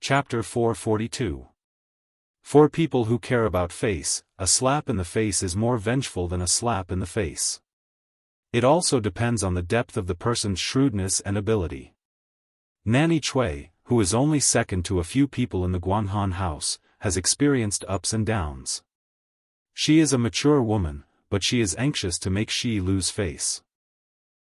Chapter 442. For people who care about face, a slap in the face is more vengeful than a slap in the face. It also depends on the depth of the person's shrewdness and ability. Nanny Cui, who is only second to a few people in the Guanghan house, has experienced ups and downs. She is a mature woman, but she is anxious to make Shi lose face.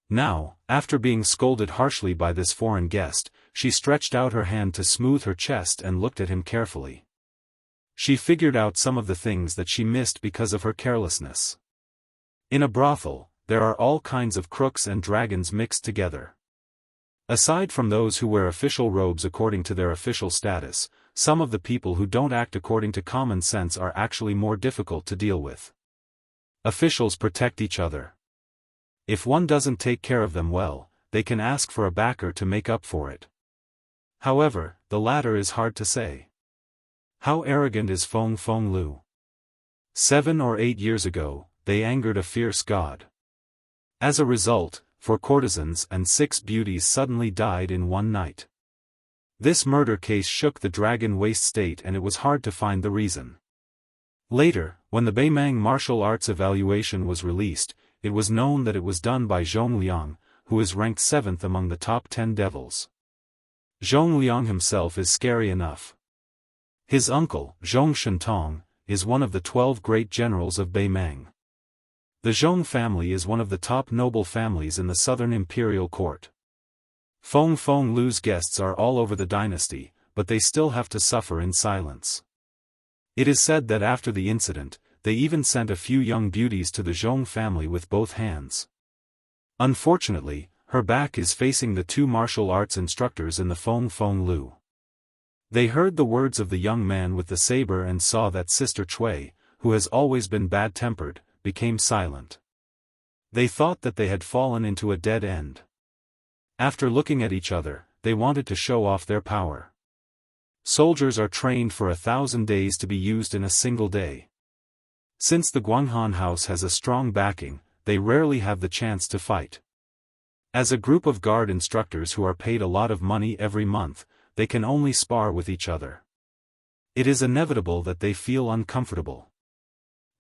Now, after being scolded harshly by this foreign guest, she stretched out her hand to smooth her chest and looked at him carefully. She figured out some of the things that she missed because of her carelessness. In a brothel, there are all kinds of crooks and dragons mixed together. Aside from those who wear official robes according to their official status, some of the people who don't act according to common sense are actually more difficult to deal with. Officials protect each other. If one doesn't take care of them well, they can ask for a backer to make up for it. However, the latter is hard to say. How arrogant is Feng Feng Lu? 7 or 8 years ago, they angered a fierce god. As a result, 4 courtesans and 6 beauties suddenly died in one night. This murder case shook the Dragon Waste state and it was hard to find the reason. Later, when the Beimang martial arts evaluation was released, it was known that it was done by Zhong Liang, who is ranked 7th among the top 10 devils. Zhong Liang himself is scary enough. His uncle, Zhong Shentong, is one of the 12 great generals of Beimang. The Zhong family is one of the top noble families in the southern imperial court. Feng Feng Lu's guests are all over the dynasty, but they still have to suffer in silence. It is said that after the incident, they even sent a few young beauties to the Zhong family with both hands. Unfortunately, her back is facing the 2 martial arts instructors in the Feng Feng Lu. They heard the words of the young man with the saber and saw that Sister Cui, who has always been bad-tempered, became silent. They thought that they had fallen into a dead end. After looking at each other, they wanted to show off their power. Soldiers are trained for 1,000 days to be used in a single day. Since the Guanghan house has a strong backing, they rarely have the chance to fight. As a group of guard instructors who are paid a lot of money every month, they can only spar with each other. It is inevitable that they feel uncomfortable.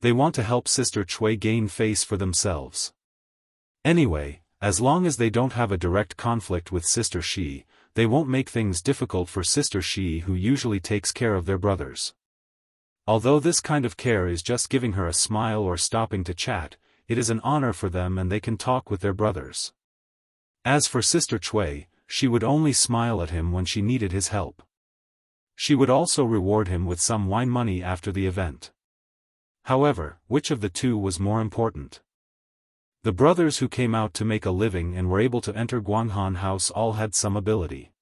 They want to help Sister Cui gain face for themselves. Anyway, as long as they don't have a direct conflict with Sister Shi, they won't make things difficult for Sister Shi, who usually takes care of their brothers. Although this kind of care is just giving her a smile or stopping to chat, it is an honor for them and they can talk with their brothers. As for Sister Cui, she would only smile at him when she needed his help. She would also reward him with some wine money after the event. However, which of the 2 was more important? The brothers who came out to make a living and were able to enter Guanghan house all had some ability.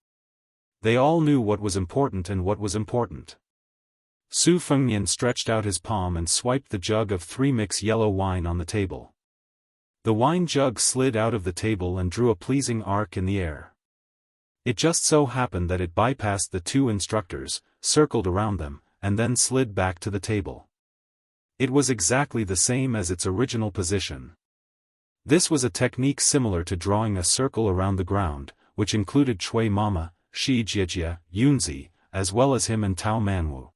They all knew what was important and what was important. Su Fengnian stretched out his palm and swiped the jug of 3-mix yellow wine on the table. The wine jug slid out of the table and drew a pleasing arc in the air. It just so happened that it bypassed the 2 instructors, circled around them, and then slid back to the table. It was exactly the same as its original position. This was a technique similar to drawing a circle around the ground, which included Cui Mama, Shi Jiejia, Yunzi, as well as him and Tao Manwu.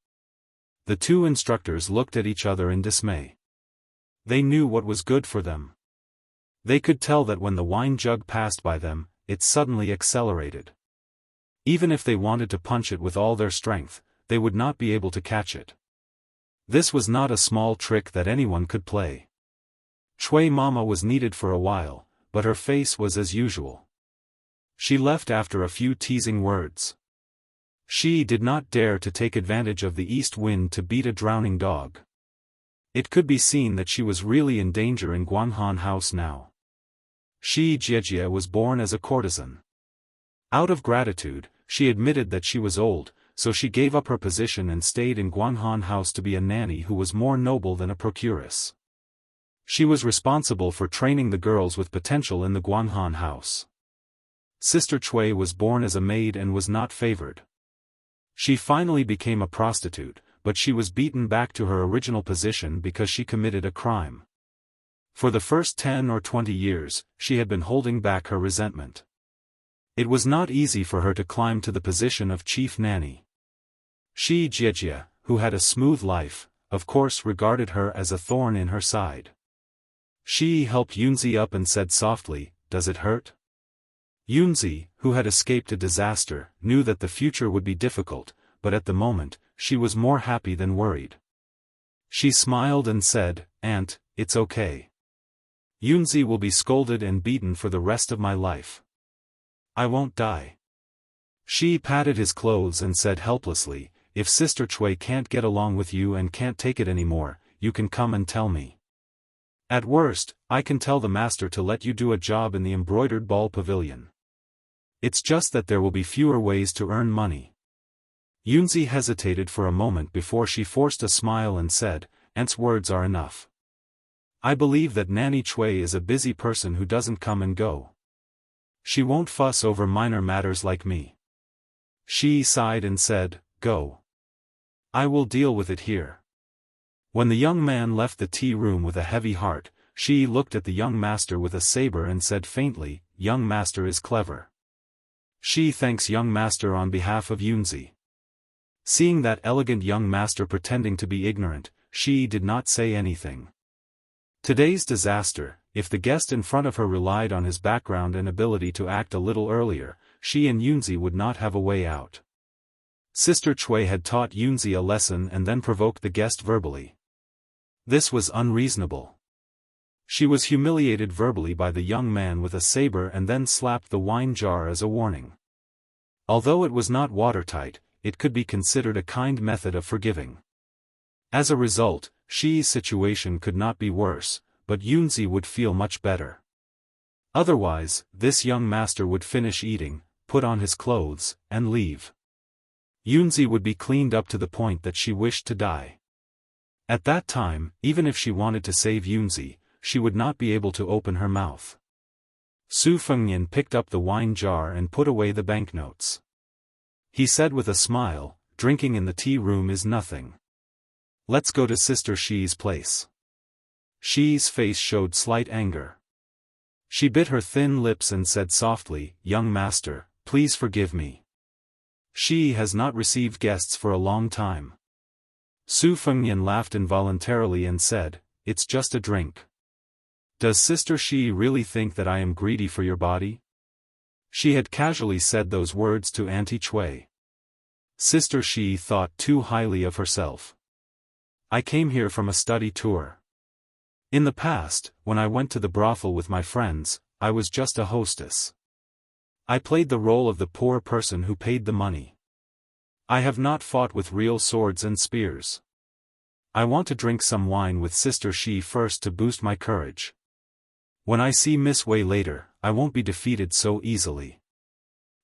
The 2 instructors looked at each other in dismay. They knew what was good for them. They could tell that when the wine jug passed by them, it suddenly accelerated. Even if they wanted to punch it with all their strength, they would not be able to catch it. This was not a small trick that anyone could play. Cui Mama was needed for a while, but her face was as usual. She left after a few teasing words. She did not dare to take advantage of the east wind to beat a drowning dog. It could be seen that she was really in danger in Guanghan house now. Shi Jiejia was born as a courtesan. Out of gratitude, she admitted that she was old, so she gave up her position and stayed in Guanghan house to be a nanny who was more noble than a procuress. She was responsible for training the girls with potential in the Guanghan house. Sister Cui was born as a maid and was not favored. She finally became a prostitute, but she was beaten back to her original position because she committed a crime. For the first 10 or 20 years, she had been holding back her resentment. It was not easy for her to climb to the position of chief nanny. Xianxia, who had a smooth life, of course regarded her as a thorn in her side. She helped Yunzi up and said softly, "Does it hurt?" Yunzi, who had escaped a disaster, knew that the future would be difficult, but at the moment, she was more happy than worried. She smiled and said, "Aunt, it's okay. Yunzi will be scolded and beaten for the rest of my life. I won't die." She patted his clothes and said helplessly, "If Sister Cui can't get along with you and can't take it anymore, you can come and tell me. At worst, I can tell the master to let you do a job in the embroidered ball pavilion. It's just that there will be fewer ways to earn money." Yunzi hesitated for a moment before she forced a smile and said, "Aunt's words are enough. I believe that Nanny Cui is a busy person who doesn't come and go. She won't fuss over minor matters like me." She sighed and said, "Go. I will deal with it here." When the young man left the tea room with a heavy heart, she looked at the young master with a saber and said faintly, "Young master is clever." She thanks young master on behalf of Yunzi. Seeing that elegant young master pretending to be ignorant, she did not say anything. Today's disaster, if the guest in front of her relied on his background and ability to act a little earlier, she and Yunzi would not have a way out. Sister Cui had taught Yunzi a lesson and then provoked the guest verbally. This was unreasonable. She was humiliated verbally by the young man with a saber and then slapped the wine jar as a warning. Although it was not watertight, it could be considered a kind method of forgiving. As a result, Shi's situation could not be worse, but Yunzi would feel much better. Otherwise, this young master would finish eating, put on his clothes, and leave. Yunzi would be cleaned up to the point that she wished to die. At that time, even if she wanted to save Yunzi, she would not be able to open her mouth. Su Fengnian picked up the wine jar and put away the banknotes. He said with a smile, "Drinking in the tea room is nothing. Let's go to Sister Shi's place." Shi's face showed slight anger. She bit her thin lips and said softly, "Young master, please forgive me. Shi has not received guests for a long time." Su Fengnian laughed involuntarily and said, "It's just a drink. Does Sister Shi really think that I am greedy for your body?" She had casually said those words to Auntie Cui. Sister Shi thought too highly of herself. "I came here from a study tour. In the past, when I went to the brothel with my friends, I was just a hostess. I played the role of the poor person who paid the money. I have not fought with real swords and spears. I want to drink some wine with Sister Shi first to boost my courage. When I see Miss Wei later, I won't be defeated so easily.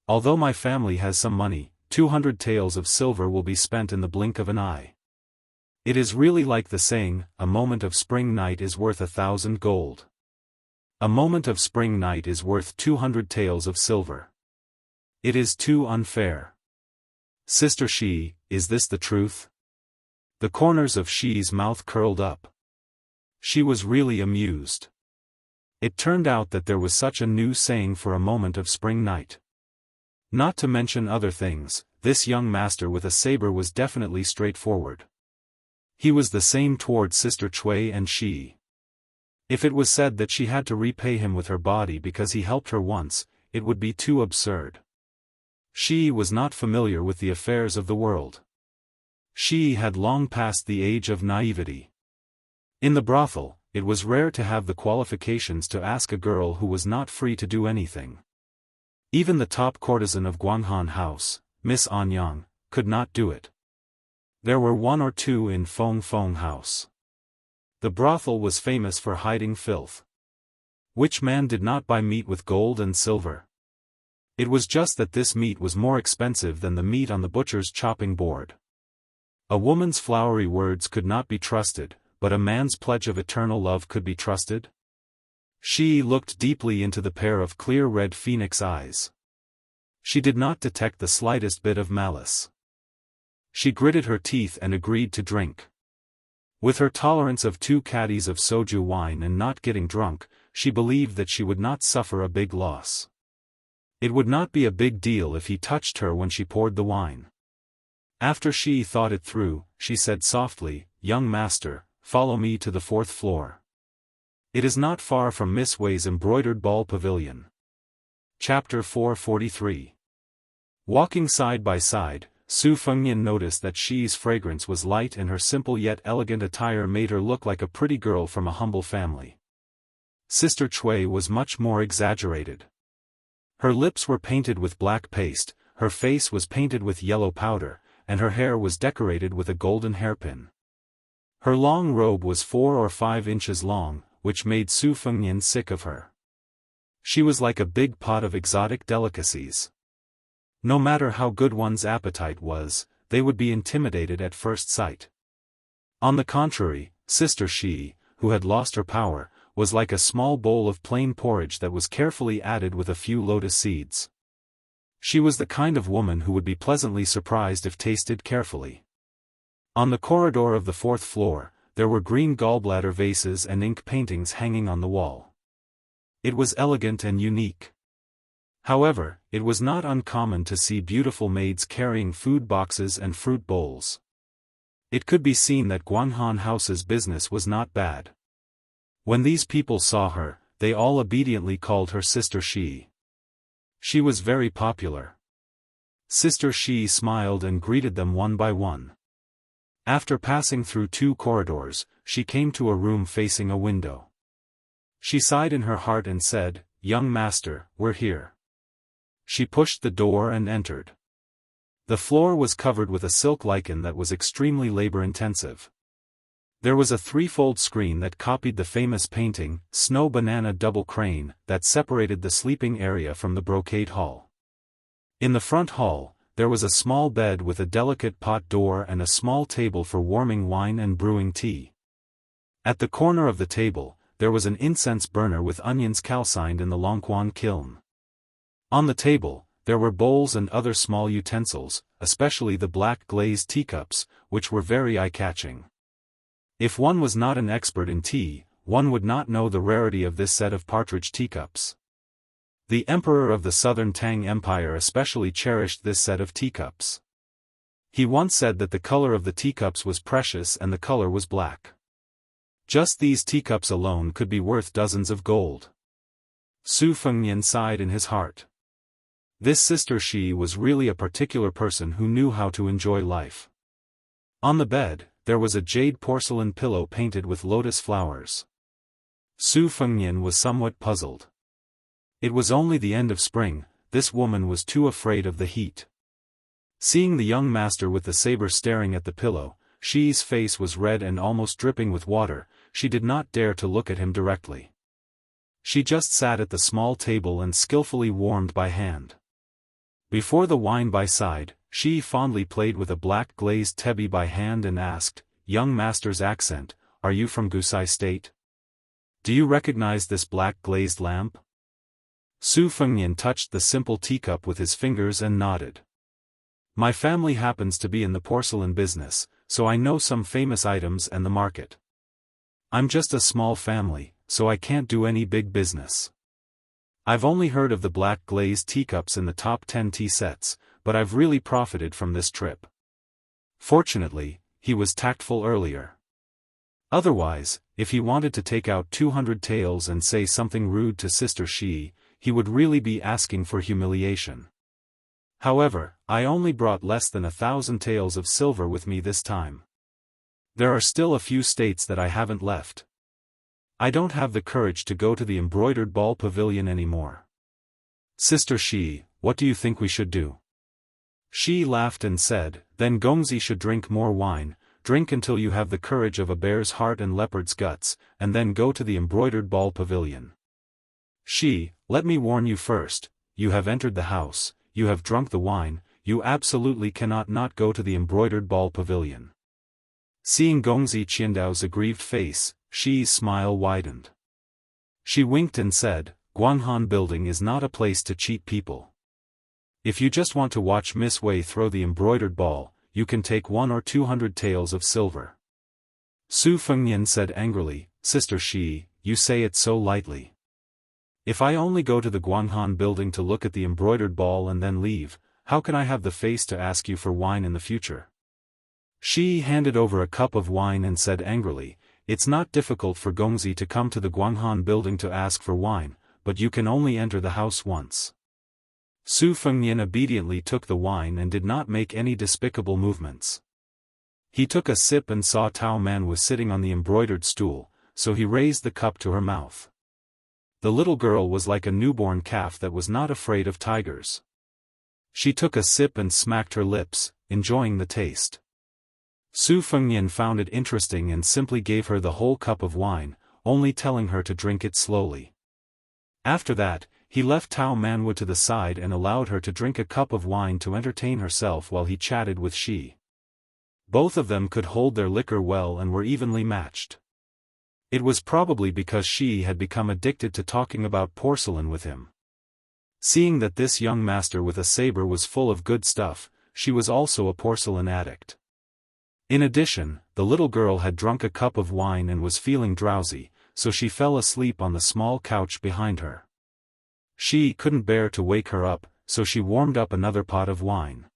Although my family has some money, 200 taels of silver will be spent in the blink of an eye. It is really like the saying, a moment of spring night is worth 1,000 gold. A moment of spring night is worth 200 taels of silver. It is too unfair. Sister Shi, is this the truth?" The corners of Shi's mouth curled up. She was really amused. It turned out that there was such a new saying for a moment of spring night. Not to mention other things, this young master with a saber was definitely straightforward. He was the same towards Sister Cui and Shi. If it was said that she had to repay him with her body because he helped her once, it would be too absurd. Shi was not familiar with the affairs of the world. She had long passed the age of naivety. In the brothel, it was rare to have the qualifications to ask a girl who was not free to do anything. Even the top courtesan of Guanghan House, Miss Anyang, could not do it. There were one or two in Feng Feng House. The brothel was famous for hiding filth. Which man did not buy meat with gold and silver? It was just that this meat was more expensive than the meat on the butcher's chopping board. A woman's flowery words could not be trusted, but a man's pledge of eternal love could be trusted? She looked deeply into the pair of clear red phoenix eyes. She did not detect the slightest bit of malice. She gritted her teeth and agreed to drink. With her tolerance of 2 caddies of soju wine and not getting drunk, she believed that she would not suffer a big loss. It would not be a big deal if he touched her when she poured the wine. After she thought it through, she said softly, "Young master, follow me to the 4th floor. It is not far from Miss Wei's embroidered ball pavilion." Chapter 443. Walking side by side, Su Fengnian noticed that Shi's fragrance was light and her simple yet elegant attire made her look like a pretty girl from a humble family. Sister Cui was much more exaggerated. Her lips were painted with black paste, her face was painted with yellow powder, and her hair was decorated with a golden hairpin. Her long robe was 4 or 5 inches long, which made Su Fengnian sick of her. She was like a big pot of exotic delicacies. No matter how good one's appetite was, they would be intimidated at first sight. On the contrary, Sister Shi, who had lost her power, was like a small bowl of plain porridge that was carefully added with a few lotus seeds. She was the kind of woman who would be pleasantly surprised if tasted carefully. On the corridor of the 4th floor, there were green gallbladder vases and ink paintings hanging on the wall. It was elegant and unique. However, it was not uncommon to see beautiful maids carrying food boxes and fruit bowls. It could be seen that Guanghan House's business was not bad. When these people saw her, they all obediently called her Sister Shi. She was very popular. Sister Shi smiled and greeted them one by one. After passing through 2 corridors, she came to a room facing a window. She sighed in her heart and said, "Young master, we're here." She pushed the door and entered. The floor was covered with a silk lichen that was extremely labor-intensive. There was a 3-fold screen that copied the famous painting, Snow Banana Double Crane, that separated the sleeping area from the brocade hall. In the front hall, there was a small bed with a delicate pot door and a small table for warming wine and brewing tea. At the corner of the table, there was an incense burner with onions calcined in the Longquan kiln. On the table, there were bowls and other small utensils, especially the black glazed teacups, which were very eye-catching. If one was not an expert in tea, one would not know the rarity of this set of partridge teacups. The emperor of the southern Tang Empire especially cherished this set of teacups. He once said that the color of the teacups was precious and the color was black. Just these teacups alone could be worth dozens of gold. Su Fengnian sighed in his heart. This Sister Shi was really a particular person who knew how to enjoy life. On the bed, there was a jade porcelain pillow painted with lotus flowers. Su Fengnian was somewhat puzzled. It was only the end of spring, this woman was too afraid of the heat. Seeing the young master with the saber staring at the pillow, Shi's face was red and almost dripping with water, she did not dare to look at him directly. She just sat at the small table and skillfully warmed by hand. Before the wine by side, Shi fondly played with a black glazed tebi by hand and asked, "Young master's accent, are you from Gusai state? Do you recognize this black glazed lamp?" Su Fengnian touched the simple teacup with his fingers and nodded. "My family happens to be in the porcelain business, so I know some famous items and the market. I'm just a small family, so I can't do any big business. I've only heard of the black glazed teacups in the top 10 tea sets, but I've really profited from this trip." Fortunately, he was tactful earlier. Otherwise, if he wanted to take out 200 taels and say something rude to Sister Shi, he would really be asking for humiliation. "However, I only brought less than 1,000 taels of silver with me this time. There are still a few states that I haven't left. I don't have the courage to go to the embroidered ball pavilion anymore. Sister Shi, what do you think we should do?" Shi laughed and said, "Then Gongzi should drink more wine, drink until you have the courage of a bear's heart and leopard's guts, and then go to the embroidered ball pavilion. Shi, let me warn you first, you have entered the house, you have drunk the wine, you absolutely cannot not go to the embroidered ball pavilion." Seeing Gongzi Qiandao's aggrieved face, Shi's smile widened. She winked and said, "Guanghan Building is not a place to cheat people. If you just want to watch Miss Wei throw the embroidered ball, you can take 100 or 200 taels of silver." Su Fengnian said angrily, "Sister Shi, you say it so lightly. If I only go to the Guanghan Building to look at the embroidered ball and then leave, how can I have the face to ask you for wine in the future? She handed over a cup of wine and said angrily, it's not difficult for Gongzi to come to the Guanghan building to ask for wine, but you can only enter the house once. Su Fengnian obediently took the wine and did not make any despicable movements. He took a sip and saw Tao Man was sitting on the embroidered stool, so he raised the cup to her mouth. The little girl was like a newborn calf that was not afraid of tigers. She took a sip and smacked her lips, enjoying the taste. Su Fengnian found it interesting and simply gave her the whole cup of wine, only telling her to drink it slowly. After that, he left Tao Manwu to the side and allowed her to drink a cup of wine to entertain herself while he chatted with Shi. Both of them could hold their liquor well and were evenly matched. It was probably because Shi had become addicted to talking about porcelain with him. Seeing that this young master with a saber was full of good stuff, she was also a porcelain addict. In addition, the little girl had drunk a cup of wine and was feeling drowsy, so she fell asleep on the small couch behind her. She couldn't bear to wake her up, so she warmed up another pot of wine.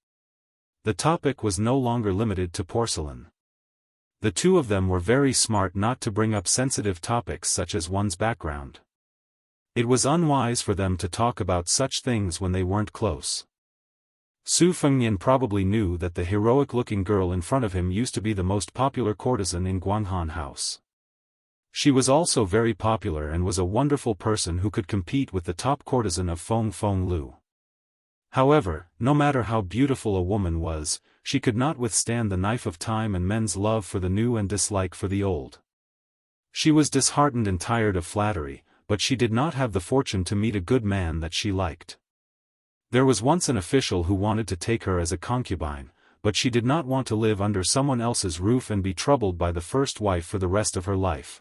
The topic was no longer limited to porcelain. The two of them were very smart not to bring up sensitive topics such as one's background. It was unwise for them to talk about such things when they weren't close. Su Fengnian probably knew that the heroic-looking girl in front of him used to be the most popular courtesan in Guanghan House. She was also very popular and was a wonderful person who could compete with the top courtesan of Feng Lu. However, no matter how beautiful a woman was, she could not withstand the knife of time and men's love for the new and dislike for the old. She was disheartened and tired of flattery, but she did not have the fortune to meet a good man that she liked. There was once an official who wanted to take her as a concubine, but she did not want to live under someone else's roof and be troubled by the first wife for the rest of her life.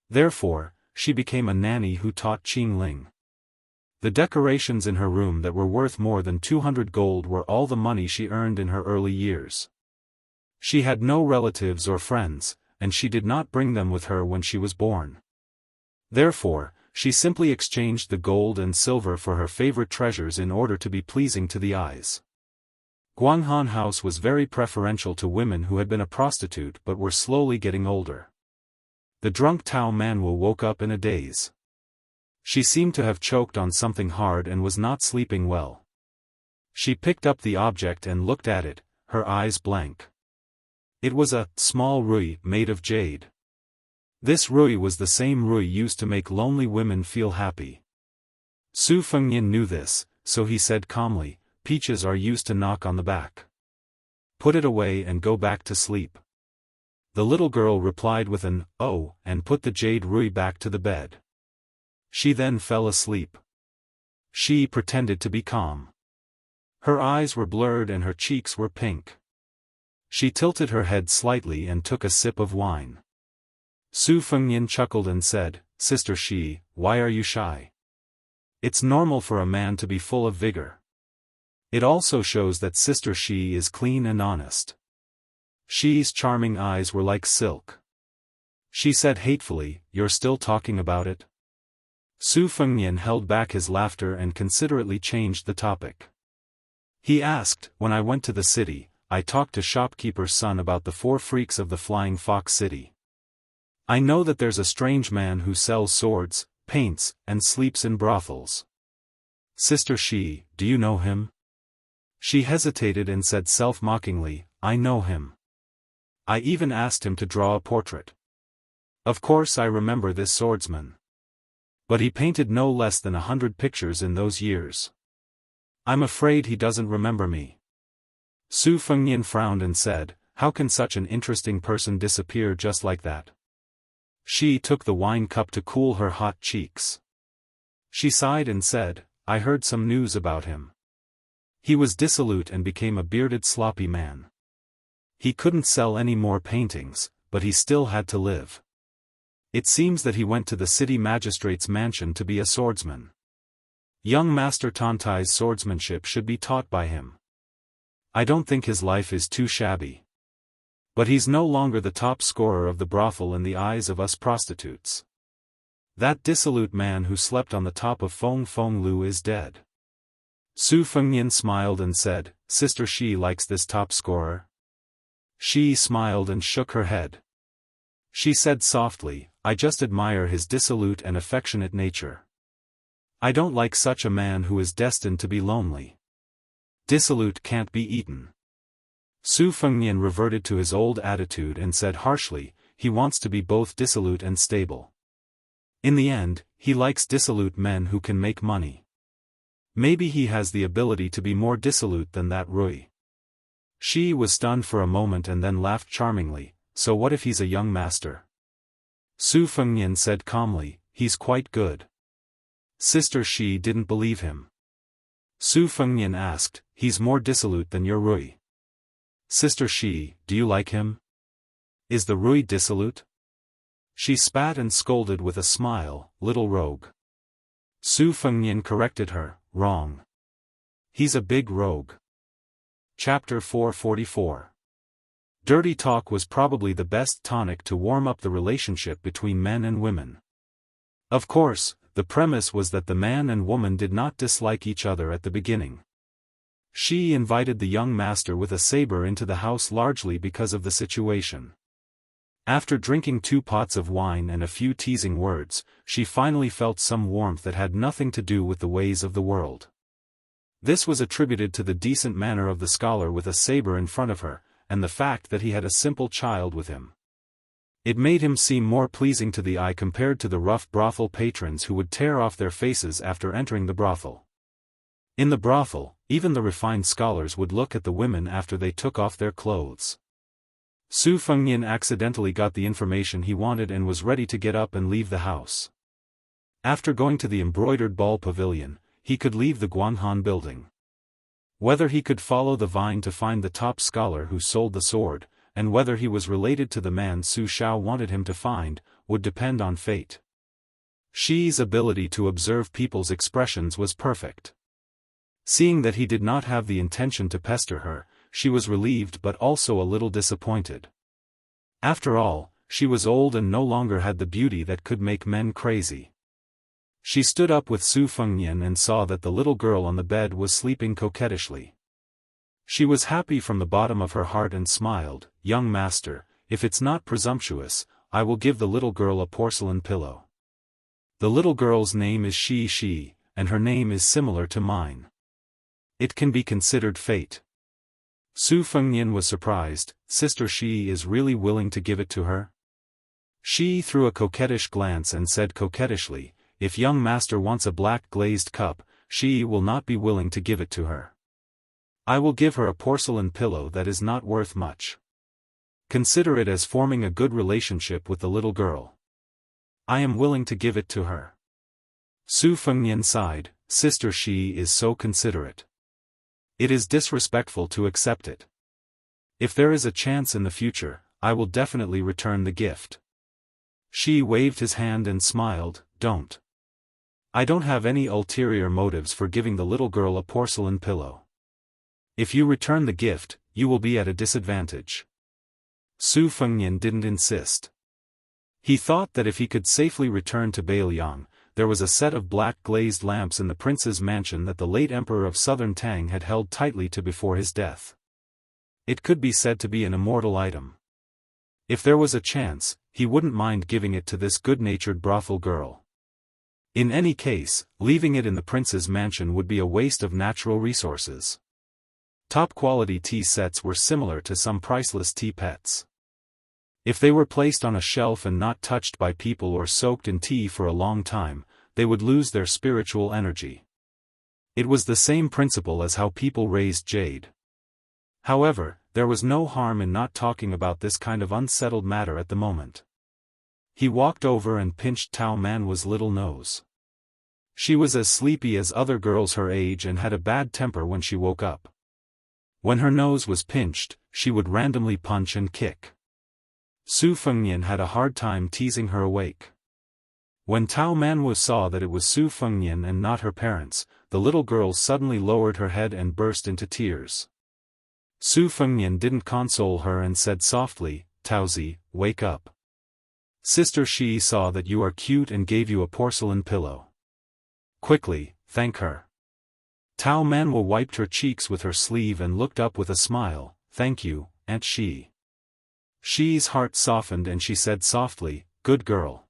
Therefore, she became a nanny who taught Qingling. The decorations in her room that were worth more than 200 gold were all the money she earned in her early years. She had no relatives or friends, and she did not bring them with her when she was born. Therefore, she simply exchanged the gold and silver for her favorite treasures in order to be pleasing to the eyes. Guanghan House was very preferential to women who had been a prostitute but were slowly getting older. The drunk Tao Manwu woke up in a daze. She seemed to have choked on something hard and was not sleeping well. She picked up the object and looked at it, her eyes blank. It was a small rui made of jade. This rui was the same rui used to make lonely women feel happy. Su Fengnian knew this, so he said calmly, peaches are used to knock on the back. Put it away and go back to sleep. The little girl replied with an, oh, and put the jade rui back to the bed. She then fell asleep. She pretended to be calm. Her eyes were blurred and her cheeks were pink. She tilted her head slightly and took a sip of wine. Su Fengnian chuckled and said, Sister Shi, why are you shy? It's normal for a man to be full of vigor. It also shows that Sister Shi is clean and honest. Shi's charming eyes were like silk. She said hatefully, you're still talking about it? Su Fengnian held back his laughter and considerately changed the topic. He asked, when I went to the city, I talked to shopkeeper's son about the 4 freaks of the Flying Fox City. I know that there's a strange man who sells swords, paints, and sleeps in brothels. Sister Shi, do you know him? She hesitated and said self-mockingly, I know him. I even asked him to draw a portrait. Of course I remember this swordsman. But he painted no less than 100 pictures in those years. I'm afraid he doesn't remember me. Su Fengnian frowned and said, how can such an interesting person disappear just like that? She took the wine cup to cool her hot cheeks. She sighed and said, I heard some news about him. He was dissolute and became a bearded sloppy man. He couldn't sell any more paintings, but he still had to live. It seems that he went to the city magistrate's mansion to be a swordsman. Young Master Tantai's swordsmanship should be taught by him. I don't think his life is too shabby. But he's no longer the top scorer of the brothel in the eyes of us prostitutes. That dissolute man who slept on the top of Feng Lu is dead. Su Fengnian smiled and said, Sister Shi likes this top scorer. Shi smiled and shook her head. She said softly, I just admire his dissolute and affectionate nature. I don't like such a man who is destined to be lonely. Dissolute can't be eaten. Su Fengnian reverted to his old attitude and said harshly, he wants to be both dissolute and stable. In the end, he likes dissolute men who can make money. Maybe he has the ability to be more dissolute than that Rui. Shi was stunned for a moment and then laughed charmingly, so what if he's a young master? Su Fengnian said calmly, he's quite good. Sister Shi didn't believe him. Su Fengnian asked, he's more dissolute than your Rui. Sister Shi, do you like him? Is the Rui dissolute? She spat and scolded with a smile, little rogue. Su Fengnian corrected her, wrong. He's a big rogue. Chapter 444. Dirty talk was probably the best tonic to warm up the relationship between men and women. Of course, the premise was that the man and woman did not dislike each other at the beginning. She invited the young master with a saber into the house largely because of the situation. After drinking 2 pots of wine and a few teasing words, she finally felt some warmth that had nothing to do with the ways of the world. This was attributed to the decent manner of the scholar with a saber in front of her, and the fact that he had a simple child with him. It made him seem more pleasing to the eye compared to the rough brothel patrons who would tear off their faces after entering the brothel. In the brothel, even the refined scholars would look at the women after they took off their clothes. Su Fengnian accidentally got the information he wanted and was ready to get up and leave the house. After going to the embroidered ball pavilion, he could leave the Guanghan building. Whether he could follow the vine to find the top scholar who sold the sword, and whether he was related to the man Su Shao wanted him to find, would depend on fate. Shi's ability to observe people's expressions was perfect. Seeing that he did not have the intention to pester her, she was relieved but also a little disappointed. After all, she was old and no longer had the beauty that could make men crazy. She stood up with Su Fengnian and saw that the little girl on the bed was sleeping coquettishly. She was happy from the bottom of her heart and smiled, young master, if it's not presumptuous, I will give the little girl a porcelain pillow. The little girl's name is Shi, and her name is similar to mine. It can be considered fate. Su Fengnian was surprised, Sister Shi is really willing to give it to her? Shi threw a coquettish glance and said coquettishly, if young master wants a black glazed cup, Shi will not be willing to give it to her. I will give her a porcelain pillow that is not worth much. Consider it as forming a good relationship with the little girl. I am willing to give it to her. Su Fengnian sighed, Sister Shi is so considerate. It is disrespectful to accept it. If there is a chance in the future, I will definitely return the gift. Shi waved his hand and smiled, don't. I don't have any ulterior motives for giving the little girl a porcelain pillow. If you return the gift, you will be at a disadvantage. Su Fengnian didn't insist. He thought that if he could safely return to Beiliang, there was a set of black glazed lamps in the prince's mansion that the late emperor of southern Tang had held tightly to before his death. It could be said to be an immortal item. If there was a chance, he wouldn't mind giving it to this good-natured brothel girl. In any case, leaving it in the prince's mansion would be a waste of natural resources. Top-quality tea sets were similar to some priceless tea pets. If they were placed on a shelf and not touched by people or soaked in tea for a long time, they would lose their spiritual energy. It was the same principle as how people raised jade. However, there was no harm in not talking about this kind of unsettled matter at the moment. He walked over and pinched Tao Manwa's little nose. She was as sleepy as other girls her age and had a bad temper when she woke up. When her nose was pinched, she would randomly punch and kick. Su Fengnian had a hard time teasing her awake. When Tao Manwa saw that it was Su Fengnian and not her parents, the little girl suddenly lowered her head and burst into tears. Su Fengnian didn't console her and said softly, Taozi, wake up. Sister Shi saw that you are cute and gave you a porcelain pillow. Quickly, thank her. Tao Manwa wiped her cheeks with her sleeve and looked up with a smile. "Thank you, Aunt Shi." Shi's heart softened and she said softly, "Good girl."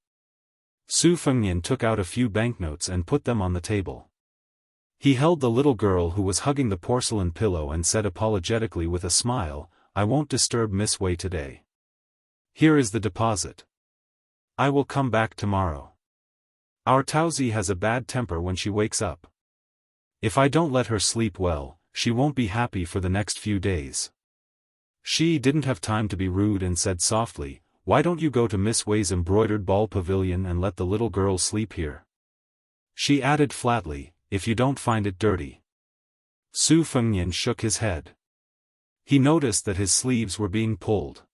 Su Fengnian took out a few banknotes and put them on the table. He held the little girl who was hugging the porcelain pillow and said apologetically with a smile, "I won't disturb Miss Wei today. Here is the deposit. I will come back tomorrow. Our Taozi has a bad temper when she wakes up. If I don't let her sleep well, she won't be happy for the next few days." She didn't have time to be rude and said softly, "Why don't you go to Miss Wei's embroidered ball pavilion and let the little girl sleep here?" She added flatly, "If you don't find it dirty." Su Fengnian shook his head. He noticed that his sleeves were being pulled.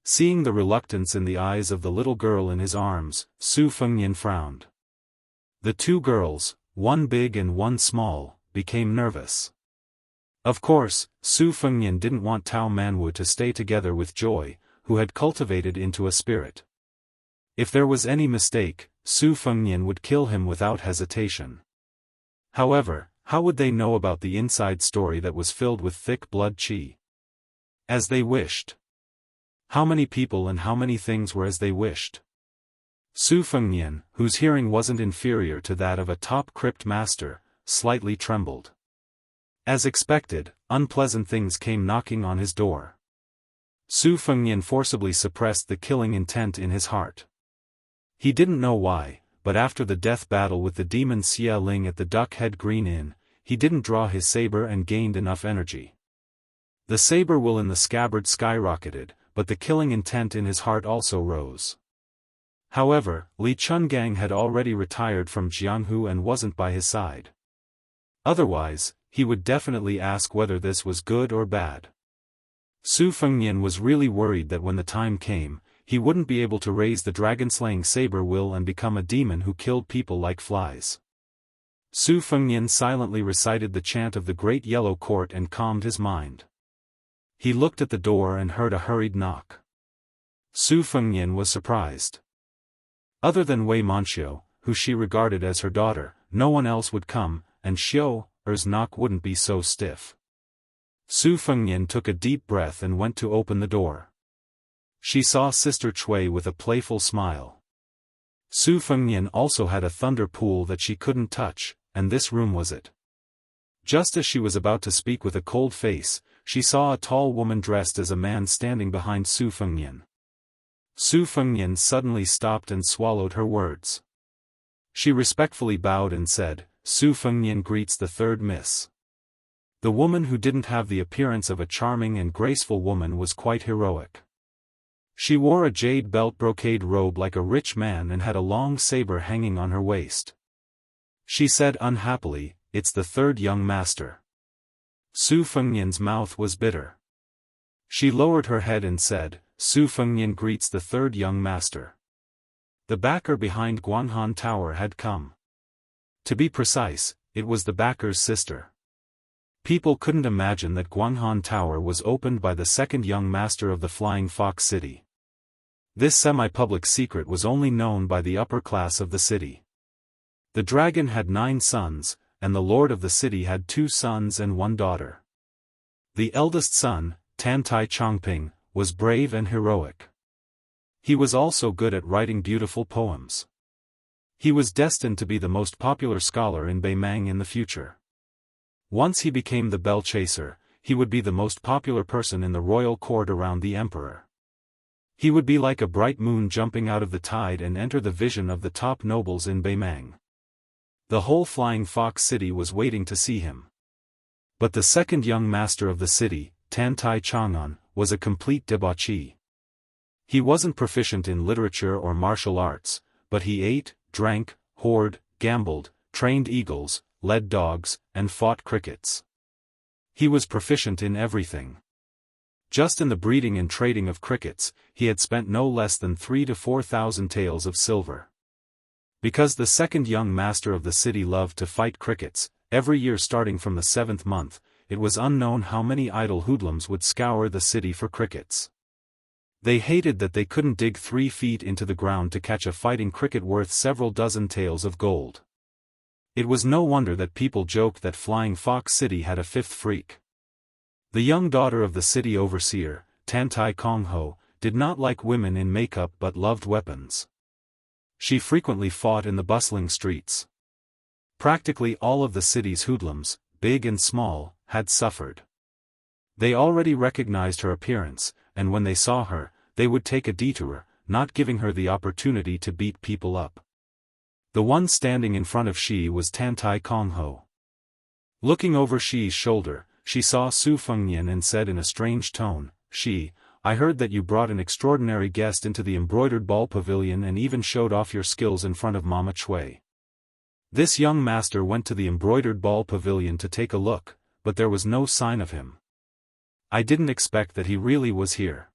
Seeing the reluctance in the eyes of the little girl in his arms, Su Fengnian frowned. The two girls, one big and one small, became nervous. Of course, Su Fengnian didn't want Tao Manwu to stay together with Joy, who had cultivated into a spirit. If there was any mistake, Su Fengnian would kill him without hesitation. However, how would they know about the inside story that was filled with thick blood qi? As they wished. How many people and how many things were as they wished? Su Fengnian, whose hearing wasn't inferior to that of a top crypt master, slightly trembled. As expected, unpleasant things came knocking on his door. Su Fengnian forcibly suppressed the killing intent in his heart. He didn't know why, but after the death battle with the demon Xia Ling at the Duck Head Green Inn, he didn't draw his saber and gained enough energy. The saber will in the scabbard skyrocketed, but the killing intent in his heart also rose. However, Li Chungang had already retired from Jianghu and wasn't by his side. Otherwise, he would definitely ask whether this was good or bad. Su Fengnian was really worried that when the time came, he wouldn't be able to raise the dragon-slaying saber will and become a demon who killed people like flies. Su Fengnian silently recited the chant of the Great Yellow Court and calmed his mind. He looked at the door and heard a hurried knock. Su Fengnian was surprised. Other than Wei Manxiu, who she regarded as her daughter, no one else would come, and Xiu's knock wouldn't be so stiff. Su Fengnian took a deep breath and went to open the door. She saw Sister Cui with a playful smile. Su Fengnian also had a thunder pool that she couldn't touch, and this room was it. Just as she was about to speak with a cold face, she saw a tall woman dressed as a man standing behind Su Fengnian. Su Fengnian suddenly stopped and swallowed her words. She respectfully bowed and said, "Su Fengnian greets the third miss." The woman who didn't have the appearance of a charming and graceful woman was quite heroic. She wore a jade belt brocade robe like a rich man and had a long saber hanging on her waist. She said unhappily, "It's the third young master." Su Fengnian's mouth was bitter. She lowered her head and said, "Su Fengnian greets the third young master." The backer behind Guanghan Tower had come. To be precise, it was the backer's sister. People couldn't imagine that Guanghan Tower was opened by the second young master of the Flying Fox City. This semi-public secret was only known by the upper class of the city. The dragon had 9 sons, and the lord of the city had 2 sons and 1 daughter. The eldest son, Tantai Chongping, was brave and heroic. He was also good at writing beautiful poems. He was destined to be the most popular scholar in Beimang in the future. Once he became the bell chaser, he would be the most popular person in the royal court around the emperor. He would be like a bright moon jumping out of the tide and enter the vision of the top nobles in Beimang. The whole Flying Fox City was waiting to see him. But the second young master of the city, Tantai Chang'an, was a complete debauchee. He wasn't proficient in literature or martial arts, but he ate, drank, whored, gambled, trained eagles, led dogs, and fought crickets. He was proficient in everything. Just in the breeding and trading of crickets, he had spent no less than 3,000 to 4,000 taels of silver. Because the second young master of the city loved to fight crickets, every year starting from the 7th month, it was unknown how many idle hoodlums would scour the city for crickets. They hated that they couldn't dig 3 feet into the ground to catch a fighting cricket worth several dozen taels of gold. It was no wonder that people joked that Flying Fox City had a fifth freak. The young daughter of the city overseer, Tantai Kongho, did not like women in makeup but loved weapons. She frequently fought in the bustling streets. Practically all of the city's hoodlums, big and small, had suffered. They already recognized her appearance, and when they saw her, they would take a detour, not giving her the opportunity to beat people up. The one standing in front of Shi was Tantai Kongho. Looking over Shi's shoulder, she saw Su Fengnian and said in a strange tone, "Shi, I heard that you brought an extraordinary guest into the embroidered ball pavilion and even showed off your skills in front of Mama Chui." This young master went to the embroidered ball pavilion to take a look, but there was no sign of him. "I didn't expect that he really was here."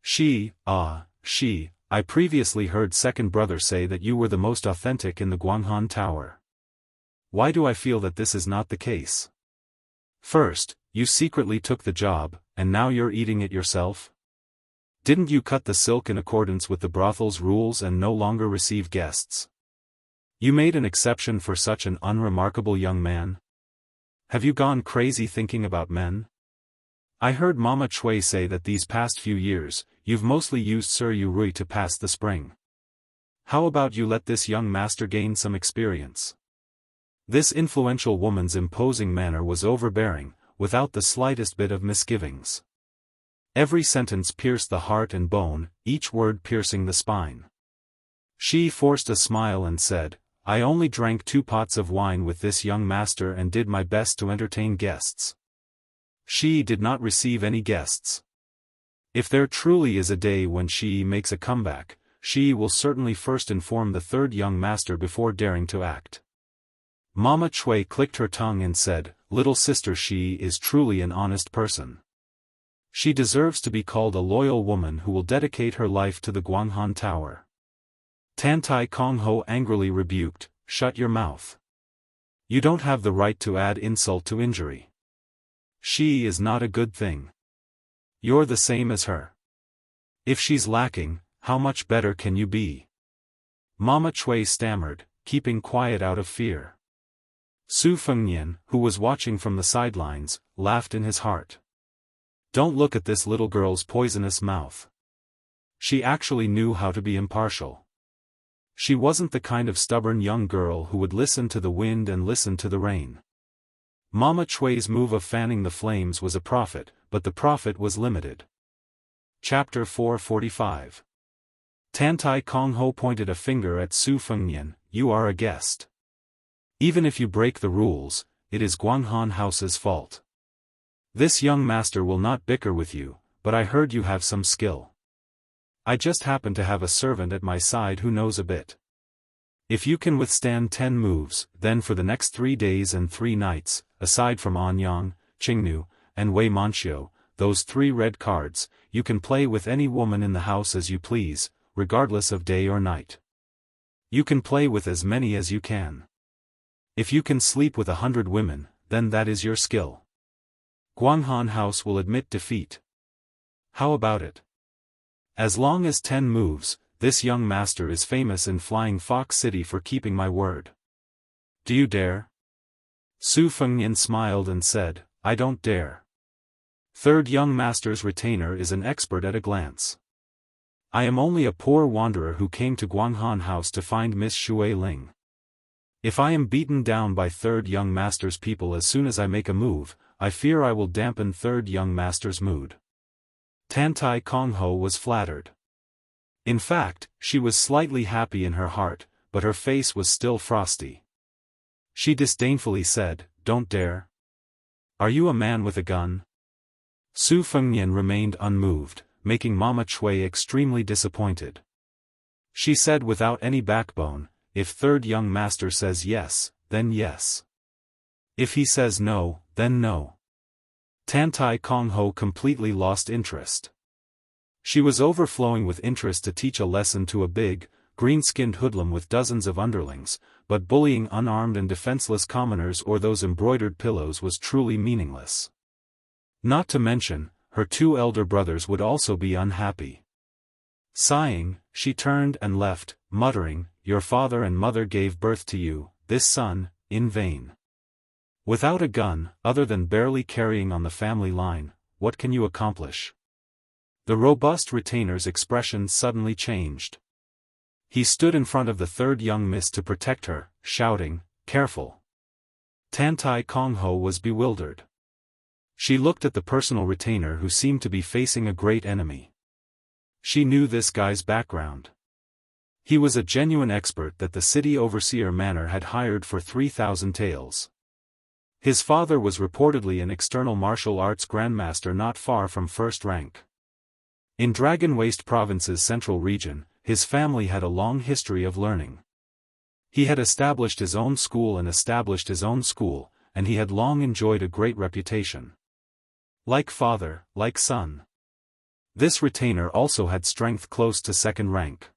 Shi, I previously heard second brother say that you were the most authentic in the Guanghan Tower. Why do I feel that this is not the case? First, you secretly took the job, and now you're eating it yourself? Didn't you cut the silk in accordance with the brothel's rules and no longer receive guests? You made an exception for such an unremarkable young man? Have you gone crazy thinking about men? I heard Mama Chui say that these past few years, you've mostly used Sir Yu Rui to pass the spring. How about you let this young master gain some experience? This influential woman's imposing manner was overbearing, without the slightest bit of misgivings. Every sentence pierced the heart and bone, each word piercing the spine. She forced a smile and said, "I only drank 2 pots of wine with this young master and did my best to entertain guests." She did not receive any guests. If there truly is a day when she makes a comeback, she will certainly first inform the third young master before daring to act. Mama Chui clicked her tongue and said, "Little sister, she is truly an honest person. She deserves to be called a loyal woman who will dedicate her life to the Guanghan Tower." Tantai Kongho angrily rebuked, "Shut your mouth. You don't have the right to add insult to injury. She is not a good thing. You're the same as her. If she's lacking, how much better can you be?" Mama Chui stammered, keeping quiet out of fear. Su Fengnian, who was watching from the sidelines, laughed in his heart. Don't look at this little girl's poisonous mouth. She actually knew how to be impartial. She wasn't the kind of stubborn young girl who would listen to the wind and listen to the rain. Mama Chui's move of fanning the flames was a profit, but the profit was limited. Chapter 445. Tantai Kongho pointed a finger at Su Fengnian, "You are a guest. Even if you break the rules, it is Guanghan House's fault. This young master will not bicker with you, but I heard you have some skill. I just happen to have a servant at my side who knows a bit. If you can withstand 10 moves, then for the next 3 days and 3 nights, aside from Anyang, Qingnu, and Wei Manxiu, those 3 red cards, you can play with any woman in the house as you please, regardless of day or night. You can play with as many as you can. If you can sleep with 100 women, then that is your skill. Guanghan House will admit defeat. How about it? As long as 10 moves, this young master is famous in Flying Fox City for keeping my word. Do you dare?" Su Fengnian smiled and said, "I don't dare. Third young master's retainer is an expert at a glance. I am only a poor wanderer who came to Guanghan House to find Miss Shui Ling. If I am beaten down by third young master's people as soon as I make a move, I fear I will dampen third young master's mood." Tantai Kongho was flattered. In fact, she was slightly happy in her heart, but her face was still frosty. She disdainfully said, "Don't dare? Are you a man with a gun?" Su Fengnian remained unmoved, making Mama Chui extremely disappointed. She said without any backbone, "If third young master says yes, then yes. If he says no, then no." Tantai Kongho completely lost interest. She was overflowing with interest to teach a lesson to a big, green-skinned hoodlum with dozens of underlings, but bullying unarmed and defenseless commoners or those embroidered pillows was truly meaningless. Not to mention, her 2 elder brothers would also be unhappy. Sighing, she turned and left, muttering, "Your father and mother gave birth to you, this son, in vain. Without a gun, other than barely carrying on the family line, what can you accomplish? The robust retainer's expression suddenly changed. He stood in front of the third young miss to protect her, shouting, "Careful!" Tantai Kongho was bewildered. She looked at the personal retainer who seemed to be facing a great enemy. She knew this guy's background. He was a genuine expert that the city overseer manor had hired for 3,000 taels. His father was reportedly an external martial arts grandmaster not far from first rank. In Dragon Waste Province's central region, his family had a long history of learning. He had established his own school, and he had long enjoyed a great reputation. Like father, like son. This retainer also had strength close to second rank.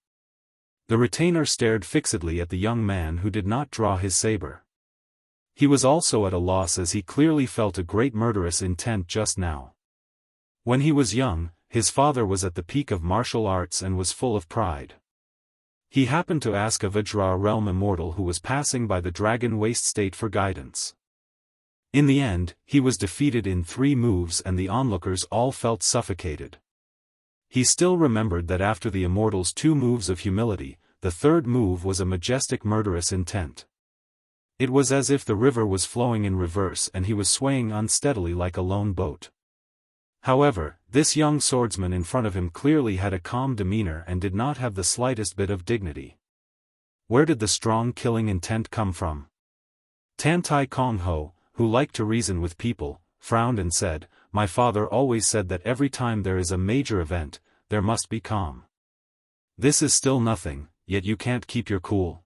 The retainer stared fixedly at the young man who did not draw his saber. He was also at a loss as he clearly felt a great murderous intent just now. When he was young, his father was at the peak of martial arts and was full of pride. He happened to ask a Vajra realm immortal who was passing by the Dragon Waste State for guidance. In the end, he was defeated in 3 moves and the onlookers all felt suffocated. He still remembered that after the immortal's 2 moves of humility, the third move was a majestic murderous intent. It was as if the river was flowing in reverse and he was swaying unsteadily like a lone boat. However, this young swordsman in front of him clearly had a calm demeanor and did not have the slightest bit of dignity. Where did the strong killing intent come from? Tantai Kongho, who liked to reason with people, frowned and said, "My father always said that every time there is a major event, there must be calm. This is still nothing, yet you can't keep your cool."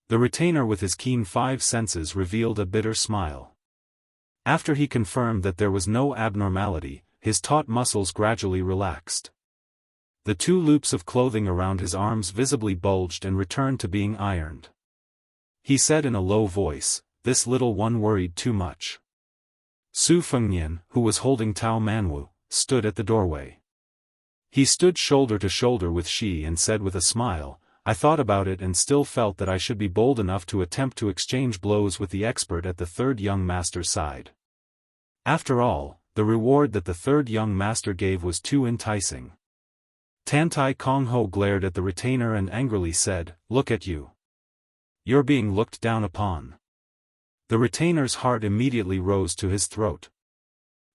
The retainer with his keen 5 senses revealed a bitter smile. After he confirmed that there was no abnormality, his taut muscles gradually relaxed. The 2 loops of clothing around his arms visibly bulged and returned to being ironed. He said in a low voice, "This little one worried too much." Su Fengnian, who was holding Tao Manwu, stood at the doorway. He stood shoulder to shoulder with Shi and said with a smile, "I thought about it and still felt that I should be bold enough to attempt to exchange blows with the expert at the third young master's side. After all, the reward that the third young master gave was too enticing." Tantai Kongho glared at the retainer and angrily said, "Look at you. You're being looked down upon." The retainer's heart immediately rose to his throat.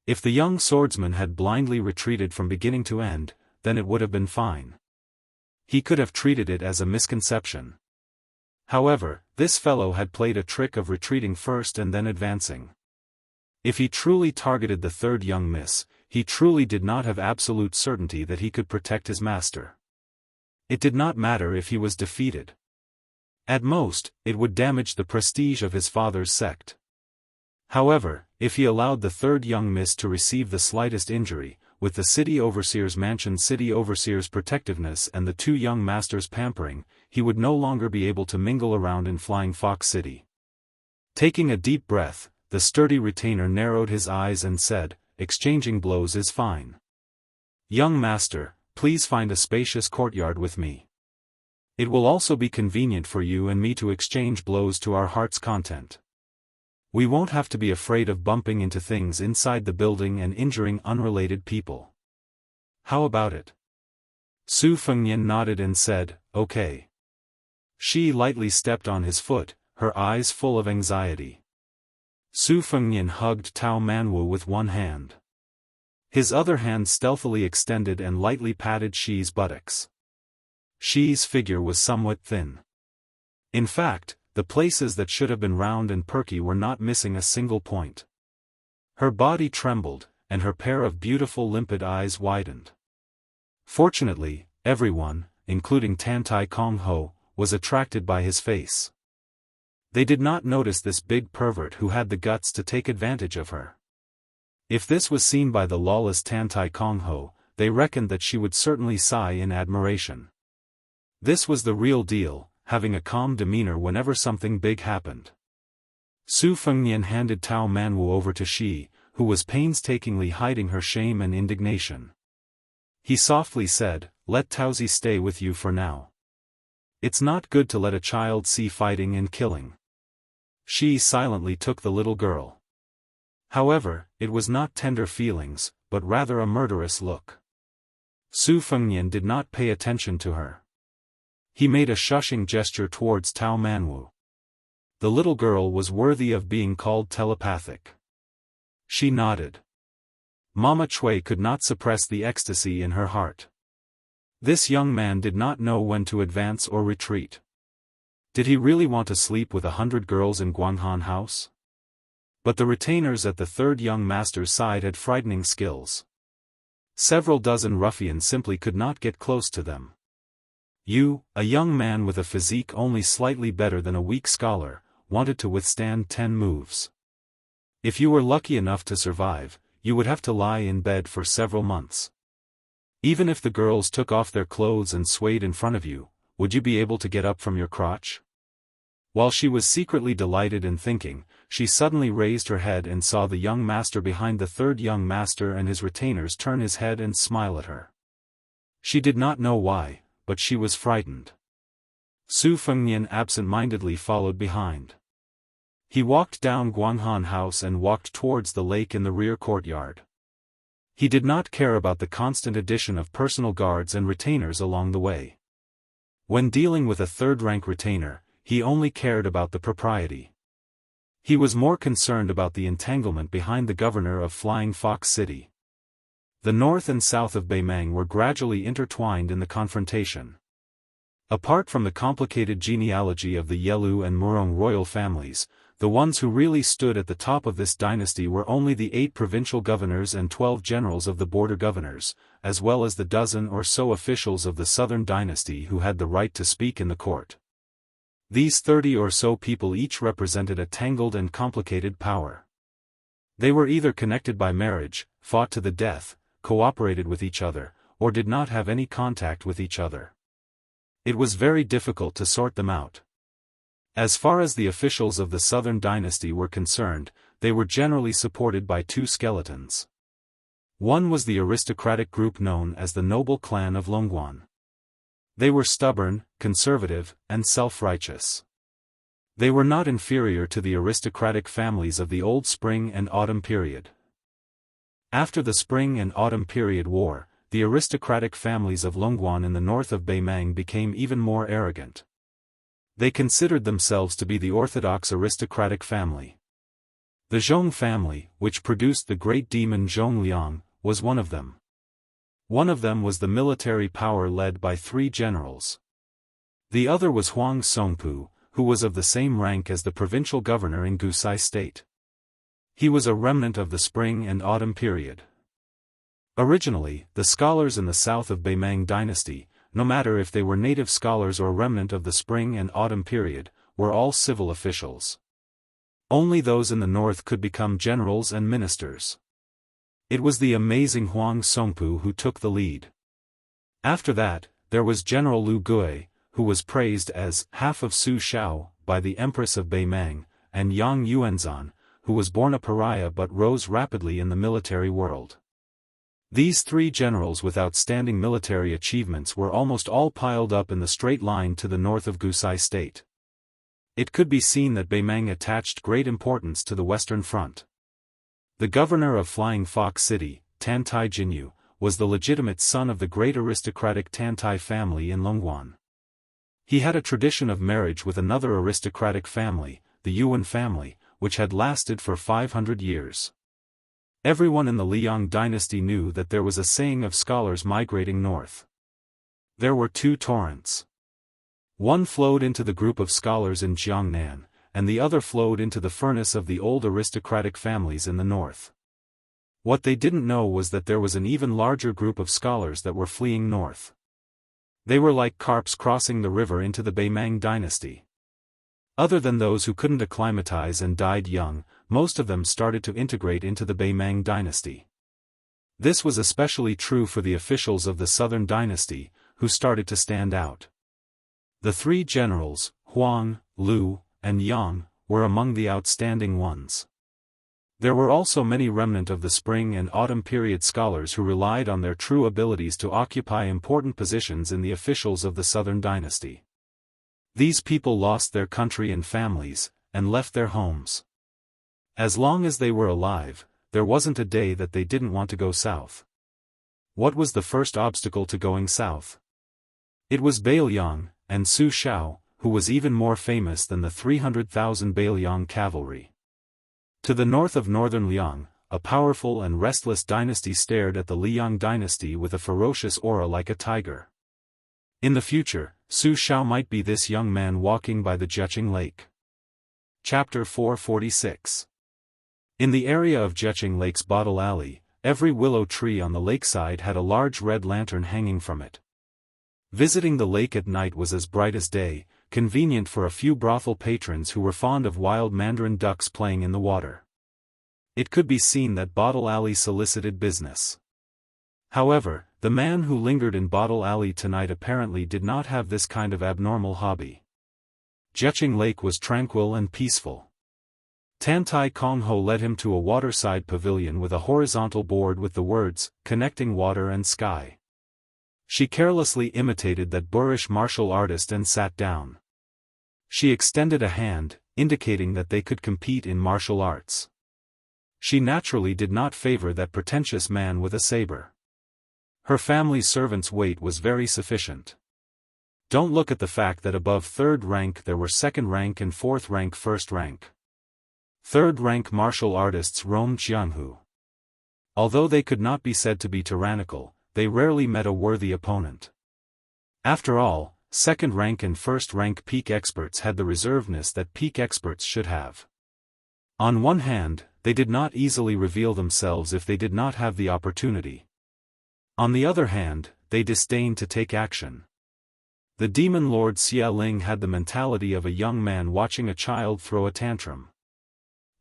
If the young swordsman had blindly retreated from beginning to end, then it would have been fine. He could have treated it as a misconception. However, this fellow had played a trick of retreating first and then advancing. If he truly targeted the third young miss, he truly did not have absolute certainty that he could protect his master. It did not matter if he was defeated. At most, it would damage the prestige of his father's sect. However, if he allowed the third young miss to receive the slightest injury, with the city overseer's mansion, city overseer's protectiveness and the 2 young masters' pampering, he would no longer be able to mingle around in Flying Fox City. Taking a deep breath, the sturdy retainer narrowed his eyes and said, "Exchanging blows is fine. Young master, please find a spacious courtyard with me. It will also be convenient for you and me to exchange blows to our heart's content. We won't have to be afraid of bumping into things inside the building and injuring unrelated people. How about it?" Su Fengnian nodded and said, "Okay." She lightly stepped on his foot, her eyes full of anxiety. Su Fengnian hugged Tao Manwu with one hand. His other hand stealthily extended and lightly patted Shi's buttocks. Shi's figure was somewhat thin. In fact, the places that should have been round and perky were not missing a single point. Her body trembled, and her pair of beautiful limpid eyes widened. Fortunately, everyone, including Tantai Kongho, was attracted by his face. They did not notice this big pervert who had the guts to take advantage of her. If this was seen by the lawless Tantai Kongho, they reckoned that she would certainly sigh in admiration. This was the real deal, having a calm demeanor whenever something big happened. Su Fengnian handed Tao Manwu over to Shi, who was painstakingly hiding her shame and indignation. He softly said, "Let Taozi stay with you for now. It's not good to let a child see fighting and killing." She silently took the little girl. However, it was not tender feelings, but rather a murderous look. Su Fengnian did not pay attention to her. He made a shushing gesture towards Tao Manwu. The little girl was worthy of being called telepathic. She nodded. Mama Chui could not suppress the ecstasy in her heart. This young man did not know when to advance or retreat. Did he really want to sleep with 100 girls in Guanghan House? But the retainers at the third young master's side had frightening skills. Several dozen ruffians simply could not get close to them. You, a young man with a physique only slightly better than a weak scholar, wanted to withstand 10 moves. If you were lucky enough to survive, you would have to lie in bed for several months. Even if the girls took off their clothes and swayed in front of you, would you be able to get up from your crotch? While she was secretly delighted and thinking, she suddenly raised her head and saw the young master behind the third young master and his retainers turn his head and smile at her. She did not know why, but she was frightened. Su Fengnian absent-mindedly followed behind. He walked down Guanghan House and walked towards the lake in the rear courtyard. He did not care about the constant addition of personal guards and retainers along the way. When dealing with a third-rank retainer, he only cared about the propriety. He was more concerned about the entanglement behind the governor of Flying Fox City. The north and south of Beimang were gradually intertwined in the confrontation. Apart from the complicated genealogy of the Yelu and Murong royal families, the ones who really stood at the top of this dynasty were only the 8 provincial governors and 12 generals of the border governors, as well as the dozen or so officials of the southern dynasty who had the right to speak in the court. These 30 or so people each represented a tangled and complicated power. They were either connected by marriage, fought to the death, cooperated with each other, or did not have any contact with each other. It was very difficult to sort them out. As far as the officials of the southern dynasty were concerned, they were generally supported by 2 skeletons. One was the aristocratic group known as the noble clan of Longguan. They were stubborn, conservative, and self-righteous. They were not inferior to the aristocratic families of the old Spring and Autumn period. After the Spring and Autumn period war, the aristocratic families of Longguan in the north of Beimang became even more arrogant. They considered themselves to be the orthodox aristocratic family. The Zhong family, which produced the great demon Zhongliang, was one of them. One of them was the military power led by 3 generals. The other was Huang Songpu, who was of the same rank as the provincial governor in Gusai state. He was a remnant of the Spring and Autumn period. Originally, the scholars in the south of Beimang dynasty, no matter if they were native scholars or remnant of the Spring and Autumn period, were all civil officials. Only those in the north could become generals and ministers. It was the amazing Huang Songpu who took the lead. After that, there was General Lu Gui, who was praised as half of Su Shao by the Empress of Beimang, and Yang Yuanzan, who was born a pariah but rose rapidly in the military world. These 3 generals with outstanding military achievements were almost all piled up in the straight line to the north of Gusai state. It could be seen that Beimang attached great importance to the Western Front. The governor of Flying Fox City, Tantai Jinyu, was the legitimate son of the great aristocratic Tantai family in Longguan. He had a tradition of marriage with another aristocratic family, the Yuan family, which had lasted for 500 years. Everyone in the Liang dynasty knew that there was a saying of scholars migrating north. There were 2 torrents. One flowed into the group of scholars in Jiangnan, and the other flowed into the furnace of the old aristocratic families in the north. What they didn't know was that there was an even larger group of scholars that were fleeing north. They were like carps crossing the river into the Beimang dynasty. Other than those who couldn't acclimatize and died young, most of them started to integrate into the Beimang dynasty. This was especially true for the officials of the southern dynasty, who started to stand out. The 3 generals, Huang, Lu, and Yang, were among the outstanding ones. There were also many remnant of the Spring and Autumn period scholars who relied on their true abilities to occupy important positions in the officials of the southern dynasty. These people lost their country and families, and left their homes. As long as they were alive, there wasn't a day that they didn't want to go south. What was the first obstacle to going south? It was Bailiang, and Su Shao, who was even more famous than the 300,000 Bailiang cavalry. To the north of northern Liang, a powerful and restless dynasty stared at the Liang dynasty with a ferocious aura like a tiger. In the future, Su Shao might be this young man walking by the Jiaqing Lake. Chapter 446. In the area of Jiaqing Lake's Bottle Alley, every willow tree on the lakeside had a large red lantern hanging from it. Visiting the lake at night was as bright as day, convenient for a few brothel patrons who were fond of wild mandarin ducks playing in the water. It could be seen that Bottle Alley solicited business. However, the man who lingered in Bottle Alley tonight apparently did not have this kind of abnormal hobby. Jiaqing Lake was tranquil and peaceful. Tantai Kongho led him to a waterside pavilion with a horizontal board with the words, "Connecting Water and Sky." She carelessly imitated that boorish martial artist and sat down. She extended a hand, indicating that they could compete in martial arts. She naturally did not favor that pretentious man with a saber. Her family servant's weight was very sufficient. Don't look at the fact that above third rank there were second rank and fourth rank first rank. Third rank martial artists roamed Jianghu. Although they could not be said to be tyrannical, they rarely met a worthy opponent. After all, second rank and first rank peak experts had the reservedness that peak experts should have. On one hand, they did not easily reveal themselves if they did not have the opportunity. On the other hand, they disdained to take action. The demon lord Xia Ling had the mentality of a young man watching a child throw a tantrum.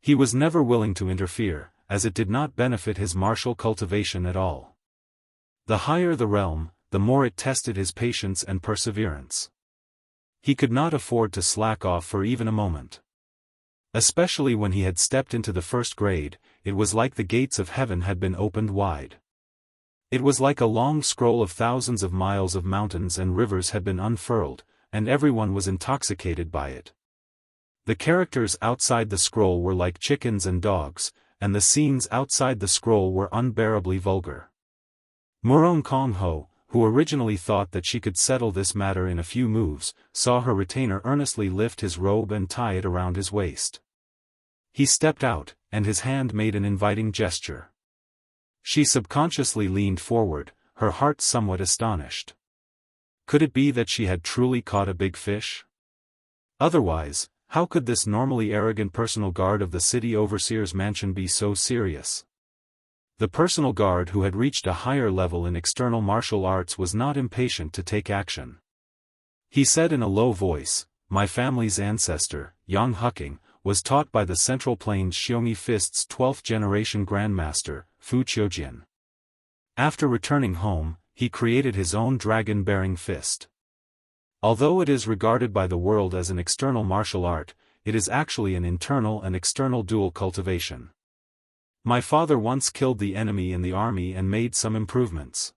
He was never willing to interfere, as it did not benefit his martial cultivation at all. The higher the realm, the more it tested his patience and perseverance. He could not afford to slack off for even a moment. Especially when he had stepped into the first grade, it was like the gates of heaven had been opened wide. It was like a long scroll of thousands of miles of mountains and rivers had been unfurled, and everyone was intoxicated by it. The characters outside the scroll were like chickens and dogs, and the scenes outside the scroll were unbearably vulgar. Murong Kongho, who originally thought that she could settle this matter in a few moves, saw her retainer earnestly lift his robe and tie it around his waist. He stepped out, and his hand made an inviting gesture. She subconsciously leaned forward, her heart somewhat astonished. Could it be that she had truly caught a big fish? Otherwise, how could this normally arrogant personal guard of the city overseer's mansion be so serious? The personal guard who had reached a higher level in external martial arts was not impatient to take action. He said in a low voice, "My family's ancestor, Yang Huking, was taught by the Central Plains Xiongyi Fist's 12th generation grandmaster, Fu Qiujian. After returning home, he created his own dragon-bearing fist. Although it is regarded by the world as an external martial art, it is actually an internal and external dual cultivation. My father once killed the enemy in the army and made some improvements.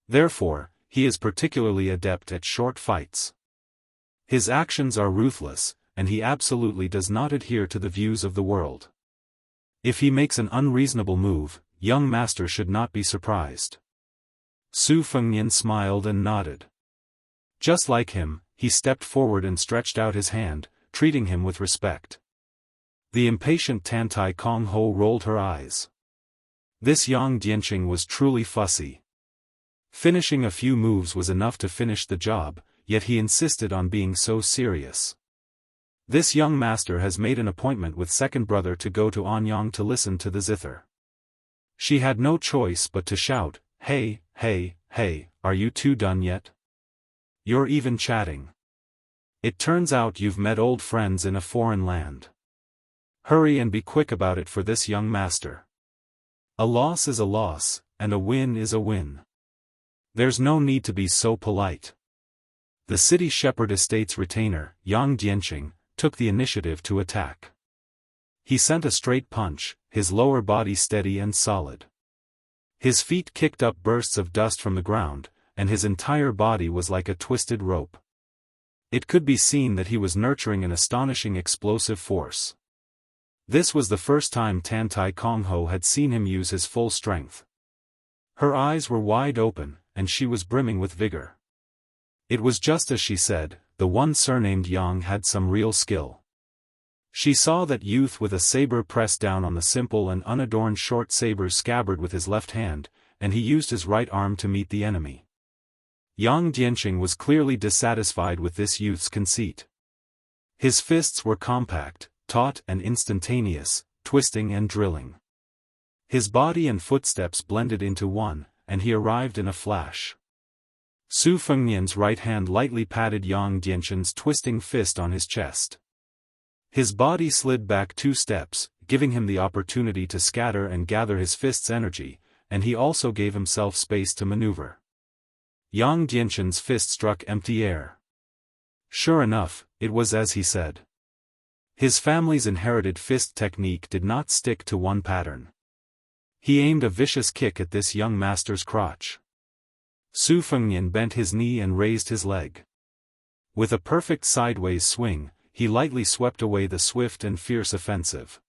Therefore, he is particularly adept at short fights. His actions are ruthless, and he absolutely does not adhere to the views of the world. If he makes an unreasonable move, young master should not be surprised." Su Fengnian smiled and nodded. Just like him, he stepped forward and stretched out his hand, treating him with respect. The impatient Tantai Kongho rolled her eyes. This Yang Dianqing was truly fussy. Finishing a few moves was enough to finish the job, yet he insisted on being so serious. This young master has made an appointment with second brother to go to Anyang to listen to the zither. She had no choice but to shout, "Hey, hey, hey, are you two done yet? You're even chatting. It turns out you've met old friends in a foreign land. Hurry and be quick about it for this young master. A loss is a loss, and a win is a win. There's no need to be so polite." The city shepherd estate's retainer, Yang Dianqing, took the initiative to attack. He sent a straight punch, his lower body steady and solid. His feet kicked up bursts of dust from the ground, and his entire body was like a twisted rope. It could be seen that he was nurturing an astonishing explosive force. This was the first time Tan Tai Kong Ho had seen him use his full strength. Her eyes were wide open, and she was brimming with vigor. It was just as she said, the one surnamed Yang had some real skill. She saw that youth with a saber pressed down on the simple and unadorned short saber's scabbard with his left hand, and he used his right arm to meet the enemy. Yang Jianqing was clearly dissatisfied with this youth's conceit. His fists were compact, taut and instantaneous, twisting and drilling. His body and footsteps blended into one, and he arrived in a flash. Su Fengnian's right hand lightly patted Yang Jianqing's twisting fist on his chest. His body slid back 2 steps, giving him the opportunity to scatter and gather his fist's energy, and he also gave himself space to maneuver. Yang Jianqing's fist struck empty air. Sure enough, it was as he said. His family's inherited fist technique did not stick to one pattern. He aimed a vicious kick at this young master's crotch. Su Fengnian bent his knee and raised his leg. With a perfect sideways swing, he lightly swept away the swift and fierce offensive.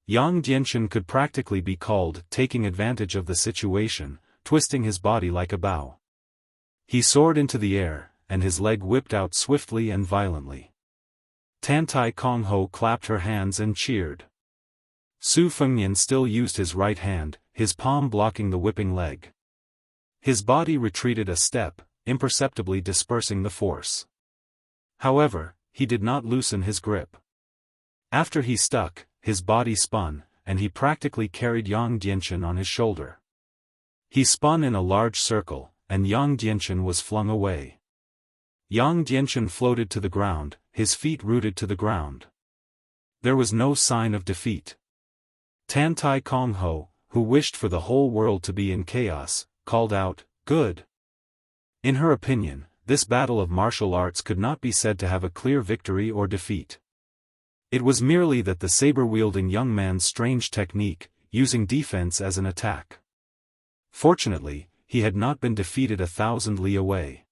Yang Jianqing could practically be called taking advantage of the situation, twisting his body like a bow. He soared into the air, and his leg whipped out swiftly and violently. Tan Tai Kong Ho clapped her hands and cheered. Su Fengnian still used his right hand, his palm blocking the whipping leg. His body retreated a step, imperceptibly dispersing the force. However, he did not loosen his grip. After he stuck, his body spun, and he practically carried Yang Jianqing on his shoulder. He spun in a large circle, and Yang Jianqing was flung away. Yang Jianqing floated to the ground, his feet rooted to the ground. There was no sign of defeat. Tan Tai Kong Ho, who wished for the whole world to be in chaos, called out, "Good." In her opinion, this battle of martial arts could not be said to have a clear victory or defeat. It was merely that the saber-wielding young man's strange technique, using defense as an attack. Fortunately, he had not been defeated 1,000 li away.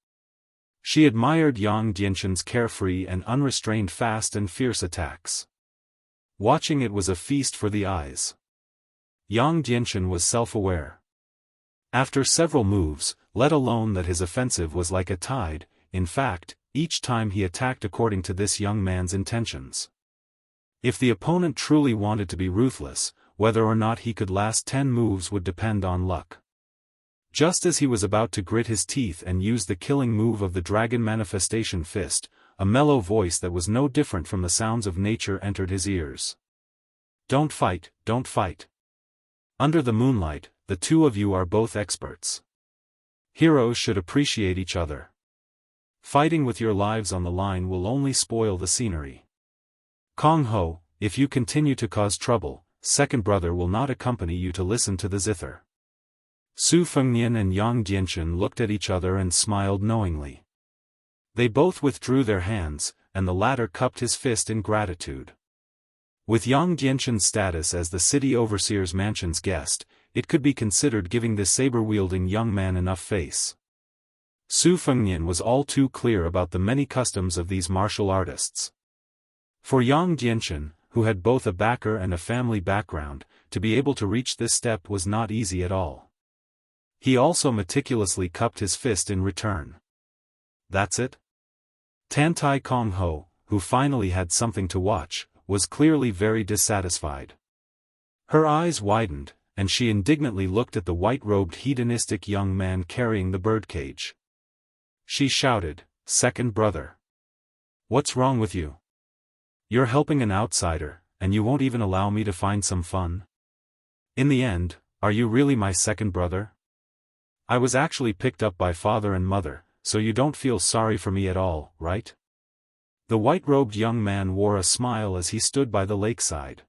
She admired Yang Jianqing's carefree and unrestrained fast and fierce attacks. Watching it was a feast for the eyes. Yang Jianqing was self-aware. After several moves, let alone that his offensive was like a tide, in fact, each time he attacked according to this young man's intentions. If the opponent truly wanted to be ruthless, whether or not he could last 10 moves would depend on luck. Just as he was about to grit his teeth and use the killing move of the dragon manifestation fist, a mellow voice that was no different from the sounds of nature entered his ears. "Don't fight, don't fight. Under the moonlight, the two of you are both experts. Heroes should appreciate each other. Fighting with your lives on the line will only spoil the scenery. Kong Ho, if you continue to cause trouble, second brother will not accompany you to listen to the zither." Su Fengnian and Yang Jianqing looked at each other and smiled knowingly. They both withdrew their hands, and the latter cupped his fist in gratitude. With Yang Jianqing's status as the city overseer's mansion's guest, it could be considered giving this saber-wielding young man enough face. Su Fengnian was all too clear about the many customs of these martial artists. For Yang Jianqing, who had both a backer and a family background, to be able to reach this step was not easy at all. He also meticulously cupped his fist in return. "That's it?" Tan Tai Kong Ho, who finally had something to watch, was clearly very dissatisfied. Her eyes widened, and she indignantly looked at the white-robed hedonistic young man carrying the birdcage. She shouted, "Second brother! What's wrong with you? You're helping an outsider, and you won't even allow me to find some fun? In the end, are you really my second brother? I was actually picked up by father and mother, so you don't feel sorry for me at all, right?" The white-robed young man wore a smile as he stood by the lakeside.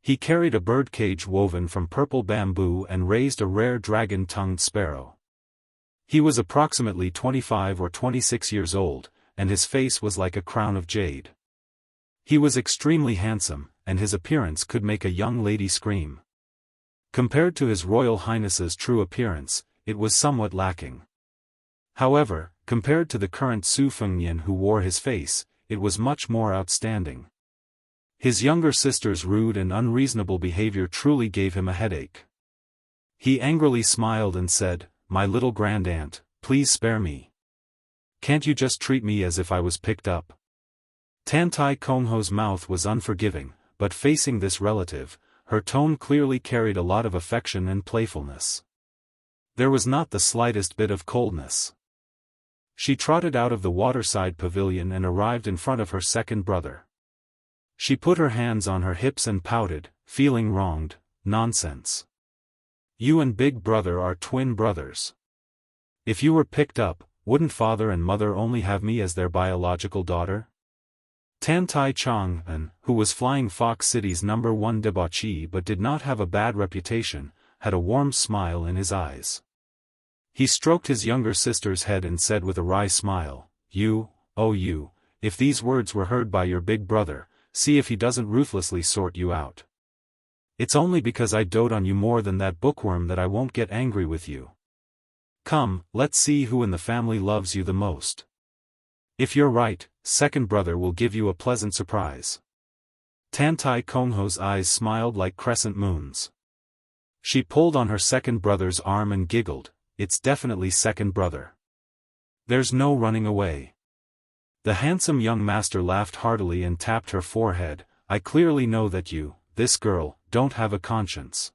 He carried a birdcage woven from purple bamboo and raised a rare dragon-tongued sparrow. He was approximately 25 or 26 years old, and his face was like a crown of jade. He was extremely handsome, and his appearance could make a young lady scream. Compared to His Royal Highness's true appearance, it was somewhat lacking. However, compared to the current Su Fengnian who wore his face, it was much more outstanding. His younger sister's rude and unreasonable behavior truly gave him a headache. He angrily smiled and said, "My little grand-aunt, please spare me. Can't you just treat me as if I was picked up?" Tantai Kongho's mouth was unforgiving, but facing this relative, her tone clearly carried a lot of affection and playfulness. There was not the slightest bit of coldness. She trotted out of the waterside pavilion and arrived in front of her second brother. She put her hands on her hips and pouted, feeling wronged. "Nonsense. You and big brother are twin brothers. If you were picked up, wouldn't father and mother only have me as their biological daughter?" Tantai Chang'an, who was Flying Fox City's #1 debauchee but did not have a bad reputation, had a warm smile in his eyes. He stroked his younger sister's head and said with a wry smile, "You, oh you, if these words were heard by your big brother, see if he doesn't ruthlessly sort you out. It's only because I dote on you more than that bookworm that I won't get angry with you. Come, let's see who in the family loves you the most. If you're right, second brother will give you a pleasant surprise." Tantai Kongho's eyes smiled like crescent moons. She pulled on her second brother's arm and giggled, "It's definitely second brother. There's no running away." The handsome young master laughed heartily and tapped her forehead, "I clearly know that you, this girl, don't have a conscience.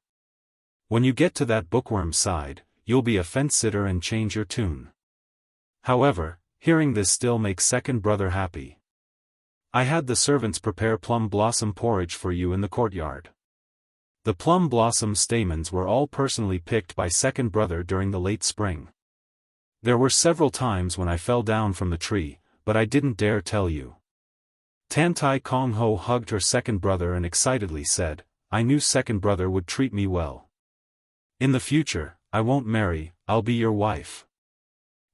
When you get to that bookworm side, you'll be a fence-sitter and change your tune." However, hearing this still makes second brother happy. "I had the servants prepare plum blossom porridge for you in the courtyard." The plum blossom stamens were all personally picked by second brother during the late spring. "There were several times when I fell down from the tree, but I didn't dare tell you." Tantai Kongho hugged her second brother and excitedly said, "I knew second brother would treat me well. In the future, I won't marry, I'll be your wife."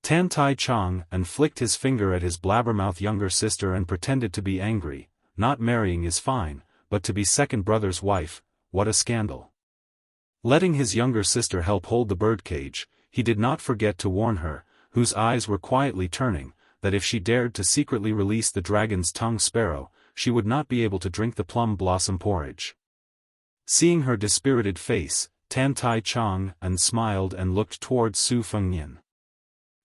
Tantai Chang'an flicked his finger at his blabbermouth younger sister and pretended to be angry. "Not marrying is fine, but to be second brother's wife, what a scandal." Letting his younger sister help hold the birdcage, he did not forget to warn her, whose eyes were quietly turning, that if she dared to secretly release the dragon's tongue sparrow, she would not be able to drink the plum blossom porridge. Seeing her dispirited face, Tantai Chang'an smiled and looked towards Su Fengnian.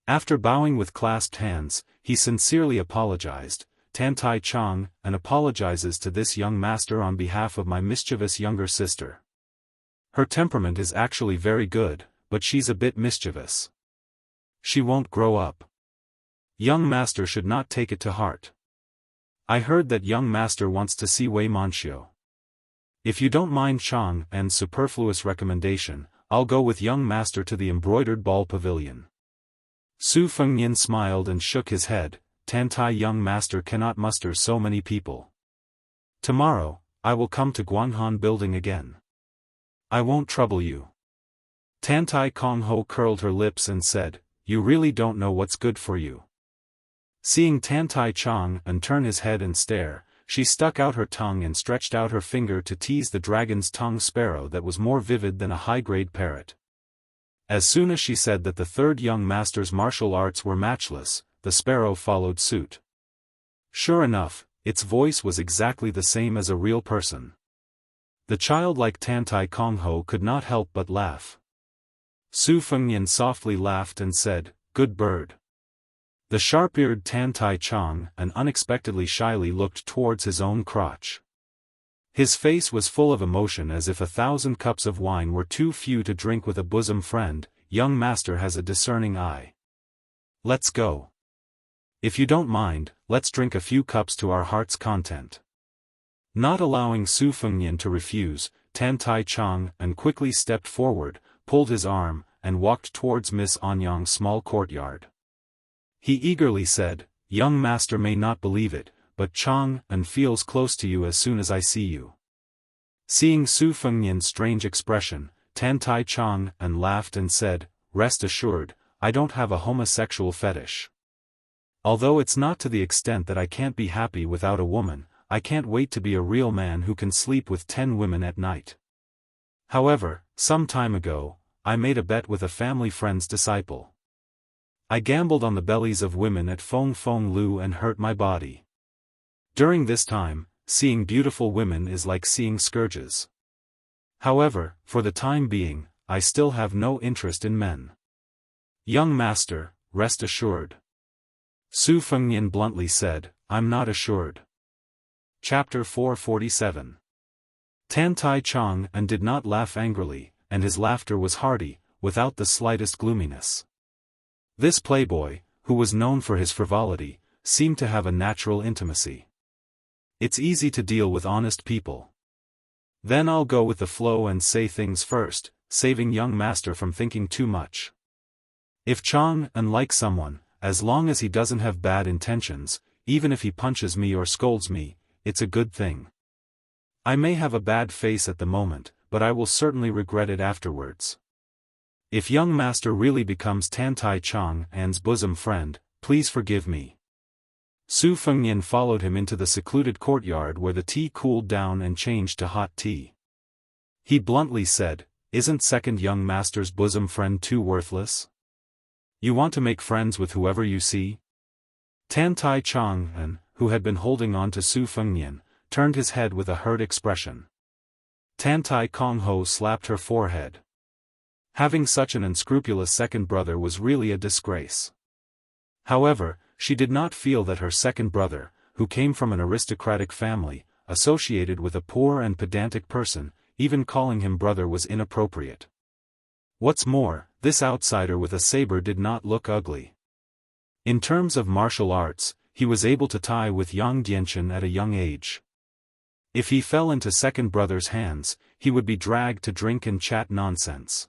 After bowing with clasped hands, he sincerely apologized. "Tantai Chang'an apologizes to this young master on behalf of my mischievous younger sister. Her temperament is actually very good, but she's a bit mischievous. She won't grow up. Young master should not take it to heart. I heard that young master wants to see Wei Manxiu. If you don't mind Chang'an's superfluous recommendation, I'll go with young master to the embroidered ball pavilion." Su Fengnian smiled and shook his head. "Tantai young master cannot muster so many people. Tomorrow, I will come to Guanghan building again. I won't trouble you." Tantai Kongho curled her lips and said, "You really don't know what's good for you." Seeing Tantai Chang'an turn his head and stare, she stuck out her tongue and stretched out her finger to tease the dragon's tongue sparrow that was more vivid than a high-grade parrot. As soon as she said that the third young master's martial arts were matchless, the sparrow followed suit. Sure enough, its voice was exactly the same as a real person. The childlike Tantai Kongho could not help but laugh. Su Fengnian softly laughed and said, "Good bird." The sharp-eared Tantai Chang'an unexpectedly shyly looked towards his own crotch. His face was full of emotion as if 1,000 cups of wine were too few to drink with a bosom friend. "Young master has a discerning eye. Let's go. If you don't mind, let's drink a few cups to our heart's content." Not allowing Su Fengnian to refuse, Tantai Chang'an quickly stepped forward, pulled his arm, and walked towards Miss Anyang's small courtyard. He eagerly said, "Young master may not believe it, but Chang'an feels close to you as soon as I see you." Seeing Su Fengnian's strange expression, Tantai Chang'an laughed and said, "Rest assured, I don't have a homosexual fetish. Although it's not to the extent that I can't be happy without a woman, I can't wait to be a real man who can sleep with 10 women at night. However, some time ago, I made a bet with a family friend's disciple. I gambled on the bellies of women at Feng Feng Lu and hurt my body. During this time, seeing beautiful women is like seeing scourges. However, for the time being, I still have no interest in men. Young master, rest assured. Su Fengnian bluntly said, I'm not assured. Chapter 447. Tan Tai Chong and did not laugh angrily, and his laughter was hearty, without the slightest gloominess. This playboy, who was known for his frivolity, seemed to have a natural intimacy. It's easy to deal with honest people. Then I'll go with the flow and say things first, saving young master from thinking too much. If Chong likes someone, as long as he doesn't have bad intentions, even if he punches me or scolds me, it's a good thing. I may have a bad face at the moment, but I will certainly regret it afterwards. If young master really becomes Tan Tai Chong An's bosom friend, please forgive me. Su Fengnian followed him into the secluded courtyard where the tea cooled down and changed to hot tea. He bluntly said, Isn't second young master's bosom friend too worthless? You want to make friends with whoever you see? Tan Tai Chong An, who had been holding on to Su Fengnian, turned his head with a hurt expression. Tan Tai Kong Ho slapped her forehead. Having such an unscrupulous second brother was really a disgrace. However, she did not feel that her second brother, who came from an aristocratic family, associated with a poor and pedantic person, even calling him brother was inappropriate. What's more, this outsider with a saber did not look ugly. In terms of martial arts, he was able to tie with Yang Dianchen at a young age. If he fell into second brother's hands, he would be dragged to drink and chat nonsense.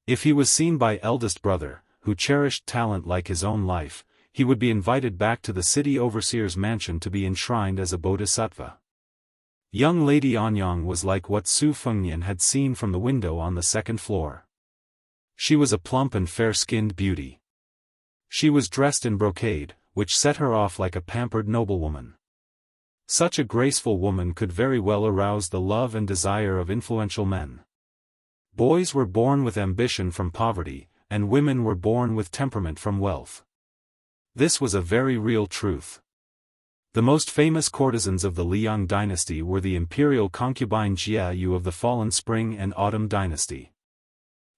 If he was seen by eldest brother, who cherished talent like his own life, he would be invited back to the city overseer's mansion to be enshrined as a bodhisattva. Young Lady Anyang was like what Su Fengnian had seen from the window on the second floor. She was a plump and fair-skinned beauty. She was dressed in brocade, which set her off like a pampered noblewoman. Such a graceful woman could very well arouse the love and desire of influential men. Boys were born with ambition from poverty, and women were born with temperament from wealth. This was a very real truth. The most famous courtesans of the Liang dynasty were the imperial concubine Jianghu of the fallen Spring and Autumn dynasty.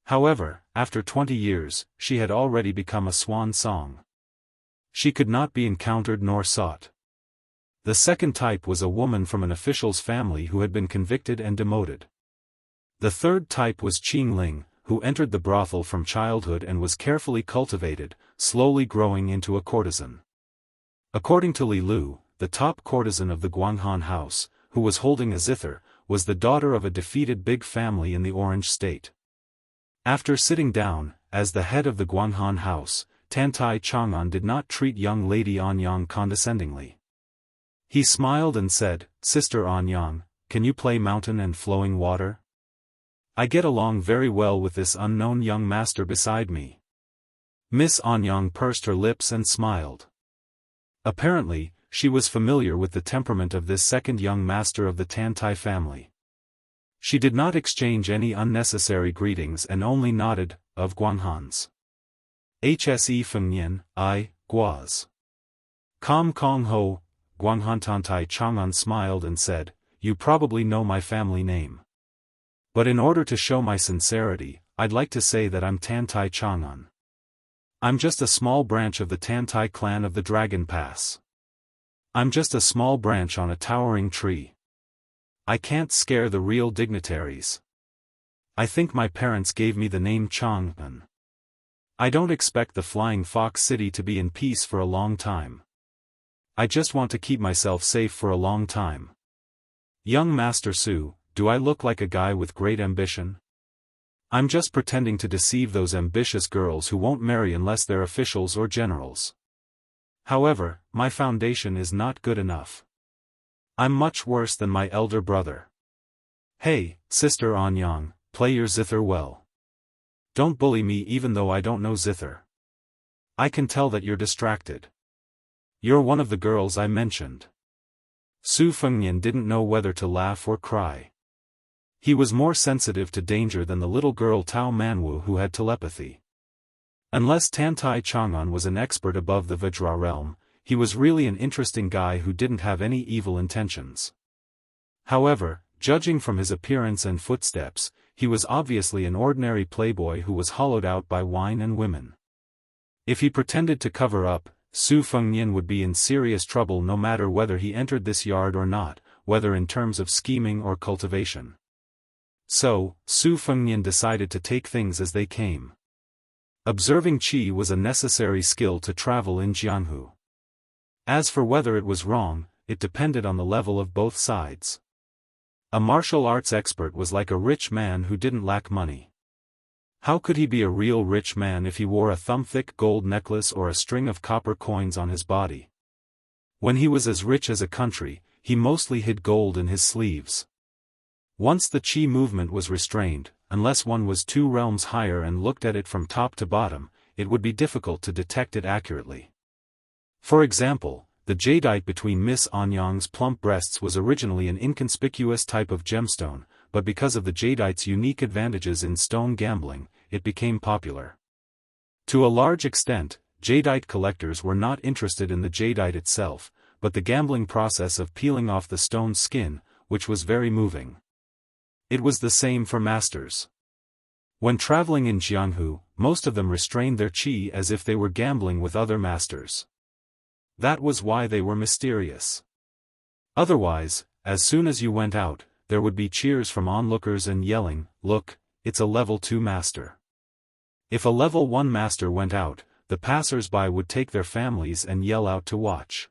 However, after 20 years, she had already become a swan song. She could not be encountered nor sought. The second type was a woman from an official's family who had been convicted and demoted. The third type was Qing Ling, who entered the brothel from childhood and was carefully cultivated, slowly growing into a courtesan. According to Li Lu, the top courtesan of the Guanghan house, who was holding a zither, was the daughter of a defeated big family in the Orange State. After sitting down, as the head of the Guanghan house, Tan Tai Chong'an did not treat young Lady Anyang condescendingly. He smiled and said, Sister Anyang, can you play mountain and flowing water? I get along very well with this unknown young master beside me. Miss Anyang pursed her lips and smiled. Apparently, she was familiar with the temperament of this second young master of the Tan Tai family. She did not exchange any unnecessary greetings and only nodded, of Guanghans. Hse Fengnian, I, Guaz. Kam Kong Ho, Guanghan Tan Tai Chong'an smiled and said, You probably know my family name. But in order to show my sincerity, I'd like to say that I'm Tan Tai Chong'an. I'm just a small branch of the Tan Tai clan of the Dragon Pass. I'm just a small branch on a towering tree. I can't scare the real dignitaries. I think my parents gave me the name Chong'an. I don't expect the Flying Fox City to be in peace for a long time. I just want to keep myself safe for a long time. Young Master Su, do I look like a guy with great ambition? I'm just pretending to deceive those ambitious girls who won't marry unless they're officials or generals. However, my foundation is not good enough. I'm much worse than my elder brother. Hey, Sister Anyang, play your zither well. Don't bully me even though I don't know zither. I can tell that you're distracted. You're one of the girls I mentioned. Su Fengnian didn't know whether to laugh or cry. He was more sensitive to danger than the little girl Tao Manwu who had telepathy. Unless Tantai Chang'an was an expert above the Vajra realm, he was really an interesting guy who didn't have any evil intentions. However, judging from his appearance and footsteps, he was obviously an ordinary playboy who was hollowed out by wine and women. If he pretended to cover up, Su Fengnian would be in serious trouble no matter whether he entered this yard or not, whether in terms of scheming or cultivation. So, Su Fengnian decided to take things as they came. Observing qi was a necessary skill to travel in Jianghu. As for whether it was wrong, it depended on the level of both sides. A martial arts expert was like a rich man who didn't lack money. How could he be a real rich man if he wore a thumb-thick gold necklace or a string of copper coins on his body? When he was as rich as a country, he mostly hid gold in his sleeves. Once the qi movement was restrained, unless one was 2 realms higher and looked at it from top to bottom, it would be difficult to detect it accurately. For example, the jadeite between Miss Anyang's plump breasts was originally an inconspicuous type of gemstone, but because of the jadeite's unique advantages in stone gambling, it became popular. To a large extent, jadeite collectors were not interested in the jadeite itself, but the gambling process of peeling off the stone's skin, which was very moving. It was the same for masters. When traveling in Jianghu, most of them restrained their qi as if they were gambling with other masters. That was why they were mysterious. Otherwise, as soon as you went out, there would be cheers from onlookers and yelling, "Look, it's a level 2 master." If a level 1 master went out, the passers-by would take their families and yell out to watch.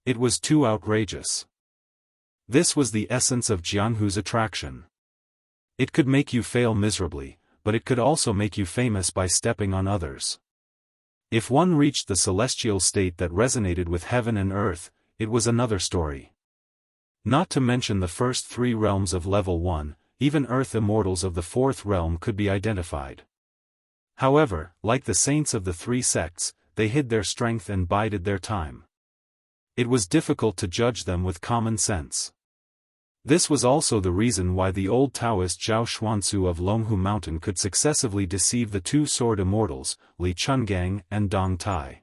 It was too outrageous. This was the essence of Jianghu's attraction. It could make you fail miserably, but it could also make you famous by stepping on others. If one reached the celestial state that resonated with heaven and earth, it was another story. Not to mention the first 3 realms of level 1, even earth immortals of the 4th realm could be identified. However, like the saints of the 3 sects, they hid their strength and bided their time. It was difficult to judge them with common sense. This was also the reason why the old Taoist Zhao Xuanzu of Longhu Mountain could successively deceive the 2 sword immortals, Li Chungang and Dong Tai.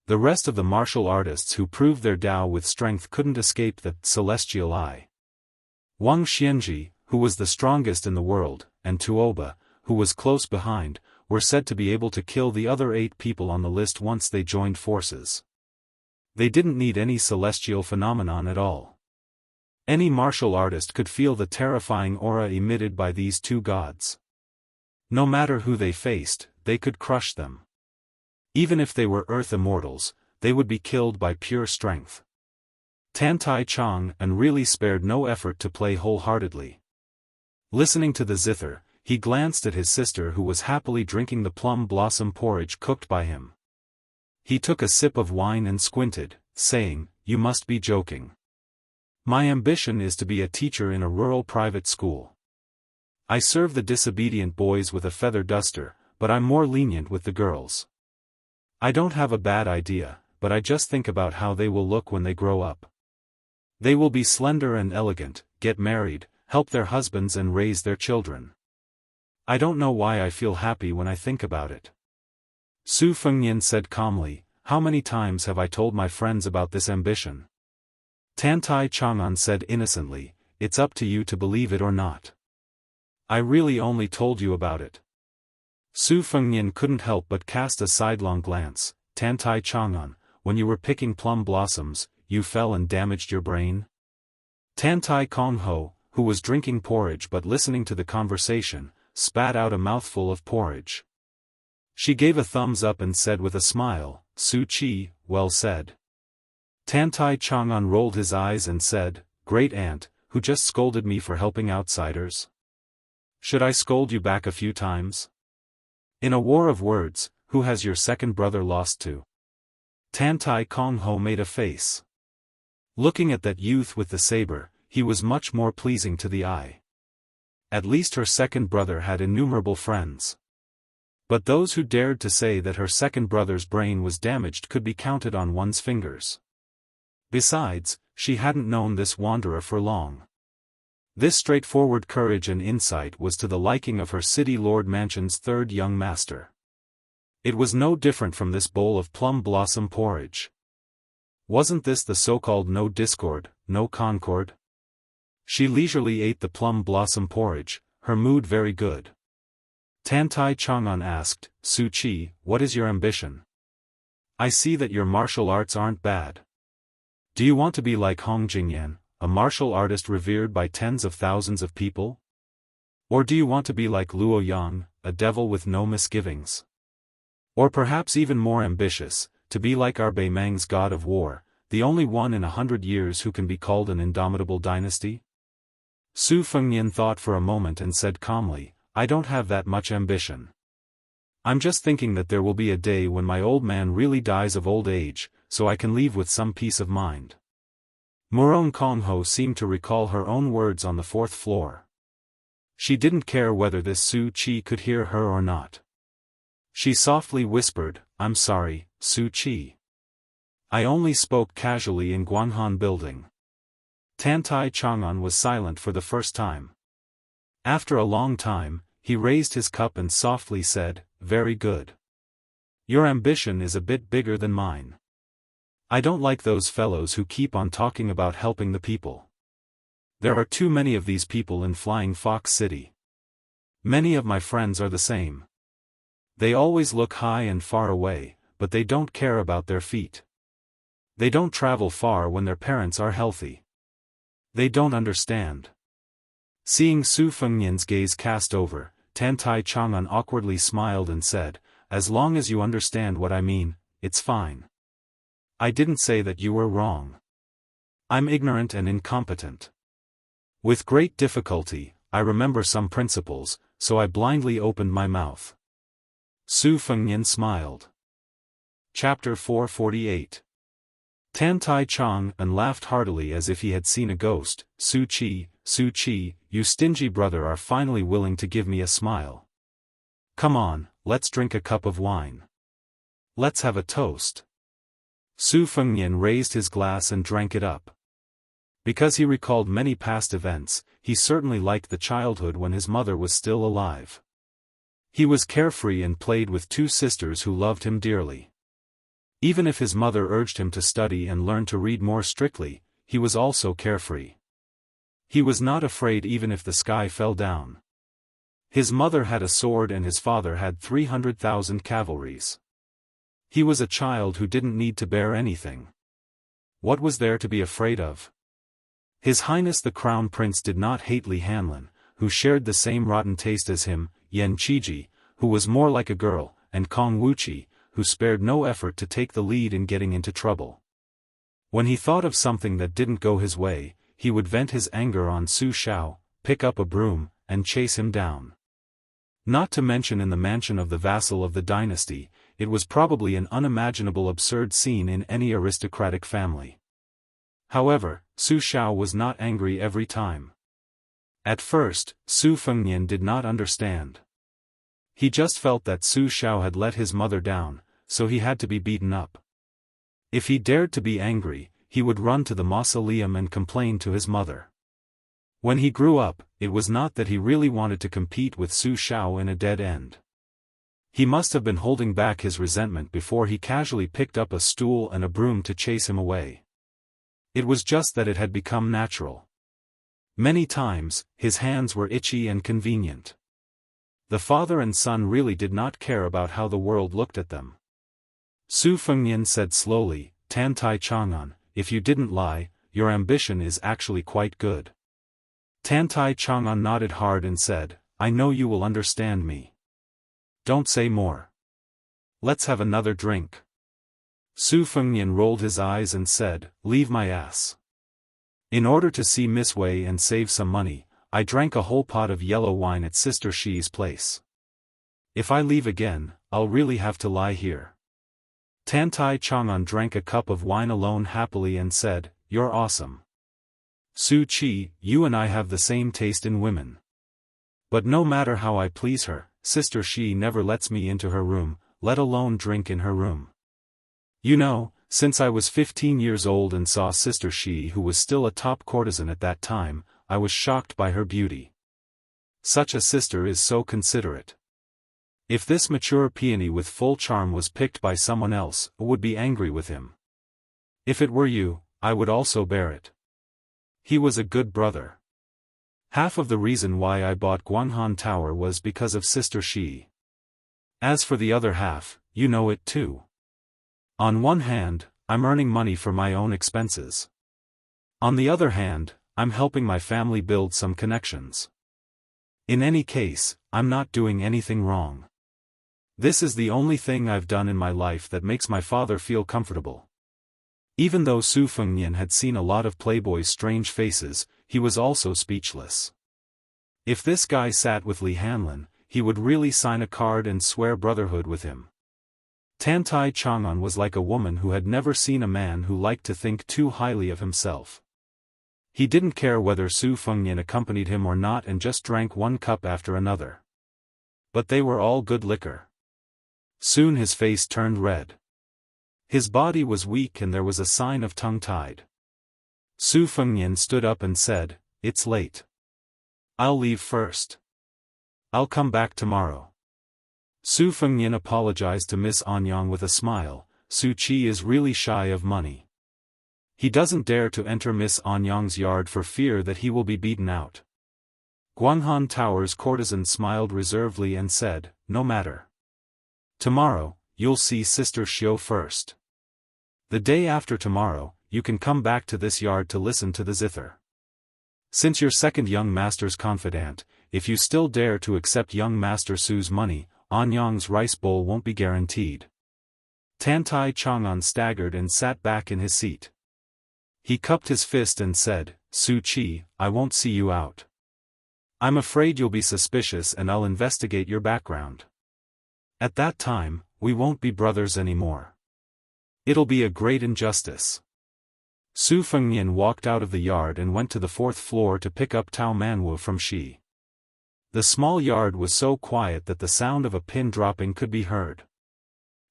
The rest of the martial artists who proved their Dao with strength couldn't escape the celestial eye. Wang Xianji, who was the strongest in the world, and Tuoba, who was close behind, were said to be able to kill the other 8 people on the list once they joined forces. They didn't need any celestial phenomenon at all. Any martial artist could feel the terrifying aura emitted by these 2 gods. No matter who they faced, they could crush them. Even if they were earth immortals, they would be killed by pure strength. Tantai Chang'an really spared no effort to play wholeheartedly. Listening to the zither, he glanced at his sister who was happily drinking the plum blossom porridge cooked by him. He took a sip of wine and squinted, saying, "You must be joking. My ambition is to be a teacher in a rural private school. I serve the disobedient boys with a feather duster, but I'm more lenient with the girls. I don't have a bad idea, but I just think about how they will look when they grow up. They will be slender and elegant, get married, help their husbands and raise their children. I don't know why I feel happy when I think about it." Su Fengnian said calmly, "How many times have I told my friends about this ambition?" Tantai Chang'an said innocently, "It's up to you to believe it or not. I really only told you about it." Su Fengnian couldn't help but cast a sidelong glance. "Tantai Chang'an, when you were picking plum blossoms, you fell and damaged your brain?" Tantai Kongho, who was drinking porridge but listening to the conversation, spat out a mouthful of porridge. She gave a thumbs up and said with a smile, "Su Qi, well said." Tantai Chang'an rolled his eyes and said, "Great aunt, who just scolded me for helping outsiders? Should I scold you back a few times? In a war of words, who has your second brother lost to?" Tantai Kongho made a face. Looking at that youth with the saber, he was much more pleasing to the eye. At least her second brother had innumerable friends. But those who dared to say that her second brother's brain was damaged could be counted on one's fingers. Besides, she hadn't known this wanderer for long. This straightforward courage and insight was to the liking of her city lord mansion's 3rd young master. It was no different from this bowl of plum blossom porridge. Wasn't this the so-called no discord, no concord? She leisurely ate the plum blossom porridge, her mood very good. Tantai Chang'an asked, Su Qi, what is your ambition? I see that your martial arts aren't bad. Do you want to be like Hong Jingyan, a martial artist revered by tens of thousands of people? Or do you want to be like Luo Yang, a devil with no misgivings? Or perhaps even more ambitious, to be like our Bei Meng's god of war, the only one in 100 years who can be called an indomitable dynasty? Su Fengnian thought for a moment and said calmly, I don't have that much ambition. I'm just thinking that there will be a day when my old man really dies of old age, so I can leave with some peace of mind. Murong Kongho seemed to recall her own words on the 4th floor. She didn't care whether this Su Qi could hear her or not. She softly whispered, I'm sorry, Su Qi. I only spoke casually in Guanghan building. Tantai Chang'an was silent for the first time. After a long time, he raised his cup and softly said, very good. Your ambition is a bit bigger than mine. I don't like those fellows who keep on talking about helping the people. There are too many of these people in Flying Fox City. Many of my friends are the same. They always look high and far away, but they don't care about their feet. They don't travel far when their parents are healthy. They don't understand. Seeing Su Fengnian's gaze cast over, Tantai Chang'an awkwardly smiled and said, as long as you understand what I mean, it's fine. I didn't say that you were wrong. I'm ignorant and incompetent. With great difficulty, I remember some principles, so I blindly opened my mouth. Su Fengnian smiled. Chapter 448. Tantai Chang'an laughed heartily as if he had seen a ghost. Su Qi, you stingy brother are finally willing to give me a smile. Come on, let's drink a cup of wine. Let's have a toast. Su Fengnian raised his glass and drank it up. Because he recalled many past events, he certainly liked the childhood when his mother was still alive. He was carefree and played with 2 sisters who loved him dearly. Even if his mother urged him to study and learn to read more strictly, he was also carefree. He was not afraid even if the sky fell down. His mother had a sword and his father had 300,000 cavalries. He was a child who didn't need to bear anything. What was there to be afraid of? His Highness the Crown Prince did not hate Li Hanlin, who shared the same rotten taste as him, Yan Qiji, who was more like a girl, and Kong Wuqi, who spared no effort to take the lead in getting into trouble. When he thought of something that didn't go his way, he would vent his anger on Su Shao, pick up a broom, and chase him down. Not to mention in the mansion of the vassal of the dynasty, it was probably an unimaginable absurd scene in any aristocratic family. However, Su Shao was not angry every time. At first, Su Fengnian did not understand. He just felt that Su Shao had let his mother down, so he had to be beaten up. If he dared to be angry, he would run to the mausoleum and complain to his mother. When he grew up, it was not that he really wanted to compete with Su Shao in a dead end. He must have been holding back his resentment before he casually picked up a stool and a broom to chase him away. It was just that it had become natural. Many times, his hands were itchy and convenient. The father and son really did not care about how the world looked at them. Su Fengnian said slowly, Tantai Chang'an, if you didn't lie, your ambition is actually quite good. Tantai Chang'an nodded hard and said, I know you will understand me. Don't say more. Let's have another drink. Su Fengnian rolled his eyes and said, leave my ass. In order to see Miss Wei and save some money, I drank a whole pot of yellow wine at Sister Shi's place. If I leave again, I'll really have to lie here. Tantai Chang'an drank a cup of wine alone happily and said, you're awesome. Su Qi, you and I have the same taste in women. But no matter how I please her, Sister Shi never lets me into her room, let alone drink in her room. You know, since I was 15 years old and saw Sister Shi, who was still a top courtesan at that time, I was shocked by her beauty. Such a sister is so considerate. If this mature peony with full charm was picked by someone else, I would be angry with him. If it were you, I would also bear it. He was a good brother. Half of the reason why I bought Guanghan Tower was because of Sister Shi. As for the other half, you know it too. On one hand, I'm earning money for my own expenses. On the other hand, I'm helping my family build some connections. In any case, I'm not doing anything wrong. This is the only thing I've done in my life that makes my father feel comfortable. Even though Su Fengnian had seen a lot of Playboy's strange faces, he was also speechless. If this guy sat with Li Hanlin, he would really sign a card and swear brotherhood with him. Tantai Chang'an was like a woman who had never seen a man who liked to think too highly of himself. He didn't care whether Su Fengnian accompanied him or not and just drank one cup after another. But they were all good liquor. Soon his face turned red. His body was weak and there was a sign of tongue-tied. Su Fengnian stood up and said, "It's late. I'll leave first. I'll come back tomorrow." Su Fengnian apologized to Miss Anyang with a smile. Su Qi is really shy of money. He doesn't dare to enter Miss Anyang's yard for fear that he will be beaten out. Guanghan Tower's courtesan smiled reservedly and said, "No matter. Tomorrow, you'll see Sister Xiu first. The day after tomorrow, you can come back to this yard to listen to the zither. Since you're second young master's confidant, if you still dare to accept young master Su's money, Anyang's rice bowl won't be guaranteed." Tantai Chang'an staggered and sat back in his seat. He cupped his fist and said, "Su Qi, I won't see you out. I'm afraid you'll be suspicious and I'll investigate your background. At that time, we won't be brothers anymore. It'll be a great injustice." Su Fengnian walked out of the yard and went to the 4th floor to pick up Tao Manwu from Shi. The small yard was so quiet that the sound of a pin dropping could be heard.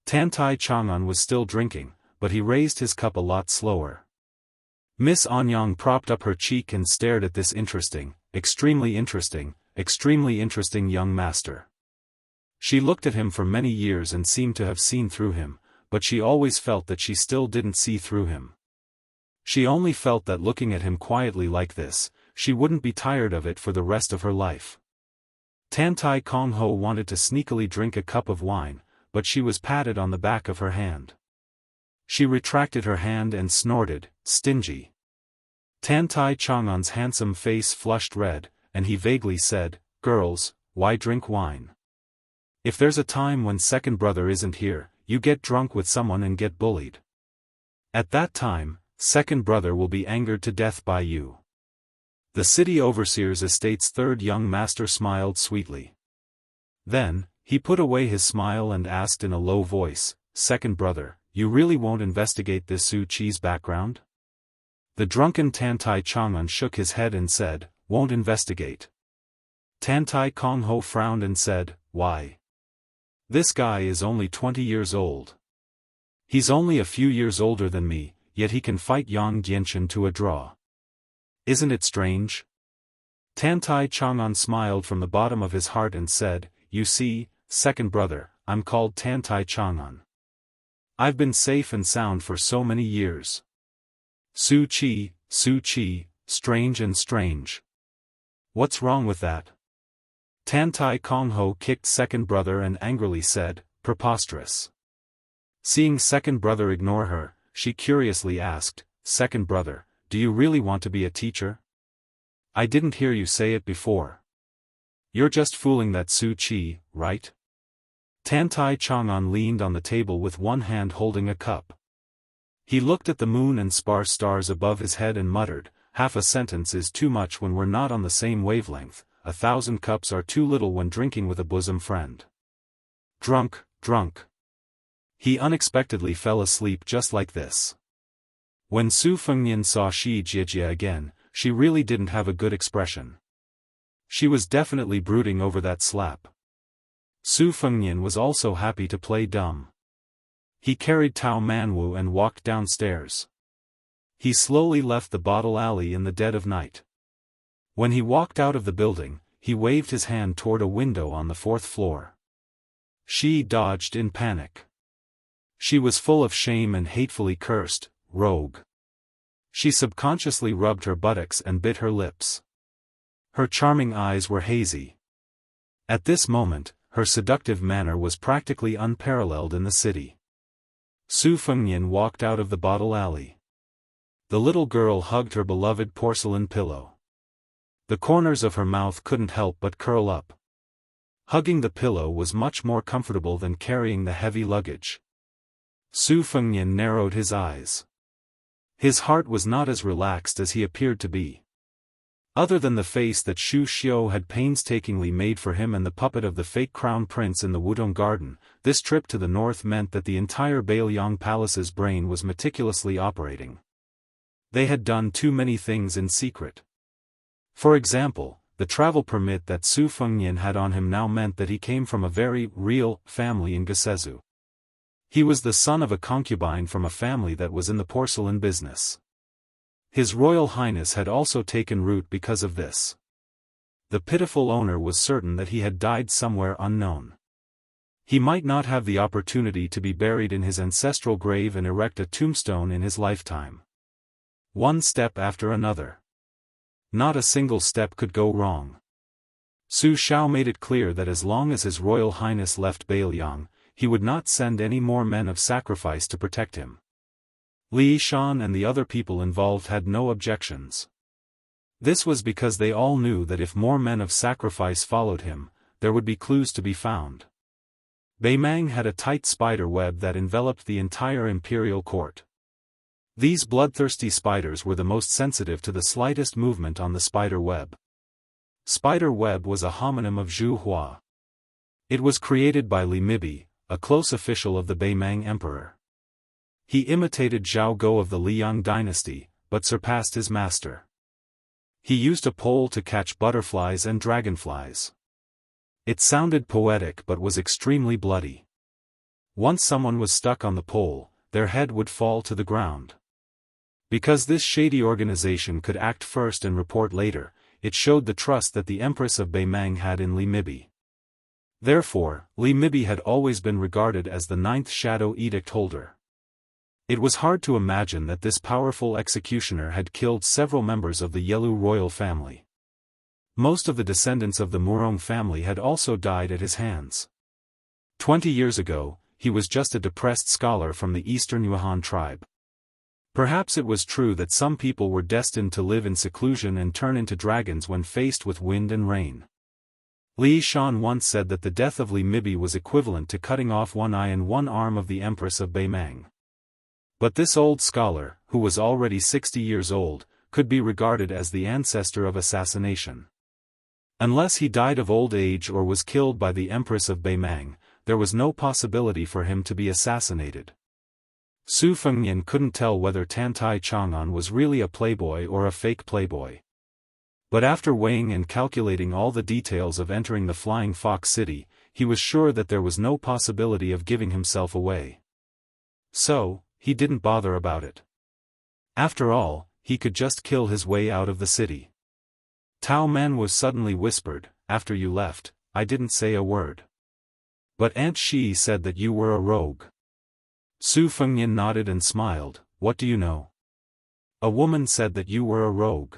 Tantai Chang'an was still drinking, but he raised his cup a lot slower. Miss Anyang propped up her cheek and stared at this extremely interesting young master. She looked at him for many years and seemed to have seen through him, but she always felt that she still didn't see through him. She only felt that looking at him quietly like this, she wouldn't be tired of it for the rest of her life. Tantai Kongho wanted to sneakily drink a cup of wine, but she was patted on the back of her hand. She retracted her hand and snorted, "Stingy." Tantai Chang'an's handsome face flushed red, and he vaguely said, "Girls, why drink wine? If there's a time when second brother isn't here, you get drunk with someone and get bullied. At that time, second brother will be angered to death by you." The city overseer's estate's third young master smiled sweetly. Then, he put away his smile and asked in a low voice, "Second brother, you really won't investigate this Su Qi's background?" The drunken Tantai Chang'an shook his head and said, "Won't investigate." Tantai Kongho frowned and said, "Why? This guy is only 20 years old. He's only a few years older than me, yet he can fight Yang Jianchen to a draw. Isn't it strange?" Tantai Chang'an smiled from the bottom of his heart and said, "You see, second brother, I'm called Tantai Chang'an. I've been safe and sound for so many years. Su Qi, strange and strange. What's wrong with that?" Tantai Kongho kicked second brother and angrily said, "Preposterous." Seeing second brother ignore her, she curiously asked, "Second brother, do you really want to be a teacher? I didn't hear you say it before. You're just fooling that Su Qi, right?" Tantai Chang'an leaned on the table with one hand holding a cup. He looked at the moon and sparse stars above his head and muttered, "Half a sentence is too much when we're not on the same wavelength. 1,000 cups are too little when drinking with a bosom friend. Drunk. He unexpectedly fell asleep just like this. When Su Fengnian saw Shi Jiejie again, she really didn't have a good expression. She was definitely brooding over that slap. Su Fengnian was also happy to play dumb. He carried Tao Manwu and walked downstairs. He slowly left the bottle alley in the dead of night. When he walked out of the building, he waved his hand toward a window on the 4th floor. She dodged in panic. She was full of shame and hatefully cursed, "Rogue." She subconsciously rubbed her buttocks and bit her lips. Her charming eyes were hazy. At this moment, her seductive manner was practically unparalleled in the city. Su Fengnian walked out of the bottle alley. The little girl hugged her beloved porcelain pillow. The corners of her mouth couldn't help but curl up. Hugging the pillow was much more comfortable than carrying the heavy luggage. Su Fengnian narrowed his eyes. His heart was not as relaxed as he appeared to be. Other than the face that Shu Xiu had painstakingly made for him and the puppet of the fake crown prince in the Wudong garden, this trip to the north meant that the entire Bailiang Palace's brain was meticulously operating. They had done too many things in secret. For example, the travel permit that Su Fengnian had on him now meant that he came from a very real family in Gasezu. He was the son of a concubine from a family that was in the porcelain business. His Royal Highness had also taken root because of this. The pitiful owner was certain that he had died somewhere unknown. He might not have the opportunity to be buried in his ancestral grave and erect a tombstone in his lifetime. One step after another. Not a single step could go wrong. Su Xiao made it clear that as long as His Royal Highness left Bailiang, he would not send any more men of sacrifice to protect him. Li Shan and the other people involved had no objections. This was because they all knew that if more men of sacrifice followed him, there would be clues to be found. Beimang had a tight spider web that enveloped the entire imperial court. These bloodthirsty spiders were the most sensitive to the slightest movement on the spider web. Spider web was a homonym of Zhu Hua. It was created by Li Mibi, a close official of the Beimang Emperor. He imitated Zhao Go of the Liang dynasty, but surpassed his master. He used a pole to catch butterflies and dragonflies. It sounded poetic but was extremely bloody. Once someone was stuck on the pole, their head would fall to the ground. Because this shady organization could act first and report later, it showed the trust that the Empress of Beimang had in Li Mibi. Therefore, Li Mibi had always been regarded as the ninth shadow edict holder. It was hard to imagine that this powerful executioner had killed several members of the Yelu royal family. Most of the descendants of the Murong family had also died at his hands. 20 years ago, he was just a depressed scholar from the Eastern Yuan tribe. Perhaps it was true that some people were destined to live in seclusion and turn into dragons when faced with wind and rain. Li Shan once said that the death of Li Mibi was equivalent to cutting off one eye and one arm of the Empress of Beimang. But this old scholar, who was already 60 years old, could be regarded as the ancestor of assassination. Unless he died of old age or was killed by the Empress of Beimang, there was no possibility for him to be assassinated. Su Fengnian couldn't tell whether Tantai Chang'an was really a playboy or a fake playboy. But after weighing and calculating all the details of entering the Flying Fox City, he was sure that there was no possibility of giving himself away. So, he didn't bother about it. After all, he could just kill his way out of the city. Tao Man was suddenly whispered, "After you left, I didn't say a word. But Aunt Shi said that you were a rogue." Su Fengnian nodded and smiled. "What do you know?" "A woman said that you were a rogue."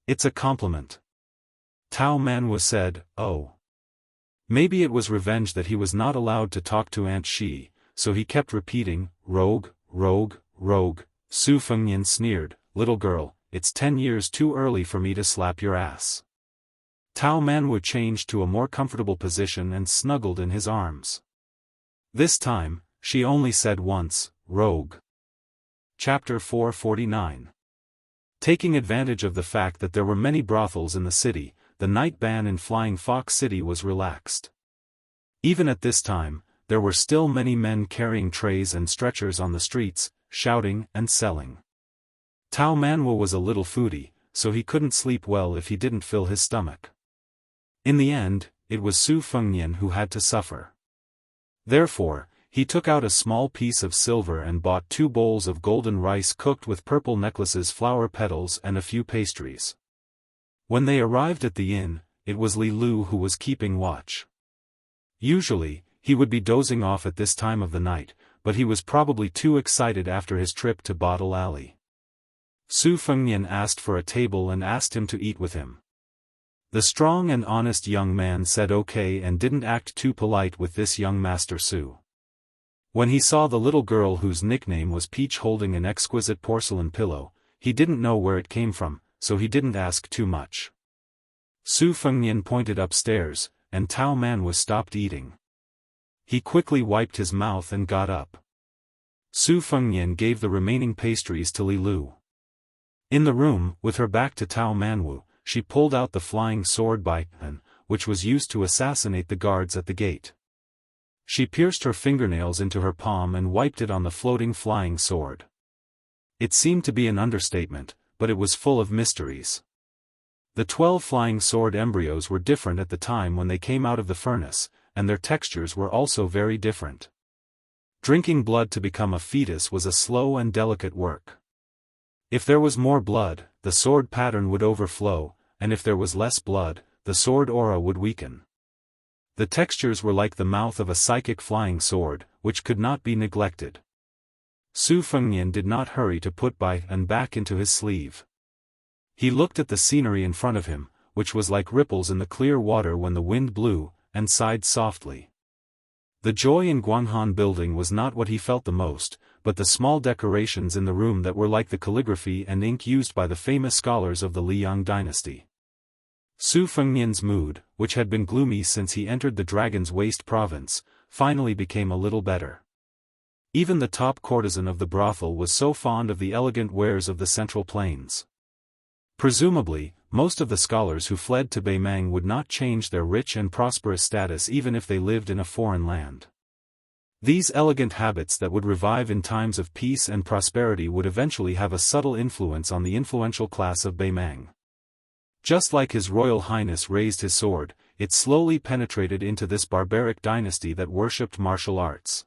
"It's a compliment." Tao Man was said, "Oh." Maybe it was revenge that he was not allowed to talk to Aunt Shi, so he kept repeating, "Rogue, rogue, rogue." Su Fengnian sneered, "Little girl, it's 10 years too early for me to slap your ass." Tao Manwu changed to a more comfortable position and snuggled in his arms. This time, she only said once, "Rogue." Chapter 449. Taking advantage of the fact that there were many brothels in the city, the night ban in Flying Fox City was relaxed. Even at this time, there were still many men carrying trays and stretchers on the streets, shouting and selling. Tao Manwu was a little foodie, so he couldn't sleep well if he didn't fill his stomach. In the end, it was Su Fengnian who had to suffer. Therefore, he took out a small piece of silver and bought 2 bowls of golden rice cooked with purple necklaces, flower petals and a few pastries. When they arrived at the inn, it was Li Lu who was keeping watch. Usually, he would be dozing off at this time of the night, but he was probably too excited after his trip to Bottle Alley. Su Fengnian asked for a table and asked him to eat with him. The strong and honest young man said okay and didn't act too polite with this young Master Su. When he saw the little girl whose nickname was Peach holding an exquisite porcelain pillow, he didn't know where it came from, so he didn't ask too much. Su Fengnian pointed upstairs, and Tao Man was stopped eating. He quickly wiped his mouth and got up. Su Fengnian gave the remaining pastries to Li Lu. In the room, with her back to Tao Manwu, she pulled out the flying sword by An, which was used to assassinate the guards at the gate. She pierced her fingernails into her palm and wiped it on the floating flying sword. It seemed to be an understatement, but it was full of mysteries. The 12 flying sword embryos were different at the time when they came out of the furnace, and their textures were also very different. Drinking blood to become a fetus was a slow and delicate work. If there was more blood, the sword pattern would overflow, and if there was less blood, the sword aura would weaken. The textures were like the mouth of a psychic flying sword, which could not be neglected. Su Fengnian did not hurry to put Bai An back into his sleeve. He looked at the scenery in front of him, which was like ripples in the clear water when the wind blew, and sighed softly. The joy in Guanghan building was not what he felt the most, but the small decorations in the room that were like the calligraphy and ink used by the famous scholars of the Liang dynasty. Su Fengnian's mood, which had been gloomy since he entered the Dragon's Waste province, finally became a little better. Even the top courtesan of the brothel was so fond of the elegant wares of the Central Plains. Presumably, most of the scholars who fled to Beimang would not change their rich and prosperous status even if they lived in a foreign land. These elegant habits that would revive in times of peace and prosperity would eventually have a subtle influence on the influential class of Beimang. Just like His Royal Highness raised his sword, it slowly penetrated into this barbaric dynasty that worshipped martial arts.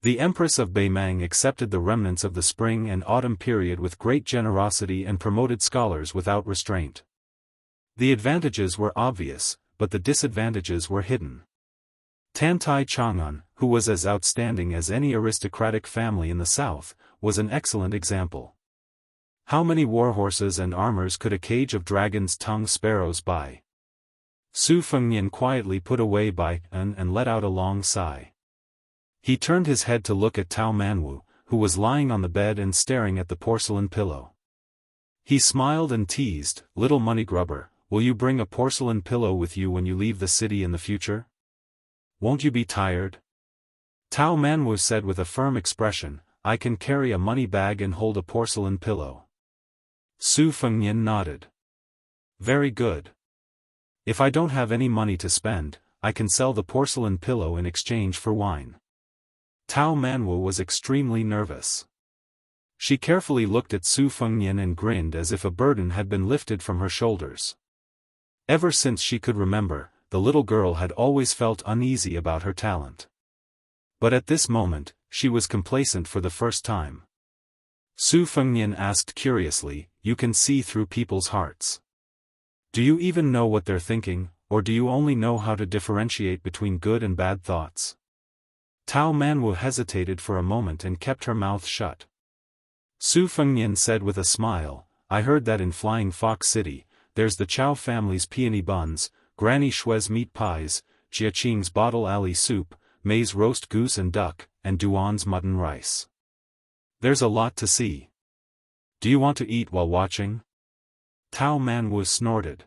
The Empress of Beimang accepted the remnants of the spring and autumn period with great generosity and promoted scholars without restraint. The advantages were obvious, but the disadvantages were hidden. Tantai Chang'an, who was as outstanding as any aristocratic family in the south, was an excellent example. How many warhorses and armors could a cage of dragon's tongue sparrows buy? Su Fengnian quietly put away Bai An and let out a long sigh. He turned his head to look at Tao Manwu, who was lying on the bed and staring at the porcelain pillow. He smiled and teased, "Little money grubber, will you bring a porcelain pillow with you when you leave the city in the future? Won't you be tired?" Tao Manwu said with a firm expression, "I can carry a money bag and hold a porcelain pillow." Su Fengnian nodded. "Very good. If I don't have any money to spend, I can sell the porcelain pillow in exchange for wine." Tao Manwu was extremely nervous. She carefully looked at Su Fengnian and grinned as if a burden had been lifted from her shoulders. Ever since she could remember, the little girl had always felt uneasy about her talent. But at this moment, she was complacent for the first time. Su Fengnian asked curiously, "You can see through people's hearts. Do you even know what they're thinking, or do you only know how to differentiate between good and bad thoughts?" Tao Manwu hesitated for a moment and kept her mouth shut. Su Fengnian said with a smile, "I heard that in Flying Fox City, there's the Chow family's peony buns, Granny Shue's meat pies, Jiaqing's Bottle Alley soup, May's roast goose and duck, and Duan's mutton rice. There's a lot to see. Do you want to eat while watching?" Tao Manwu snorted.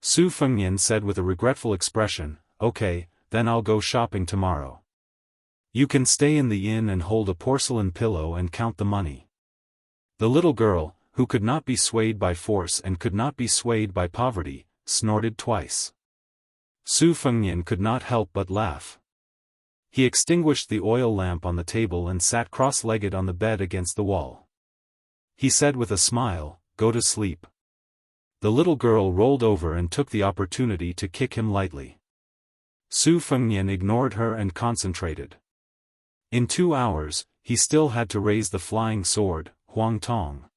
Su Fengnian said with a regretful expression, "Okay, then I'll go shopping tomorrow. You can stay in the inn and hold a porcelain pillow and count the money." The little girl, who could not be swayed by force and could not be swayed by poverty, snorted twice. Su Fengnian could not help but laugh. He extinguished the oil lamp on the table and sat cross-legged on the bed against the wall. He said with a smile, "Go to sleep." The little girl rolled over and took the opportunity to kick him lightly. Su Fengnian ignored her and concentrated. In 2 hours, he still had to raise the flying sword, Huang Tong.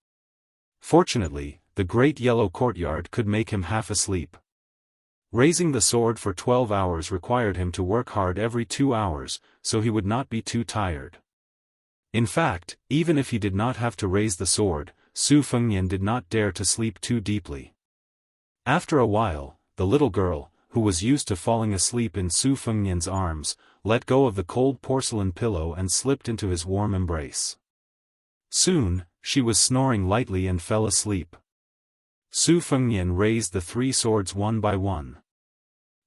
Fortunately, the great yellow courtyard could make him half asleep. Raising the sword for 12 hours required him to work hard every 2 hours, so he would not be too tired. In fact, even if he did not have to raise the sword, Su Fengnian did not dare to sleep too deeply. After a while, the little girl, who was used to falling asleep in Su Fengnian's arms, let go of the cold porcelain pillow and slipped into his warm embrace. Soon, she was snoring lightly and fell asleep. Su Fengnian raised the 3 swords one by one.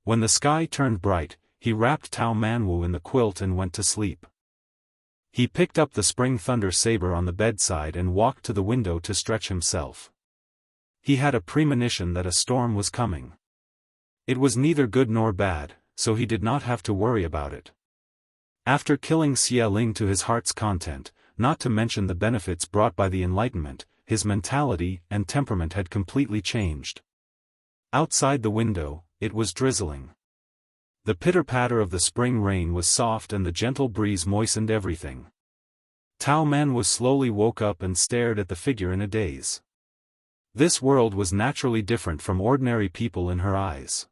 When the sky turned bright, he wrapped Tao Manwu in the quilt and went to sleep. He picked up the spring thunder saber on the bedside and walked to the window to stretch himself. He had a premonition that a storm was coming. It was neither good nor bad, so he did not have to worry about it. After killing Xia Ling to his heart's content, not to mention the benefits brought by the Enlightenment, his mentality and temperament had completely changed. Outside the window, it was drizzling. The pitter-patter of the spring rain was soft and the gentle breeze moistened everything. Tao Manwu slowly woke up and stared at the figure in a daze. This world was naturally different from ordinary people in her eyes.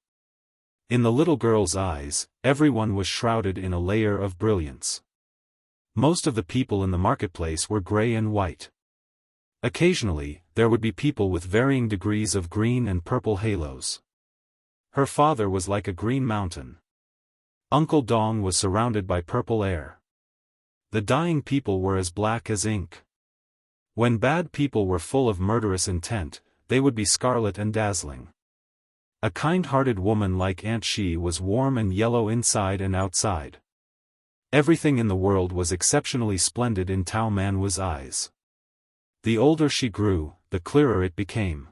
In the little girl's eyes, everyone was shrouded in a layer of brilliance. Most of the people in the marketplace were gray and white. Occasionally, there would be people with varying degrees of green and purple halos. Her father was like a green mountain. Uncle Dong was surrounded by purple air. The dying people were as black as ink. When bad people were full of murderous intent, they would be scarlet and dazzling. A kind-hearted woman like Aunt Shi was warm and yellow inside and outside. Everything in the world was exceptionally splendid in Tao Manwu's eyes. The older she grew, the clearer it became.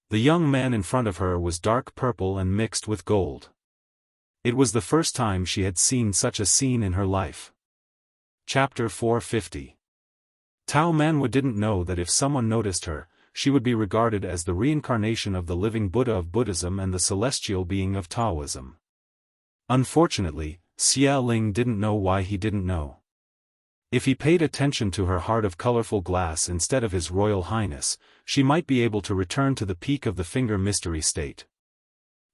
The young man in front of her was dark purple and mixed with gold. It was the first time she had seen such a scene in her life. Chapter 450. Tao Manwu didn't know that if someone noticed her, she would be regarded as the reincarnation of the living Buddha of Buddhism and the celestial being of Taoism. Unfortunately, Xia Ling didn't know why he didn't know. If he paid attention to her heart of colorful glass instead of His Royal Highness, she might be able to return to the peak of the finger mystery state.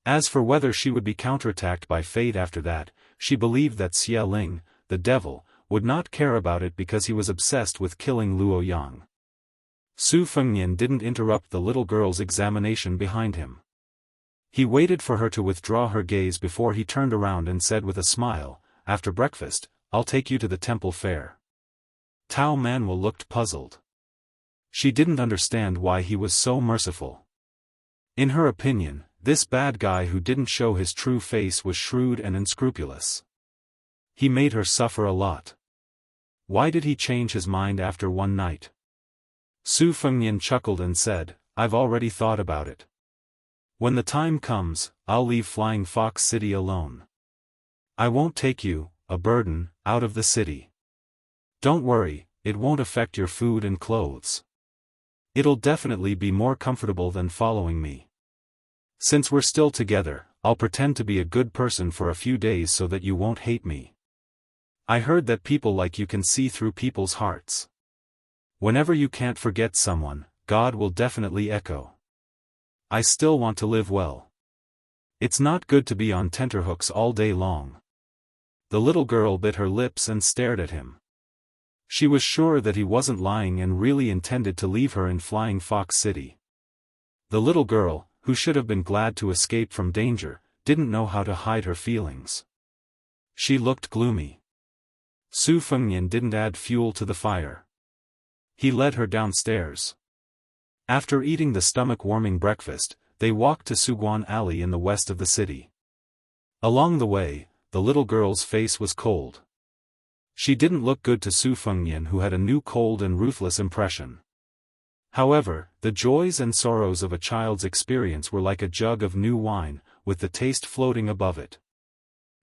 As for whether she would be counterattacked by fate after that, she believed that Xia Ling, the devil, would not care about it because he was obsessed with killing Luo Yang. Su Fengnian didn't interrupt the little girl's examination behind him. He waited for her to withdraw her gaze before he turned around and said with a smile, "After breakfast, I'll take you to the temple fair." Tao Manwu looked puzzled. She didn't understand why he was so merciful. In her opinion, this bad guy who didn't show his true face was shrewd and unscrupulous. He made her suffer a lot. Why did he change his mind after one night? Su Fengnian chuckled and said, "I've already thought about it. When the time comes, I'll leave Flying Fox City alone. I won't take you, a burden, out of the city. Don't worry, it won't affect your food and clothes. It'll definitely be more comfortable than following me. Since we're still together, I'll pretend to be a good person for a few days so that you won't hate me. I heard that people like you can see through people's hearts. Whenever you can't forget someone, God will definitely echo. I still want to live well. It's not good to be on tenterhooks all day long." The little girl bit her lips and stared at him. She was sure that he wasn't lying and really intended to leave her in Flying Fox City. The little girl, who should have been glad to escape from danger, didn't know how to hide her feelings. She looked gloomy. Su Fengnian didn't add fuel to the fire. He led her downstairs. After eating the stomach-warming breakfast, they walked to Suguan Alley in the west of the city. Along the way, the little girl's face was cold. She didn't look good to Su Fengnian, who had a new cold and ruthless impression. However, the joys and sorrows of a child's experience were like a jug of new wine, with the taste floating above it.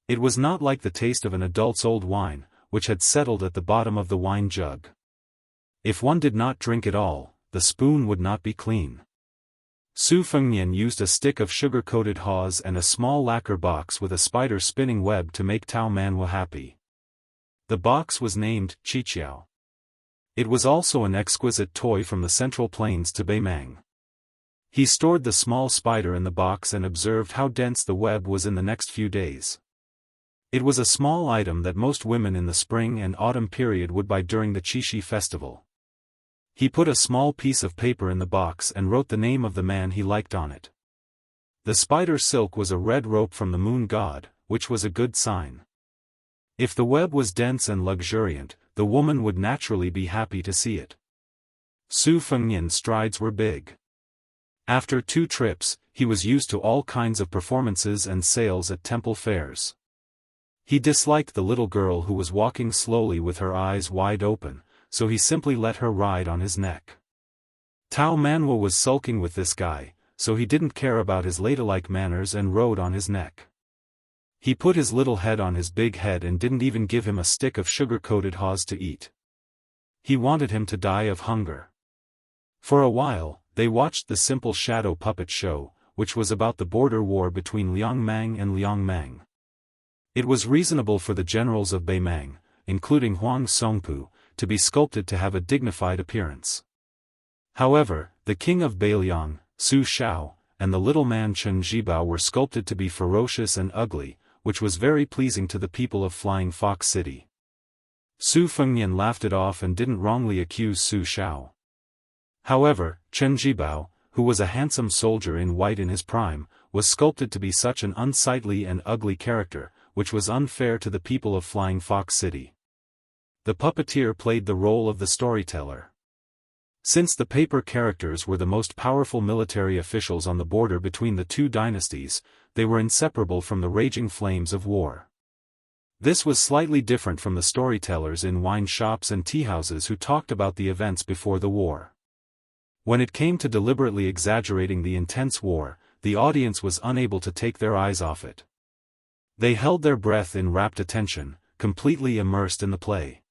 It was not like the taste of an adult's old wine, which had settled at the bottom of the wine jug. If one did not drink it all, the spoon would not be clean. Su Fengnian used a stick of sugar-coated hawes and a small lacquer box with a spider spinning web to make Tao Manwu happy. The box was named Qiqiao. It was also an exquisite toy from the Central Plains to Beimang. He stored the small spider in the box and observed how dense the web was in the next few days. It was a small item that most women in the spring and autumn period would buy during the Qixi festival. He put a small piece of paper in the box and wrote the name of the man he liked on it. The spider silk was a red rope from the moon god, which was a good sign. If the web was dense and luxuriant, the woman would naturally be happy to see it. Su Fengnian's strides were big. After 2 trips, he was used to all kinds of performances and sales at temple fairs. He disliked the little girl who was walking slowly with her eyes wide open, so he simply let her ride on his neck. Tao Manhua was sulking with this guy, so he didn't care about his ladylike manners and rode on his neck. He put his little head on his big head and didn't even give him a stick of sugar-coated haws to eat. He wanted him to die of hunger. For a while, they watched the simple shadow puppet show, which was about the border war between Liang Mang and Liang Mang. It was reasonable for the generals of Beimang, including Huang Songpu, to be sculpted to have a dignified appearance. However, the king of Beiliang, Su Shao, and the little man Chen Zhibao were sculpted to be ferocious and ugly, which was very pleasing to the people of Flying Fox City. Su Fengnian laughed it off and didn't wrongly accuse Su Shao. However, Chen Zhibao, who was a handsome soldier in white in his prime, was sculpted to be such an unsightly and ugly character, which was unfair to the people of Flying Fox City. The puppeteer played the role of the storyteller. Since the paper characters were the most powerful military officials on the border between the 2 dynasties, they were inseparable from the raging flames of war. This was slightly different from the storytellers in wine shops and teahouses who talked about the events before the war. When it came to deliberately exaggerating the intense war, the audience was unable to take their eyes off it. They held their breath in rapt attention, completely immersed in the play.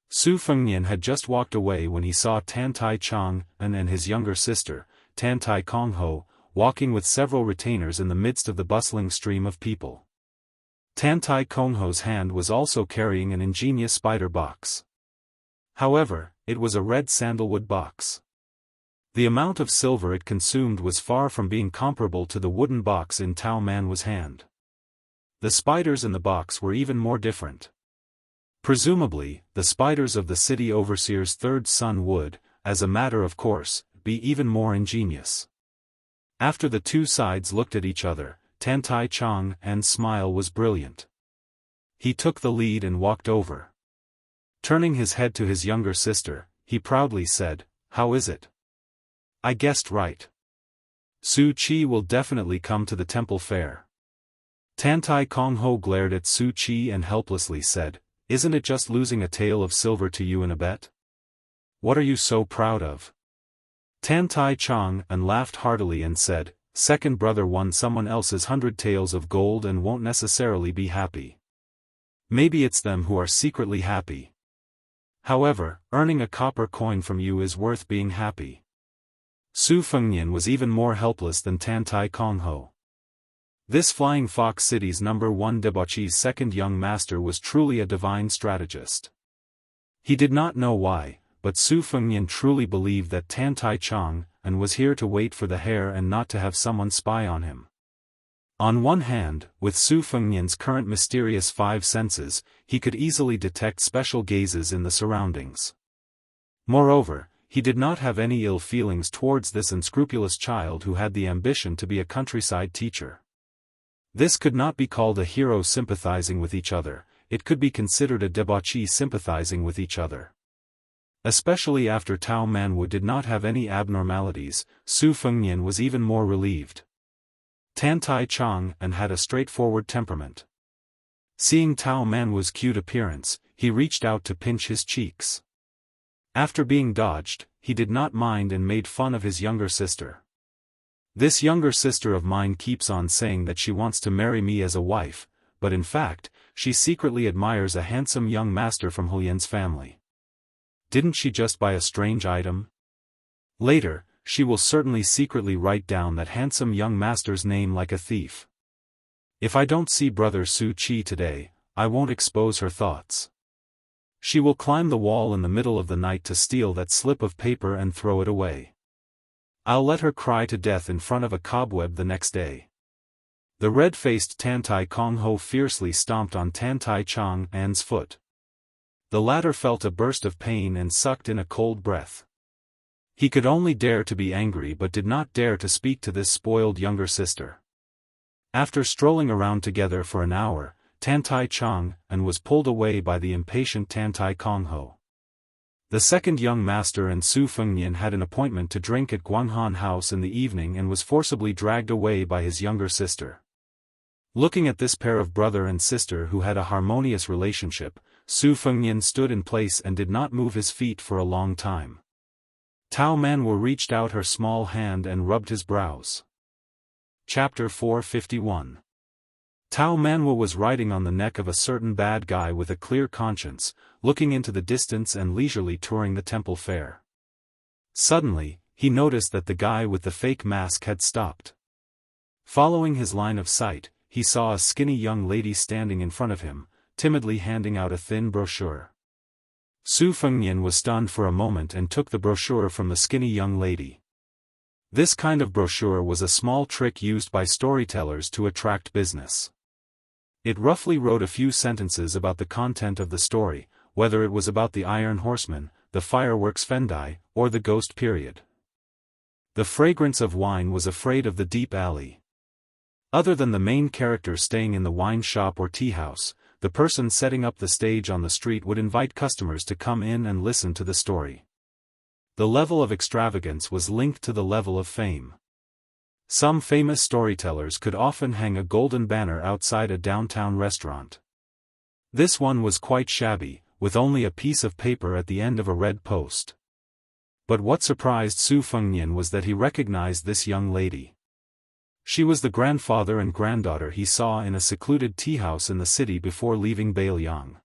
Su Fengnian had just walked away when he saw Tan Tai Chong and his younger sister, Tan Tai Kongho, walking with several retainers in the midst of the bustling stream of people. Tan Tai Kongho's hand was also carrying an ingenious spider box. However, it was a red sandalwood box. The amount of silver it consumed was far from being comparable to the wooden box in Tao Manhua's hand. The spiders in the box were even more different. Presumably, the spiders of the city overseer's 3rd son would, as a matter of course, be even more ingenious. After the 2 sides looked at each other, Tan Tai Chong's smile was brilliant. He took the lead and walked over. Turning his head to his younger sister, he proudly said, "How is it?" "I guessed right. Su Qi will definitely come to the temple fair." Tan Tai Kongho glared at Su Qi and helplessly said, "Isn't it just losing a tael of silver to you in a bet? What are you so proud of?" Tan Tai Chong laughed heartily and said, "Second brother won someone else's 100 taels of gold and won't necessarily be happy. Maybe it's them who are secretly happy. However, earning a copper coin from you is worth being happy." Su Fengnian was even more helpless than Tan Tai Kongho. This Flying Fox City's #1 debauchee's second young master was truly a divine strategist. He did not know why, but Su Fengnian truly believed that Tan Tai Chong was here to wait for the hare and not to have someone spy on him. On one hand, with Su Fengnian's current mysterious 5 senses, he could easily detect special gazes in the surroundings. Moreover, he did not have any ill feelings towards this unscrupulous child who had the ambition to be a countryside teacher. This could not be called a hero sympathizing with each other, it could be considered a debauchee sympathizing with each other. Especially after Tao Manhua did not have any abnormalities, Su Fengnian was even more relieved. Tan Tai Chong had a straightforward temperament. Seeing Tao Manhua's cute appearance, he reached out to pinch his cheeks. After being dodged, he did not mind and made fun of his younger sister. "This younger sister of mine keeps on saying that she wants to marry me as a wife, but in fact, she secretly admires a handsome young master from Hulian's family. Didn't she just buy a strange item? Later, she will certainly secretly write down that handsome young master's name like a thief. If I don't see brother Su Qi today, I won't expose her thoughts. She will climb the wall in the middle of the night to steal that slip of paper and throw it away. I'll let her cry to death in front of a cobweb the next day. The red-faced Tantai Kong Ho fiercely stomped on Tantai Chang An's foot. The latter felt a burst of pain and sucked in a cold breath. He could only dare to be angry but did not dare to speak to this spoiled younger sister. After strolling around together for an hour, Tantai Chang An was pulled away by the impatient Tantai Kong Ho. The second young master and Su Fengnian had an appointment to drink at Guanghan House in the evening and was forcibly dragged away by his younger sister. Looking at this pair of brother and sister who had a harmonious relationship, Su Fengnian stood in place and did not move his feet for a long time. Tao Manwu reached out her small hand and rubbed his brows. Chapter 451. Tao Manwu was riding on the neck of a certain bad guy with a clear conscience, looking into the distance and leisurely touring the temple fair. Suddenly, he noticed that the guy with the fake mask had stopped. Following his line of sight, he saw a skinny young lady standing in front of him, timidly handing out a thin brochure. Su Fengnian was stunned for a moment and took the brochure from the skinny young lady. This kind of brochure was a small trick used by storytellers to attract business. It roughly wrote a few sentences about the content of the story, whether it was about the Iron Horseman, the fireworks Fendai, or the ghost period. The fragrance of wine was afraid of the deep alley. Other than the main character staying in the wine shop or tea house, the person setting up the stage on the street would invite customers to come in and listen to the story. The level of extravagance was linked to the level of fame. Some famous storytellers could often hang a golden banner outside a downtown restaurant. This one was quite shabby, with only a piece of paper at the end of a red post. But what surprised Su Fengnian was that he recognized this young lady. She was the grandfather and granddaughter he saw in a secluded tea house in the city before leaving Beiliang.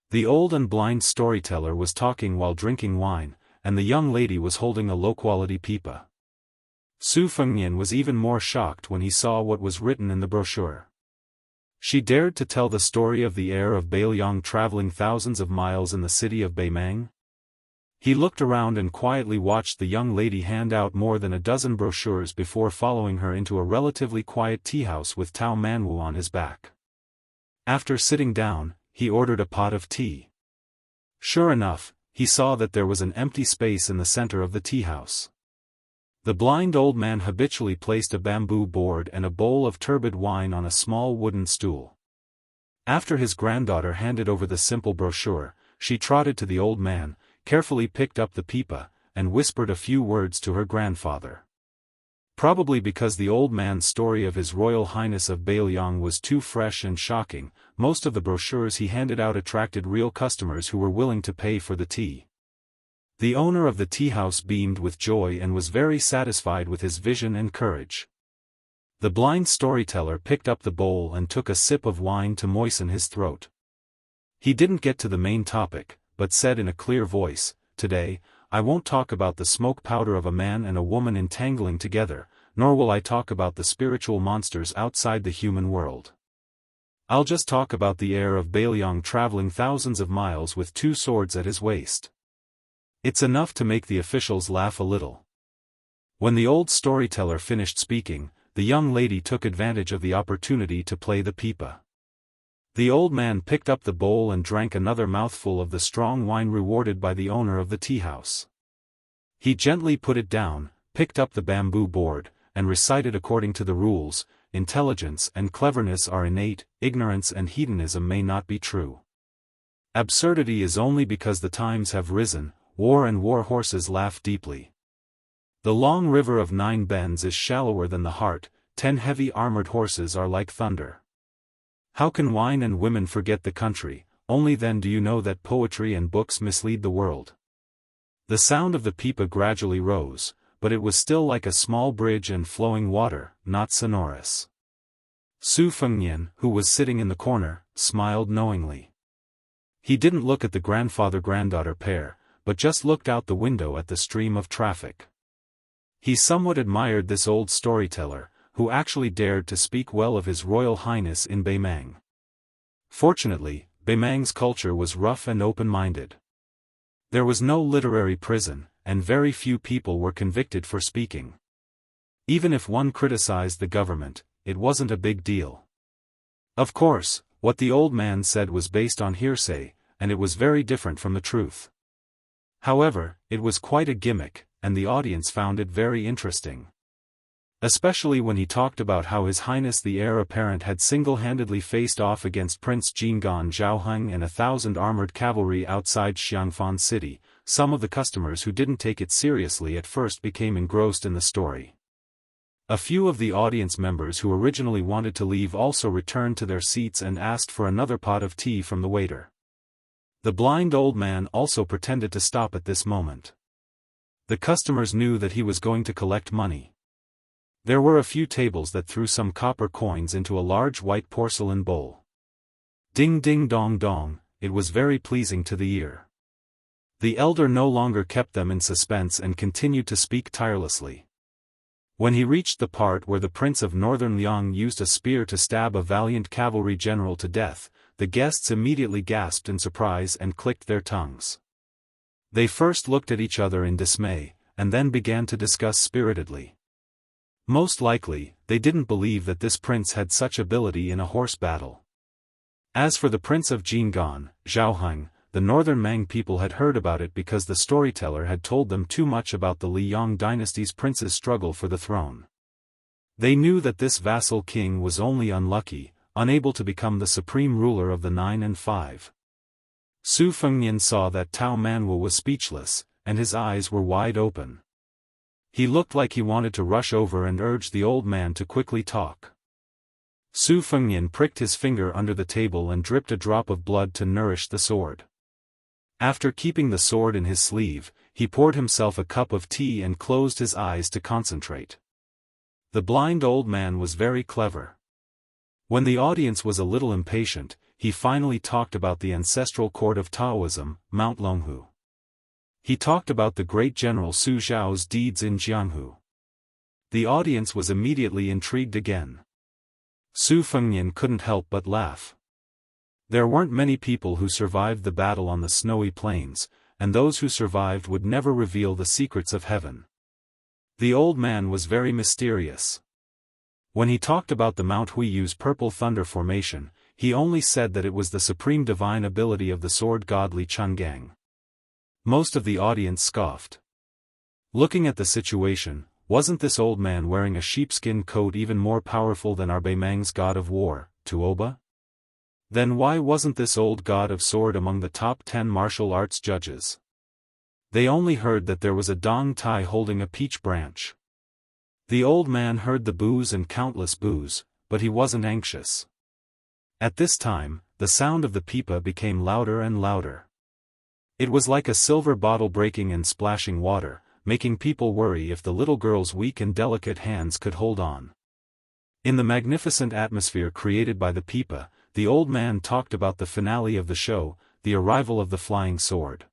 The old and blind storyteller was talking while drinking wine, and the young lady was holding a low-quality pipa. Su Fengnian was even more shocked when he saw what was written in the brochure. She dared to tell the story of the heir of Beiliang traveling thousands of miles in the city of Beimang. He looked around and quietly watched the young lady hand out more than a dozen brochures before following her into a relatively quiet tea house with Tao Manwu on his back. After sitting down, he ordered a pot of tea. Sure enough, he saw that there was an empty space in the center of the tea house. The blind old man habitually placed a bamboo board and a bowl of turbid wine on a small wooden stool. After his granddaughter handed over the simple brochure, she trotted to the old man, carefully picked up the pipa, and whispered a few words to her grandfather. Probably because the old man's story of His Royal Highness of Beiliang was too fresh and shocking, most of the brochures he handed out attracted real customers who were willing to pay for the tea. The owner of the tea house beamed with joy and was very satisfied with his vision and courage. The blind storyteller picked up the bowl and took a sip of wine to moisten his throat. He didn't get to the main topic, but said in a clear voice, "Today, I won't talk about the smoke powder of a man and a woman entangling together, nor will I talk about the spiritual monsters outside the human world. I'll just talk about the heir of Beiliang traveling thousands of miles with 2 swords at his waist. It's enough to make the officials laugh a little." When the old storyteller finished speaking, the young lady took advantage of the opportunity to play the pipa. The old man picked up the bowl and drank another mouthful of the strong wine rewarded by the owner of the tea house. He gently put it down, picked up the bamboo board, and recited according to the rules, "Intelligence and cleverness are innate, ignorance and hedonism may not be true. Absurdity is only because the times have risen, war and war horses laugh deeply. The long river of 9 bends is shallower than the heart, 10 heavy armored horses are like thunder. How can wine and women forget the country? Only then do you know that poetry and books mislead the world." The sound of the pipa gradually rose, but it was still like a small bridge and flowing water, not sonorous. Su Fengnian, who was sitting in the corner, smiled knowingly. He didn't look at the grandfather-granddaughter pair, but just looked out the window at the stream of traffic. He somewhat admired this old storyteller, who actually dared to speak well of His Royal Highness in Beimang. Fortunately, Beimang's culture was rough and open-minded. There was no literary prison, and very few people were convicted for speaking. Even if one criticized the government, it wasn't a big deal. Of course, what the old man said was based on hearsay, and it was very different from the truth. However, it was quite a gimmick, and the audience found it very interesting. Especially when he talked about how His Highness the Heir Apparent had single-handedly faced off against Prince Jingan Zhaoheng and 1,000 armored cavalry outside Xiangfan City. Some of the customers who didn't take it seriously at first became engrossed in the story. A few of the audience members who originally wanted to leave also returned to their seats and asked for another pot of tea from the waiter. The blind old man also pretended to stop at this moment. The customers knew that he was going to collect money. There were a few tables that threw some copper coins into a large white porcelain bowl. Ding ding dong dong, it was very pleasing to the ear. The elder no longer kept them in suspense and continued to speak tirelessly. When he reached the part where the Prince of Northern Liang used a spear to stab a valiant cavalry general to death, the guests immediately gasped in surprise and clicked their tongues. They first looked at each other in dismay, and then began to discuss spiritedly. Most likely, they didn't believe that this prince had such ability in a horse battle. As for the Prince of Jingan, Zhaoheng, the northern Mang people had heard about it because the storyteller had told them too much about the Liang dynasty's prince's struggle for the throne. They knew that this vassal king was only unlucky, unable to become the supreme ruler of the 9 and 5. Su Fengnian saw that Tao Manwu was speechless, and his eyes were wide open. He looked like he wanted to rush over and urge the old man to quickly talk. Su Fengnian pricked his finger under the table and dripped a drop of blood to nourish the sword. After keeping the sword in his sleeve, he poured himself a cup of tea and closed his eyes to concentrate. The blind old man was very clever. When the audience was a little impatient, he finally talked about the ancestral court of Taoism, Mount Longhu. He talked about the great general Su Zhao's deeds in Jianghu. The audience was immediately intrigued again. Su Fengnian couldn't help but laugh. There weren't many people who survived the battle on the snowy plains, and those who survived would never reveal the secrets of heaven. The old man was very mysterious. When he talked about the Mount Huiyu's purple thunder formation, he only said that it was the supreme divine ability of the sword god Li Chungang. Most of the audience scoffed. Looking at the situation, wasn't this old man wearing a sheepskin coat even more powerful than Arbeimang's god of war, Tuoba? Then why wasn't this old god of sword among the top 10 martial arts judges? They only heard that there was a Dong Tai holding a peach branch. The old man heard the boos and countless boos, but he wasn't anxious. At this time, the sound of the pipa became louder and louder. It was like a silver bottle breaking and splashing water, making people worry if the little girl's weak and delicate hands could hold on. In the magnificent atmosphere created by the pipa, the old man talked about the finale of the show, the arrival of the flying sword.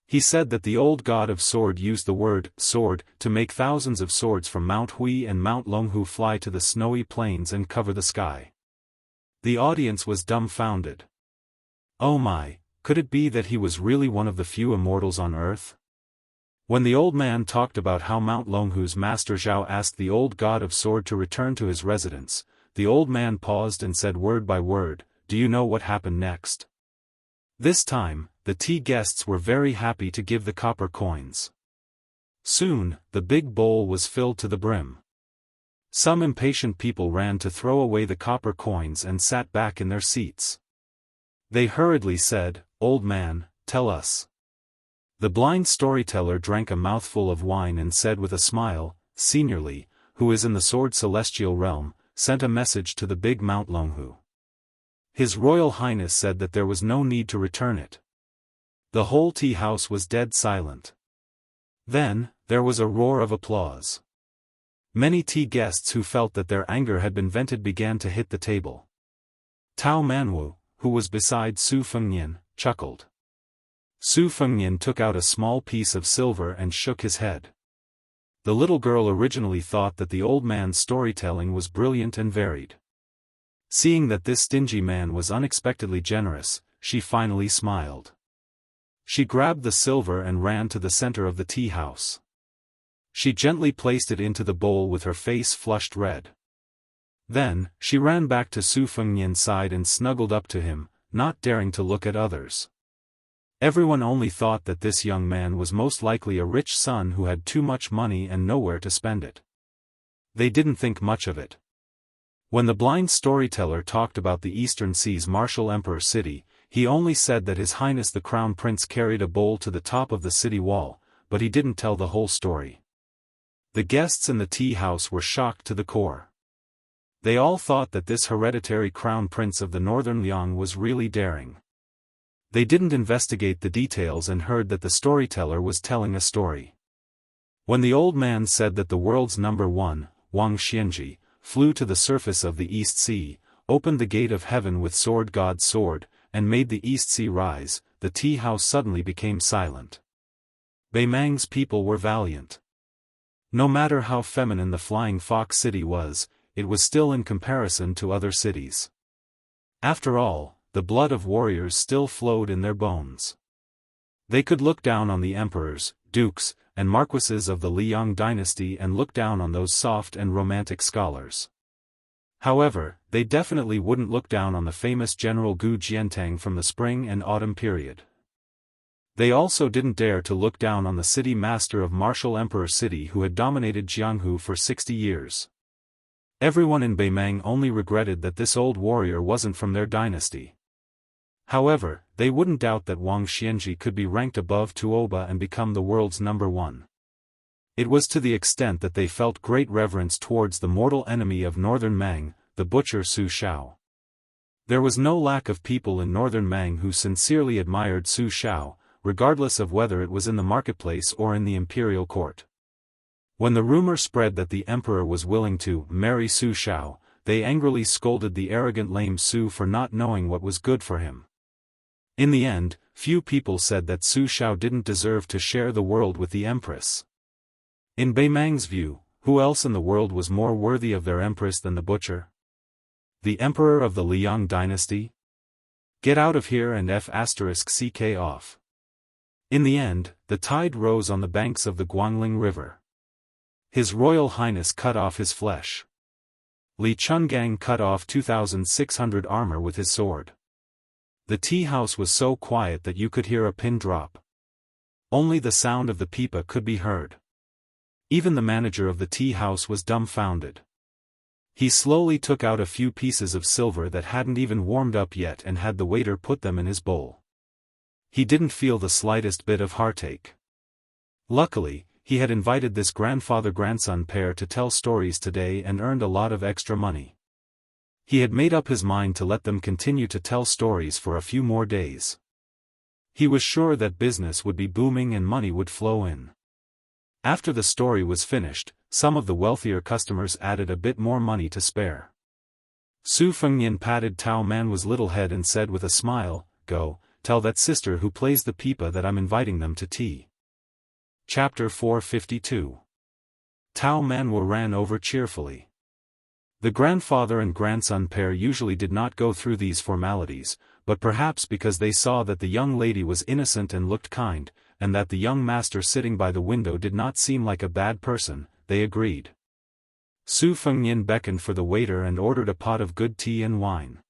He said that the old god of sword used the word sword to make thousands of swords from Mount Hui and Mount Longhu fly to the snowy plains and cover the sky. The audience was dumbfounded. Oh my, could it be that he was really one of the few immortals on earth? When the old man talked about how Mount Longhu's master Zhao asked the old god of sword to return to his residence, the old man paused and said word by word, "Do you know what happened next?" This time, the tea guests were very happy to give the copper coins. Soon, the big bowl was filled to the brim. Some impatient people ran to throw away the copper coins and sat back in their seats. They hurriedly said, "Old man, tell us." The blind storyteller drank a mouthful of wine and said with a smile, "Senior Li, who is in the sword celestial realm, sent a message to the big Mount Longhu. His Royal Highness said that there was no need to return it." The whole tea house was dead silent. Then, there was a roar of applause. Many tea guests who felt that their anger had been vented began to hit the table. Tao Manwu, who was beside Su Fengnian, chuckled. Su Fengnian took out a small piece of silver and shook his head. The little girl originally thought that the old man's storytelling was brilliant and varied. Seeing that this stingy man was unexpectedly generous, she finally smiled. She grabbed the silver and ran to the center of the tea house. She gently placed it into the bowl with her face flushed red. Then, she ran back to Su Fengnian's side and snuggled up to him, not daring to look at others. Everyone only thought that this young man was most likely a rich son who had too much money and nowhere to spend it. They didn't think much of it. When the blind storyteller talked about the Eastern Sea's martial emperor city, he only said that His Highness the Crown Prince carried a bowl to the top of the city wall, but he didn't tell the whole story. The guests in the tea house were shocked to the core. They all thought that this hereditary crown prince of the northern Liang was really daring. They didn't investigate the details and heard that the storyteller was telling a story. When the old man said that the world's number one, Wuxia Xianxia, flew to the surface of the East Sea, opened the gate of heaven with sword God's sword, and made the East Sea rise, the tea house suddenly became silent. Beimang's people were valiant. No matter how feminine the Flying Fox city was, it was still in comparison to other cities. After all, the blood of warriors still flowed in their bones. They could look down on the emperors, dukes, and marquises of the Liang dynasty and look down on those soft and romantic scholars. However, they definitely wouldn't look down on the famous General Gu Jiantang from the spring and autumn period. They also didn't dare to look down on the city master of Martial Emperor City who had dominated Jianghu for 60 years. Everyone in Beimang only regretted that this old warrior wasn't from their dynasty. However, they wouldn't doubt that Wuxia Xianxia could be ranked above Tuoba and become the world's number one. It was to the extent that they felt great reverence towards the mortal enemy of northern Mang, the butcher Su Shao. There was no lack of people in northern Mang who sincerely admired Su Shao, regardless of whether it was in the marketplace or in the imperial court. When the rumor spread that the emperor was willing to marry Su Shao, they angrily scolded the arrogant lame Su for not knowing what was good for him. In the end, few people said that Su Shao didn't deserve to share the world with the empress. In Beimang's view, who else in the world was more worthy of their empress than the butcher? The emperor of the Liang dynasty? Get out of here and *ck off. In the end, the tide rose on the banks of the Guangling River. His Royal Highness cut off his flesh. Li Chungang cut off 2,600 armor with his sword. The tea house was so quiet that you could hear a pin drop. Only the sound of the pipa could be heard. Even the manager of the tea house was dumbfounded. He slowly took out a few pieces of silver that hadn't even warmed up yet and had the waiter put them in his bowl. He didn't feel the slightest bit of heartache. Luckily, he had invited this grandfather-grandson pair to tell stories today and earned a lot of extra money. He had made up his mind to let them continue to tell stories for a few more days. He was sure that business would be booming and money would flow in. After the story was finished, some of the wealthier customers added a bit more money to spare. Su Fengnian patted Tao Man's little head and said with a smile, "Go, tell that sister who plays the pipa that I'm inviting them to tea." Chapter 452. Tao Manwa ran over cheerfully. The grandfather and grandson pair usually did not go through these formalities, but perhaps because they saw that the young lady was innocent and looked kind, and that the young master sitting by the window did not seem like a bad person, they agreed. Su Fengnian beckoned for the waiter and ordered a pot of good tea and wine.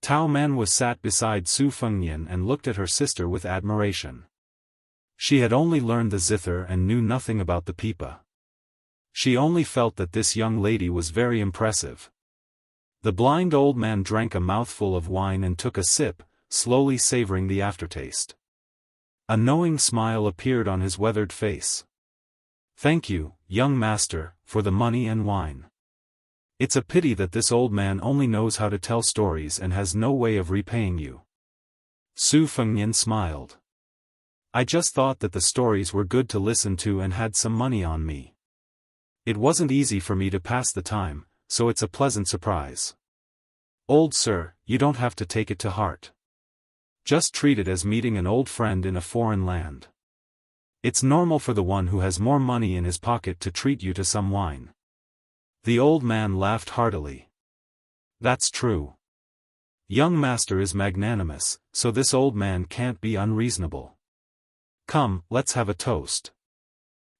Tao Manwa sat beside Su Fengnian and looked at her sister with admiration. She had only learned the zither and knew nothing about the pipa. She only felt that this young lady was very impressive. The blind old man drank a mouthful of wine and took a sip, slowly savoring the aftertaste. A knowing smile appeared on his weathered face. "Thank you, young master, for the money and wine. It's a pity that this old man only knows how to tell stories and has no way of repaying you." Su Fengnian smiled. "I just thought that the stories were good to listen to and had some money on me. It wasn't easy for me to pass the time, so it's a pleasant surprise. Old sir, you don't have to take it to heart. Just treat it as meeting an old friend in a foreign land. It's normal for the one who has more money in his pocket to treat you to some wine." The old man laughed heartily. "That's true. Young master is magnanimous, so this old man can't be unreasonable. Come, let's have a toast.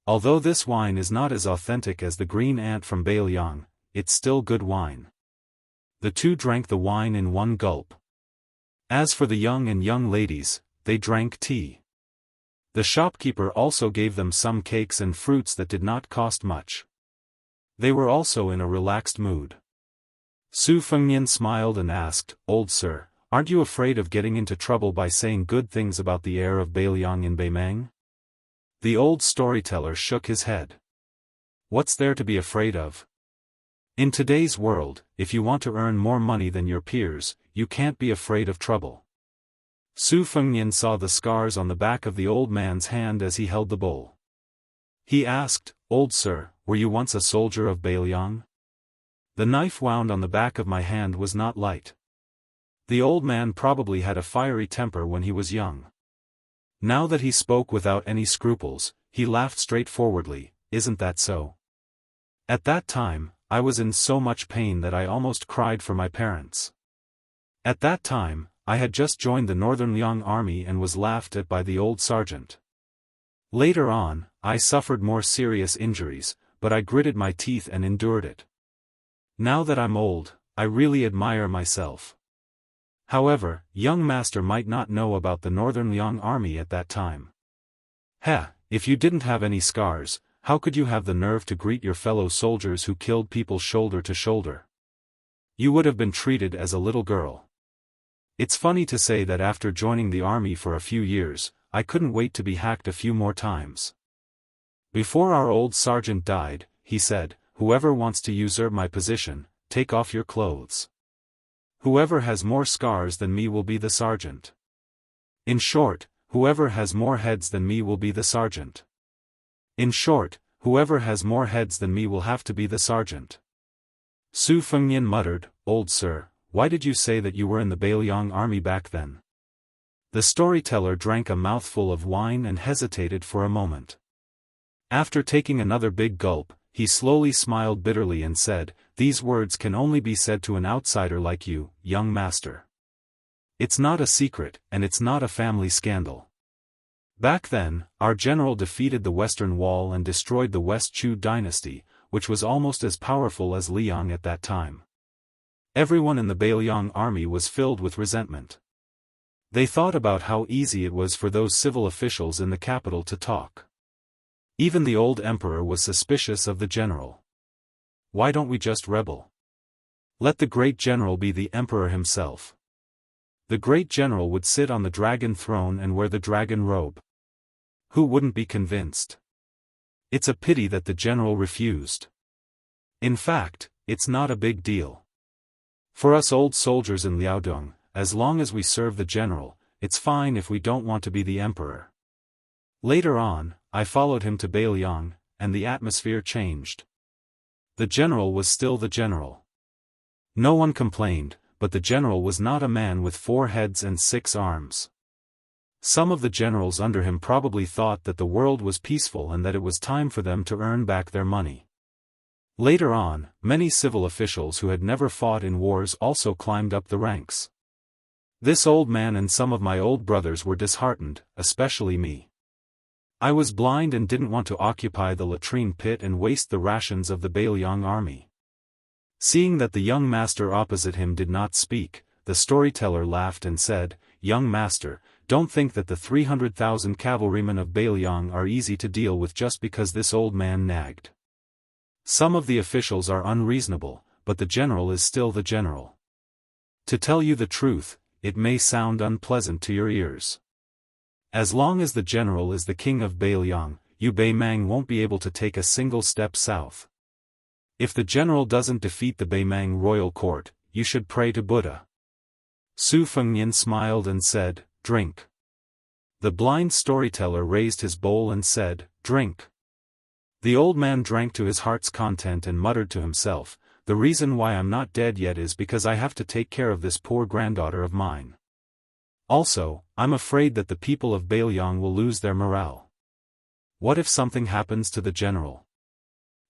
Although this wine is not as authentic as the green ant from Beiliang, it's still good wine. The two drank the wine in one gulp. As for the young ladies, they drank tea. The shopkeeper also gave them some cakes and fruits that did not cost much. They were also in a relaxed mood. Su Fengnian smiled and asked, "Old sir, aren't you afraid of getting into trouble by saying good things about the heir of Beiliang in Beimeng?" The old storyteller shook his head. "What's there to be afraid of? In today's world, if you want to earn more money than your peers, you can't be afraid of trouble." Su Fengnian saw the scars on the back of the old man's hand as he held the bowl. He asked, "Old sir, were you once a soldier of Beiliang?" "The knife wound on the back of my hand was not light." The old man probably had a fiery temper when he was young. Now that he spoke without any scruples, he laughed straightforwardly. "Isn't that so? At that time, I was in so much pain that I almost cried for my parents. At that time, I had just joined the Northern Liang army and was laughed at by the old sergeant. Later on, I suffered more serious injuries, but I gritted my teeth and endured it. Now that I'm old, I really admire myself." However, young master might not know about the Northern Liang army at that time. If you didn't have any scars, how could you have the nerve to greet your fellow soldiers who killed people shoulder to shoulder? You would have been treated as a little girl. It's funny to say that after joining the army for a few years, I couldn't wait to be hacked a few more times. Before our old sergeant died, he said, "Whoever wants to usurp my position, take off your clothes. Whoever has more scars than me will be the sergeant. In short, whoever has more heads than me will be the sergeant. In short, whoever has more heads than me will have to be the sergeant." Su Fengnian muttered, "Old sir, why did you say that you were in the Beiliang army back then?" The storyteller drank a mouthful of wine and hesitated for a moment. After taking another big gulp, he slowly smiled bitterly and said, "These words can only be said to an outsider like you, young master. It's not a secret, and it's not a family scandal. Back then, our general defeated the Western Wall and destroyed the West Chu dynasty, which was almost as powerful as Liang at that time. Everyone in the Beiliang army was filled with resentment. They thought about how easy it was for those civil officials in the capital to talk. Even the old emperor was suspicious of the general. Why don't we just rebel? Let the great general be the emperor himself. The great general would sit on the dragon throne and wear the dragon robe. Who wouldn't be convinced? It's a pity that the general refused. In fact, it's not a big deal. For us old soldiers in Liaodong, as long as we serve the general, it's fine if we don't want to be the emperor." Later on, I followed him to Beiliang, and the atmosphere changed. The general was still the general. No one complained, but the general was not a man with 4 heads and 6 arms. Some of the generals under him probably thought that the world was peaceful and that it was time for them to earn back their money. Later on, many civil officials who had never fought in wars also climbed up the ranks. This old man and some of my old brothers were disheartened, especially me. I was blind and didn't want to occupy the latrine pit and waste the rations of the Beiliang army. Seeing that the young master opposite him did not speak, the storyteller laughed and said, "Young master, don't think that the 300,000 cavalrymen of Beiliang are easy to deal with just because this old man nagged. Some of the officials are unreasonable, but the general is still the general. To tell you the truth, it may sound unpleasant to your ears. As long as the general is the king of Beiliang, you Beimeng won't be able to take a single step south. If the general doesn't defeat the Beimeng royal court, you should pray to Buddha." Su Fengnian smiled and said, "Drink." The blind storyteller raised his bowl and said, "Drink." The old man drank to his heart's content and muttered to himself, "The reason why I'm not dead yet is because I have to take care of this poor granddaughter of mine. Also, I'm afraid that the people of Beiliang will lose their morale. What if something happens to the general?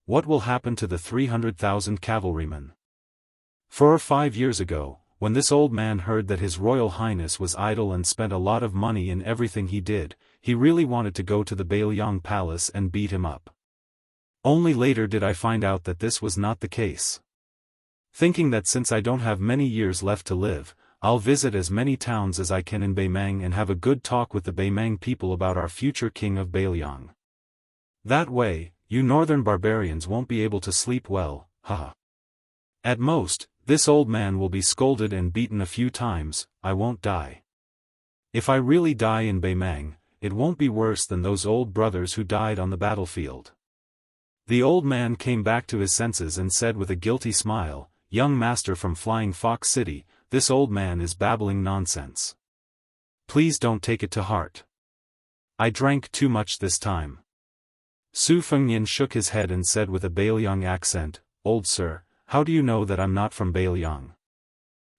What will happen to the 300,000 cavalrymen?" 4 or 5 years ago, when this old man heard that His Royal Highness was idle and spent a lot of money in everything he did, he really wanted to go to the Bailiang palace and beat him up. Only later did I find out that this was not the case. Thinking that since I don't have many years left to live, I'll visit as many towns as I can in Beimang and have a good talk with the Beimang people about our future king of Bailiang. That way, you northern barbarians won't be able to sleep well, haha. At most, this old man will be scolded and beaten a few times, I won't die. If I really die in Beimang, it won't be worse than those old brothers who died on the battlefield. The old man came back to his senses and said with a guilty smile, "Young master from Flying Fox City, this old man is babbling nonsense. Please don't take it to heart. I drank too much this time." Su Fengnian shook his head and said with a Bailiang accent, "Old sir, how do you know that I'm not from Bailiang?"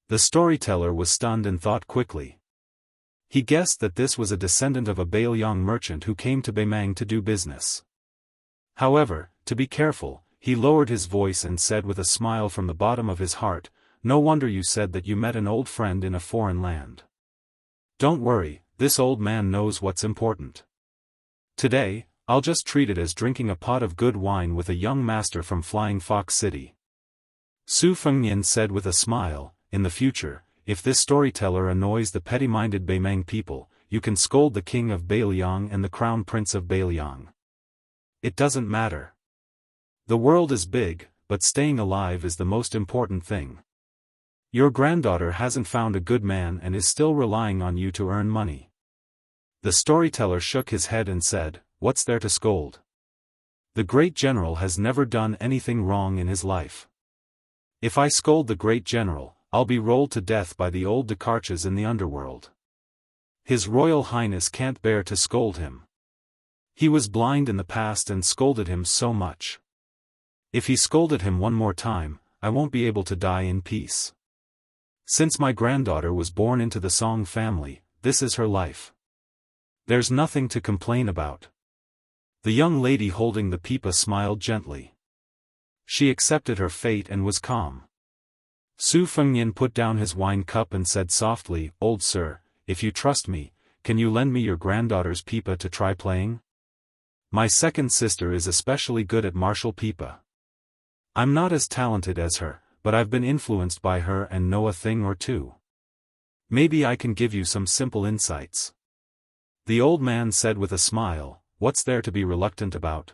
The storyteller was stunned and thought quickly. He guessed that this was a descendant of a Bailiang merchant who came to Beimang to do business. However, to be careful, he lowered his voice and said with a smile from the bottom of his heart, "No wonder you said that you met an old friend in a foreign land. Don't worry, this old man knows what's important. Today, I'll just treat it as drinking a pot of good wine with a young master from Flying Fox City." Su Fengnian said with a smile, "In the future, if this storyteller annoys the petty-minded Beimang people, you can scold the king of Bailiang and the crown prince of Bailiang. It doesn't matter. The world is big, but staying alive is the most important thing. Your granddaughter hasn't found a good man and is still relying on you to earn money." The storyteller shook his head and said, "What's there to scold? The great general has never done anything wrong in his life. If I scold the great general, I'll be rolled to death by the old Dekarchas in the underworld. His Royal Highness can't bear to scold him. He was blind in the past and scolded him so much. If he scolded him one more time, I won't be able to die in peace. Since my granddaughter was born into the Song family, this is her life. There's nothing to complain about." The young lady holding the pipa smiled gently. She accepted her fate and was calm. Su Fengnian put down his wine cup and said softly, "Old sir, if you trust me, can you lend me your granddaughter's pipa to try playing? My second sister is especially good at martial pipa. I'm not as talented as her, but I've been influenced by her and know a thing or two. Maybe I can give you some simple insights." The old man said with a smile, "What's there to be reluctant about?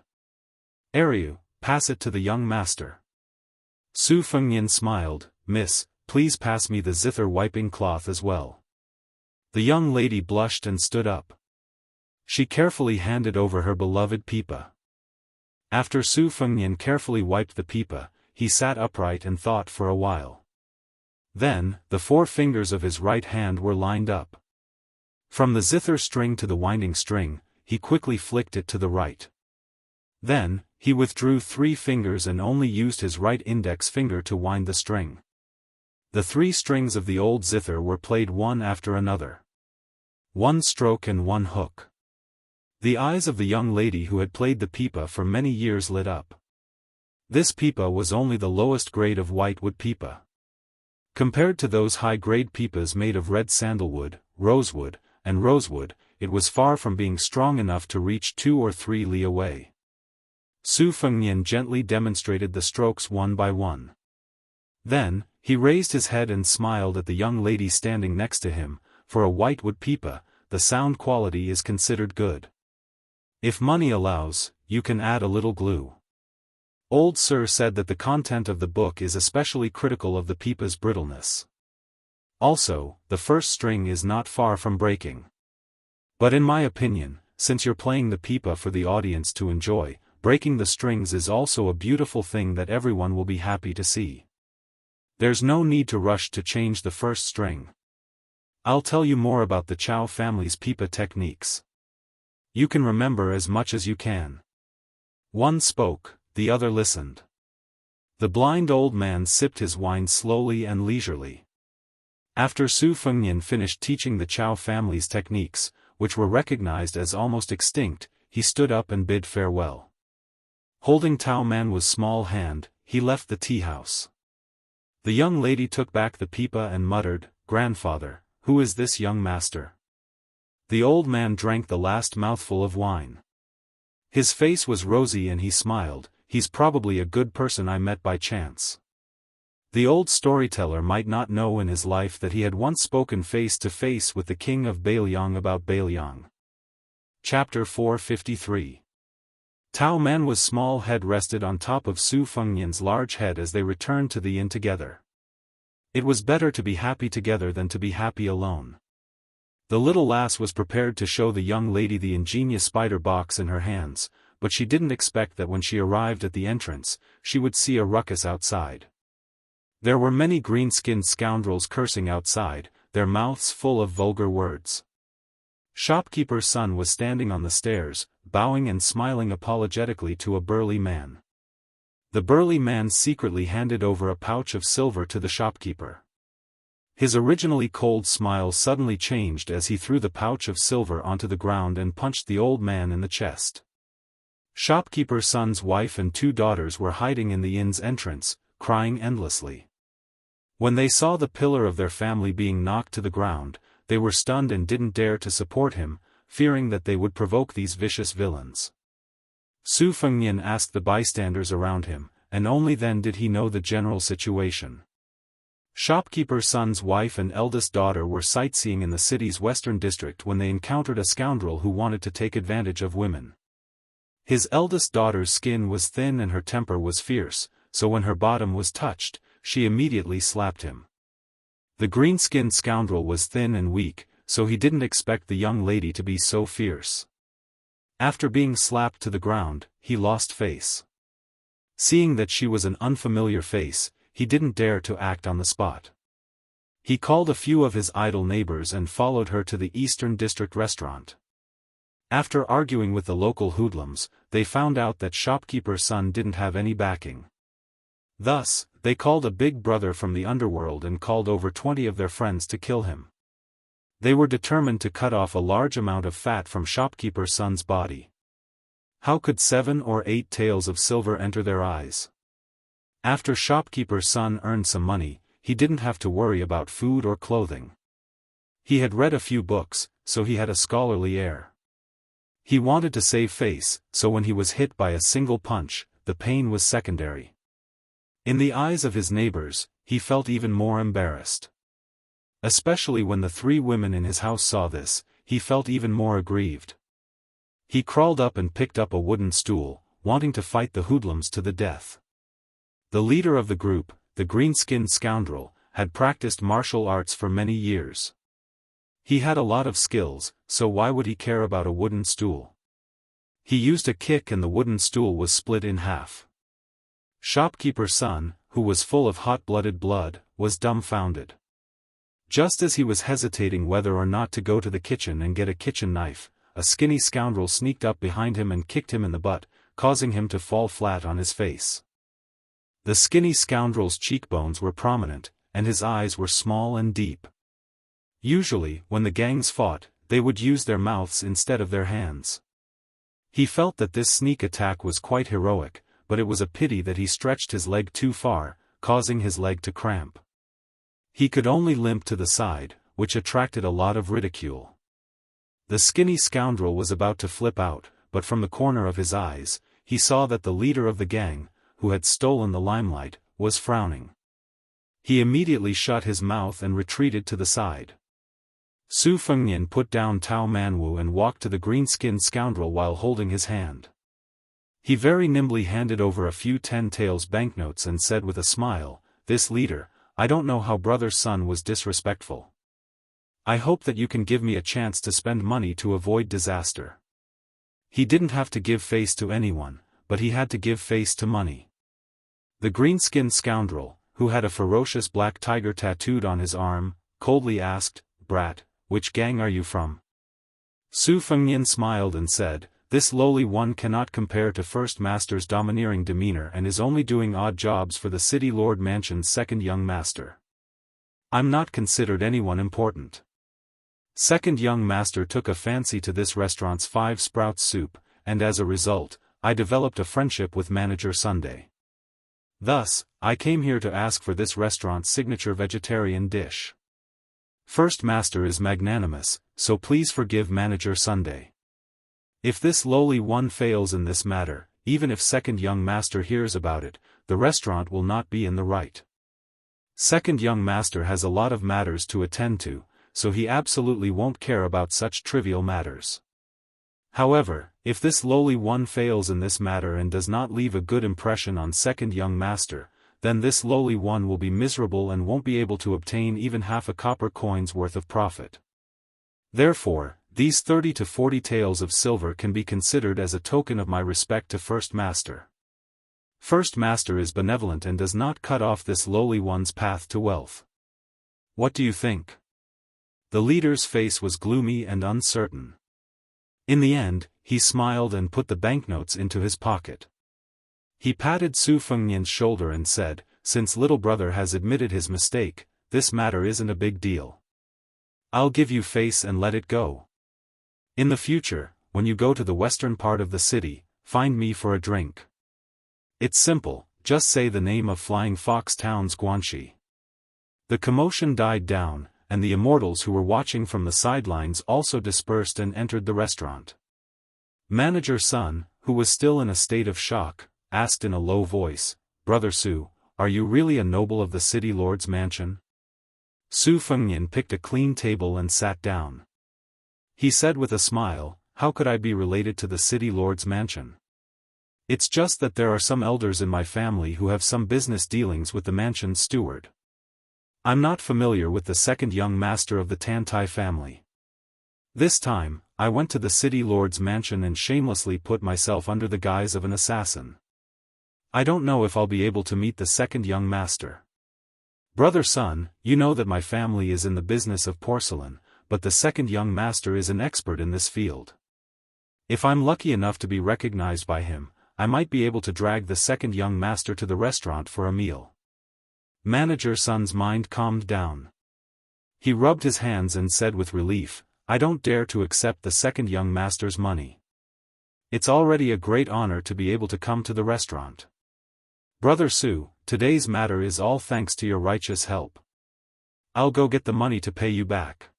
Ariu, pass it to the young master." Su Fengnian smiled, "Miss, please pass me the zither wiping cloth as well." The young lady blushed and stood up. She carefully handed over her beloved pipa. After Su Fengnian carefully wiped the pipa, he sat upright and thought for a while. Then, the 4 fingers of his right hand were lined up. From the zither string to the winding string, he quickly flicked it to the right. Then, he withdrew 3 fingers and only used his right index finger to wind the string. The 3 strings of the old zither were played one after another. 1 stroke and 1 hook. The eyes of the young lady who had played the pipa for many years lit up. This pipa was only the lowest grade of whitewood pipa. Compared to those high-grade pipas made of red sandalwood, rosewood, and rosewood, it was far from being strong enough to reach 2 or 3 li away. Su Fengnian gently demonstrated the strokes one by one. Then, he raised his head and smiled at the young lady standing next to him. For a whitewood pipa, the sound quality is considered good. If money allows, you can add a little glue. Old Sir said that the content of the book is especially critical of the pipa's brittleness. Also, the first string is not far from breaking. But in my opinion, since you're playing the pipa for the audience to enjoy, breaking the strings is also a beautiful thing that everyone will be happy to see. There's no need to rush to change the first string. I'll tell you more about the Chow family's pipa techniques. You can remember as much as you can." One spoke, the other listened. The blind old man sipped his wine slowly and leisurely. After Su Fengnian finished teaching the Chow family's techniques, which were recognized as almost extinct, he stood up and bid farewell. Holding Tao Manwa's small hand, he left the tea house. The young lady took back the pipa and muttered, "Grandfather, who is this young master?" The old man drank the last mouthful of wine. His face was rosy and he smiled. He's probably a good person I met by chance. The old storyteller might not know in his life that he had once spoken face to face with the king of Bailiang about Bailiang. Chapter 453. Tao Manwa's small head rested on top of Su Fengnian's large head as they returned to the inn together. It was better to be happy together than to be happy alone. The little lass was prepared to show the young lady the ingenious spider box in her hands, but she didn't expect that when she arrived at the entrance, she would see a ruckus outside. There were many green-skinned scoundrels cursing outside, their mouths full of vulgar words. Shopkeeper's son was standing on the stairs, bowing and smiling apologetically to a burly man. The burly man secretly handed over a pouch of silver to the shopkeeper. His originally cold smile suddenly changed as he threw the pouch of silver onto the ground and punched the old man in the chest. Shopkeeper's son's wife and 2 daughters were hiding in the inn's entrance, crying endlessly. When they saw the pillar of their family being knocked to the ground, they were stunned and didn't dare to support him, fearing that they would provoke these vicious villains. Su Fengnian asked the bystanders around him, and only then did he know the general situation. Shopkeeper's son's wife and eldest daughter were sightseeing in the city's western district when they encountered a scoundrel who wanted to take advantage of women. His eldest daughter's skin was thin and her temper was fierce, so when her bottom was touched, she immediately slapped him. The green-skinned scoundrel was thin and weak, so he didn't expect the young lady to be so fierce. After being slapped to the ground, he lost face. Seeing that she was an unfamiliar face, he didn't dare to act on the spot. He called a few of his idle neighbors and followed her to the Eastern District restaurant. After arguing with the local hoodlums, they found out that shopkeeper's son didn't have any backing. Thus, they called a big brother from the underworld and called over 20 of their friends to kill him. They were determined to cut off a large amount of fat from shopkeeper's son's body. How could 7 or 8 taels of silver enter their eyes? After shopkeeper's son earned some money, he didn't have to worry about food or clothing. He had read a few books, so he had a scholarly air. He wanted to save face, so when he was hit by a single punch, the pain was secondary. In the eyes of his neighbors, he felt even more embarrassed. Especially when the 3 women in his house saw this, he felt even more aggrieved. He crawled up and picked up a wooden stool, wanting to fight the hoodlums to the death. The leader of the group, the green-skinned scoundrel, had practiced martial arts for many years. He had a lot of skills, so why would he care about a wooden stool? He used a kick and the wooden stool was split in half. Shopkeeper's son, who was full of hot-blooded blood, was dumbfounded. Just as he was hesitating whether or not to go to the kitchen and get a kitchen knife, a skinny scoundrel sneaked up behind him and kicked him in the butt, causing him to fall flat on his face. The skinny scoundrel's cheekbones were prominent, and his eyes were small and deep. Usually, when the gangs fought, they would use their mouths instead of their hands. He felt that this sneak attack was quite heroic, but it was a pity that he stretched his leg too far, causing his leg to cramp. He could only limp to the side, which attracted a lot of ridicule. The skinny scoundrel was about to flip out, but from the corner of his eyes, he saw that the leader of the gang, who had stolen the limelight, was frowning. He immediately shut his mouth and retreated to the side. Su Fengnian put down Tao Manwu and walked to the green-skinned scoundrel while holding his hand. He very nimbly handed over a few 10 taels banknotes and said with a smile, "This leader, I don't know how brother's son was disrespectful. I hope that you can give me a chance to spend money to avoid disaster." He didn't have to give face to anyone, but he had to give face to money. The green-skinned scoundrel, who had a ferocious black tiger tattooed on his arm, coldly asked, "Brat, which gang are you from?" Su Fengnian smiled and said, "This lowly one cannot compare to First Master's domineering demeanor and is only doing odd jobs for the City Lord Mansion's second young master. I'm not considered anyone important. Second young master took a fancy to this restaurant's 5 sprouts soup, and as a result, I developed a friendship with manager Sunday. Thus, I came here to ask for this restaurant's signature vegetarian dish. First master is magnanimous, so please forgive Manager Sunday. If this lowly one fails in this matter, even if second young master hears about it, the restaurant will not be in the right. Second young master has a lot of matters to attend to, so he absolutely won't care about such trivial matters. However, if this lowly one fails in this matter and does not leave a good impression on second young master, then this lowly one will be miserable and won't be able to obtain even half a copper coin's worth of profit. Therefore, these 30 to 40 taels of silver can be considered as a token of my respect to First Master. First Master is benevolent and does not cut off this lowly one's path to wealth. What do you think? The leader's face was gloomy and uncertain. In the end, he smiled and put the banknotes into his pocket. He patted Su Fengnian's shoulder and said, "Since little brother has admitted his mistake, this matter isn't a big deal. I'll give you face and let it go. In the future, when you go to the western part of the city, find me for a drink. It's simple, just say the name of Flying Fox Town's Guanxi." The commotion died down, and the immortals who were watching from the sidelines also dispersed and entered the restaurant. Manager Sun, who was still in a state of shock, asked in a low voice, "Brother Su, are you really a noble of the city lord's mansion?" Su Fengnian picked a clean table and sat down. He said with a smile, "How could I be related to the city lord's mansion? It's just that there are some elders in my family who have some business dealings with the mansion's steward. I'm not familiar with the second young master of the Tantai family. This time, I went to the city lord's mansion and shamelessly put myself under the guise of an assassin. I don't know if I'll be able to meet the second young master. Brother Sun, you know that my family is in the business of porcelain, but the second young master is an expert in this field. If I'm lucky enough to be recognized by him, I might be able to drag the second young master to the restaurant for a meal." Manager Sun's mind calmed down. He rubbed his hands and said with relief, "I don't dare to accept the second young master's money. It's already a great honor to be able to come to the restaurant. Brother Su, today's matter is all thanks to your righteous help. I'll go get the money to pay you back.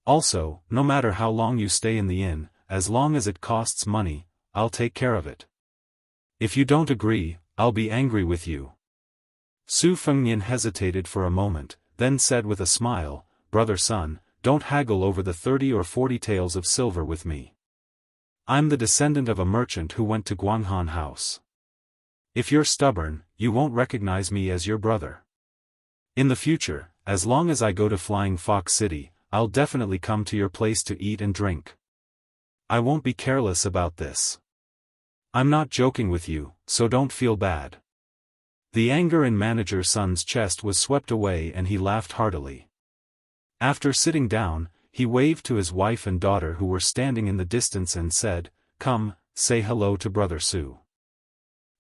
Also, no matter how long you stay in the inn, as long as it costs money, I'll take care of it. If you don't agree, I'll be angry with you." Su Fengnian hesitated for a moment, then said with a smile, "Brother Sun, don't haggle over the 30 or 40 taels of silver with me. I'm the descendant of a merchant who went to Guanghan House. If you're stubborn, you won't recognize me as your brother. In the future, as long as I go to Flying Fox City, I'll definitely come to your place to eat and drink. I won't be careless about this. I'm not joking with you, so don't feel bad." The anger in Manager Sun's chest was swept away and he laughed heartily. After sitting down, he waved to his wife and daughter who were standing in the distance and said, "Come, say hello to Brother Su."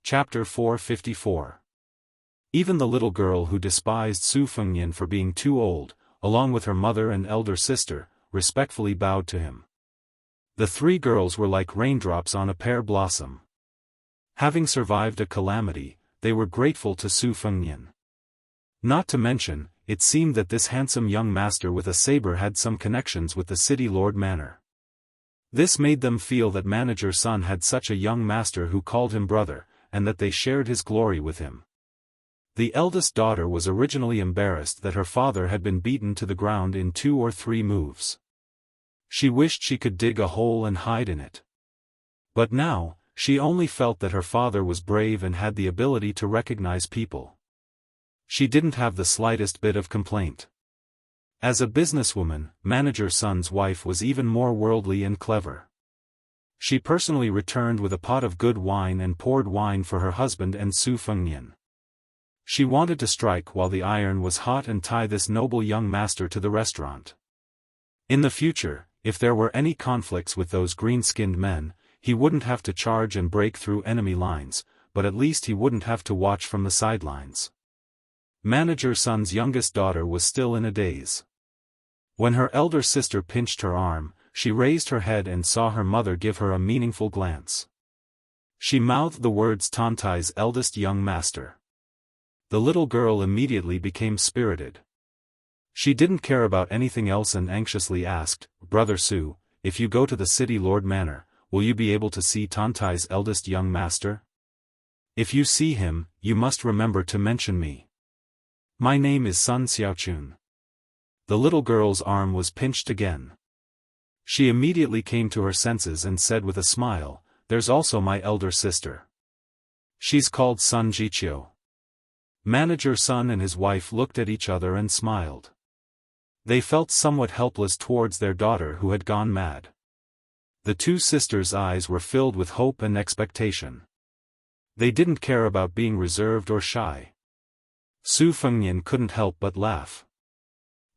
Chapter 454. Even the little girl who despised Su Fengnian for being too old, along with her mother and elder sister, respectfully bowed to him. The three girls were like raindrops on a pear blossom. Having survived a calamity, they were grateful to Su Fengnian. Not to mention, it seemed that this handsome young master with a saber had some connections with the city lord manor. This made them feel that Manager Sun had such a young master who called him brother, and that they shared his glory with him. The eldest daughter was originally embarrassed that her father had been beaten to the ground in 2 or 3 moves. She wished she could dig a hole and hide in it. But now, she only felt that her father was brave and had the ability to recognize people. She didn't have the slightest bit of complaint. As a businesswoman, Manager Sun's wife was even more worldly and clever. She personally returned with a pot of good wine and poured wine for her husband and Su Fengnian. She wanted to strike while the iron was hot and tie this noble young master to the restaurant. In the future, if there were any conflicts with those green-skinned men, he wouldn't have to charge and break through enemy lines, but at least he wouldn't have to watch from the sidelines. Manager Sun's youngest daughter was still in a daze. When her elder sister pinched her arm, she raised her head and saw her mother give her a meaningful glance. She mouthed the words Tantai's eldest young master. The little girl immediately became spirited. She didn't care about anything else and anxiously asked, Brother Su, if you go to the city Lord Manor, will you be able to see Tantai's eldest young master? If you see him, you must remember to mention me. My name is Sun Xiaochun. The little girl's arm was pinched again. She immediately came to her senses and said with a smile, there's also my elder sister. She's called Sun Jiqiu. Manager Sun and his wife looked at each other and smiled. They felt somewhat helpless towards their daughter who had gone mad. The two sisters' eyes were filled with hope and expectation. They didn't care about being reserved or shy. Su Fengnian couldn't help but laugh.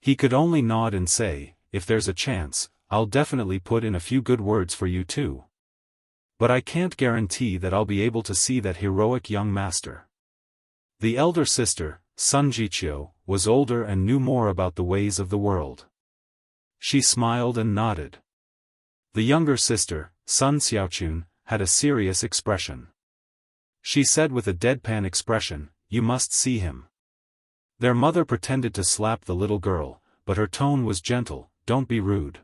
He could only nod and say, if there's a chance, I'll definitely put in a few good words for you too. But I can't guarantee that I'll be able to see that heroic young master. The elder sister, Sun Jiqiu, was older and knew more about the ways of the world. She smiled and nodded. The younger sister, Sun Xiaochun, had a serious expression. She said with a deadpan expression, you must see him. Their mother pretended to slap the little girl, but her tone was gentle, don't be rude.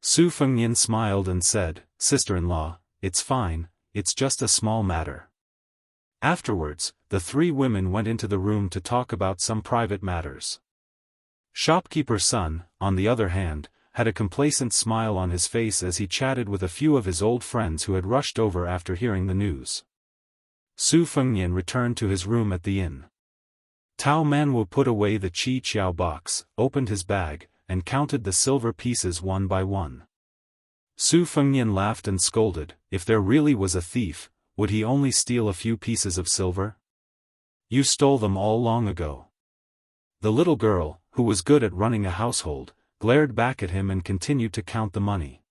Su Fengnian smiled and said, sister-in-law, it's fine, it's just a small matter. Afterwards, the three women went into the room to talk about some private matters. Shopkeeper Sun, on the other hand, had a complacent smile on his face as he chatted with a few of his old friends who had rushed over after hearing the news. Su Fengnian returned to his room at the inn. Tao Manwu put away the Qi Qiao box, opened his bag, and counted the silver pieces one by one. Su Fengnian laughed and scolded, if there really was a thief, would he only steal a few pieces of silver? You stole them all long ago. The little girl, who was good at running a household, glared back at him and continued to count the money.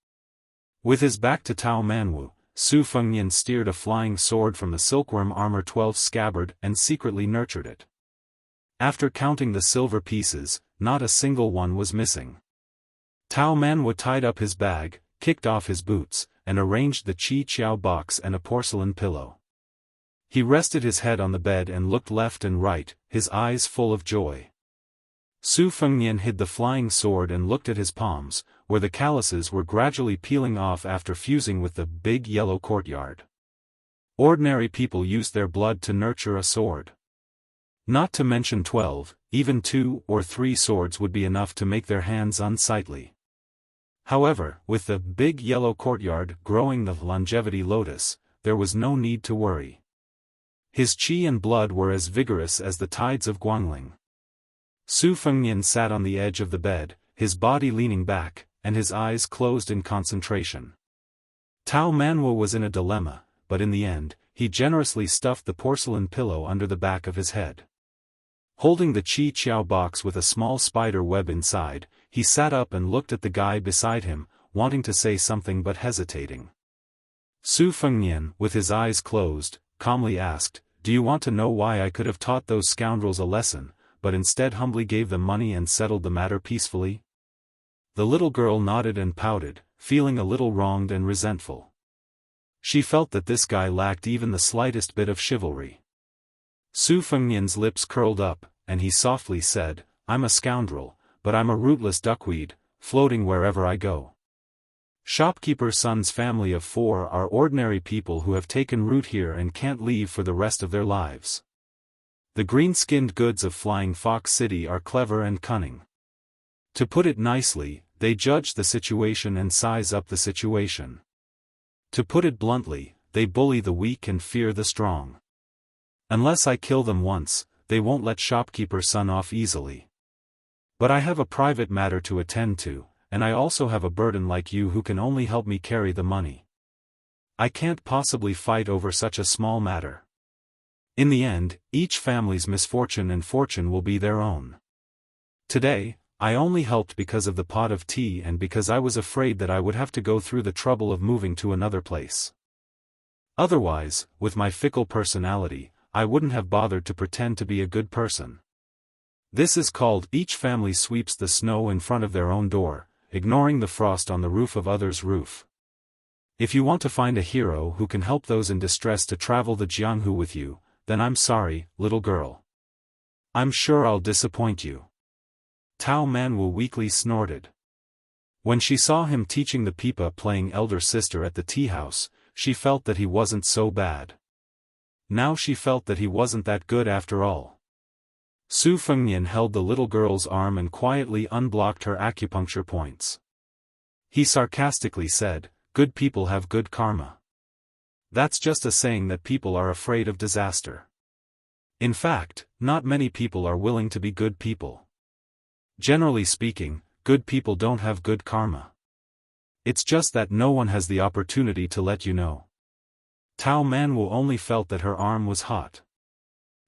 With his back to Tao Manwu, Su Fengnian steered a flying sword from the silkworm armor 12 scabbard and secretly nurtured it. After counting the silver pieces, not a single one was missing. Tao Manwu tied up his bag, kicked off his boots, and arranged the Qi Qiao box and a porcelain pillow. He rested his head on the bed and looked left and right, his eyes full of joy. Su Fengnian hid the flying sword and looked at his palms, where the calluses were gradually peeling off after fusing with the big yellow courtyard. Ordinary people use their blood to nurture a sword. Not to mention 12, even 2 or 3 swords would be enough to make their hands unsightly. However, with the big yellow courtyard growing the longevity lotus, there was no need to worry. His qi and blood were as vigorous as the tides of Guangling. Su Fengnian sat on the edge of the bed, his body leaning back, and his eyes closed in concentration. Tao Manwu was in a dilemma, but in the end, he generously stuffed the porcelain pillow under the back of his head. Holding the Qi Qiao box with a small spider web inside, he sat up and looked at the guy beside him, wanting to say something but hesitating. Su Fengnian, with his eyes closed, calmly asked, do you want to know why I could have taught those scoundrels a lesson, but instead humbly gave them money and settled the matter peacefully? The little girl nodded and pouted, feeling a little wronged and resentful. She felt that this guy lacked even the slightest bit of chivalry. Su Fengnian's lips curled up, and he softly said, I'm a scoundrel, but I'm a rootless duckweed, floating wherever I go. Shopkeeper Sun's family of 4 are ordinary people who have taken root here and can't leave for the rest of their lives. The green-skinned goods of Flying Fox City are clever and cunning. To put it nicely, they judge the situation and size up the situation. To put it bluntly, they bully the weak and fear the strong. Unless I kill them once, they won't let Shopkeeper Sun off easily. But I have a private matter to attend to, and I also have a burden like you who can only help me carry the money. I can't possibly fight over such a small matter. In the end, each family's misfortune and fortune will be their own. Today, I only helped because of the pot of tea and because I was afraid that I would have to go through the trouble of moving to another place. Otherwise, with my fickle personality, I wouldn't have bothered to pretend to be a good person. This is called each family sweeps the snow in front of their own door, ignoring the frost on the roof of others' roof. If you want to find a hero who can help those in distress to travel the Jianghu with you, then I'm sorry, little girl. I'm sure I'll disappoint you. Tao Manwu weakly snorted. When she saw him teaching the pipa playing elder sister at the tea house, she felt that he wasn't so bad. Now she felt that he wasn't that good after all. Su Fengnian held the little girl's arm and quietly unblocked her acupuncture points. He sarcastically said, "Good people have good karma. That's just a saying that people are afraid of disaster. In fact, not many people are willing to be good people. Generally speaking, good people don't have good karma. It's just that no one has the opportunity to let you know." Tao Manwu only felt that her arm was hot.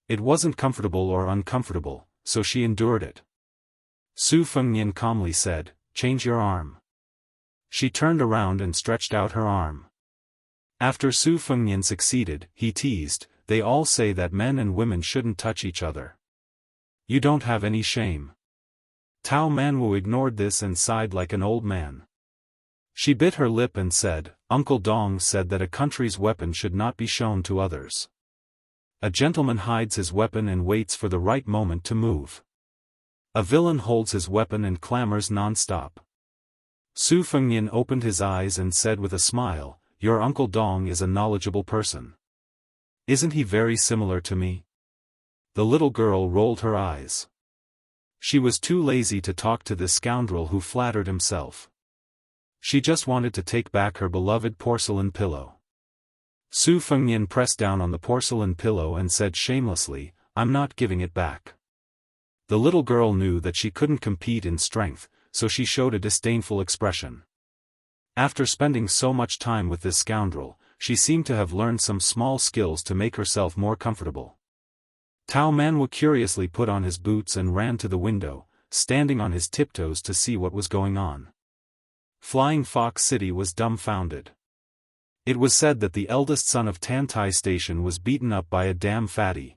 It wasn't comfortable or uncomfortable, so she endured it. Su Fengnian calmly said, "Change your arm." She turned around and stretched out her arm. After Su Fengnian succeeded, he teased, "They all say that men and women shouldn't touch each other. You don't have any shame." Tao Manwu ignored this and sighed like an old man. She bit her lip and said, "Uncle Dong said that a country's weapon should not be shown to others. A gentleman hides his weapon and waits for the right moment to move. A villain holds his weapon and clamors non-stop." Su Fengnian opened his eyes and said with a smile, "Your Uncle Dong is a knowledgeable person. Isn't he very similar to me?" The little girl rolled her eyes. She was too lazy to talk to this scoundrel who flattered himself. She just wanted to take back her beloved porcelain pillow. Su Fengnian pressed down on the porcelain pillow and said shamelessly, "I'm not giving it back." The little girl knew that she couldn't compete in strength, so she showed a disdainful expression. After spending so much time with this scoundrel, she seemed to have learned some small skills to make herself more comfortable. Tao Manwu curiously put on his boots and ran to the window, standing on his tiptoes to see what was going on. Flying Fox City was dumbfounded. It was said that the eldest son of Tantai Station was beaten up by a damn fatty.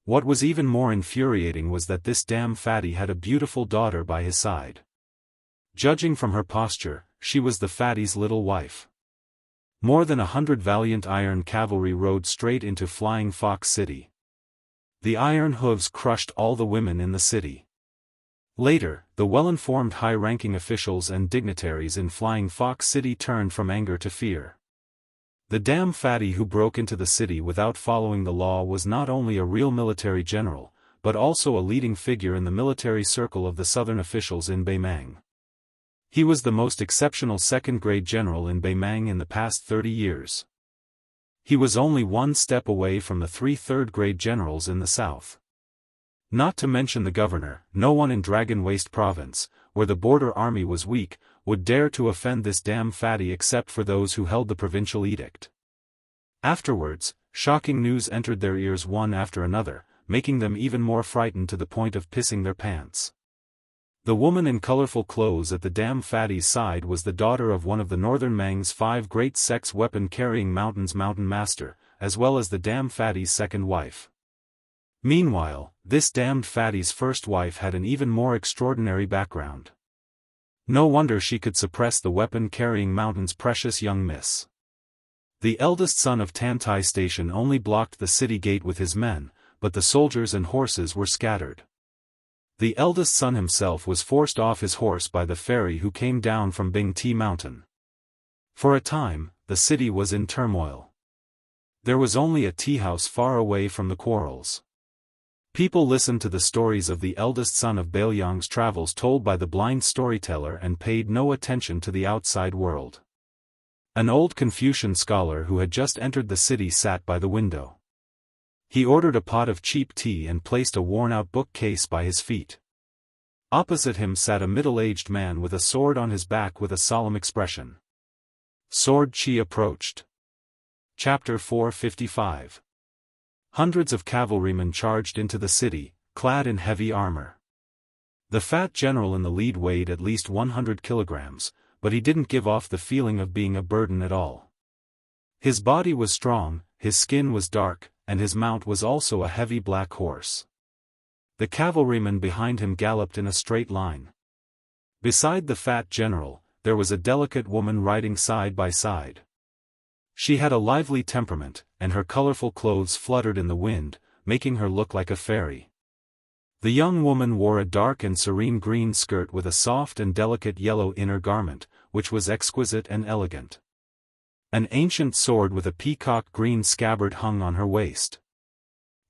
What was even more infuriating was that this damn fatty had a beautiful daughter by his side. Judging from her posture, she was the fatty's little wife. More than 100 valiant iron cavalry rode straight into Flying Fox City. The iron hooves crushed all the women in the city. Later, the well-informed high-ranking officials and dignitaries in Flying Fox City turned from anger to fear. The damn fatty who broke into the city without following the law was not only a real military general, but also a leading figure in the military circle of the southern officials in Beimang. He was the most exceptional second-grade general in Beimang in the past 30 years. He was only one step away from the 3 third-grade generals in the south. Not to mention the governor, no one in Dragon Waste Province, where the border army was weak, would dare to offend this damn fatty except for those who held the provincial edict. Afterwards, shocking news entered their ears one after another, making them even more frightened to the point of pissing their pants. The woman in colorful clothes at the damn fatty's side was the daughter of one of the northern Mang's 5 great sects weapon-carrying mountain master, as well as the damn fatty's second wife. Meanwhile, this damned fatty's first wife had an even more extraordinary background. No wonder she could suppress the weapon-carrying mountain's precious young miss. The eldest son of Tantai Station only blocked the city gate with his men, but the soldiers and horses were scattered. The eldest son himself was forced off his horse by the ferry who came down from Bing Ti Mountain. For a time, the city was in turmoil. There was only a tea house far away from the quarrels. People listened to the stories of the eldest son of Baoyang's travels told by the blind storyteller and paid no attention to the outside world. An old Confucian scholar who had just entered the city sat by the window. He ordered a pot of cheap tea and placed a worn-out bookcase by his feet. Opposite him sat a middle-aged man with a sword on his back with a solemn expression. Sword Chi approached. Chapter 455. Hundreds of cavalrymen charged into the city, clad in heavy armor. The fat general in the lead weighed at least 100 kilograms, but he didn't give off the feeling of being a burden at all. His body was strong, his skin was dark, and his mount was also a heavy black horse. The cavalrymen behind him galloped in a straight line. Beside the fat general, there was a delicate woman riding side by side. She had a lively temperament, and her colorful clothes fluttered in the wind, making her look like a fairy. The young woman wore a dark and serene green skirt with a soft and delicate yellow inner garment, which was exquisite and elegant. An ancient sword with a peacock green scabbard hung on her waist.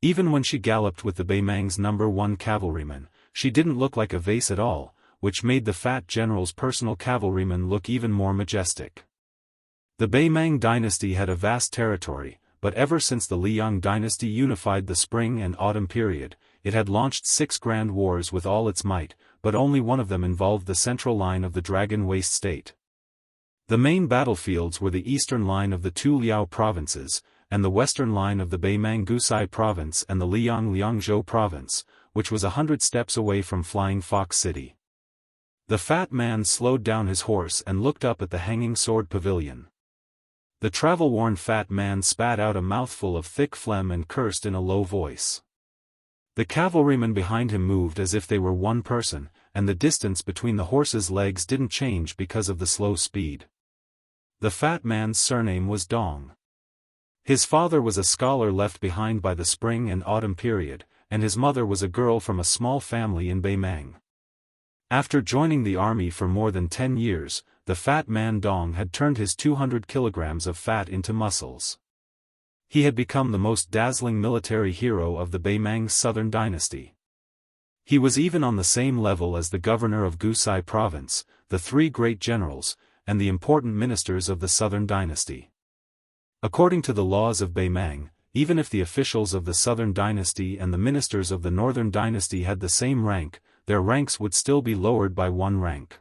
Even when she galloped with the Beimang's #1 cavalryman, she didn't look like a vase at all, which made the fat general's personal cavalryman look even more majestic. The Beimang dynasty had a vast territory, but ever since the Liang dynasty unified the spring and autumn period, it had launched 6 grand wars with all its might, but only one of them involved the central line of the Dragon Waste state. The main battlefields were the eastern line of the 2 Liao provinces, and the western line of the Beimang Gusai province and the Liang Liangzhou province, which was 100 steps away from Flying Fox City. The fat man slowed down his horse and looked up at the hanging sword pavilion. The travel-worn fat man spat out a mouthful of thick phlegm and cursed in a low voice. The cavalrymen behind him moved as if they were one person, and the distance between the horse's legs didn't change because of the slow speed. The fat man's surname was Dong. His father was a scholar left behind by the spring and autumn period, and his mother was a girl from a small family in Beimang. After joining the army for more than 10 years, the fat man Dong had turned his 200 kilograms of fat into muscles. He had become the most dazzling military hero of the Beimang southern dynasty. He was even on the same level as the governor of Gusai province, the 3 great generals, and the important ministers of the southern dynasty. According to the laws of Beimang, even if the officials of the southern dynasty and the ministers of the northern dynasty had the same rank, their ranks would still be lowered by 1 rank.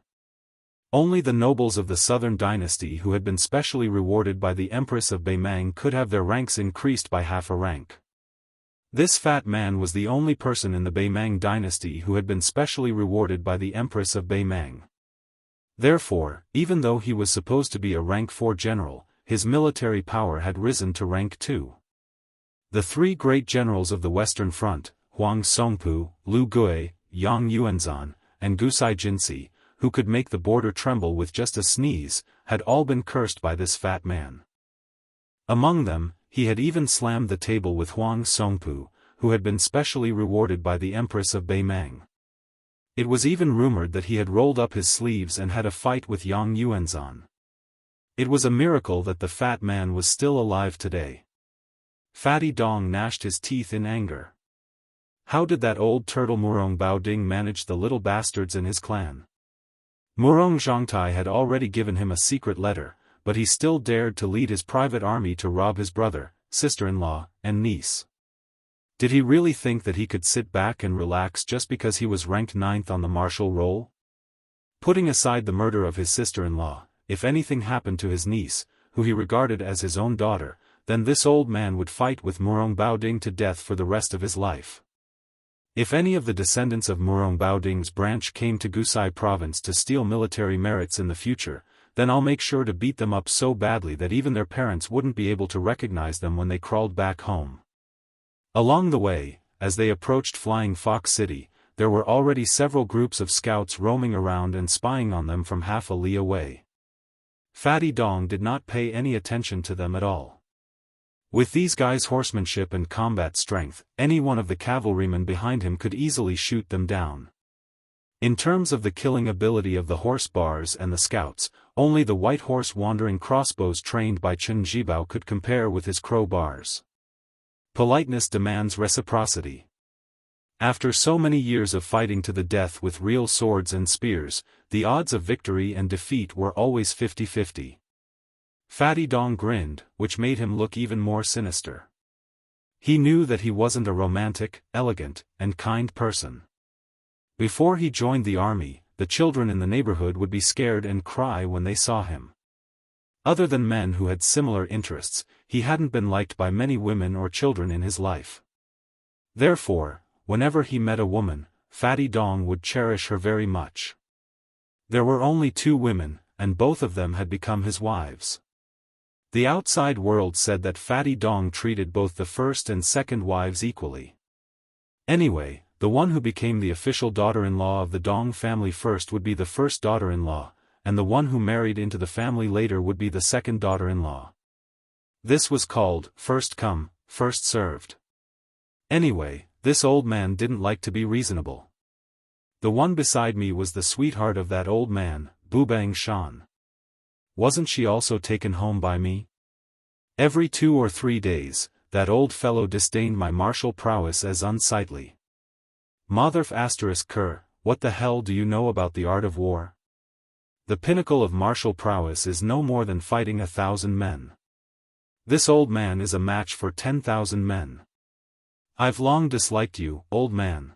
Only the nobles of the southern dynasty who had been specially rewarded by the Empress of Beimang could have their ranks increased by half a rank. This fat man was the only person in the Beimang dynasty who had been specially rewarded by the Empress of Beimang. Therefore, even though he was supposed to be a rank 4 general, his military power had risen to rank 2. The 3 great generals of the Western Front, Huang Songpu, Lu Gui, Yang Yuanzan, and Gusai Jinsi, who could make the border tremble with just a sneeze, had all been cursed by this fat man. Among them, he had even slammed the table with Huang Songpu, who had been specially rewarded by the Empress of Beimang. It was even rumored that he had rolled up his sleeves and had a fight with Yang Yuanzan. It was a miracle that the fat man was still alive today. Fatty Dong gnashed his teeth in anger. How did that old turtle Murong Baoding manage the little bastards in his clan? Murong Zhangtai had already given him a secret letter, but he still dared to lead his private army to rob his brother, sister-in-law, and niece. Did he really think that he could sit back and relax just because he was ranked 9th on the martial roll? Putting aside the murder of his sister-in-law, if anything happened to his niece, who he regarded as his own daughter, then this old man would fight with Murong Baoding to death for the rest of his life. If any of the descendants of Murong Baoding's branch came to Gusai province to steal military merits in the future, then I'll make sure to beat them up so badly that even their parents wouldn't be able to recognize them when they crawled back home. Along the way, as they approached Flying Fox City, there were already several groups of scouts roaming around and spying on them from half a li away. Fatty Dong did not pay any attention to them at all. With these guys' horsemanship and combat strength, any one of the cavalrymen behind him could easily shoot them down. In terms of the killing ability of the horse bars and the scouts, only the white horse wandering crossbows trained by Chen Zhibao could compare with his crow bars. Politeness demands reciprocity. After so many years of fighting to the death with real swords and spears, the odds of victory and defeat were always 50-50. Fatty Dong grinned, which made him look even more sinister. He knew that he wasn't a romantic, elegant, and kind person. Before he joined the army, the children in the neighborhood would be scared and cry when they saw him. Other than men who had similar interests, he hadn't been liked by many women or children in his life. Therefore, whenever he met a woman, Fatty Dong would cherish her very much. There were only 2 women, and both of them had become his wives. The outside world said that Fatty Dong treated both the first and second wives equally. Anyway, the one who became the official daughter-in-law of the Dong family first would be the first daughter-in-law, and the one who married into the family later would be the second daughter-in-law. This was called first come, first served. Anyway, this old man didn't like to be reasonable. The one beside me was the sweetheart of that old man, Bubang Shan. Wasn't she also taken home by me? Every 2 or 3 days, that old fellow disdained my martial prowess as unsightly. Motherf ****, what the hell do you know about the art of war? The pinnacle of martial prowess is no more than fighting 1,000 men. This old man is a match for 10,000 men. I've long disliked you, old man.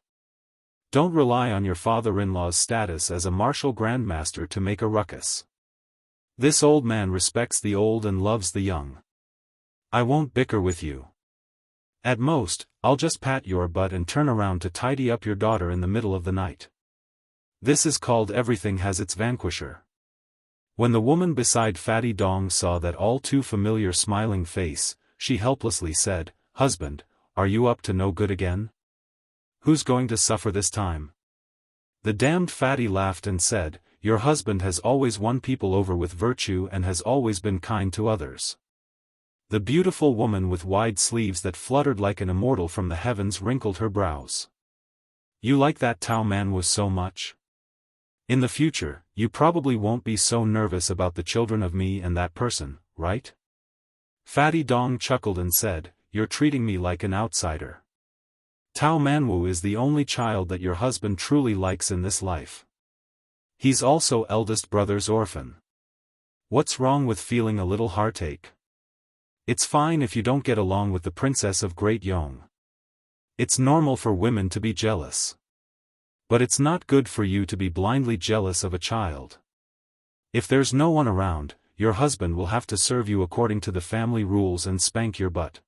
Don't rely on your father-in-law's status as a martial grandmaster to make a ruckus. This old man respects the old and loves the young. I won't bicker with you. At most, I'll just pat your butt and turn around to tidy up your daughter in the middle of the night. This is called everything has its vanquisher. When the woman beside Fatty Dong saw that all too familiar smiling face, she helplessly said, "Husband, are you up to no good again? Who's going to suffer this time?" The damned Fatty laughed and said, "Your husband has always won people over with virtue and has always been kind to others." The beautiful woman with wide sleeves that fluttered like an immortal from the heavens wrinkled her brows. "You like that Tao man was so much? In the future, you probably won't be so nervous about the children of me and that person, right?" Fatty Dong chuckled and said, "You're treating me like an outsider. Tao Manwu is the only child that your husband truly likes in this life. He's also eldest brother's orphan. What's wrong with feeling a little heartache? It's fine if you don't get along with the princess of Great Yong. It's normal for women to be jealous. But it's not good for you to be blindly jealous of a child. If there's no one around, your husband will have to serve you according to the family rules and spank your butt."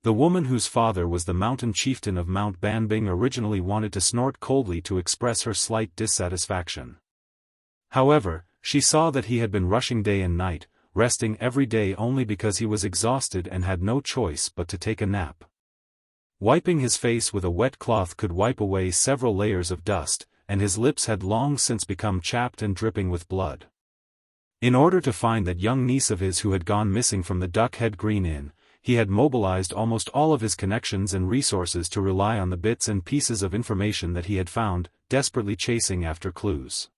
The woman whose father was the mountain chieftain of Mount Banbing originally wanted to snort coldly to express her slight dissatisfaction. However, she saw that he had been rushing day and night, resting every day only because he was exhausted and had no choice but to take a nap. Wiping his face with a wet cloth could wipe away several layers of dust, and his lips had long since become chapped and dripping with blood. In order to find that young niece of his who had gone missing from the Duck Head Green Inn, he had mobilized almost all of his connections and resources to rely on the bits and pieces of information that he had found, desperately chasing after clues.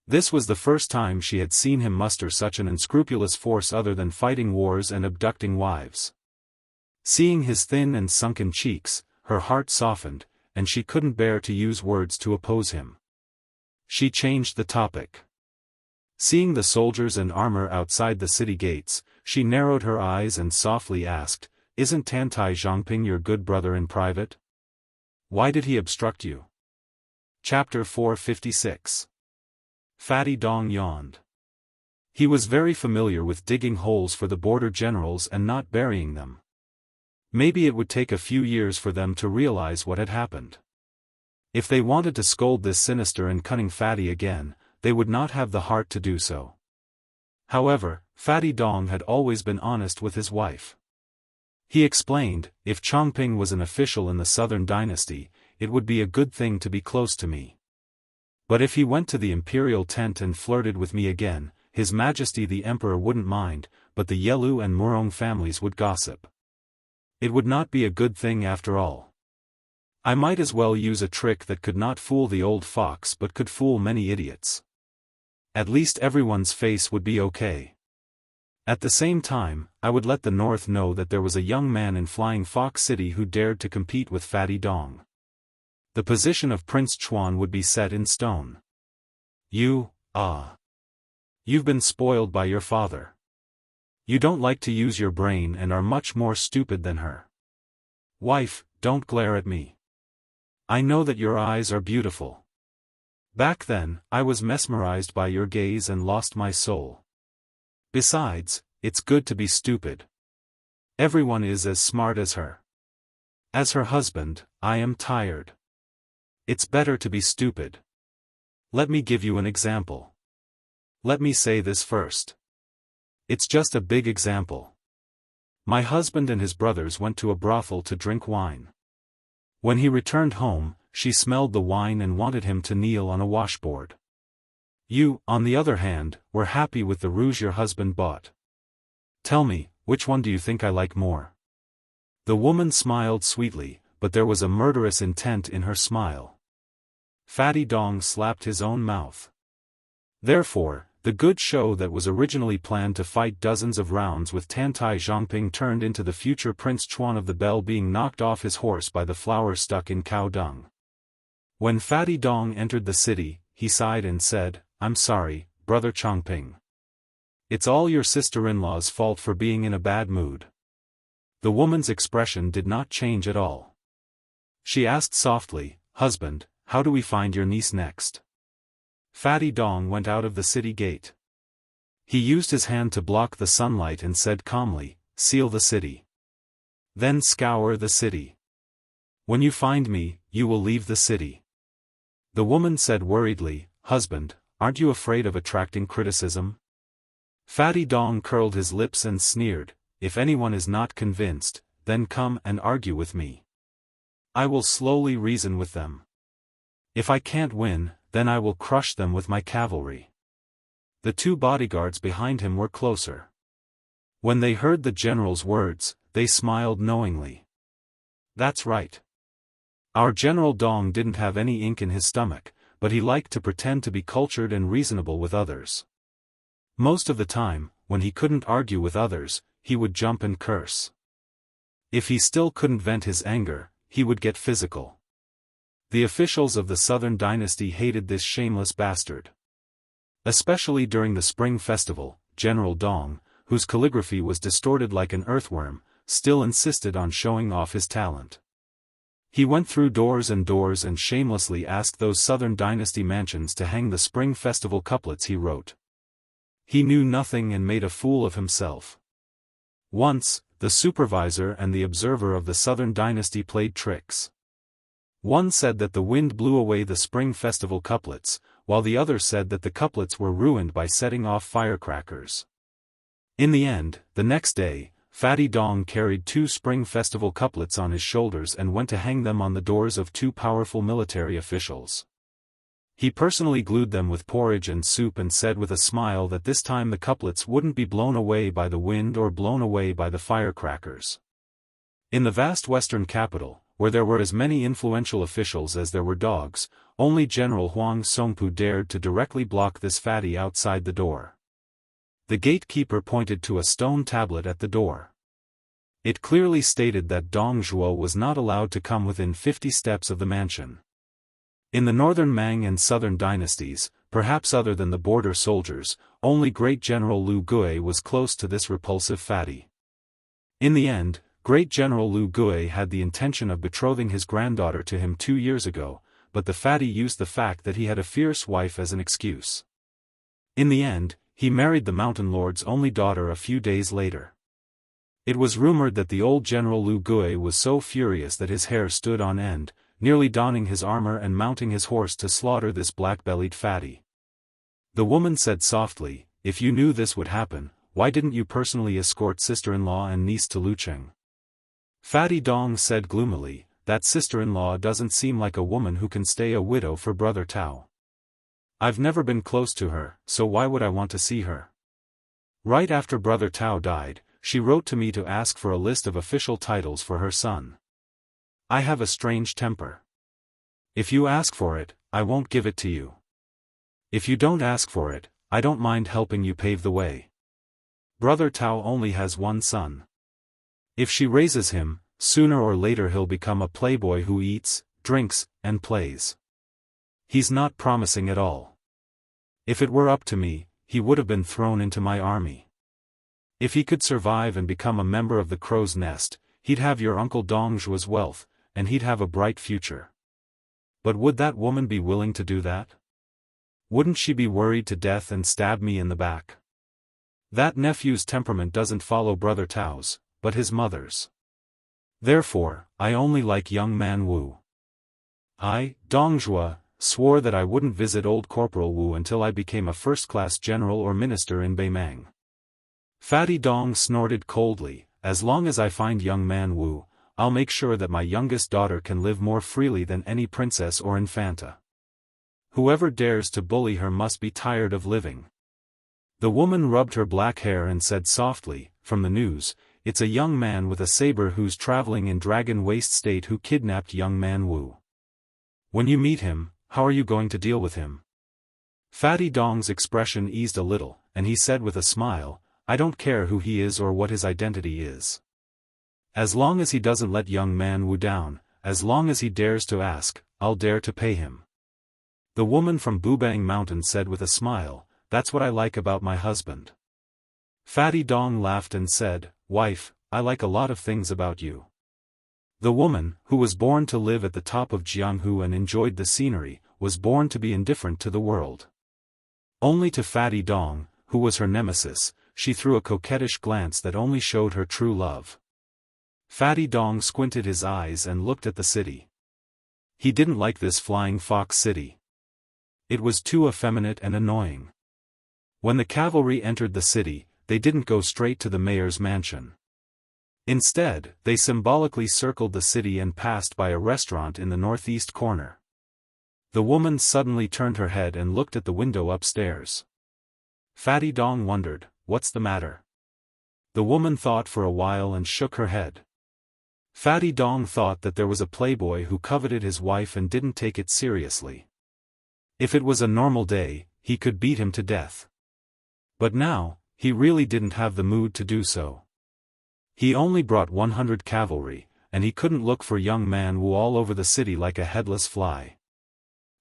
This was the first time she had seen him muster such an unscrupulous force other than fighting wars and abducting wives. Seeing his thin and sunken cheeks, her heart softened, and she couldn't bear to use words to oppose him. She changed the topic. Seeing the soldiers and armor outside the city gates, she narrowed her eyes and softly asked, "Isn't Tantai Zhongping your good brother in private? Why did he obstruct you?" Chapter 456. Fatty Dong yawned. He was very familiar with digging holes for the border generals and not burying them. Maybe it would take a few years for them to realize what had happened. If they wanted to scold this sinister and cunning Fatty again, they would not have the heart to do so. However, Fatty Dong had always been honest with his wife. He explained, "If Chongping was an official in the Southern Dynasty, it would be a good thing to be close to me. But if he went to the imperial tent and flirted with me again, His Majesty the Emperor wouldn't mind, but the Yelu and Murong families would gossip. It would not be a good thing after all. I might as well use a trick that could not fool the old fox but could fool many idiots. At least everyone's face would be okay. At the same time, I would let the North know that there was a young man in Flying Fox City who dared to compete with Fatty Dong. The position of Prince Chuan would be set in stone. You've been spoiled by your father. You don't like to use your brain and are much more stupid than her. Wife, don't glare at me. I know that your eyes are beautiful. Back then, I was mesmerized by your gaze and lost my soul. Besides, it's good to be stupid. Everyone is as smart as her. As her husband, I am tired. It's better to be stupid. Let me give you an example. Let me say this first. It's just a big example. My husband and his brothers went to a brothel to drink wine. When he returned home, she smelled the wine and wanted him to kneel on a washboard. You, on the other hand, were happy with the rouge your husband bought. Tell me, which one do you think I like more? The woman smiled sweetly, but there was a murderous intent in her smile. Fatty Dong slapped his own mouth. Therefore, the good show that was originally planned to fight dozens of rounds with Tantai Zhongping turned into the future Prince Chuan of the Bell being knocked off his horse by the flower stuck in cow dung. When Fatty Dong entered the city, he sighed and said, "I'm sorry, Brother Chongping. It's all your sister-in-law's fault for being in a bad mood." The woman's expression did not change at all. She asked softly, "Husband, how do we find your niece next?" Fatty Dong went out of the city gate. He used his hand to block the sunlight and said calmly, "Seal the city. Then scour the city. When you find me, you will leave the city." The woman said worriedly, "Husband, aren't you afraid of attracting criticism?" Fatty Dong curled his lips and sneered, "If anyone is not convinced, then come and argue with me. I will slowly reason with them. If I can't win, then I will crush them with my cavalry." The two bodyguards behind him were closer. When they heard the general's words, they smiled knowingly. "That's right. Our General Dong didn't have any ink in his stomach, but he liked to pretend to be cultured and reasonable with others. Most of the time, when he couldn't argue with others, he would jump and curse. If he still couldn't vent his anger, he would get physical. The officials of the Southern Dynasty hated this shameless bastard. Especially during the Spring Festival, General Dong, whose calligraphy was distorted like an earthworm, still insisted on showing off his talent. He went through doors and shamelessly asked those Southern Dynasty mansions to hang the Spring Festival couplets he wrote. He knew nothing and made a fool of himself. Once, the supervisor and the observer of the Southern Dynasty played tricks. One said that the wind blew away the Spring Festival couplets, while the other said that the couplets were ruined by setting off firecrackers. In the end, the next day, Fatty Dong carried 2 Spring Festival couplets on his shoulders and went to hang them on the doors of 2 powerful military officials. He personally glued them with porridge and soup and said with a smile that this time the couplets wouldn't be blown away by the wind or blown away by the firecrackers. In the vast western capital, where there were as many influential officials as there were dogs, only General Huang Songpu dared to directly block this fatty outside the door. The gatekeeper pointed to a stone tablet at the door. It clearly stated that Dong Zhuo was not allowed to come within 50 steps of the mansion. In the northern Mang and southern dynasties, perhaps other than the border soldiers, only Great General Lu Gui was close to this repulsive fatty. In the end, Great General Lu Gui had the intention of betrothing his granddaughter to him 2 years ago, but the fatty used the fact that he had a fierce wife as an excuse. In the end, he married the mountain lord's only daughter a few days later. It was rumored that the old General Lu Gui was so furious that his hair stood on end, nearly donning his armor and mounting his horse to slaughter this black-bellied fatty. The woman said softly, "If you knew this would happen, why didn't you personally escort sister-in-law and niece to Lucheng?" Fatty Dong said gloomily, "That sister-in-law doesn't seem like a woman who can stay a widow for Brother Tao. I've never been close to her, so why would I want to see her? Right after Brother Tao died, she wrote to me to ask for a list of official titles for her son. I have a strange temper. If you ask for it, I won't give it to you. If you don't ask for it, I don't mind helping you pave the way. Brother Tao only has one son. If she raises him, sooner or later he'll become a playboy who eats, drinks, and plays. He's not promising at all. If it were up to me, he would have been thrown into my army. If he could survive and become a member of the crow's nest, he'd have your Uncle Dong Zhuo's wealth, and he'd have a bright future. But would that woman be willing to do that? Wouldn't she be worried to death and stab me in the back? That nephew's temperament doesn't follow Brother Tao's, but his mother's. Therefore, I only like young man Wu. I, Dong Zhuo, swore that I wouldn't visit old Corporal Wu until I became a first-class general or minister in Beimang." Fatty Dong snorted coldly, "As long as I find young man Wu, I'll make sure that my youngest daughter can live more freely than any princess or infanta. Whoever dares to bully her must be tired of living." The woman rubbed her black hair and said softly, "From the news, it's a young man with a saber who's traveling in Dragon Waste State who kidnapped young man Wu. When you meet him, how are you going to deal with him? Fatty Dong's expression eased a little, and he said with a smile, I don't care who he is or what his identity is. As long as he doesn't let young man Wu down, as long as he dares to ask, I'll dare to pay him. The woman from Bubang Mountain said with a smile, that's what I like about my husband. Fatty Dong laughed and said, wife, I like a lot of things about you. The woman, who was born to live at the top of Jianghu and enjoyed the scenery, was born to be indifferent to the world. Only to Fatty Dong, who was her nemesis, she threw a coquettish glance that only showed her true love. Fatty Dong squinted his eyes and looked at the city. He didn't like this flying fox city. It was too effeminate and annoying. When the cavalry entered the city, they didn't go straight to the mayor's mansion. Instead, they symbolically circled the city and passed by a restaurant in the northeast corner. The woman suddenly turned her head and looked at the window upstairs. Fatty Dong wondered, what's the matter? The woman thought for a while and shook her head. Fatty Dong thought that there was a playboy who coveted his wife and didn't take it seriously. If it was a normal day, he could beat him to death. But now, he really didn't have the mood to do so. He only brought 100 cavalry, and he couldn't look for young man Wu all over the city like a headless fly.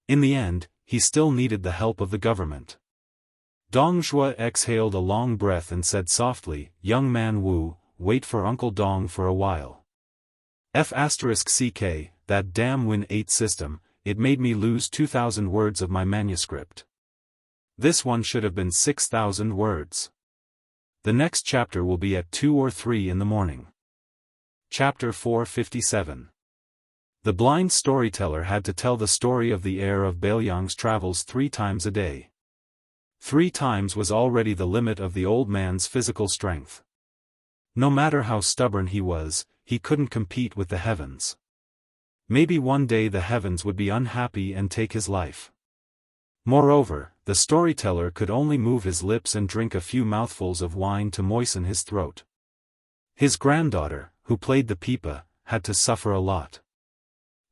In the end, he still needed the help of the government. Dong Zhuo exhaled a long breath and said softly, young man Wu, wait for Uncle Dong for a while. F***ck, that damn Win8 system, it made me lose 2,000 words of my manuscript. This one should have been 6,000 words. The next chapter will be at 2 or 3 in the morning. Chapter 457. The blind storyteller had to tell the story of the heir of Bailiang's travels 3 times a day. 3 times was already the limit of the old man's physical strength. No matter how stubborn he was, he couldn't compete with the heavens. Maybe one day the heavens would be unhappy and take his life. Moreover, the storyteller could only move his lips and drink a few mouthfuls of wine to moisten his throat. His granddaughter, who played the pipa, had to suffer a lot.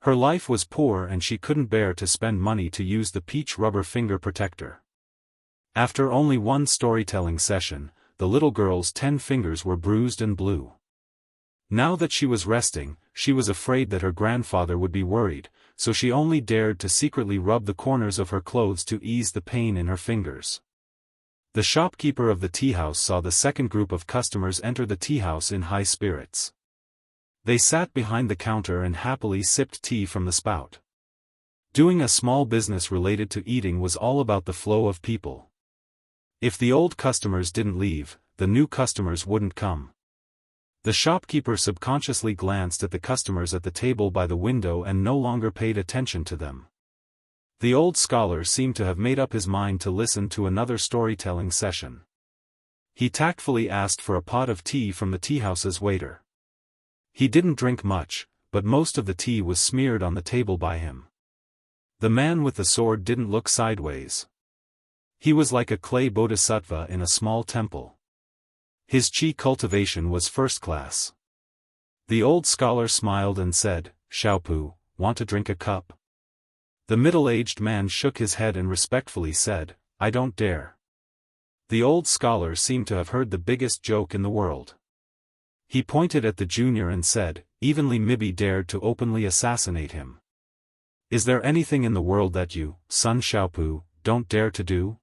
Her life was poor and she couldn't bear to spend money to use the peach rubber finger protector. After only one storytelling session, the little girl's 10 fingers were bruised and blue. Now that she was resting, she was afraid that her grandfather would be worried, so she only dared to secretly rub the corners of her clothes to ease the pain in her fingers. The shopkeeper of the tea-house saw the second group of customers enter the tea-house in high spirits. They sat behind the counter and happily sipped tea from the spout. Doing a small business related to eating was all about the flow of people. If the old customers didn't leave, the new customers wouldn't come. The shopkeeper subconsciously glanced at the customers at the table by the window and no longer paid attention to them. The old scholar seemed to have made up his mind to listen to another storytelling session. He tactfully asked for a pot of tea from the teahouse's waiter. He didn't drink much, but most of the tea was smeared on the table by him. The man with the sword didn't look sideways. He was like a clay bodhisattva in a small temple. His chi cultivation was first class. The old scholar smiled and said, Xiaopu, want to drink a cup? The middle-aged man shook his head and respectfully said, I don't dare. The old scholar seemed to have heard the biggest joke in the world. He pointed at the junior and said, even Li Mibi dared to openly assassinate him. Is there anything in the world that you, son Xiaopu, don't dare to do?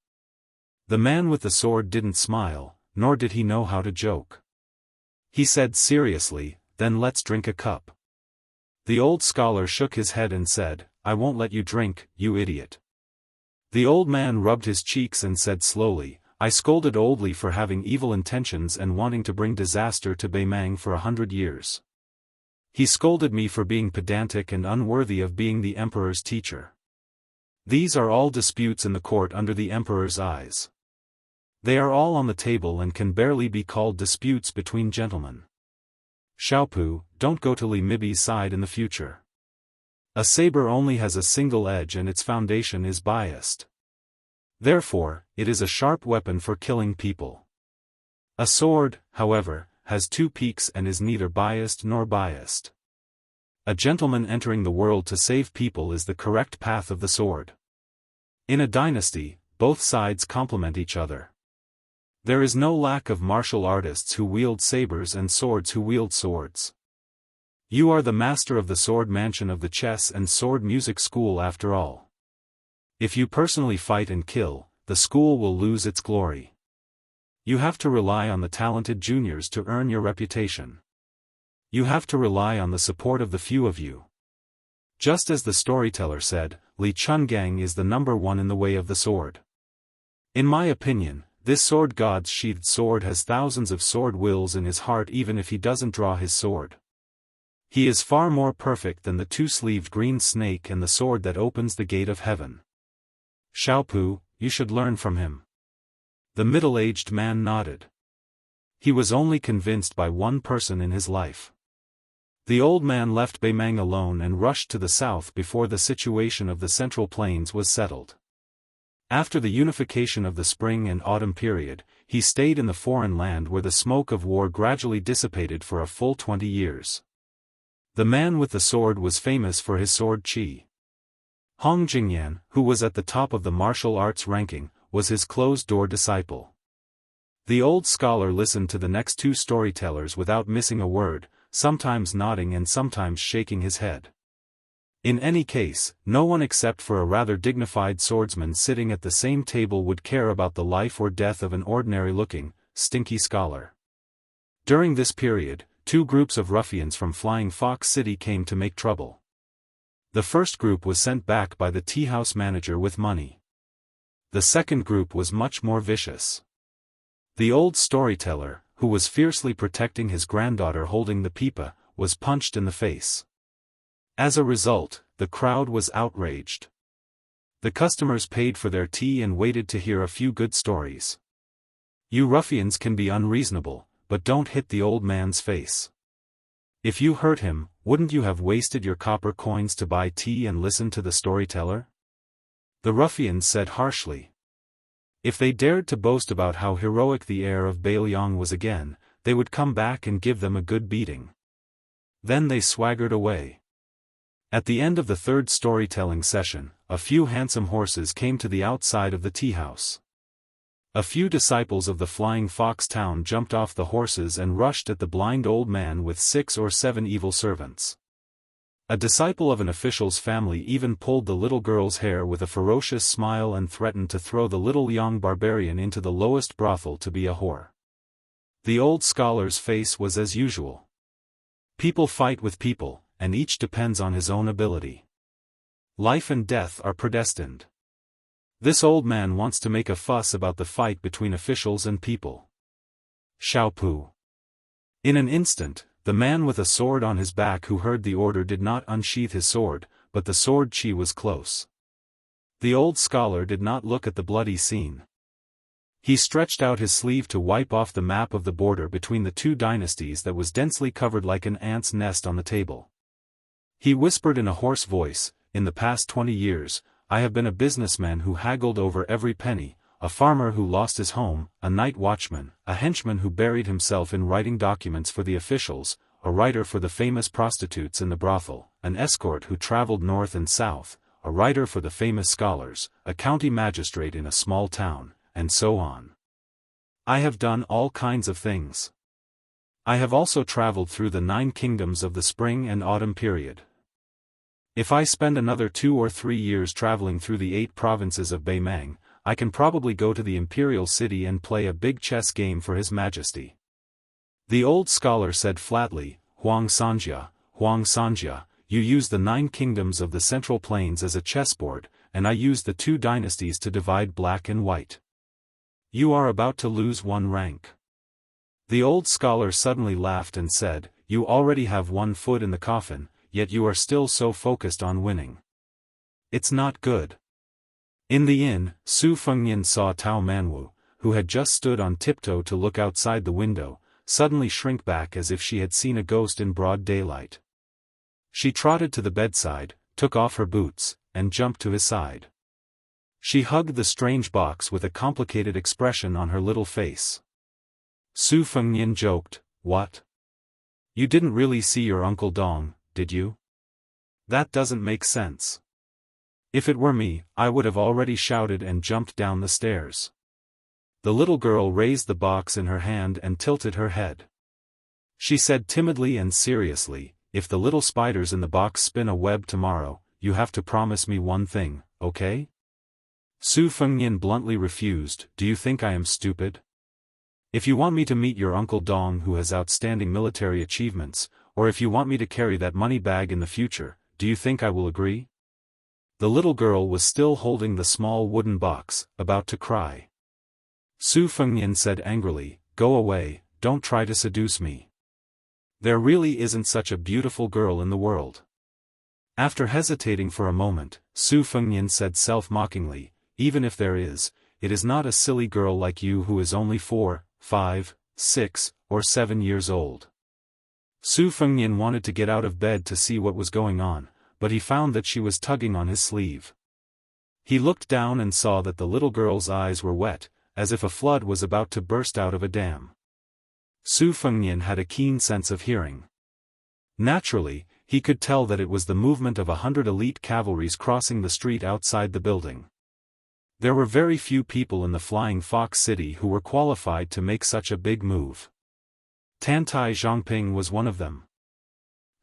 The man with the sword didn't smile, nor did he know how to joke. He said seriously, then let's drink a cup. The old scholar shook his head and said, I won't let you drink, you idiot. The old man rubbed his cheeks and said slowly, I scolded Old Li for having evil intentions and wanting to bring disaster to Beimang for 100 years. He scolded me for being pedantic and unworthy of being the emperor's teacher. These are all disputes in the court under the emperor's eyes. They are all on the table and can barely be called disputes between gentlemen. Xiaopu, don't go to Li Mibi's side in the future. A saber only has a single edge and its foundation is biased. Therefore, it is a sharp weapon for killing people. A sword, however, has two peaks and is neither biased nor biased. A gentleman entering the world to save people is the correct path of the sword. In a dynasty, both sides complement each other. There is no lack of martial artists who wield sabers and swords who wield swords. You are the master of the sword mansion of the chess and sword music school after all. If you personally fight and kill, the school will lose its glory. You have to rely on the talented juniors to earn your reputation. You have to rely on the support of the few of you. Just as the storyteller said, Li Chungang is the number one in the way of the sword. In my opinion, this sword god's sheathed sword has thousands of sword wills in his heart even if he doesn't draw his sword. He is far more perfect than the two-sleeved green snake and the sword that opens the gate of heaven. Xiaopu, you should learn from him. The middle-aged man nodded. He was only convinced by one person in his life. The old man left Beimang alone and rushed to the south before the situation of the Central Plains was settled. After the unification of the spring and autumn period, he stayed in the foreign land where the smoke of war gradually dissipated for a full 20 years. The man with the sword was famous for his sword chi. Hong Jingyan, who was at the top of the martial arts ranking, was his closed-door disciple. The old scholar listened to the next two storytellers without missing a word, sometimes nodding and sometimes shaking his head. In any case, no one except for a rather dignified swordsman sitting at the same table would care about the life or death of an ordinary-looking, stinky scholar. During this period, two groups of ruffians from Flying Fox City came to make trouble. The first group was sent back by the tea-house manager with money. The second group was much more vicious. The old storyteller, who was fiercely protecting his granddaughter holding the pipa, was punched in the face. As a result, the crowd was outraged. The customers paid for their tea and waited to hear a few good stories. You ruffians can be unreasonable, but don't hit the old man's face. If you hurt him, wouldn't you have wasted your copper coins to buy tea and listen to the storyteller? The ruffians said harshly. If they dared to boast about how heroic the heir of Beiliang was again, they would come back and give them a good beating. Then they swaggered away. At the end of the third storytelling session, a few handsome horses came to the outside of the tea-house. A few disciples of the Flying Fox town jumped off the horses and rushed at the blind old man with 6 or 7 evil servants. A disciple of an official's family even pulled the little girl's hair with a ferocious smile and threatened to throw the little young barbarian into the lowest brothel to be a whore. The old scholar's face was as usual. People fight with people, and each depends on his own ability. Life and death are predestined. This old man wants to make a fuss about the fight between officials and people. Xiaopu. In an instant, the man with a sword on his back who heard the order did not unsheath his sword, but the sword chi was close. The old scholar did not look at the bloody scene. He stretched out his sleeve to wipe off the map of the border between the two dynasties that was densely covered like an ant's nest on the table. He whispered in a hoarse voice, "In the past 20 years, I have been a businessman who haggled over every penny, a farmer who lost his home, a night watchman, a henchman who buried himself in writing documents for the officials, a writer for the famous prostitutes in the brothel, an escort who traveled north and south, a writer for the famous scholars, a county magistrate in a small town, and so on. I have done all kinds of things. I have also traveled through the 9 kingdoms of the spring and autumn period. If I spend another 2 or 3 years traveling through the 8 provinces of Beimang, I can probably go to the imperial city and play a big chess game for His Majesty." The old scholar said flatly, Huang Sanjia, you use the 9 kingdoms of the Central Plains as a chessboard, and I use the 2 dynasties to divide black and white. You are about to lose 1 rank. The old scholar suddenly laughed and said, "You already have 1 foot in the coffin, yet you are still so focused on winning. It's not good." In the inn, Su Fengnian saw Tao Manwu, who had just stood on tiptoe to look outside the window, suddenly shrink back as if she had seen a ghost in broad daylight. She trotted to the bedside, took off her boots, and jumped to his side. She hugged the strange box with a complicated expression on her little face. Su Fengnian joked, What? You didn't really see your Uncle Dong, did you? That doesn't make sense. If it were me, I would have already shouted and jumped down the stairs. The little girl raised the box in her hand and tilted her head. She said timidly and seriously, if the little spiders in the box spin a web tomorrow, you have to promise me one thing, okay? Su Fengnian bluntly refused. Do you think I am stupid? If you want me to meet your Uncle Dong who has outstanding military achievements, or if you want me to carry that money bag in the future, do you think I will agree? The little girl was still holding the small wooden box, about to cry. Su Fengnian said angrily, go away, don't try to seduce me. There really isn't such a beautiful girl in the world. After hesitating for a moment, Su Fengnian said self-mockingly, even if there is, it is not a silly girl like you who is only 4, 5, 6, or 7 years old. Su Fengnian wanted to get out of bed to see what was going on, but he found that she was tugging on his sleeve. He looked down and saw that the little girl's eyes were wet, as if a flood was about to burst out of a dam. Su Fengnian had a keen sense of hearing. Naturally, he could tell that it was the movement of 100 elite cavalries crossing the street outside the building. There were very few people in the Flying Fox City who were qualified to make such a big move. Tantai Zhongping was one of them.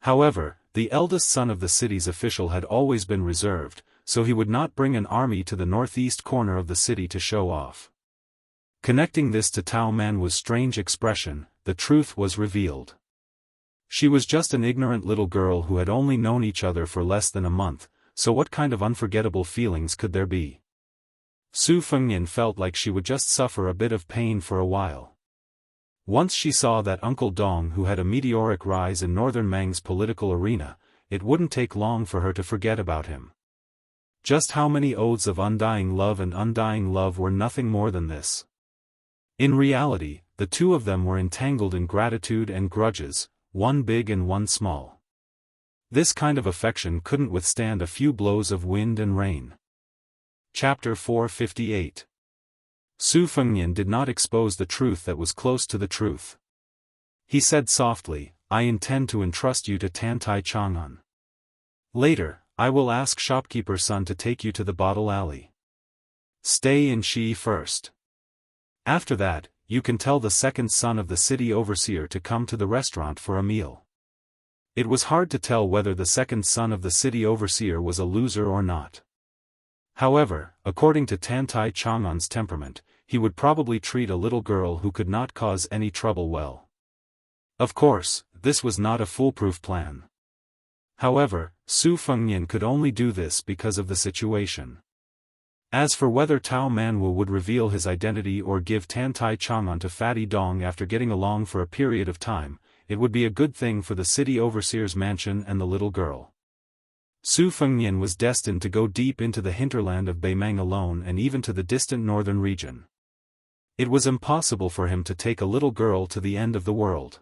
However, the eldest son of the city's official had always been reserved, so he would not bring an army to the northeast corner of the city to show off. Connecting this to Tao Manwu's strange expression, the truth was revealed. She was just an ignorant little girl who had only known each other for less than a month, so what kind of unforgettable feelings could there be? Su Fengnian felt like she would just suffer a bit of pain for a while. Once she saw that Uncle Dong who had a meteoric rise in Northern Meng's political arena, it wouldn't take long for her to forget about him. Just how many odes of undying love and undying love were nothing more than this. In reality, the two of them were entangled in gratitude and grudges, one big and one small. This kind of affection couldn't withstand a few blows of wind and rain. Chapter 458. Su Fengnian did not expose the truth that was close to the truth. He said softly, I intend to entrust you to Tantai Chang'an. Later, I will ask shopkeeper son to take you to the bottle alley. Stay in Shi first. After that, you can tell the second son of the city overseer to come to the restaurant for a meal. It was hard to tell whether the second son of the city overseer was a loser or not. However, according to Tantai Chang'an's temperament, he would probably treat a little girl who could not cause any trouble well. Of course, this was not a foolproof plan. However, Su Fengnian could only do this because of the situation. As for whether Tao Manwu would reveal his identity or give Tantai Chang'an to Fatty Dong after getting along for a period of time, it would be a good thing for the city overseer's mansion and the little girl. Su Fengnian was destined to go deep into the hinterland of Beimeng alone and even to the distant northern region. It was impossible for him to take a little girl to the end of the world.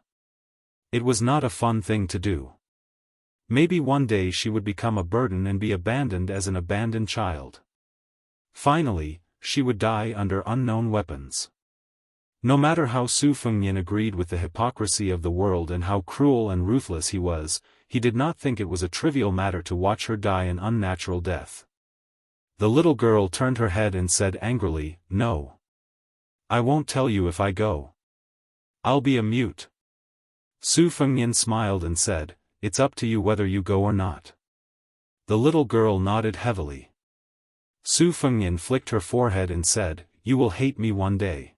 It was not a fun thing to do. Maybe one day she would become a burden and be abandoned as an abandoned child. Finally, she would die under unknown weapons. No matter how Su Fengnian agreed with the hypocrisy of the world and how cruel and ruthless he was, he did not think it was a trivial matter to watch her die an unnatural death. The little girl turned her head and said angrily, No. I won't tell you if I go. I'll be a mute. Su Fengnian smiled and said, It's up to you whether you go or not. The little girl nodded heavily. Su Fengnian flicked her forehead and said, You will hate me one day.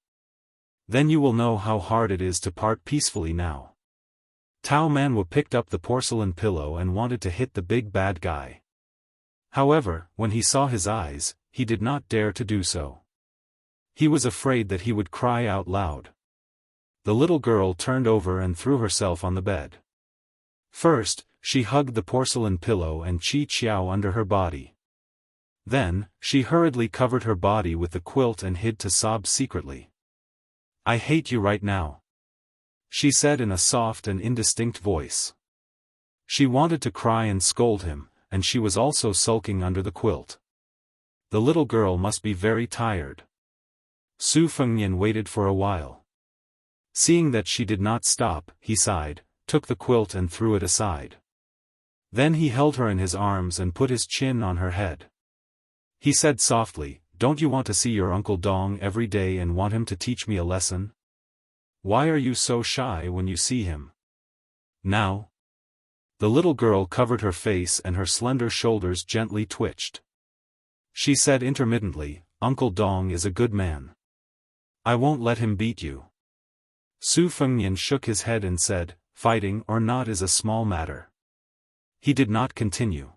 Then you will know how hard it is to part peacefully now. Tao Manwu picked up the porcelain pillow and wanted to hit the big bad guy. However, when he saw his eyes, he did not dare to do so. He was afraid that he would cry out loud. The little girl turned over and threw herself on the bed. First, she hugged the porcelain pillow and Qi Qiao under her body. Then, she hurriedly covered her body with the quilt and hid to sob secretly. I hate you right now, she said in a soft and indistinct voice. She wanted to cry and scold him, and she was also sulking under the quilt. The little girl must be very tired. Su Fengnian waited for a while. Seeing that she did not stop, he sighed, took the quilt and threw it aside. Then he held her in his arms and put his chin on her head. He said softly, "Don't you want to see your Uncle Dong every day and want him to teach me a lesson? Why are you so shy when you see him? Now?" The little girl covered her face and her slender shoulders gently twitched. She said intermittently, "Uncle Dong is a good man. I won't let him beat you." Su Fengnian shook his head and said, "Fighting or not is a small matter." He did not continue.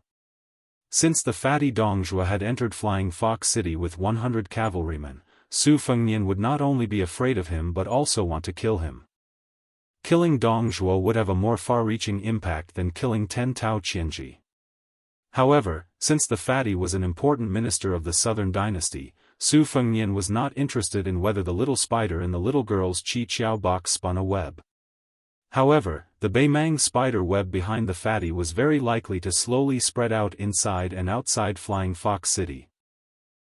Since the fatty Dongjua had entered Flying Fox City with 100 cavalrymen, Su Fengnian would not only be afraid of him but also want to kill him. Killing Dongjua would have a more far-reaching impact than killing 10 Tao Qianji. However, since the fatty was an important minister of the Southern Dynasty, Su Fengnian was not interested in whether the little spider in the little girl's Qi Qiao box spun a web. However, the Beimang spider web behind the fatty was very likely to slowly spread out inside and outside Flying Fox City.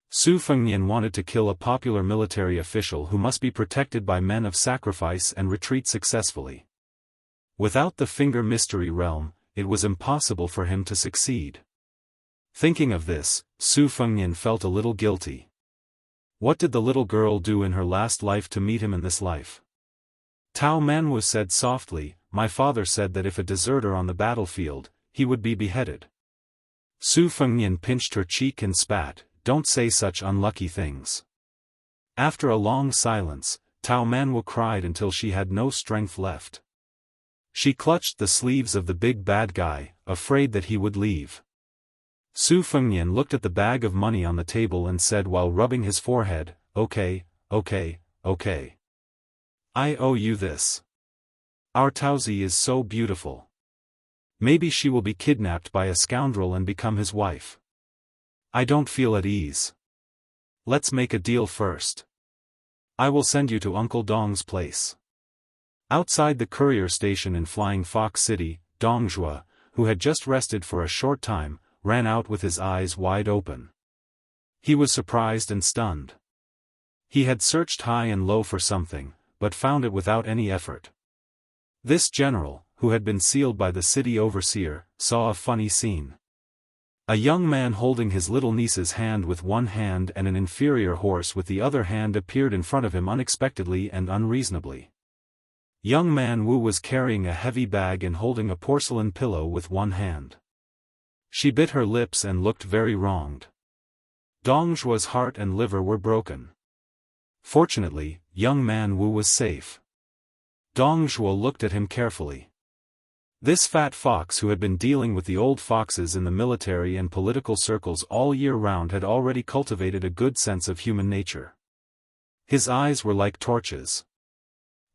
Su Fengnian wanted to kill a popular military official who must be protected by men of sacrifice and retreat successfully. Without the Finger Mystery Realm, it was impossible for him to succeed. Thinking of this, Su Fengnian felt a little guilty. What did the little girl do in her last life to meet him in this life? Tao Manwu said softly, "My father said that if a deserter on the battlefield, he would be beheaded." Su Fengnian pinched her cheek and spat, "Don't say such unlucky things." After a long silence, Tao Manwu cried until she had no strength left. She clutched the sleeves of the big bad guy, afraid that he would leave. Su Fengnian looked at the bag of money on the table and said while rubbing his forehead, "Okay, okay, okay. I owe you this. Our Taozi is so beautiful. Maybe she will be kidnapped by a scoundrel and become his wife. I don't feel at ease. Let's make a deal first. I will send you to Uncle Dong's place." Outside the courier station in Flying Fox City, Dongjua, who had just rested for a short time, ran out with his eyes wide open. He was surprised and stunned. He had searched high and low for something, but found it without any effort. This general, who had been sealed by the city overseer, saw a funny scene. A young man holding his little niece's hand with one hand and an inferior horse with the other hand appeared in front of him unexpectedly and unreasonably. Young man Wu was carrying a heavy bag and holding a porcelain pillow with one hand. She bit her lips and looked very wronged. Dongjua's heart and liver were broken. Fortunately, young man Wu was safe. Dongjua looked at him carefully. This fat fox who had been dealing with the old foxes in the military and political circles all year round had already cultivated a good sense of human nature. His eyes were like torches.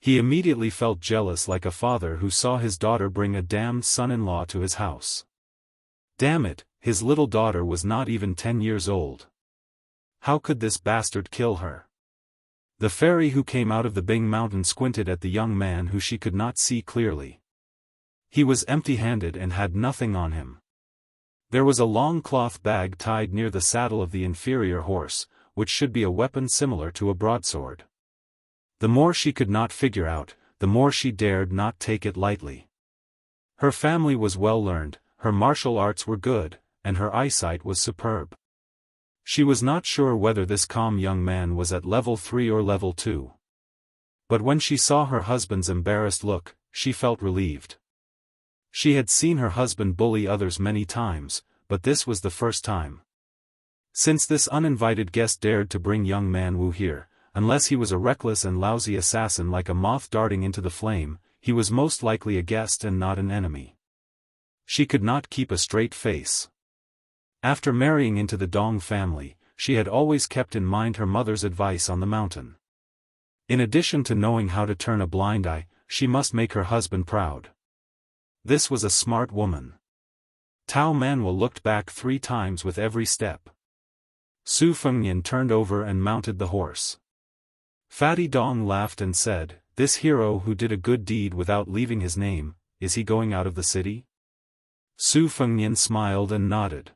He immediately felt jealous like a father who saw his daughter bring a damned son-in-law to his house. Damn it, his little daughter was not even 10 years old. How could this bastard kill her? The fairy who came out of the Bing Mountain squinted at the young man who she could not see clearly. He was empty-handed and had nothing on him. There was a long cloth bag tied near the saddle of the inferior horse, which should be a weapon similar to a broadsword. The more she could not figure out, the more she dared not take it lightly. Her family was well learned, her martial arts were good, and her eyesight was superb. She was not sure whether this calm young man was at level 3 or level 2. But when she saw her husband's embarrassed look, she felt relieved. She had seen her husband bully others many times, but this was the first time. Since this uninvited guest dared to bring young man Wu here, unless he was a reckless and lousy assassin like a moth darting into the flame, he was most likely a guest and not an enemy. She could not keep a straight face. After marrying into the Dong family, she had always kept in mind her mother's advice on the mountain. In addition to knowing how to turn a blind eye, she must make her husband proud. This was a smart woman. Tao Manwu looked back 3 times with every step. Su Fengnian turned over and mounted the horse. Fatty Dong laughed and said, "This hero who did a good deed without leaving his name, is he going out of the city?" Su Fengnian smiled and nodded.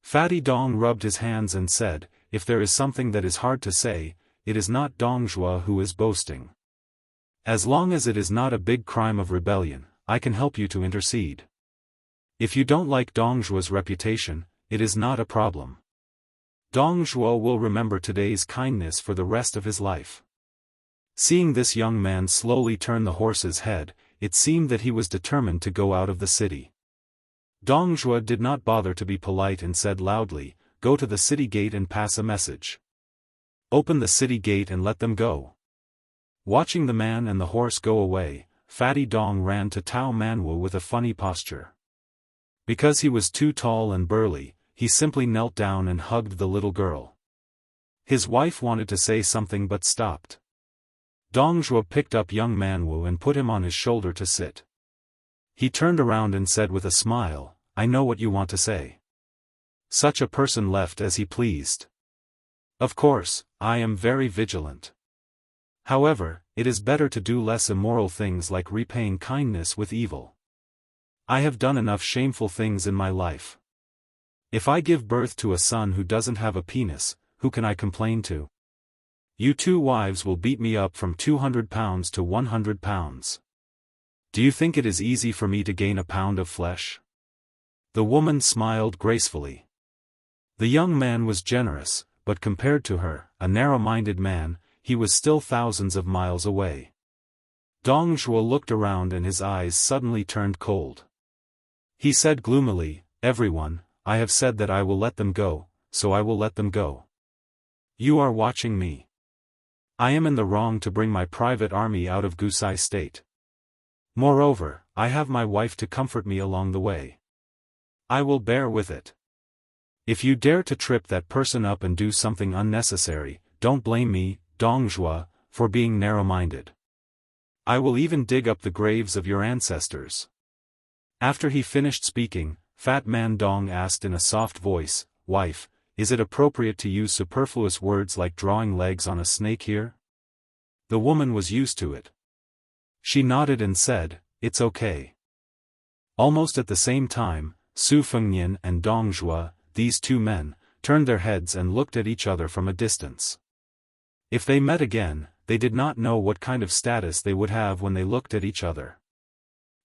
Fatty Dong rubbed his hands and said, "If there is something that is hard to say, it is not Dongjua who is boasting. As long as it is not a big crime of rebellion, I can help you to intercede. If you don't like Dong Zhuo's reputation, it is not a problem. Dong Zhuo will remember today's kindness for the rest of his life. Seeing this young man slowly turn the horse's head, it seemed that he was determined to go out of the city. Dong Zhuo did not bother to be polite and said loudly, "Go to the city gate and pass a message. Open the city gate and let them go." Watching the man and the horse go away, Fatty Dong ran to Tao Manwu with a funny posture. Because he was too tall and burly, he simply knelt down and hugged the little girl. His wife wanted to say something but stopped. Dong Zhuo picked up young Manwu and put him on his shoulder to sit. He turned around and said with a smile, "I know what you want to say." Such a person left as he pleased. Of course, I am very vigilant. However, it is better to do less immoral things like repaying kindness with evil. I have done enough shameful things in my life. If I give birth to a son who doesn't have a penis, who can I complain to? You two wives will beat me up from 200 pounds to 100 pounds. Do you think it is easy for me to gain a pound of flesh? The woman smiled gracefully. The young man was generous, but compared to her, a narrow-minded man, he was still thousands of miles away. Dong Zhuo looked around and his eyes suddenly turned cold. He said gloomily, "Everyone, I have said that I will let them go, so I will let them go. You are watching me. I am in the wrong to bring my private army out of Gusai state. Moreover, I have my wife to comfort me along the way. I will bear with it. If you dare to trip that person up and do something unnecessary, don't blame me, Dong Zhuo, for being narrow-minded. I will even dig up the graves of your ancestors." After he finished speaking, Fat Man Dong asked in a soft voice, "Wife, is it appropriate to use superfluous words like drawing legs on a snake here?" The woman was used to it. She nodded and said, "It's okay." Almost at the same time, Su Fengnian and Dong Zhuo, these two men, turned their heads and looked at each other from a distance. If they met again, they did not know what kind of status they would have when they looked at each other.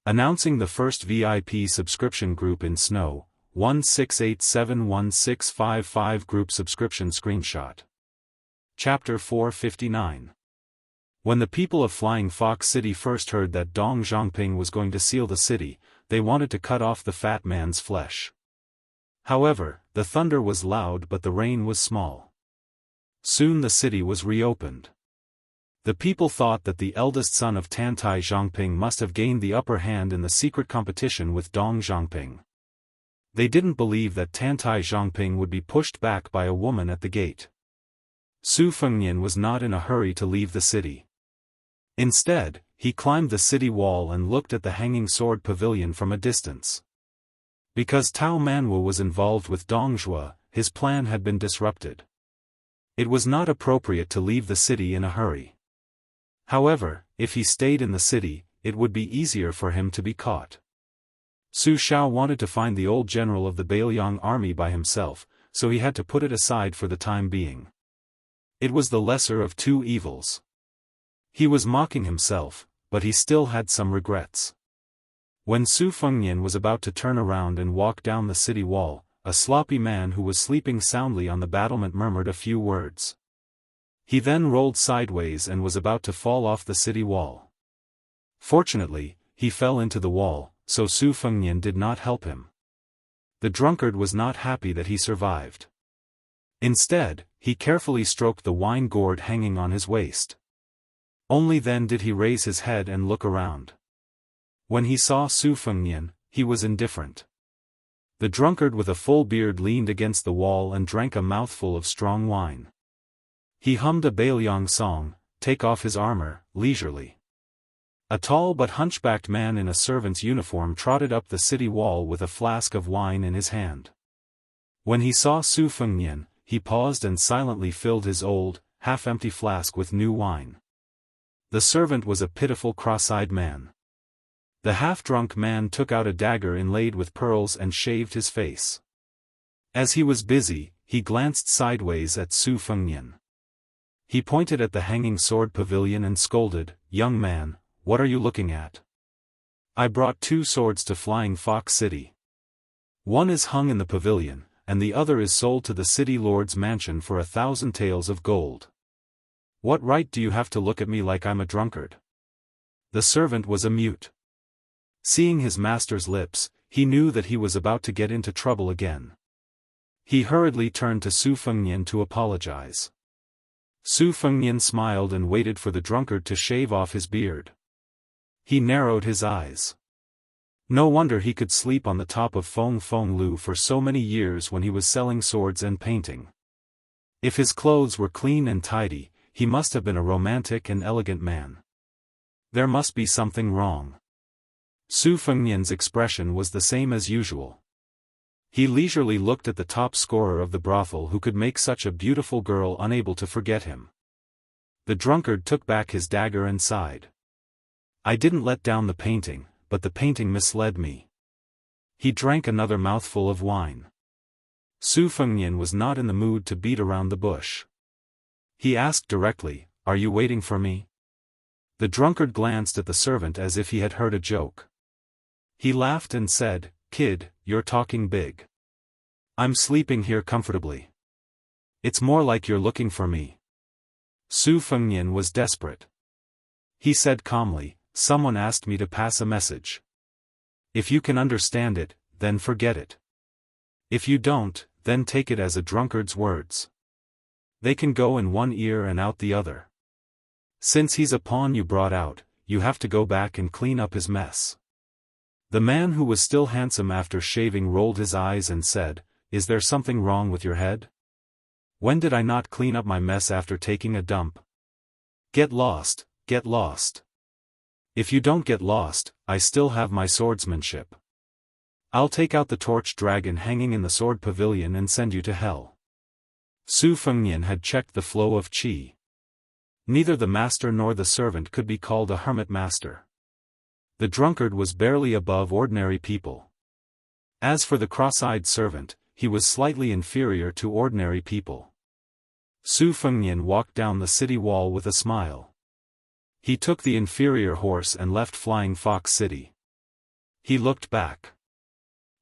Announcing the first VIP subscription group in Snow, 1687165 group subscription screenshot. Chapter 459. When the people of Flying Fox City first heard that Dong Zhongping was going to seal the city, they wanted to cut off the fat man's flesh. However, the thunder was loud but the rain was small. Soon the city was reopened. The people thought that the eldest son of Tantai Zhongping must have gained the upper hand in the secret competition with Dong Zhongping. They didn't believe that Tantai Zhongping would be pushed back by a woman at the gate. Su Fengnian was not in a hurry to leave the city. Instead, he climbed the city wall and looked at the hanging sword pavilion from a distance. Because Tao Manwu was involved with Dong Zhuo, his plan had been disrupted. It was not appropriate to leave the city in a hurry. However, if he stayed in the city, it would be easier for him to be caught. Su Shao wanted to find the old general of the Bailiang army by himself, so he had to put it aside for the time being. It was the lesser of two evils. He was mocking himself, but he still had some regrets. When Su Fengnian was about to turn around and walk down the city wall, a sloppy man who was sleeping soundly on the battlement murmured a few words. He then rolled sideways and was about to fall off the city wall. Fortunately, he fell into the wall, so Su Fengnian did not help him. The drunkard was not happy that he survived. Instead, he carefully stroked the wine gourd hanging on his waist. Only then did he raise his head and look around. When he saw Su Fengnian, he was indifferent. The drunkard with a full beard leaned against the wall and drank a mouthful of strong wine. He hummed a Bailiang song, "Take off his armor," leisurely. A tall but hunchbacked man in a servant's uniform trotted up the city wall with a flask of wine in his hand. When he saw Su Fengnian, he paused and silently filled his old, half-empty flask with new wine. The servant was a pitiful cross-eyed man. The half-drunk man took out a dagger inlaid with pearls and shaved his face. As he was busy, he glanced sideways at Su Fengnian. He pointed at the hanging sword pavilion and scolded, young man, what are you looking at? I brought 2 swords to Flying Fox City. One is hung in the pavilion, and the other is sold to the city lord's mansion for 1,000 taels of gold. What right do you have to look at me like I'm a drunkard? The servant was a mute. Seeing his master's lips, he knew that he was about to get into trouble again. He hurriedly turned to Su Fengnian to apologize. Su Fengnian smiled and waited for the drunkard to shave off his beard. He narrowed his eyes. No wonder he could sleep on the top of Feng Feng Lu for so many years when he was selling swords and painting. If his clothes were clean and tidy, he must have been a romantic and elegant man. There must be something wrong. Su Fengnian's expression was the same as usual. He leisurely looked at the top scorer of the brothel who could make such a beautiful girl unable to forget him. The drunkard took back his dagger and sighed. I didn't let down the painting, but the painting misled me. He drank another mouthful of wine. Su Fengnian was not in the mood to beat around the bush. He asked directly, "Are you waiting for me?" The drunkard glanced at the servant as if he had heard a joke. He laughed and said, "Kid, you're talking big. I'm sleeping here comfortably. It's more like you're looking for me." Su Fengnian was desperate. He said calmly, "Someone asked me to pass a message. If you can understand it, then forget it. If you don't, then take it as a drunkard's words. They can go in one ear and out the other. Since he's a pawn you brought out, you have to go back and clean up his mess." The man who was still handsome after shaving rolled his eyes and said, "Is there something wrong with your head? When did I not clean up my mess after taking a dump? Get lost, get lost. If you don't get lost, I still have my swordsmanship. I'll take out the torch dragon hanging in the sword pavilion and send you to hell." Su Fengnian had checked the flow of qi. Neither the master nor the servant could be called a hermit master. The drunkard was barely above ordinary people. As for the cross-eyed servant, he was slightly inferior to ordinary people. Su Fengnian walked down the city wall with a smile. He took the inferior horse and left Flying Fox City. He looked back.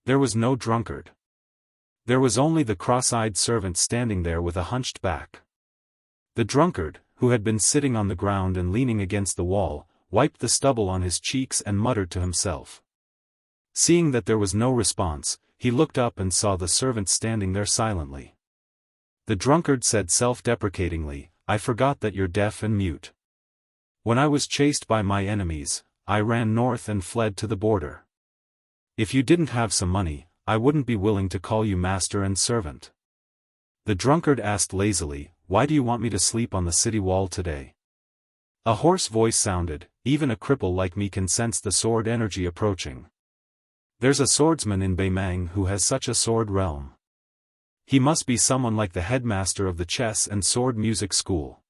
There was no drunkard. There was only the cross-eyed servant standing there with a hunched back. The drunkard, who had been sitting on the ground and leaning against the wall, wiped the stubble on his cheeks and muttered to himself. Seeing that there was no response, he looked up and saw the servant standing there silently. The drunkard said self-deprecatingly, "I forgot that you're deaf and mute. When I was chased by my enemies, I ran north and fled to the border. If you didn't have some money, I wouldn't be willing to call you master and servant." The drunkard asked lazily, "Why do you want me to sleep on the city wall today?" A hoarse voice sounded, "Even a cripple like me can sense the sword energy approaching. There's a swordsman in Beimang who has such a sword realm. He must be someone like the headmaster of the chess and sword music school."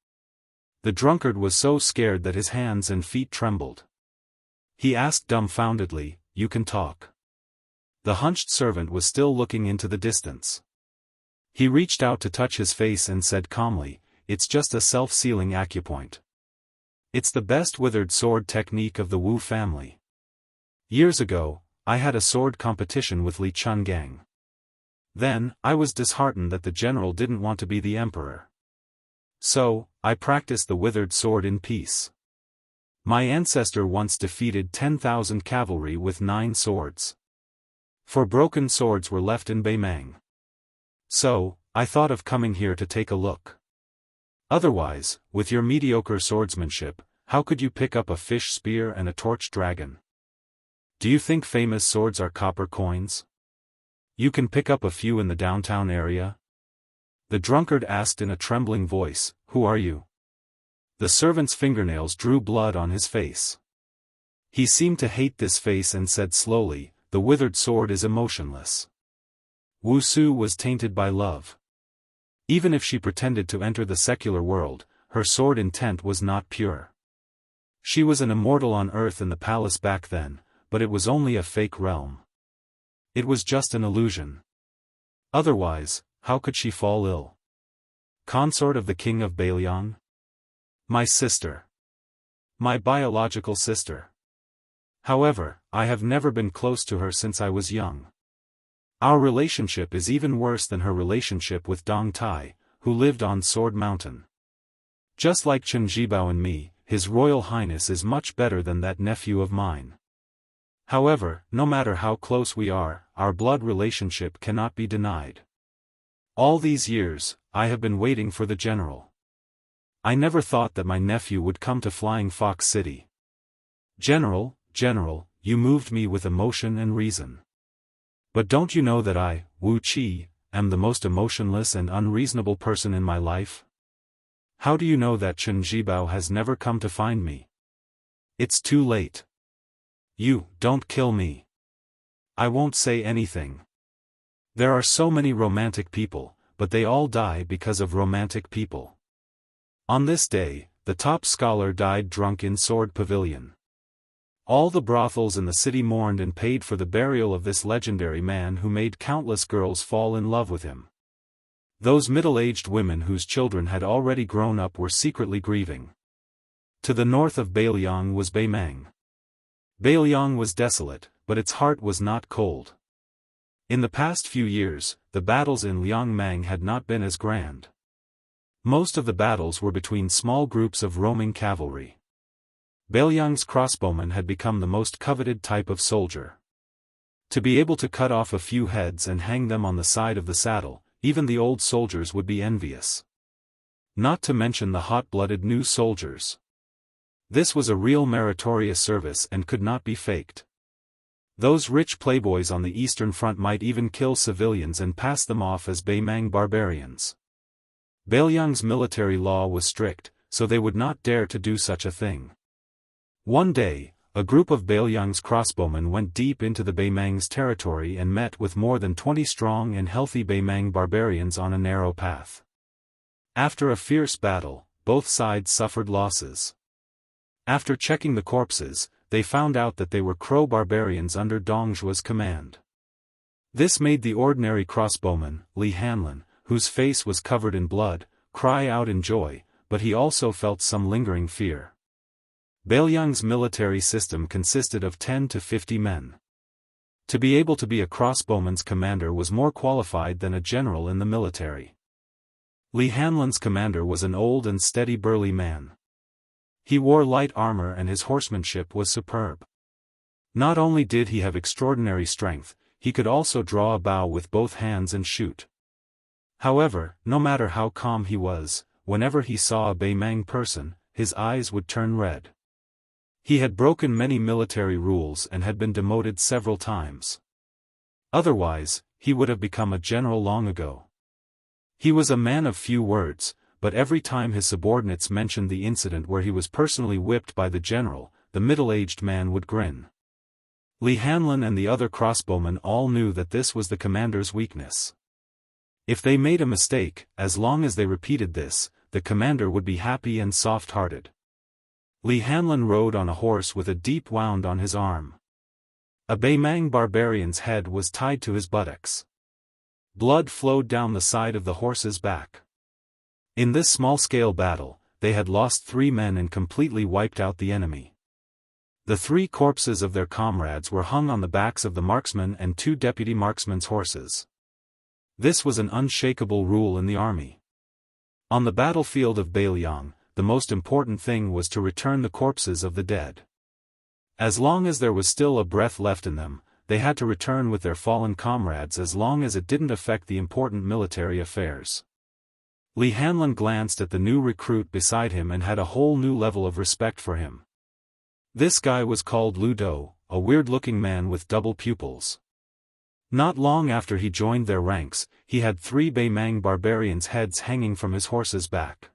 The drunkard was so scared that his hands and feet trembled. He asked dumbfoundedly, "You can talk?" The hunched servant was still looking into the distance. He reached out to touch his face and said calmly, "It's just a self-sealing acupoint. It's the best withered sword technique of the Wu family. Years ago, I had a sword competition with Li Chungang. Then, I was disheartened that the general didn't want to be the emperor. So, I practiced the withered sword in peace. My ancestor once defeated 10,000 cavalry with 9 swords. 4 broken swords were left in Beimang. So, I thought of coming here to take a look. Otherwise, with your mediocre swordsmanship, how could you pick up a fish spear and a torch dragon? Do you think famous swords are copper coins? You can pick up a few in the downtown area?" The drunkard asked in a trembling voice, "Who are you?" The servant's fingernails drew blood on his face. He seemed to hate this face and said slowly, "The withered sword is emotionless." Wu Su was tainted by love. Even if she pretended to enter the secular world, her sword intent was not pure. She was an immortal on earth in the palace back then, but it was only a fake realm. It was just an illusion. Otherwise, how could she fall ill? Consort of the king of Beiliang? My sister. My biological sister. However, I have never been close to her since I was young. Our relationship is even worse than her relationship with Dong Tai, who lived on Sword Mountain. Just like Chen Zhibao and me, His Royal Highness is much better than that nephew of mine. However, no matter how close we are, our blood relationship cannot be denied. All these years, I have been waiting for the general. I never thought that my nephew would come to Flying Fox City. General, you moved me with emotion and reason. But don't you know that I, Wu Qi, am the most emotionless and unreasonable person in my life? How do you know that Chen Zhibao has never come to find me? It's too late. You, don't kill me. I won't say anything. There are so many romantic people, but they all die because of romantic people. On this day, the top scholar died drunk in Sword Pavilion. All the brothels in the city mourned and paid for the burial of this legendary man who made countless girls fall in love with him. Those middle-aged women whose children had already grown up were secretly grieving. To the north of Beiliang was Beimang. Beiliang was desolate, but its heart was not cold. In the past few years, the battles in Liangmang had not been as grand. Most of the battles were between small groups of roaming cavalry. Beiliang's crossbowmen had become the most coveted type of soldier. To be able to cut off a few heads and hang them on the side of the saddle, even the old soldiers would be envious. Not to mention the hot-blooded new soldiers. This was a real meritorious service and could not be faked. Those rich playboys on the Eastern Front might even kill civilians and pass them off as Beimang barbarians. Beiliang's military law was strict, so they would not dare to do such a thing. One day, a group of Beiliang's crossbowmen went deep into the Beimang's territory and met with more than 20 strong and healthy Beimang barbarians on a narrow path. After a fierce battle, both sides suffered losses. After checking the corpses, they found out that they were Crow barbarians under Dongzhuo's command. This made the ordinary crossbowman, Li Hanlin, whose face was covered in blood, cry out in joy, but he also felt some lingering fear. Beiliang's military system consisted of 10 to 50 men. To be able to be a crossbowman's commander was more qualified than a general in the military. Li Hanlin's commander was an old and steady burly man. He wore light armor and his horsemanship was superb. Not only did he have extraordinary strength, he could also draw a bow with both hands and shoot. However, no matter how calm he was, whenever he saw a Beimang person, his eyes would turn red. He had broken many military rules and had been demoted several times. Otherwise, he would have become a general long ago. He was a man of few words, but every time his subordinates mentioned the incident where he was personally whipped by the general, the middle-aged man would grin. Li Hanlin and the other crossbowmen all knew that this was the commander's weakness. If they made a mistake, as long as they repeated this, the commander would be happy and soft-hearted. Li Hanlin rode on a horse with a deep wound on his arm. A Beimang barbarian's head was tied to his buttocks. Blood flowed down the side of the horse's back. In this small-scale battle, they had lost 3 men and completely wiped out the enemy. The 3 corpses of their comrades were hung on the backs of the marksman and 2 deputy marksmen's horses. This was an unshakable rule in the army. On the battlefield of Beiliang, the most important thing was to return the corpses of the dead. As long as there was still a breath left in them, they had to return with their fallen comrades as long as it didn't affect the important military affairs. Li Hanlin glanced at the new recruit beside him and had a whole new level of respect for him. This guy was called Lu Do, a weird-looking man with double pupils. Not long after he joined their ranks, he had 3 Beimang barbarians' heads hanging from his horse's back.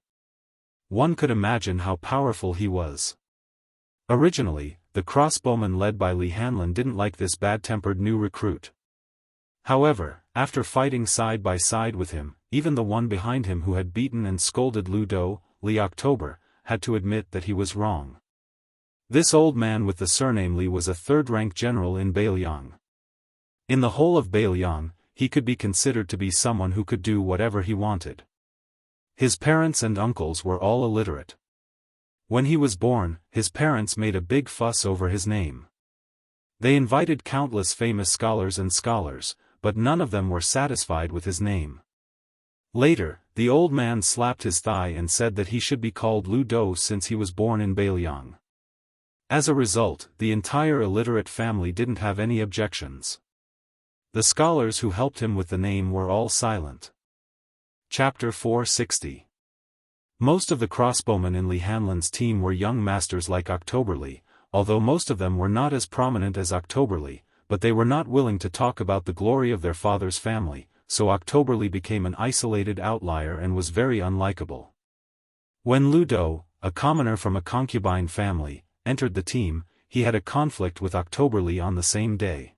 One could imagine how powerful he was. Originally, the crossbowmen led by Li Hanlin didn't like this bad-tempered new recruit. However, after fighting side by side with him, even the one behind him who had beaten and scolded Lu Do, Li October, had to admit that he was wrong. This old man with the surname Li was a 3rd-rank general in Beiliang. In the whole of Beiliang, he could be considered to be someone who could do whatever he wanted. His parents and uncles were all illiterate. When he was born, his parents made a big fuss over his name. They invited countless famous scholars, but none of them were satisfied with his name. Later, the old man slapped his thigh and said that he should be called Lu Do since he was born in Beiliang. As a result, the entire illiterate family didn't have any objections. The scholars who helped him with the name were all silent. Chapter 460. Most of the crossbowmen in Li Hanlan's team were young masters like Octoberly, although most of them were not as prominent as Octoberly, but they were not willing to talk about the glory of their father's family, so Octoberly became an isolated outlier and was very unlikable. When Lu Do, a commoner from a concubine family, entered the team, he had a conflict with Octoberly on the same day.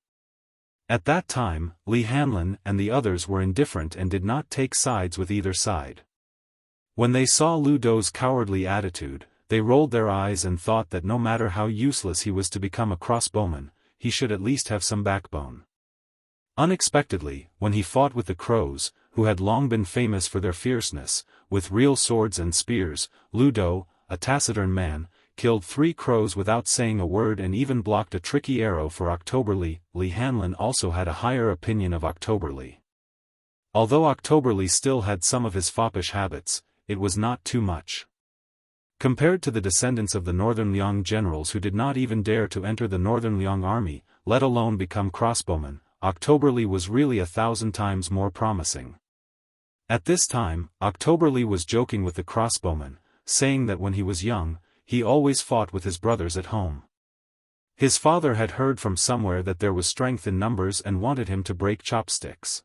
At that time, Li Hanlan and the others were indifferent and did not take sides with either side. When they saw Lu Do's cowardly attitude, they rolled their eyes and thought that no matter how useless he was to become a crossbowman, he should at least have some backbone. Unexpectedly, when he fought with the crows, who had long been famous for their fierceness, with real swords and spears, Lu Do, a taciturn man, killed 3 crows without saying a word and even blocked a tricky arrow for Octoberly. Li Hanlan also had a higher opinion of Octoberly. Although Octoberly still had some of his foppish habits, it was not too much. Compared to the descendants of the Northern Liang generals who did not even dare to enter the Northern Liang army, let alone become crossbowmen, Octoberly was really 1,000 times more promising. At this time, Octoberly was joking with the crossbowmen, saying that when he was young, he always fought with his brothers at home. His father had heard from somewhere that there was strength in numbers and wanted him to break chopsticks.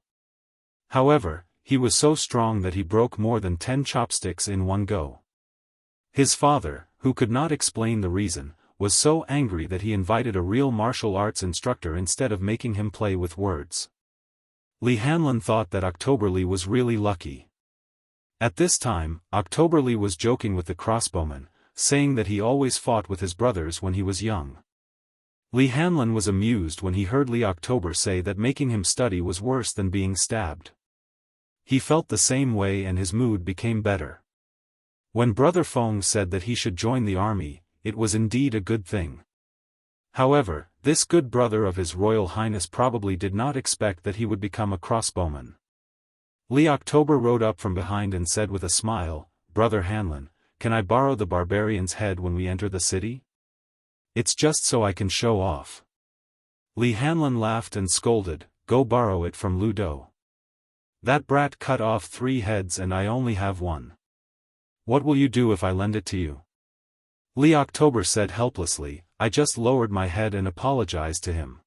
However, he was so strong that he broke more than 10 chopsticks in one go. His father, who could not explain the reason, was so angry that he invited a real martial arts instructor instead of making him play with words. Li Hanlan thought that Octoberly was really lucky. At this time, Octoberly was joking with the crossbowmen, saying that he always fought with his brothers when he was young. Li Hanlan was amused when he heard Li October say that making him study was worse than being stabbed. He felt the same way and his mood became better. When Brother Feng said that he should join the army, it was indeed a good thing. However, this good brother of His Royal Highness probably did not expect that he would become a crossbowman. Li October rode up from behind and said with a smile, "Brother Hanlan, can I borrow the barbarian's head when we enter the city? It's just so I can show off." Li Hanlan laughed and scolded, "Go borrow it from Lu Do. That brat cut off 3 heads and I only have 1. What will you do if I lend it to you?" Li October said helplessly, "I just lowered my head and apologized to him.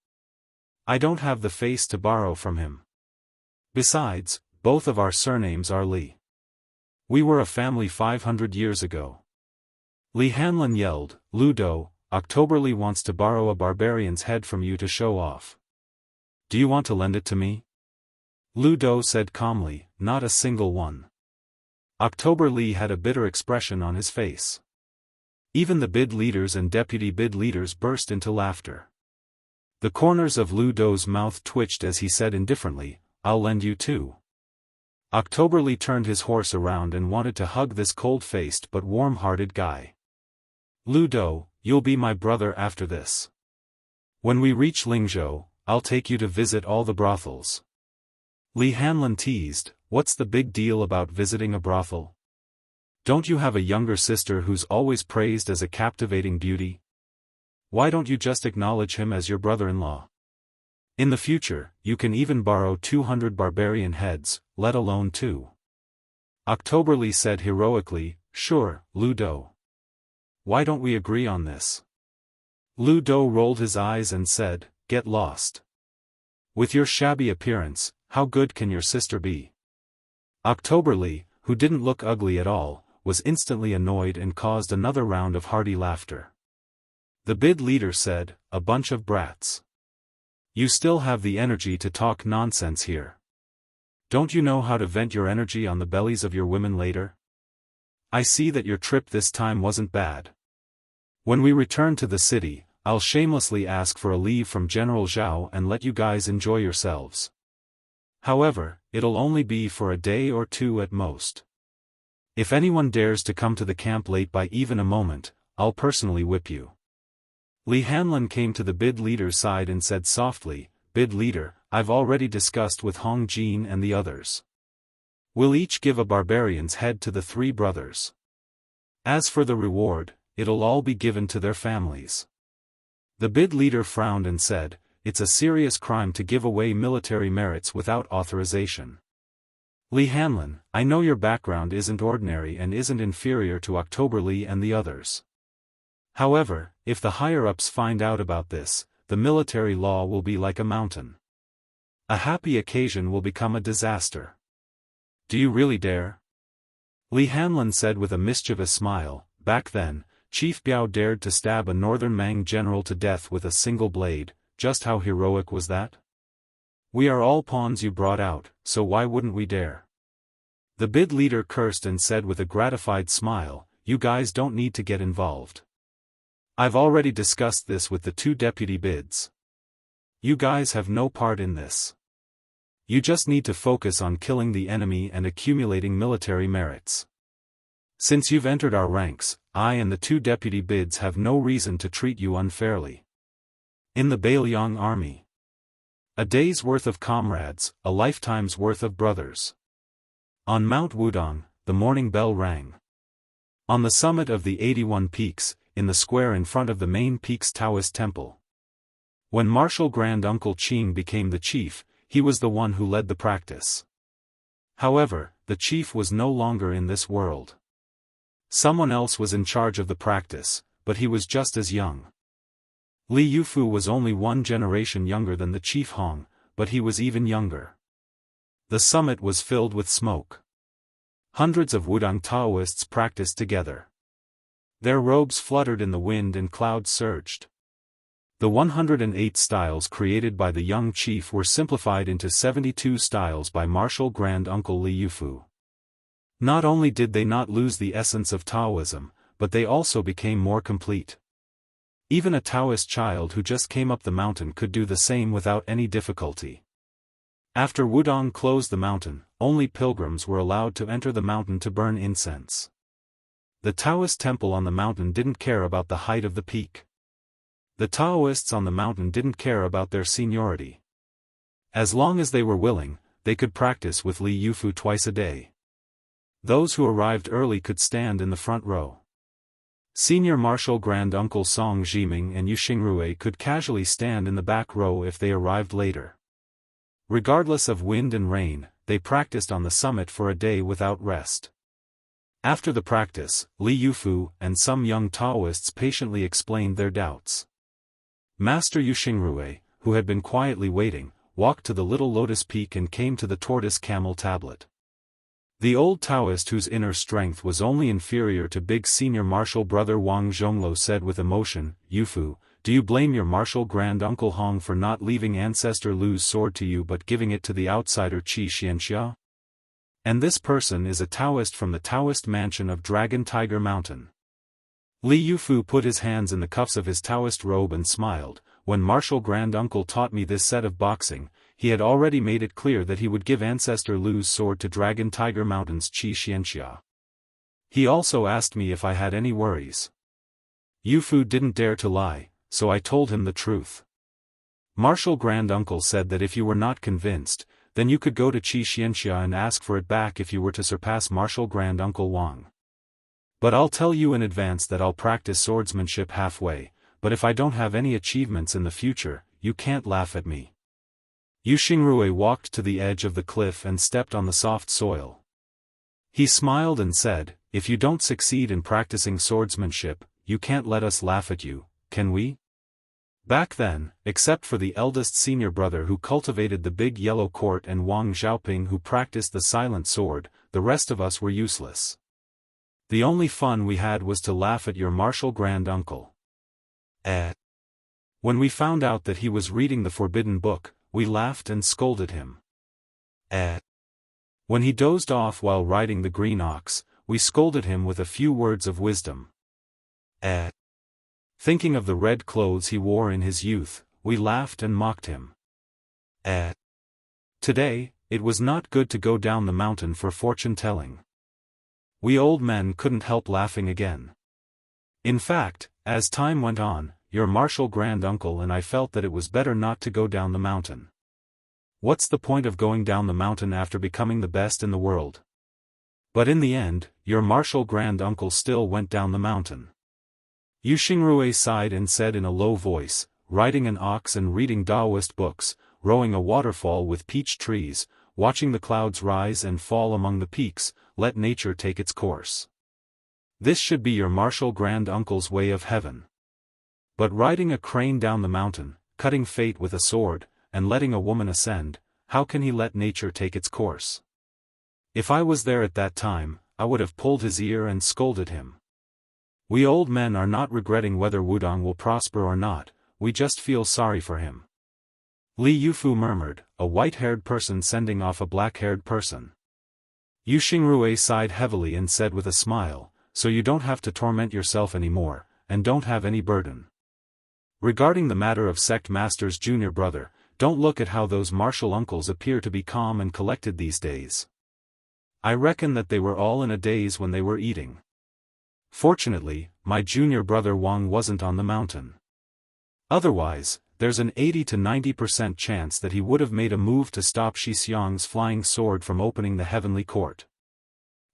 I don't have the face to borrow from him. Besides, both of our surnames are Li. We were a family 500 years ago." Li Hanlan yelled, "Lu Do, Octoberly wants to borrow a barbarian's head from you to show off. Do you want to lend it to me?" Lu Do said calmly, "Not a single one." Octoberly had a bitter expression on his face. Even the bid leaders and deputy bid leaders burst into laughter. The corners of Lu Do's mouth twitched as he said indifferently, "I'll lend you too." Octoberly turned his horse around and wanted to hug this cold-faced but warm-hearted guy. "Lu Do, you'll be my brother after this. When we reach Lingzhou, I'll take you to visit all the brothels." Li Hanlan teased, "What's the big deal about visiting a brothel? Don't you have a younger sister who's always praised as a captivating beauty? Why don't you just acknowledge him as your brother-in-law? In the future, you can even borrow 200 barbarian heads, let alone 2. Octoberly said heroically, "Sure, Lu Do. Why don't we agree on this?" Lu Do rolled his eyes and said, "Get lost. With your shabby appearance, how good can your sister be?" Octoberly, who didn't look ugly at all, was instantly annoyed and caused another round of hearty laughter. The bid leader said, "A bunch of brats. You still have the energy to talk nonsense here. Don't you know how to vent your energy on the bellies of your women later? I see that your trip this time wasn't bad. When we return to the city, I'll shamelessly ask for a leave from General Zhao and let you guys enjoy yourselves. However, it'll only be for a day or 2 at most. If anyone dares to come to the camp late by even a moment, I'll personally whip you. Li Hanlin came to the bid leader's side and said softly, "Bid leader, I've already discussed with Hong Jin and the others. We'll each give a barbarian's head to the three brothers. As for the reward, it'll all be given to their families." The bid leader frowned and said, "It's a serious crime to give away military merits without authorization. Li Hanlin, I know your background isn't ordinary and isn't inferior to October Li and the others. However, if the higher-ups find out about this, the military law will be like a mountain. A happy occasion will become a disaster. Do you really dare?" Li Hanlin said with a mischievous smile, "Back then, Chief Biao dared to stab a northern Mang general to death with a single blade. Just how heroic was that? We are all pawns you brought out, so why wouldn't we dare?" The bid leader cursed and said with a gratified smile, "You guys don't need to get involved. I've already discussed this with the two deputy bids. You guys have no part in this. You just need to focus on killing the enemy and accumulating military merits. Since you've entered our ranks, I and the two deputy bids have no reason to treat you unfairly. In the Bailiang army, a day's worth of comrades, a lifetime's worth of brothers. On Mount Wudong, the morning bell rang. On the summit of the 81 peaks, in the square in front of the main peak's Taoist temple. When Martial Grand Uncle Qing became the chief, he was the one who led the practice. However, the chief was no longer in this world. Someone else was in charge of the practice, but he was just as young. Li Yufu was only one generation younger than the chief Hong, but he was even younger. The summit was filled with smoke. Hundreds of Wudang Taoists practiced together. Their robes fluttered in the wind and clouds surged. The 108 styles created by the young chief were simplified into 72 styles by Martial Grand Uncle Li Yufu. Not only did they not lose the essence of Taoism, but they also became more complete. Even a Taoist child who just came up the mountain could do the same without any difficulty. After Wudong closed the mountain, only pilgrims were allowed to enter the mountain to burn incense. The Taoist temple on the mountain didn't care about the height of the peak. The Taoists on the mountain didn't care about their seniority. As long as they were willing, they could practice with Li Yufu twice a day. Those who arrived early could stand in the front row. Senior Martial Grand Uncle Song Jiming and Yu Xingrui could casually stand in the back row if they arrived later. Regardless of wind and rain, they practiced on the summit for a day without rest. After the practice, Li Yufu and some young Taoists patiently explained their doubts. Master Yu Xingrui, who had been quietly waiting, walked to the little lotus peak and came to the tortoise camel tablet. The old Taoist whose inner strength was only inferior to big senior martial brother Wang Zhonglo said with emotion, "Yufu, do you blame your martial grand uncle Hong for not leaving ancestor Lu's sword to you but giving it to the outsider Wuxia Xianxia? And this person is a Taoist from the Taoist mansion of Dragon Tiger Mountain." Li Yufu put his hands in the cuffs of his Taoist robe and smiled. "When Martial Grand Uncle taught me this set of boxing, he had already made it clear that he would give Ancestor Lu's sword to Dragon Tiger Mountain's Wuxia Xianxia. He also asked me if I had any worries. Yufu didn't dare to lie, so I told him the truth. Martial Grand Uncle said that if you were not convinced, then you could go to Wuxia Xianxia and ask for it back if you were to surpass Martial Grand Uncle Wang. But I'll tell you in advance that I'll practice swordsmanship halfway, but if I don't have any achievements in the future, you can't laugh at me." Yu Xingrui walked to the edge of the cliff and stepped on the soft soil. He smiled and said, "If you don't succeed in practicing swordsmanship, you can't let us laugh at you, can we?" Back then, except for the eldest senior brother who cultivated the big yellow court and Wang Xiaoping who practiced the silent sword, the rest of us were useless. The only fun we had was to laugh at your martial grand uncle. When we found out that he was reading the forbidden book, we laughed and scolded him. When he dozed off while riding the green ox, we scolded him with a few words of wisdom. Thinking of the red clothes he wore in his youth, we laughed and mocked him. Today, it was not good to go down the mountain for fortune-telling. We old men couldn't help laughing again. In fact, as time went on, your martial grand-uncle and I felt that it was better not to go down the mountain. What's the point of going down the mountain after becoming the best in the world? But in the end, your martial grand-uncle still went down the mountain. Yu Xingrui sighed and said in a low voice, riding an ox and reading Daoist books, rowing a waterfall with peach trees, watching the clouds rise and fall among the peaks, let nature take its course. This should be your martial grand-uncle's way of heaven. But riding a crane down the mountain, cutting fate with a sword, and letting a woman ascend, how can he let nature take its course? If I was there at that time, I would have pulled his ear and scolded him. We old men are not regretting whether Wudong will prosper or not, we just feel sorry for him. Li Yufu murmured, a white-haired person sending off a black-haired person. Yu Xingrui sighed heavily and said with a smile, so you don't have to torment yourself anymore, and don't have any burden. Regarding the matter of sect master's junior brother, don't look at how those martial uncles appear to be calm and collected these days. I reckon that they were all in a daze when they were eating. Fortunately, my junior brother Wang wasn't on the mountain. Otherwise, there's an 80 to 90% chance that he would have made a move to stop Shi Xiang's flying sword from opening the heavenly court.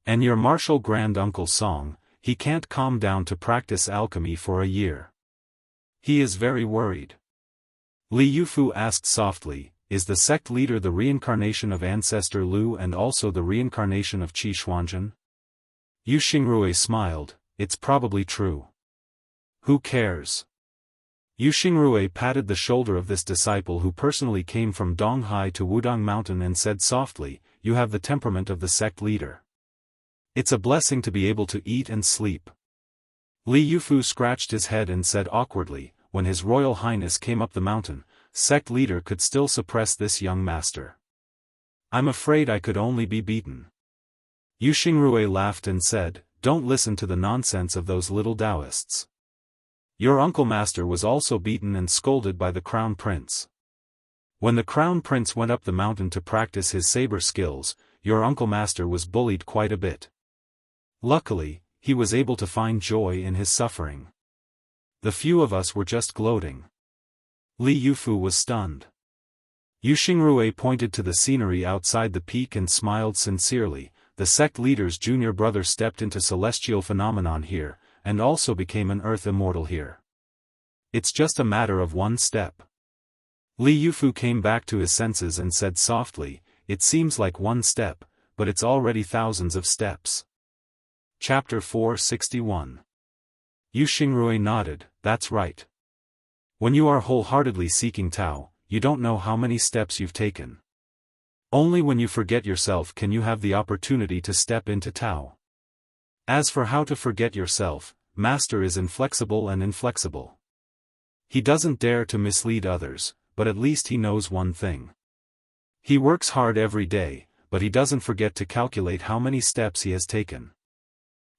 And your martial grand-uncle's song, he can't calm down to practice alchemy for a year. He is very worried. Li Yufu asked softly, is the sect leader the reincarnation of ancestor Lu and also the reincarnation of Qi Xuanzhen? Yu Xingrui smiled, it's probably true. Who cares? Yu Xingrui patted the shoulder of this disciple who personally came from Donghai to Wudong Mountain and said softly, you have the temperament of the sect leader. It's a blessing to be able to eat and sleep. Li Yufu scratched his head and said awkwardly, when His Royal Highness came up the mountain, sect leader could still suppress this young master. I'm afraid I could only be beaten. Yu Xingrui laughed and said, don't listen to the nonsense of those little Daoists. Your uncle master was also beaten and scolded by the crown prince. When the crown prince went up the mountain to practice his saber skills, your uncle master was bullied quite a bit. Luckily, he was able to find joy in his suffering. The few of us were just gloating. Li Yufu was stunned. Yu Xingrui pointed to the scenery outside the peak and smiled sincerely. The sect leader's junior brother stepped into celestial phenomenon here, and also became an earth immortal here. It's just a matter of one step. Li Yufu came back to his senses and said softly, it seems like one step, but it's already thousands of steps. Chapter 461. Yu Xingrui nodded, that's right. When you are wholeheartedly seeking Tao, you don't know how many steps you've taken. Only when you forget yourself can you have the opportunity to step into Tao. As for how to forget yourself, Master is inflexible and inflexible. He doesn't dare to mislead others, but at least he knows one thing. He works hard every day, but he doesn't forget to calculate how many steps he has taken.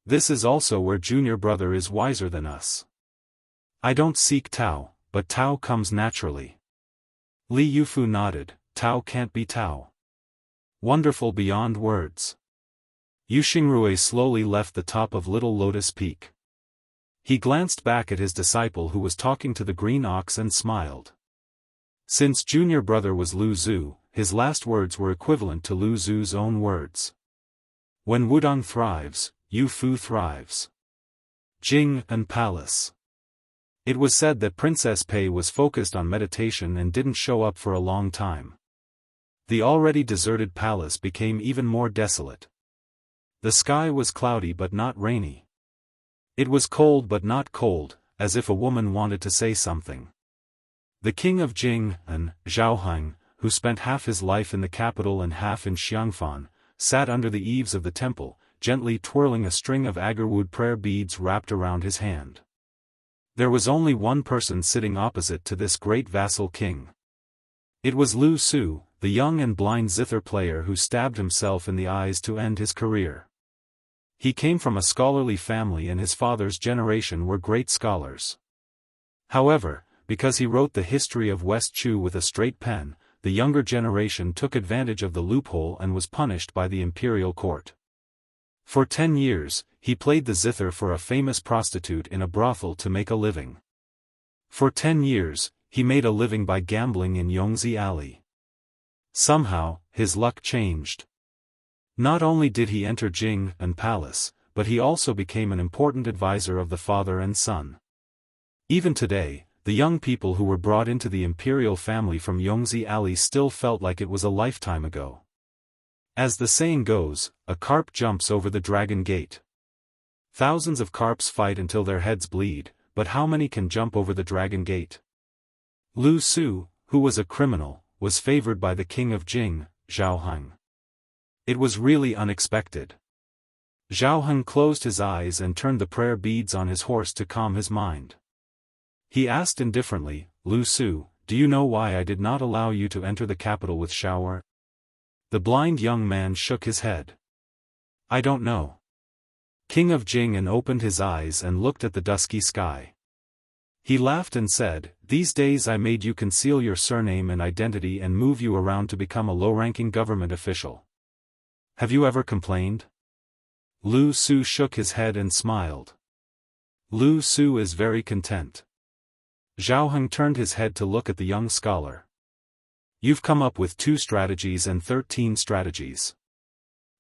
This is also where junior brother is wiser than us. I don't seek Tao, but Tao comes naturally. Li Yufu nodded, Tao can't be Tao. Wonderful beyond words. Yu Xingrui slowly left the top of Little Lotus Peak. He glanced back at his disciple who was talking to the green ox and smiled. Since junior brother was Lu Zhu, his last words were equivalent to Lu Zhu's own words. When Wudong thrives, Yu Fu thrives. Jing and Palace. It was said that Princess Pei was focused on meditation and didn't show up for a long time. The already deserted palace became even more desolate. The sky was cloudy but not rainy. It was cold but not cold, as if a woman wanted to say something. The king of Jing, Zhaohang, who spent half his life in the capital and half in Xiangfan, sat under the eaves of the temple, gently twirling a string of agarwood prayer beads wrapped around his hand. There was only one person sitting opposite to this great vassal king. It was Lu Su, the young and blind zither player who stabbed himself in the eyes to end his career. He came from a scholarly family and his father's generation were great scholars. However, because he wrote the history of West Chu with a straight pen, the younger generation took advantage of the loophole and was punished by the imperial court. For 10 years, he played the zither for a famous prostitute in a brothel to make a living. For 10 years, he made a living by gambling in Yongzi Alley. Somehow, his luck changed. Not only did he enter Jianghu Palace, but he also became an important advisor of the father and son. Even today, the young people who were brought into the imperial family from Yongzi Alley still felt like it was a lifetime ago. As the saying goes, a carp jumps over the dragon gate. Thousands of carps fight until their heads bleed, but how many can jump over the dragon gate? Lu Su, who was a criminal, was favored by the king of Jing, Zhao. It was really unexpected. Zhao closed his eyes and turned the prayer beads on his horse to calm his mind. He asked indifferently, Lu Su, do you know why I did not allow you to enter the capital with Xiao'er? The blind young man shook his head. I don't know. King of Jing opened his eyes and looked at the dusky sky. He laughed and said, these days I made you conceal your surname and identity and move you around to become a low-ranking government official. Have you ever complained? Lu Su shook his head and smiled. Lu Su is very content. Zhao turned his head to look at the young scholar. You've come up with 2 strategies and 13 strategies.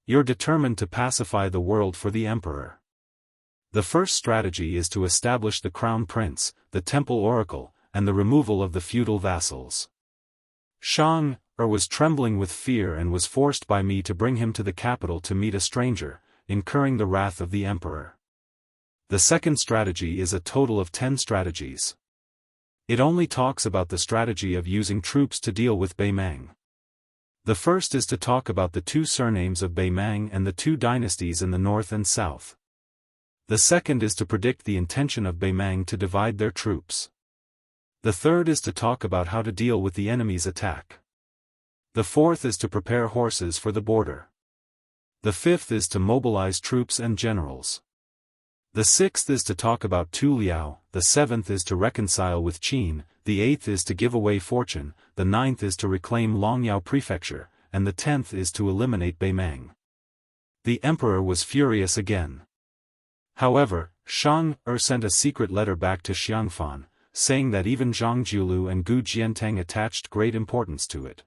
You're determined to pacify the world for the emperor. The first strategy is to establish the crown prince, the temple oracle, and the removal of the feudal vassals. Xianxia was trembling with fear and was forced by me to bring him to the capital to meet a stranger, incurring the wrath of the emperor. The second strategy is a total of 10 strategies. It only talks about the strategy of using troops to deal with Beimang. The first is to talk about the 2 surnames of Beimang and the 2 dynasties in the north and south. The second is to predict the intention of Beimang to divide their troops. The third is to talk about how to deal with the enemy's attack. The fourth is to prepare horses for the border. The fifth is to mobilize troops and generals. The sixth is to talk about Tu Liao, the seventh is to reconcile with Qin, the eighth is to give away fortune, the ninth is to reclaim Longyao Prefecture, and the 10th is to eliminate Beimang. The emperor was furious again. However, Xianxia sent a secret letter back to Xiangfan, saying that even Zhang Jiulu and Gu Jiantang attached great importance to it.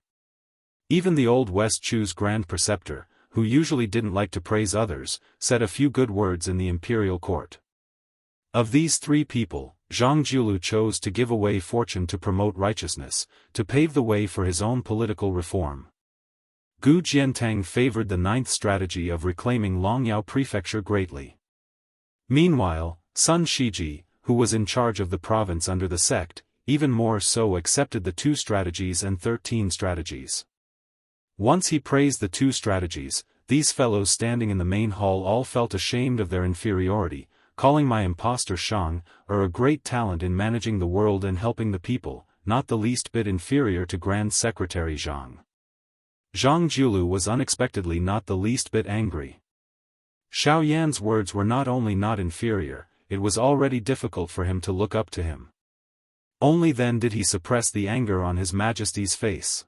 Even the old West Chu's grand preceptor, who usually didn't like to praise others, said a few good words in the imperial court. Of these 3 people, Zhang Jiulu chose to give away fortune to promote righteousness, to pave the way for his own political reform. Gu Jiantang favored the 9th strategy of reclaiming Longyao Prefecture greatly. Meanwhile, Sun Shiji, who was in charge of the province under the sect, even more so accepted the 2 strategies and 13 strategies. Once he praised the 2 strategies, these fellows standing in the main hall all felt ashamed of their inferiority, calling my impostor Xianxia a great talent in managing the world and helping the people, not the least bit inferior to Grand Secretary Zhang. Zhang Jiulu was unexpectedly not the least bit angry. Xiao Yan's words were not only not inferior, it was already difficult for him to look up to him. Only then did he suppress the anger on His Majesty's face.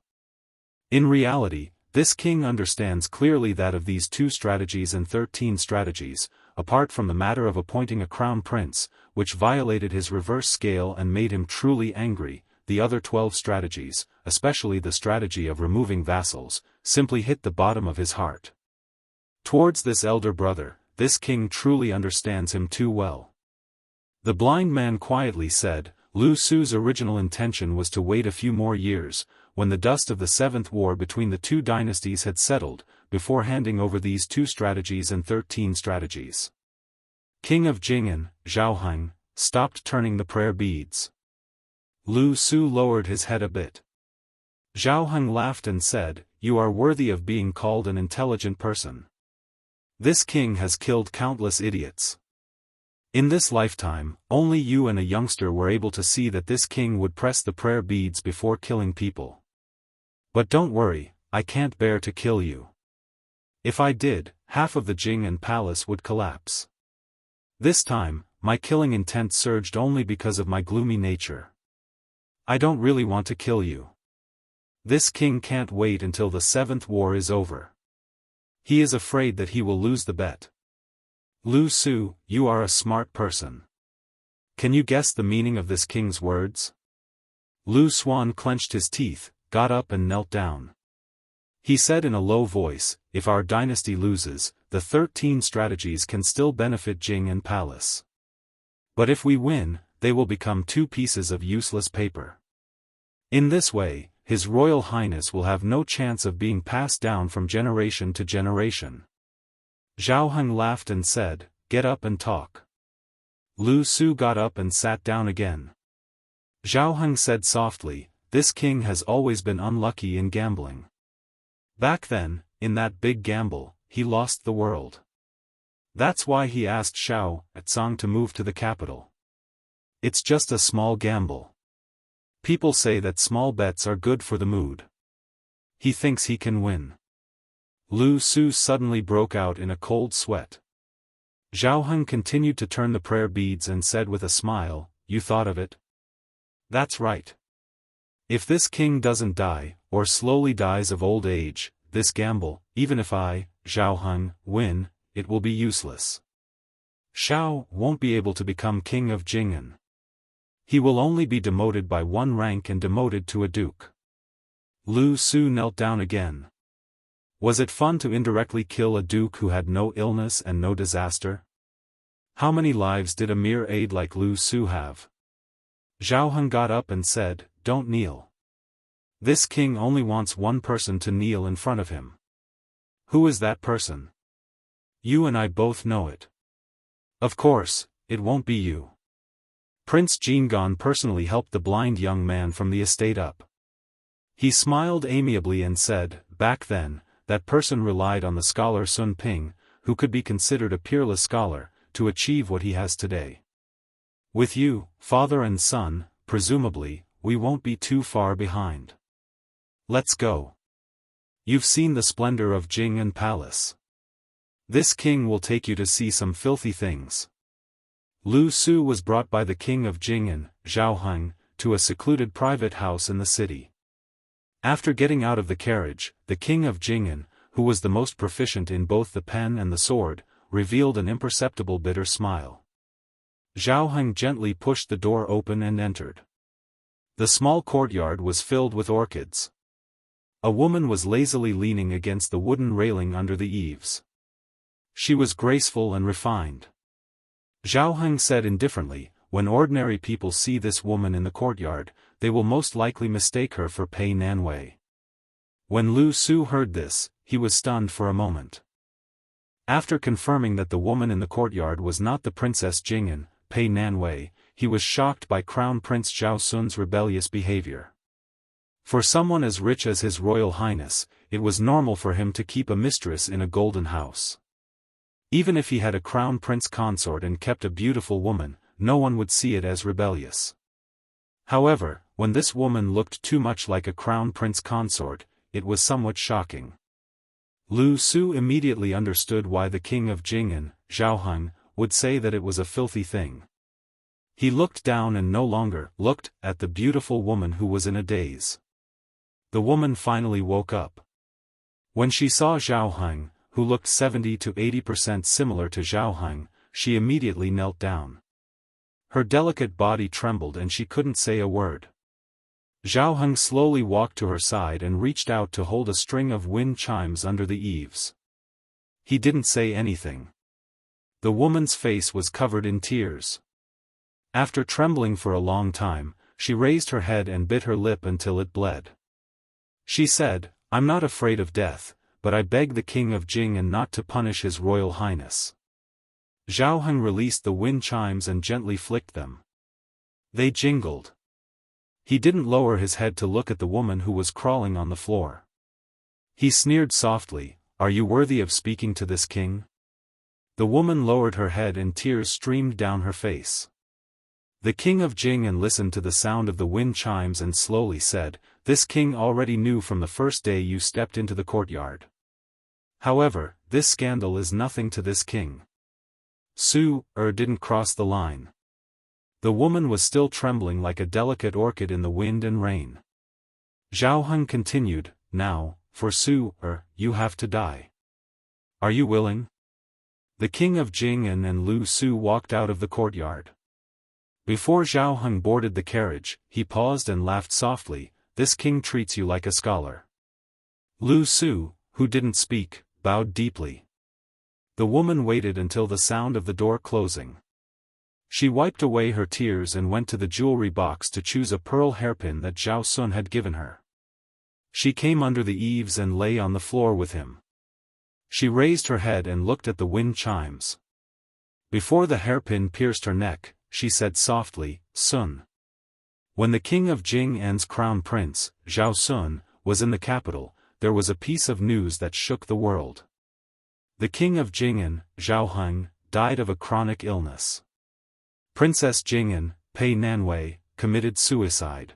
In reality, this king understands clearly that of these 2 strategies and 13 strategies, apart from the matter of appointing a crown prince, which violated his reverse scale and made him truly angry, the other 12 strategies, especially the strategy of removing vassals, simply hit the bottom of his heart. Towards this elder brother, this king truly understands him too well. The blind man quietly said, Lu Su's original intention was to wait a few more years, when the dust of the 7th war between the 2 dynasties had settled, before handing over these 2 strategies and 13 strategies. King of Jing'an, Zhao, stopped turning the prayer beads. Lu Su lowered his head a bit. Zhao laughed and said, You are worthy of being called an intelligent person. This king has killed countless idiots. In this lifetime, only you and a youngster were able to see that this king would press the prayer beads before killing people. But don't worry, I can't bear to kill you. If I did, half of the Jing'an palace would collapse. This time, my killing intent surged only because of my gloomy nature. I don't really want to kill you. This king can't wait until the 7th war is over. He is afraid that he will lose the bet. Lu Su, you are a smart person. Can you guess the meaning of this king's words? Lu Suan clenched his teeth, got up and knelt down. He said in a low voice, if our dynasty loses, the 13 strategies can still benefit Jing and Palace. But if we win, they will become 2 pieces of useless paper. In this way, His Royal Highness will have no chance of being passed down from generation to generation. Zhao Heng laughed and said, get up and talk. Lu Su got up and sat down again. Zhao Heng said softly, this king has always been unlucky in gambling. Back then, in that big gamble, he lost the world. That's why he asked Xiao Atsang to move to the capital. It's just a small gamble. People say that small bets are good for the mood. He thinks he can win. Lu Su suddenly broke out in a cold sweat. Zhao Heng continued to turn the prayer beads and said with a smile, you thought of it? That's right. If this king doesn't die, or slowly dies of old age, this gamble, even if I, Zhao Heng, win, it will be useless. Xiao won't be able to become king of Jing'an. He will only be demoted by 1 rank and demoted to a duke. Lu Su knelt down again. Was it fun to indirectly kill a duke who had no illness and no disaster? How many lives did a mere aide like Lu Su have? Zhao Heng got up and said, don't kneel. This king only wants 1 person to kneel in front of him. Who is that person? You and I both know it. Of course, it won't be you. Prince Jingan personally helped the blind young man from the estate up. He smiled amiably and said, back then, that person relied on the scholar Sun Ping, who could be considered a peerless scholar, to achieve what he has today. With you, father and son, presumably, we won't be too far behind. Let's go. You've seen the splendor of Jing'an Palace. This king will take you to see some filthy things. Lu Su was brought by the king of Jing'an, Zhao Heng, to a secluded private house in the city. After getting out of the carriage, the king of Jing'an, who was the most proficient in both the pen and the sword, revealed an imperceptible bitter smile. Zhao Heng gently pushed the door open and entered. The small courtyard was filled with orchids. A woman was lazily leaning against the wooden railing under the eaves. She was graceful and refined. Zhao Heng said indifferently, when ordinary people see this woman in the courtyard, they will most likely mistake her for Pei Nanwei. When Lu Su heard this, he was stunned for a moment. After confirming that the woman in the courtyard was not the Princess Jing'an, Pei Nanwei, he was shocked by Crown Prince Zhao Sun's rebellious behavior. For someone as rich as His Royal Highness, it was normal for him to keep a mistress in a golden house. Even if he had a crown prince consort and kept a beautiful woman, no one would see it as rebellious. However, when this woman looked too much like a crown prince consort, it was somewhat shocking. Lu Su immediately understood why the king of Jing'an, Zhao Heng, would say that it was a filthy thing. He looked down and no longer looked at the beautiful woman who was in a daze. The woman finally woke up. When she saw Zhao Heng, who looked 70 to 80% similar to Zhao Heng, she immediately knelt down. Her delicate body trembled and she couldn't say a word. Zhao Heng slowly walked to her side and reached out to hold a string of wind chimes under the eaves. He didn't say anything. The woman's face was covered in tears. After trembling for a long time, she raised her head and bit her lip until it bled. She said, I'm not afraid of death, but I beg the king of Jing'an not to punish His Royal Highness. Zhao Heng released the wind chimes and gently flicked them. They jingled. He didn't lower his head to look at the woman who was crawling on the floor. He sneered softly, are you worthy of speaking to this king? The woman lowered her head and tears streamed down her face. The king of Jing'an listened to the sound of the wind chimes and slowly said, this king already knew from the first day you stepped into the courtyard. However, this scandal is nothing to this king. Su-er didn't cross the line. The woman was still trembling like a delicate orchid in the wind and rain. Zhao Heng continued, now, for Su-er, you have to die. Are you willing? The king of Jing'an and Lu Su walked out of the courtyard. Before Zhao Heng boarded the carriage, he paused and laughed softly. "This king treats you like a scholar." Lu Su, who didn't speak, bowed deeply. The woman waited until the sound of the door closing. She wiped away her tears and went to the jewelry box to choose a pearl hairpin that Zhao Sun had given her. She came under the eaves and lay on the floor with him. She raised her head and looked at the wind chimes. Before the hairpin pierced her neck, she said softly, "Sun." When the king of Jing'an's crown prince, Zhao Sun, was in the capital, there was a piece of news that shook the world. The king of Jing'an, Zhao Heng, died of a chronic illness. Princess Jing'an, Pei Nanwei, committed suicide.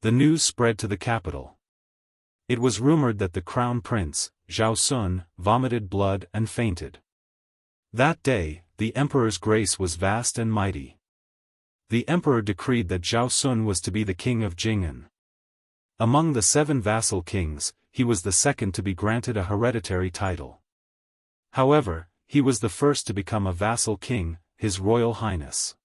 The news spread to the capital. It was rumored that the crown prince, Zhao Sun, vomited blood and fainted. That day, the emperor's grace was vast and mighty. The emperor decreed that Zhao Sun was to be the king of Jing'an. Among the 7 vassal kings, he was the second to be granted a hereditary title. However, he was the first to become a vassal king, His Royal Highness.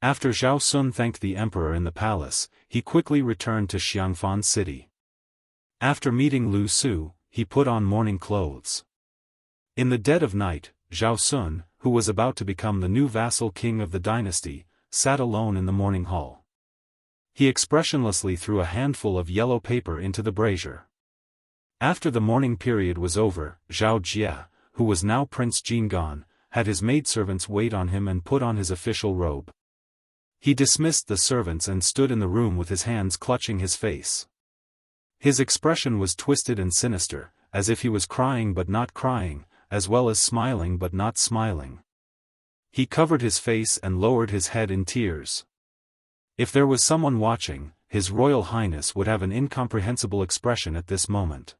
After Zhao Sun thanked the emperor in the palace, he quickly returned to Xiangfan city. After meeting Lu Su, he put on mourning clothes. In the dead of night, Zhao Sun, who was about to become the new vassal king of the dynasty, sat alone in the morning hall. He expressionlessly threw a handful of yellow paper into the brazier. After the mourning period was over, Zhao Jie, who was now Prince Jingan, had his maidservants wait on him and put on his official robe. He dismissed the servants and stood in the room with his hands clutching his face. His expression was twisted and sinister, as if he was crying but not crying, as well as smiling but not smiling. He covered his face and lowered his head in tears. If there was someone watching, His Royal Highness would have an incomprehensible expression at this moment.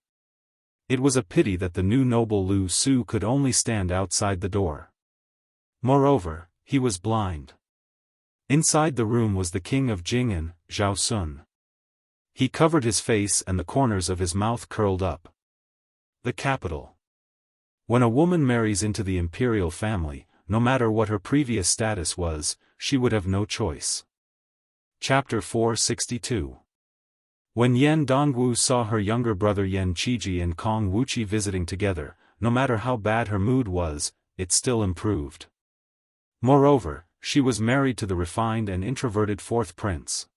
It was a pity that the new noble Lu Su could only stand outside the door. Moreover, he was blind. Inside the room was the king of Jing'an, Zhao Sun. He covered his face and the corners of his mouth curled up. The capital. When a woman marries into the imperial family, no matter what her previous status was, she would have no choice. Chapter 462. When Yan Dongwu saw her younger brother Yan Qiji and Kong Wuqi visiting together, no matter how bad her mood was, it still improved. Moreover, she was married to the refined and introverted 4th prince.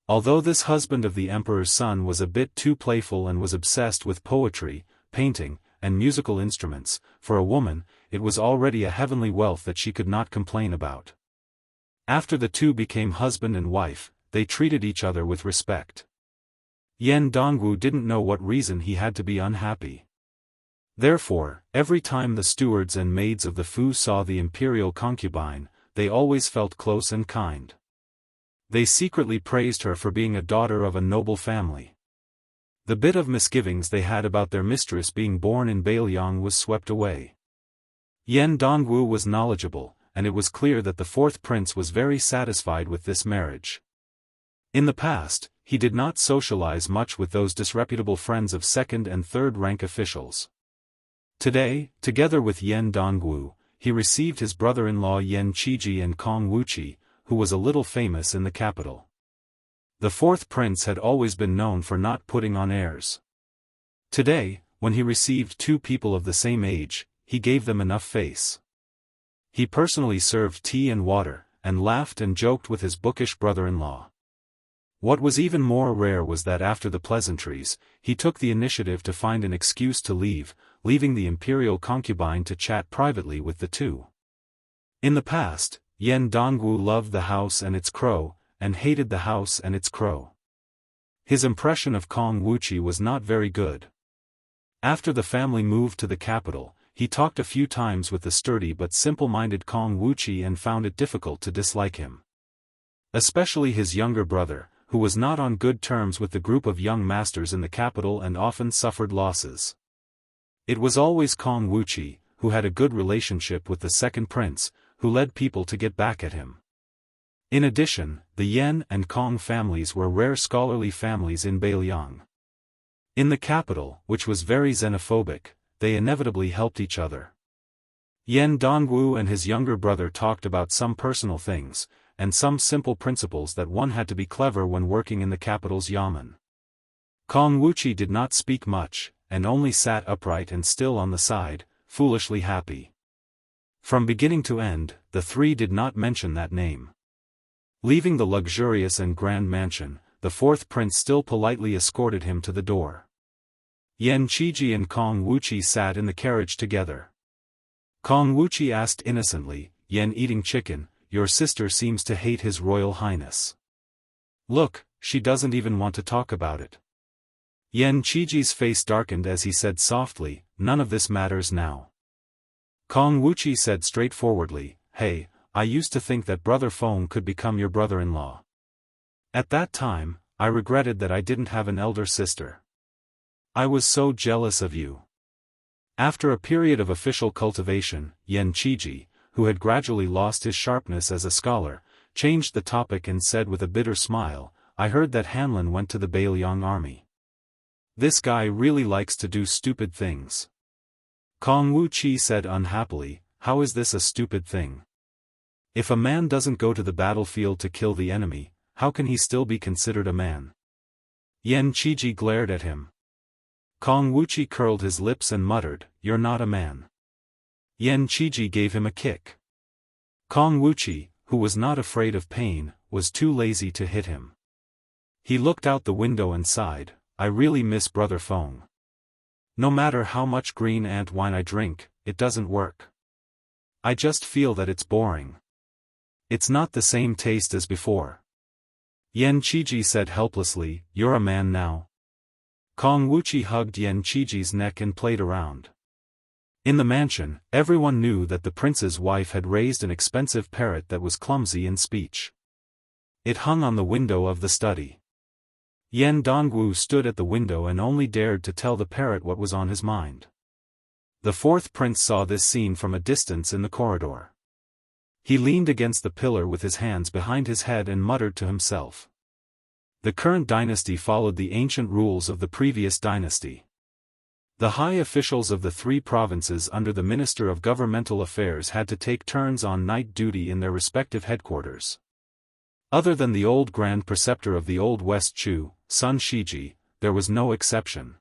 Although this husband of the emperor's son was a bit too playful and was obsessed with poetry, painting, and musical instruments, for a woman, it was already a heavenly wealth that she could not complain about. After the two became husband and wife, they treated each other with respect. Yan Dongwu didn't know what reason he had to be unhappy. Therefore, every time the stewards and maids of the Fu saw the imperial concubine, they always felt close and kind. They secretly praised her for being a daughter of a noble family. The bit of misgivings they had about their mistress being born in Beiliang was swept away. Yan Dongwu was knowledgeable, and it was clear that the 4th prince was very satisfied with this marriage. In the past, he did not socialize much with those disreputable friends of 2nd and 3rd rank officials. Today, together with Yan Dongwu, he received his brother-in-law Yan Qiji and Kong Wuqi, who was a little famous in the capital. The 4th prince had always been known for not putting on airs. Today, when he received 2 people of the same age, he gave them enough face. He personally served tea and water, and laughed and joked with his bookish brother-in-law. What was even more rare was that after the pleasantries, he took the initiative to find an excuse to leave, leaving the imperial concubine to chat privately with the two. In the past, Yan Dongwu loved the house and its crow, and hated the house and its crow. His impression of Kong Wuqi was not very good. After the family moved to the capital, he talked a few times with the sturdy but simple-minded Kong Wuqi and found it difficult to dislike him. Especially his younger brother, who was not on good terms with the group of young masters in the capital and often suffered losses. It was always Kong Wuqi, who had a good relationship with the 2nd prince, who led people to get back at him. In addition, the Yan and Kong families were rare scholarly families in Beiliang. In the capital, which was very xenophobic, they inevitably helped each other. Yan Dongwu and his younger brother talked about some personal things, and some simple principles that one had to be clever when working in the capital's yamen. Kong Wuqi did not speak much, and only sat upright and still on the side, foolishly happy. From beginning to end, the three did not mention that name. Leaving the luxurious and grand mansion, the fourth prince still politely escorted him to the door. Yan Qiji and Kong Wuqi sat in the carriage together. Kong Wuqi asked innocently, "Yan eating chicken, your sister seems to hate His Royal Highness. Look, she doesn't even want to talk about it." Yan Qiji's face darkened as he said softly, "None of this matters now." Kong Wuqi said straightforwardly, "Hey, I used to think that Brother Feng could become your brother-in-law. At that time, I regretted that I didn't have an elder sister. I was so jealous of you." After a period of official cultivation, Yan Qiji, who had gradually lost his sharpness as a scholar, changed the topic and said with a bitter smile, "I heard that Hanlin went to the Bailiang army. This guy really likes to do stupid things." Kong Wuqi said unhappily, "How is this a stupid thing? If a man doesn't go to the battlefield to kill the enemy, how can he still be considered a man?" Yan Qiji glared at him. Kong Wuqi curled his lips and muttered, "You're not a man." Yan Qiji gave him a kick. Kong Wuqi, who was not afraid of pain, was too lazy to hit him. He looked out the window and sighed, "I really miss Brother Feng. No matter how much green ant wine I drink, it doesn't work. I just feel that it's boring. It's not the same taste as before." Yan Qiji said helplessly, "You're a man now." Kong Wuqi hugged Yan Qiji's neck and played around. In the mansion, everyone knew that the prince's wife had raised an expensive parrot that was clumsy in speech. It hung on the window of the study. Yan Dongwu stood at the window and only dared to tell the parrot what was on his mind. The fourth prince saw this scene from a distance in the corridor. He leaned against the pillar with his hands behind his head and muttered to himself. The current dynasty followed the ancient rules of the previous dynasty. The high officials of the three provinces under the Minister of Governmental Affairs had to take turns on night duty in their respective headquarters. Other than the old Grand Preceptor of the Old West Chu, Sun Shiji, there was no exception.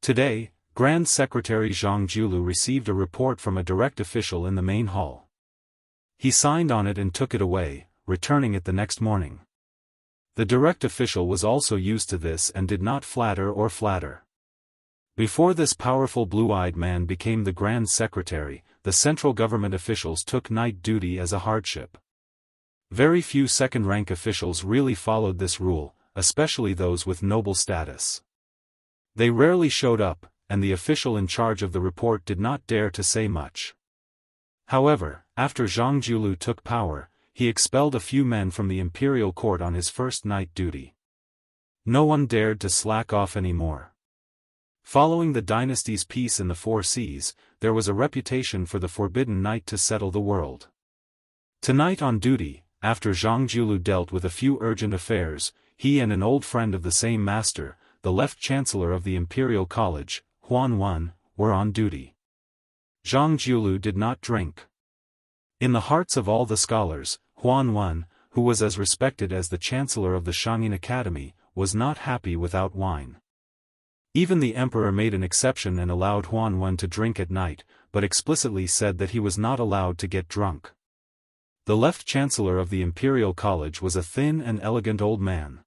Today, Grand Secretary Zhang Jiulu received a report from a direct official in the main hall. He signed on it and took it away, returning it the next morning. The direct official was also used to this and did not flatter. Before this powerful blue-eyed man became the Grand Secretary, the central government officials took night duty as a hardship. Very few second-rank officials really followed this rule, especially those with noble status. They rarely showed up, and the official in charge of the report did not dare to say much. However, after Zhang Jiulu took power, he expelled a few men from the imperial court on his first night duty. No one dared to slack off anymore. Following the dynasty's peace in the Four Seas, there was a reputation for the forbidden night to settle the world. Tonight on duty, after Zhang Jiulu dealt with a few urgent affairs, he and an old friend of the same master, the left chancellor of the Imperial College, Huan Wen, were on duty. Zhang Jiulu did not drink. In the hearts of all the scholars, Huan Wen, who was as respected as the chancellor of the Shangyin Academy, was not happy without wine. Even the emperor made an exception and allowed Huan Wen to drink at night, but explicitly said that he was not allowed to get drunk. The left chancellor of the Imperial College was a thin and elegant old man.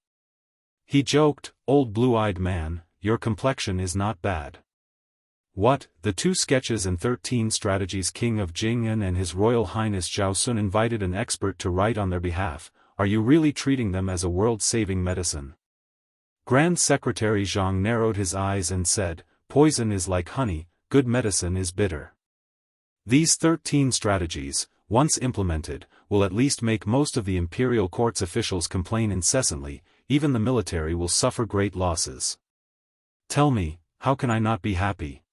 He joked, "Old blue-eyed man, your complexion is not bad." What, the 2 sketches and 13 strategies King of Jing'an and His Royal Highness Zhao Sun invited an expert to write on their behalf, are you really treating them as a world-saving medicine? Grand Secretary Zhang narrowed his eyes and said, "Poison is like honey, good medicine is bitter." These 13 strategies, once implemented, will at least make most of the imperial court's officials complain incessantly, even the military will suffer great losses. Tell me, how can I not be happy?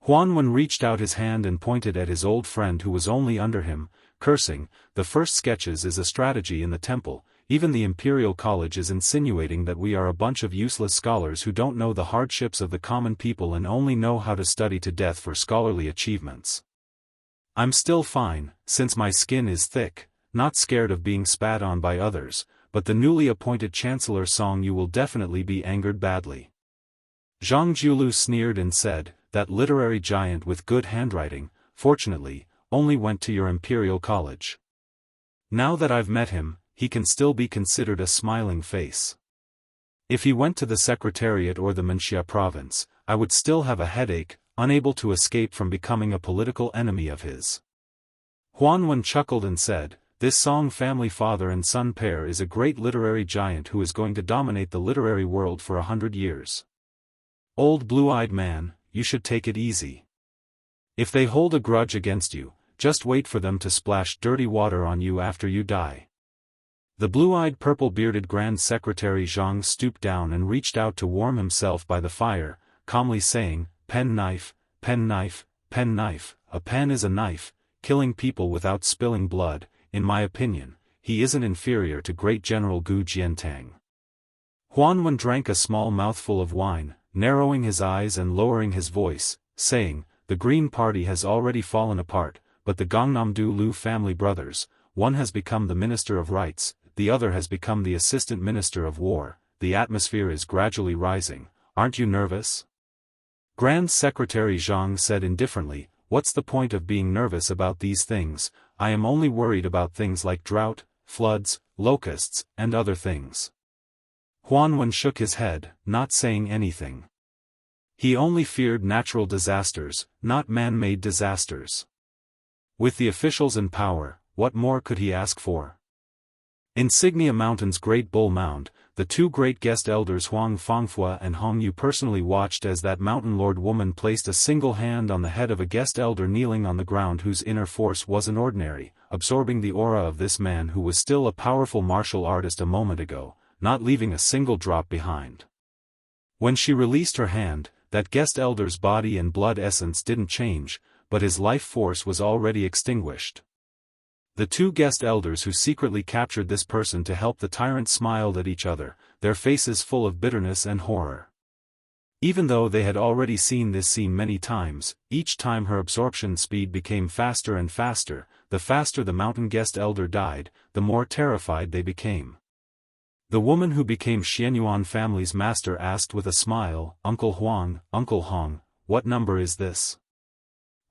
Huan Wen reached out his hand and pointed at his old friend who was only under him, cursing, "The first sketches is a strategy in the temple, even the Imperial College is insinuating that we are a bunch of useless scholars who don't know the hardships of the common people and only know how to study to death for scholarly achievements." I'm still fine, since my skin is thick, not scared of being spat on by others, but the newly appointed Chancellor Song you will definitely be angered badly. Zhang Jiulu sneered and said, that literary giant with good handwriting, fortunately, only went to your imperial college. Now that I've met him, he can still be considered a smiling face. If he went to the Secretariat or the Wuxia province, I would still have a headache, unable to escape from becoming a political enemy of his. Huanwen chuckled and said, this Song family father and son pair is a great literary giant who is going to dominate the literary world for 100 years. Old blue-eyed man, you should take it easy. If they hold a grudge against you, just wait for them to splash dirty water on you after you die. The blue-eyed purple-bearded Grand Secretary Zhang stooped down and reached out to warm himself by the fire, calmly saying, pen knife, pen knife, pen knife, a pen is a knife, killing people without spilling blood. In my opinion, he isn't inferior to great General Gu Jiantang. Huanwen drank a small mouthful of wine, narrowing his eyes and lowering his voice, saying, the Green Party has already fallen apart, but the Gangnam-do Lu family brothers, one has become the Minister of Rights, the other has become the Assistant Minister of War, the atmosphere is gradually rising, aren't you nervous? Grand Secretary Zhang said indifferently, what's the point of being nervous about these things? I am only worried about things like drought, floods, locusts, and other things. Huanwen shook his head, not saying anything. He only feared natural disasters, not man-made disasters. With the officials in power, what more could he ask for? Insignia Mountain's Great Bull Mound, the two great guest elders Huang Fangfua and Hong Yu personally watched as that mountain lord woman placed a single hand on the head of a guest elder kneeling on the ground whose inner force wasn't ordinary, absorbing the aura of this man who was still a powerful martial artist a moment ago, not leaving a single drop behind. When she released her hand, that guest elder's body and blood essence didn't change, but his life force was already extinguished. The two guest elders who secretly captured this person to help the tyrant smiled at each other, their faces full of bitterness and horror. Even though they had already seen this scene many times, each time her absorption speed became faster and faster, the faster the mountain guest elder died, the more terrified they became. The woman who became Xianyuan family's master asked with a smile, Uncle Huang, Uncle Hong, what number is this?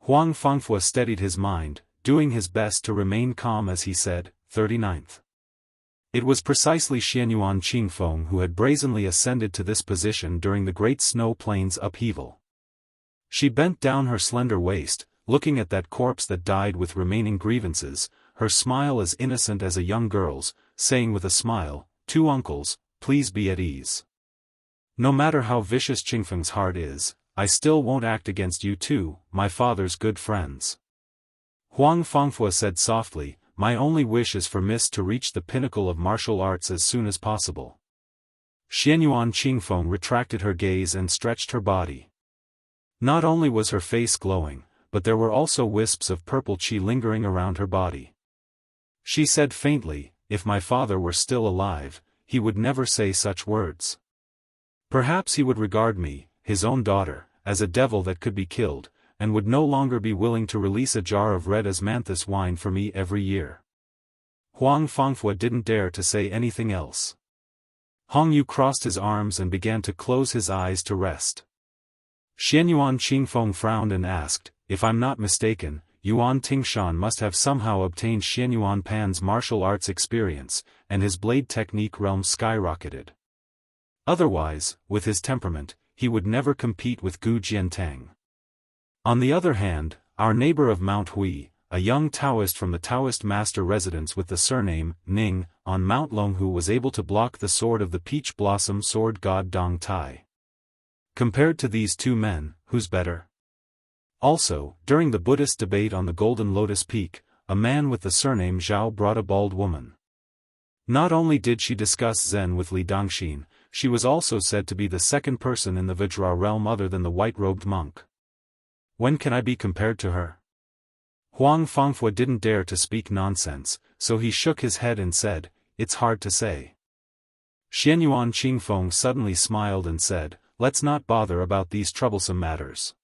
Huang Fangfua steadied his mind, doing his best to remain calm as he said, 39th. It was precisely Xianyuan Qingfeng who had brazenly ascended to this position during the Great Snow Plains upheaval. She bent down her slender waist, looking at that corpse that died with remaining grievances, her smile as innocent as a young girl's, saying with a smile, two uncles, please be at ease. No matter how vicious Qingfeng's heart is, I still won't act against you two, my father's good friends. Huang Fangfua said softly, my only wish is for Miss to reach the pinnacle of martial arts as soon as possible. Xianyuan Qingfeng retracted her gaze and stretched her body. Not only was her face glowing, but there were also wisps of purple qi lingering around her body. She said faintly, if my father were still alive, he would never say such words. Perhaps he would regard me, his own daughter, as a devil that could be killed, and would no longer be willing to release a jar of red asmanthus wine for me every year. Huang Fangfua didn't dare to say anything else. Hong Yu crossed his arms and began to close his eyes to rest. Xianyuan Qingfeng frowned and asked, if I'm not mistaken, Yuan Tingshan must have somehow obtained Xianyuan Pan's martial arts experience, and his blade technique realm skyrocketed. Otherwise, with his temperament, he would never compete with Gu Jiantang. On the other hand, our neighbor of Mount Hui, a young Taoist from the Taoist master residence with the surname Ning, on Mount Longhu was able to block the sword of the peach blossom sword god Dong Tai. Compared to these two men, who's better? Also, during the Buddhist debate on the Golden Lotus Peak, a man with the surname Zhao brought a bald woman. Not only did she discuss Zen with Li Dongxin, she was also said to be the second person in the Vajra realm other than the white-robed monk. When can I be compared to her? Huang Fangfua didn't dare to speak nonsense, so he shook his head and said, it's hard to say. Xianyuan Qingfeng suddenly smiled and said, let's not bother about these troublesome matters.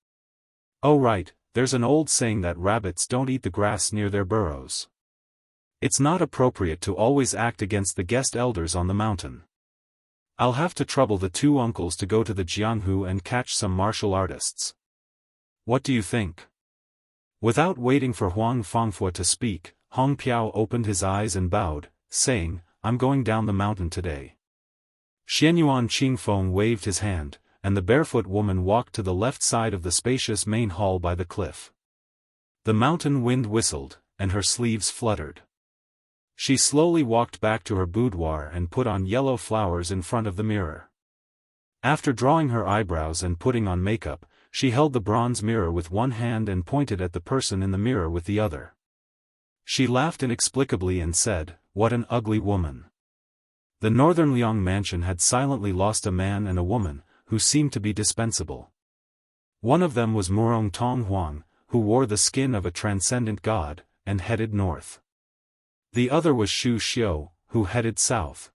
Oh right, there's an old saying that rabbits don't eat the grass near their burrows. It's not appropriate to always act against the guest elders on the mountain. I'll have to trouble the two uncles to go to the Jianghu and catch some martial artists. What do you think? Without waiting for Huang Fangfua to speak, Hong Piao opened his eyes and bowed, saying, I'm going down the mountain today. Xianyuan Qingfeng waved his hand, and the barefoot woman walked to the left side of the spacious main hall by the cliff. The mountain wind whistled, and her sleeves fluttered. She slowly walked back to her boudoir and put on yellow flowers in front of the mirror. After drawing her eyebrows and putting on makeup, she held the bronze mirror with one hand and pointed at the person in the mirror with the other. She laughed inexplicably and said, "What an ugly woman." The northern Liang mansion had silently lost a man and a woman, who seemed to be dispensable. One of them was Murong Tong Huang, who wore the skin of a transcendent god, and headed north. The other was Xu Xiu, who headed south.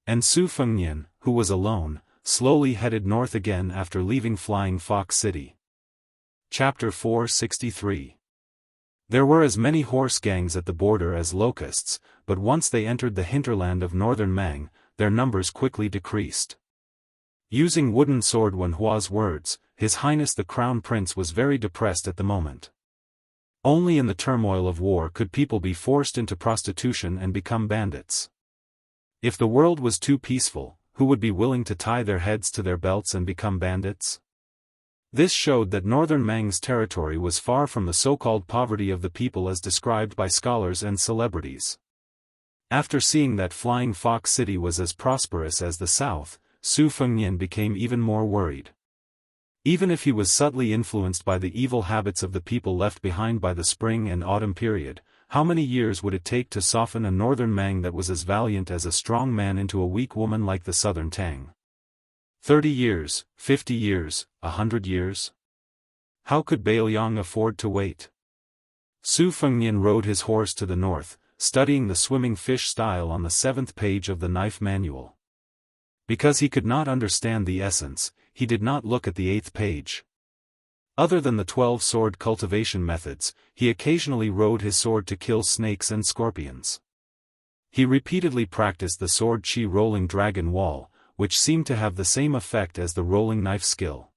And Su Fengnian, who was alone, slowly headed north again after leaving Flying Fox City. Chapter 463. There were as many horse gangs at the border as locusts, but once they entered the hinterland of northern Mang, their numbers quickly decreased. Using wooden sword Wenhua's words, His Highness the Crown Prince was very depressed at the moment. Only in the turmoil of war could people be forced into prostitution and become bandits. If the world was too peaceful, who would be willing to tie their heads to their belts and become bandits? This showed that northern Mang's territory was far from the so-called poverty of the people as described by scholars and celebrities. After seeing that Flying Fox City was as prosperous as the south, Su Fengnian became even more worried. Even if he was subtly influenced by the evil habits of the people left behind by the spring and autumn period, how many years would it take to soften a northern Mang that was as valiant as a strong man into a weak woman like the southern Tang? 30 years, 50 years, 100 years? How could Bailiang afford to wait? Su Fengnian rode his horse to the north, studying the swimming fish style on the 7th page of the knife manual. Because he could not understand the essence, he did not look at the 8th page. Other than the 12 sword cultivation methods, he occasionally rode his sword to kill snakes and scorpions. He repeatedly practiced the sword chi rolling dragon wall, which seemed to have the same effect as the rolling knife skill.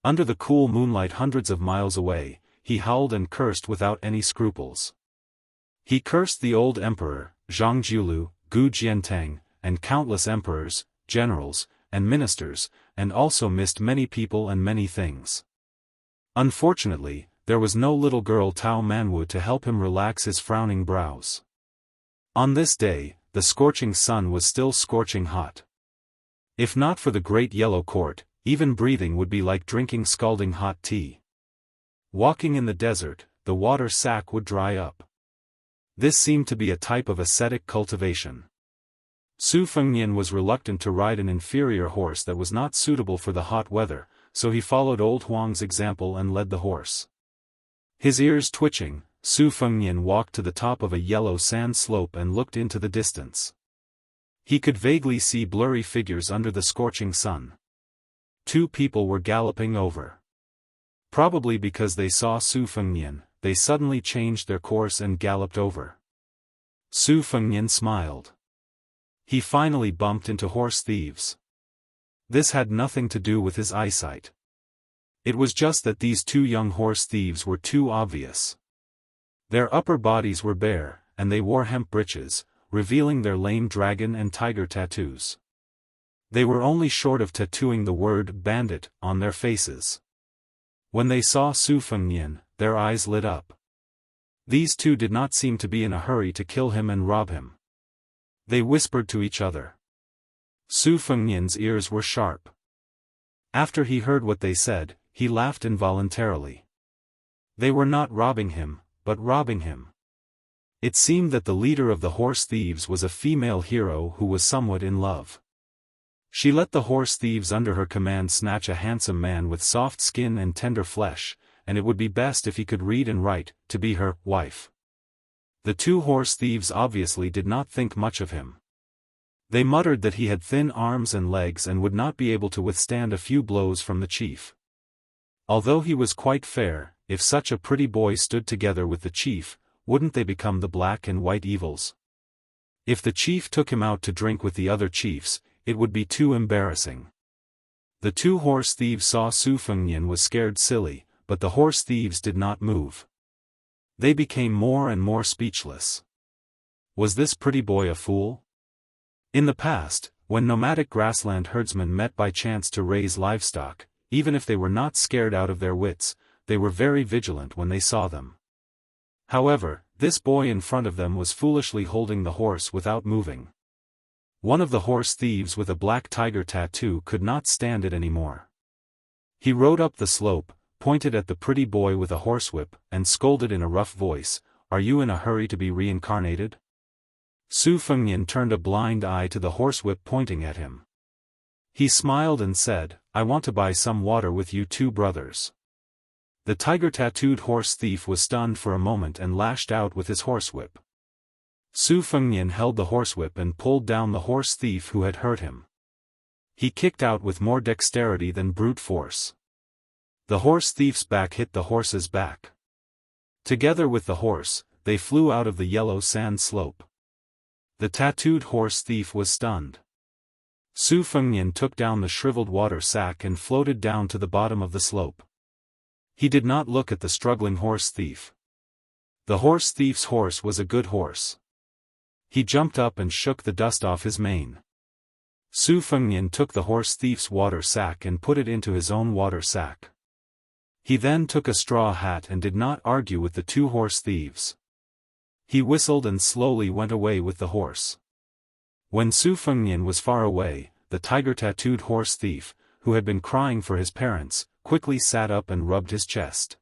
Under the cool moonlight hundreds of miles away, he howled and cursed without any scruples. He cursed the old emperor, Zhang Jiulu, Gu Jiantang, and countless emperors, generals, and ministers, and also missed many people and many things. Unfortunately, there was no little girl Tao Manwu to help him relax his frowning brows. On this day, the scorching sun was still scorching hot. If not for the great yellow court, even breathing would be like drinking scalding hot tea. Walking in the desert, the water sack would dry up. This seemed to be a type of ascetic cultivation. Su Fengnian was reluctant to ride an inferior horse that was not suitable for the hot weather, so he followed old Huang's example and led the horse. His ears twitching, Su Fengnian walked to the top of a yellow sand slope and looked into the distance. He could vaguely see blurry figures under the scorching sun. 2 people were galloping over. Probably because they saw Su Fengnian, they suddenly changed their course and galloped over. Su Fengnian smiled. He finally bumped into horse thieves. This had nothing to do with his eyesight. It was just that these 2 young horse thieves were too obvious. Their upper bodies were bare, and they wore hemp breeches, revealing their lame dragon and tiger tattoos. They were only short of tattooing the word bandit on their faces. When they saw Su Fengnian, their eyes lit up. These 2 did not seem to be in a hurry to kill him and rob him. They whispered to each other. Su Fengnian's ears were sharp. After he heard what they said, he laughed involuntarily. They were not robbing him, but robbing him. It seemed that the leader of the horse thieves was a female hero who was somewhat in love. She let the horse thieves under her command snatch a handsome man with soft skin and tender flesh, and it would be best if he could read and write, to be her wife. The 2 horse thieves obviously did not think much of him. They muttered that he had thin arms and legs and would not be able to withstand a few blows from the chief. Although he was quite fair, if such a pretty boy stood together with the chief, wouldn't they become the black and white evils? If the chief took him out to drink with the other chiefs, it would be too embarrassing. The two horse thieves saw Su Fengnian was scared silly, but the horse thieves did not move. They became more and more speechless. Was this pretty boy a fool? In the past, when nomadic grassland herdsmen met by chance to raise livestock, even if they were not scared out of their wits, they were very vigilant when they saw them. However, this boy in front of them was foolishly holding the horse without moving. One of the horse thieves with a black tiger tattoo could not stand it anymore. He rode up the slope, pointed at the pretty boy with a horsewhip, and scolded in a rough voice, "Are you in a hurry to be reincarnated?" Su Fengnian turned a blind eye to the horsewhip pointing at him. He smiled and said, "I want to buy some water with you two brothers." The tiger-tattooed horse thief was stunned for a moment and lashed out with his horsewhip. Su Fengnian held the horsewhip and pulled down the horse thief who had hurt him. He kicked out with more dexterity than brute force. The horse thief's back hit the horse's back. Together with the horse, they flew out of the yellow sand slope. The tattooed horse thief was stunned. Su Fengnian took down the shriveled water sack and floated down to the bottom of the slope. He did not look at the struggling horse thief. The horse thief's horse was a good horse. He jumped up and shook the dust off his mane. Su Fengnian took the horse thief's water sack and put it into his own water sack. He then took a straw hat and did not argue with the two horse thieves. He whistled and slowly went away with the horse. When Su Fengnian was far away, the tiger-tattooed horse thief, who had been crying for his parents, quickly sat up and rubbed his chest.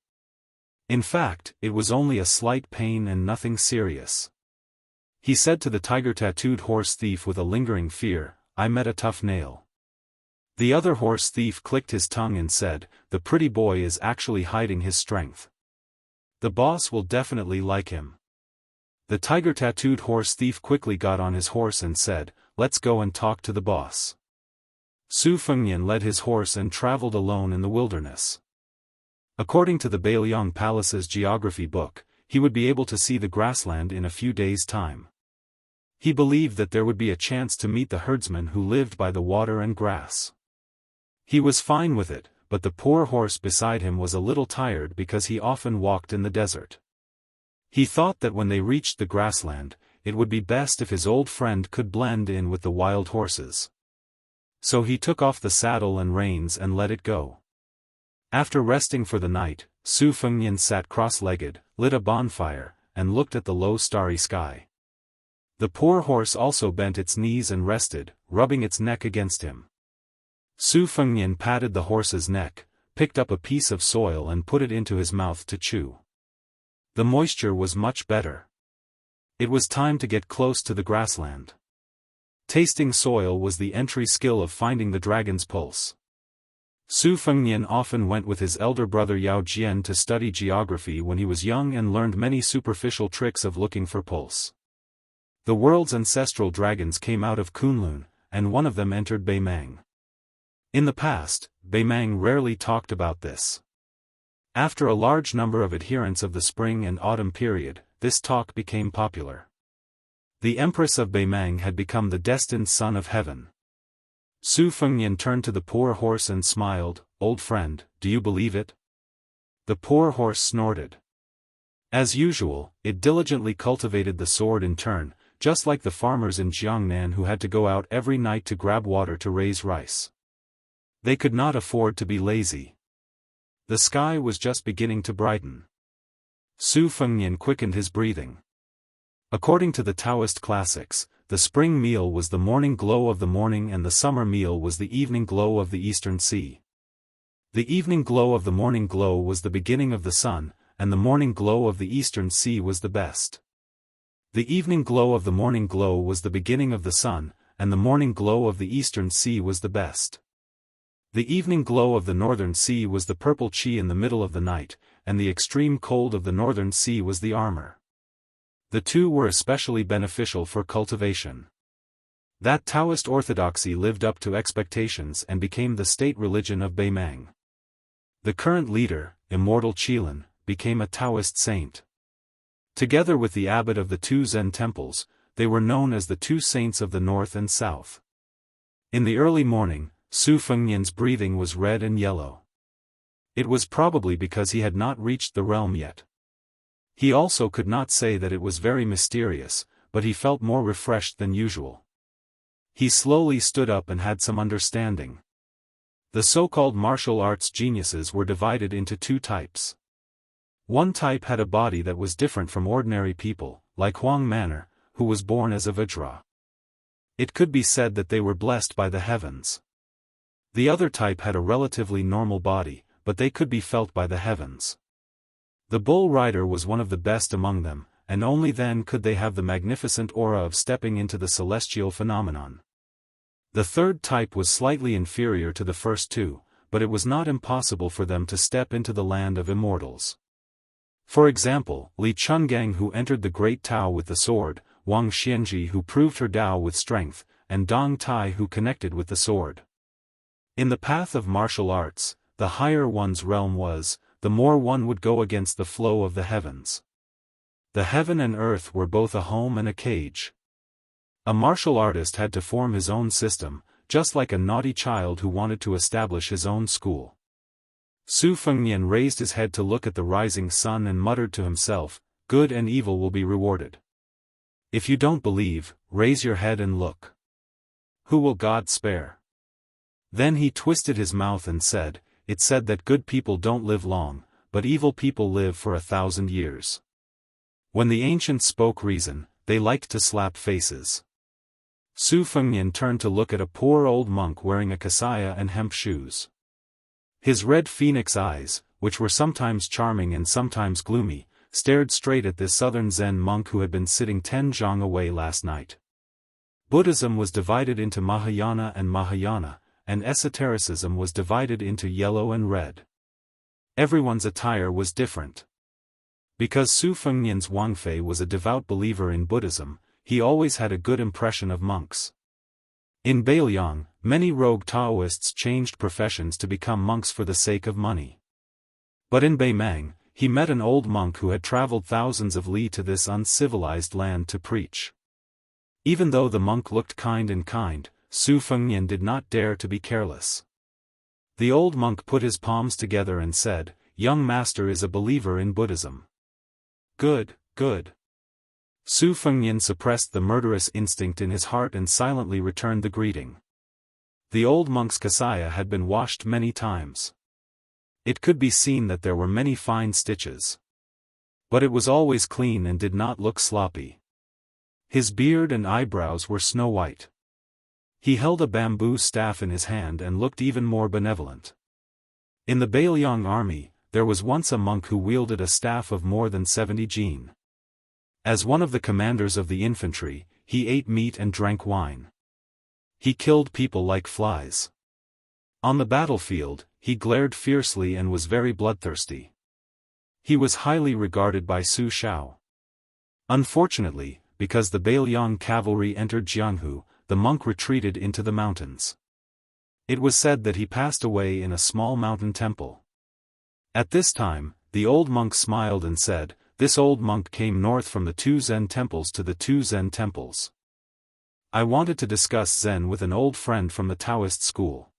In fact, it was only a slight pain and nothing serious. He said to the tiger-tattooed horse thief with a lingering fear, "I met a tough nail." The other horse thief clicked his tongue and said, "The pretty boy is actually hiding his strength. The boss will definitely like him." The tiger-tattooed horse thief quickly got on his horse and said, "Let's go and talk to the boss." Su Fengnian led his horse and traveled alone in the wilderness. According to the Bailiang Palace's geography book, he would be able to see the grassland in a few days' time. He believed that there would be a chance to meet the herdsmen who lived by the water and grass. He was fine with it, but the poor horse beside him was a little tired because he often walked in the desert. He thought that when they reached the grassland, it would be best if his old friend could blend in with the wild horses. So he took off the saddle and reins and let it go. After resting for the night, Su Fengnian sat cross-legged, lit a bonfire, and looked at the low starry sky. The poor horse also bent its knees and rested, rubbing its neck against him. Su Fengnian patted the horse's neck, picked up a piece of soil and put it into his mouth to chew. The moisture was much better. It was time to get close to the grassland. Tasting soil was the entry skill of finding the dragon's pulse. Su Fengnian often went with his elder brother Yao Jian to study geography when he was young and learned many superficial tricks of looking for pulse. The world's ancestral dragons came out of Kunlun, and one of them entered Beimang. In the past, Beimang rarely talked about this. After a large number of adherents of the spring and autumn period, this talk became popular. The Empress of Beimang had become the destined son of heaven. Su Fengnian turned to the poor horse and smiled, "Old friend, do you believe it?" The poor horse snorted. As usual, it diligently cultivated the sword in turn, just like the farmers in Jiangnan who had to go out every night to grab water to raise rice. They could not afford to be lazy. The sky was just beginning to brighten. Su Fengnian quickened his breathing. According to the Daoist classics, the spring meal was the morning glow of the morning and the summer meal was the evening glow of the eastern sea. The evening glow of the morning glow was the beginning of the sun, and the morning glow of the eastern sea was the best. The evening glow of the morning glow was the beginning of the sun, and the morning glow of the eastern sea was the best. The evening glow of the northern sea was the purple chi in the middle of the night, and the extreme cold of the northern sea was the armor. The two were especially beneficial for cultivation. That Taoist orthodoxy lived up to expectations and became the state religion of Beimang. The current leader, Immortal Qilin, became a Taoist saint. Together with the abbot of the two Zen temples, they were known as the two saints of the north and south. In the early morning, Su Fengnian's breathing was red and yellow. It was probably because he had not reached the realm yet. He also could not say that it was very mysterious, but he felt more refreshed than usual. He slowly stood up and had some understanding. The so-called martial arts geniuses were divided into two types. One type had a body that was different from ordinary people, like Huang Manor, who was born as a Vajra. It could be said that they were blessed by the heavens. The other type had a relatively normal body, but they could be felt by the heavens. The bull rider was one of the best among them, and only then could they have the magnificent aura of stepping into the celestial phenomenon. The third type was slightly inferior to the first two, but it was not impossible for them to step into the land of immortals. For example, Li Chungang, who entered the Great Tao with the sword, Wang Xianji, who proved her Tao with strength, and Dong Tai, who connected with the sword. In the path of martial arts, the higher one's realm was, the more one would go against the flow of the heavens. The heaven and earth were both a home and a cage. A martial artist had to form his own system, just like a naughty child who wanted to establish his own school. Su Fengnian raised his head to look at the rising sun and muttered to himself, "Good and evil will be rewarded. If you don't believe, raise your head and look. Who will God spare?" Then he twisted his mouth and said, "It said that good people don't live long, but evil people live for 1,000 years. When the ancients spoke reason, they liked to slap faces." Su Fengnian turned to look at a poor old monk wearing a kasaya and hemp shoes. His red phoenix eyes, which were sometimes charming and sometimes gloomy, stared straight at this southern Zen monk who had been sitting 10 zhang away last night. Buddhism was divided into Mahayana, and esotericism was divided into yellow and red. Everyone's attire was different. Because Su Fengnian's Wangfei was a devout believer in Buddhism, he always had a good impression of monks. In Beiliang, many rogue Taoists changed professions to become monks for the sake of money. But in Beimang, he met an old monk who had traveled thousands of li to this uncivilized land to preach. Even though the monk looked kind, Su Fengnian did not dare to be careless. The old monk put his palms together and said, "Young master is a believer in Buddhism." "Good, good." Su Fengnian suppressed the murderous instinct in his heart and silently returned the greeting. The old monk's kasaya had been washed many times. It could be seen that there were many fine stitches. But it was always clean and did not look sloppy. His beard and eyebrows were snow white. He held a bamboo staff in his hand and looked even more benevolent. In the Beiliang army, there was once a monk who wielded a staff of more than 70 jin. As one of the commanders of the infantry, he ate meat and drank wine. He killed people like flies. On the battlefield, he glared fiercely and was very bloodthirsty. He was highly regarded by Su Shao. Unfortunately, because the Beiliang cavalry entered Jianghu, the monk retreated into the mountains. It was said that he passed away in a small mountain temple. At this time, the old monk smiled and said, "This old monk came north from the two Zen temples to the two Zen temples. I wanted to discuss Zen with an old friend from the Taoist school.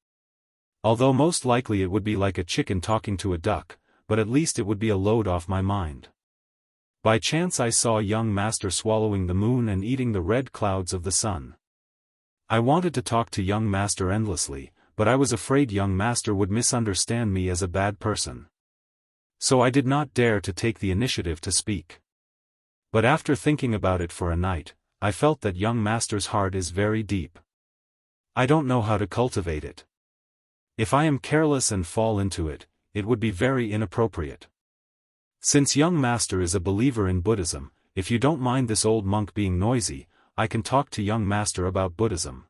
Although most likely it would be like a chicken talking to a duck, but at least it would be a load off my mind. By chance I saw young master swallowing the moon and eating the red clouds of the sun. I wanted to talk to young master endlessly, but I was afraid young master would misunderstand me as a bad person. So I did not dare to take the initiative to speak. But after thinking about it for a night, I felt that young master's heart is very deep. I don't know how to cultivate it. If I am careless and fall into it, it would be very inappropriate. Since young master is a believer in Buddhism, if you don't mind this old monk being noisy, I can talk to young master about Buddhism."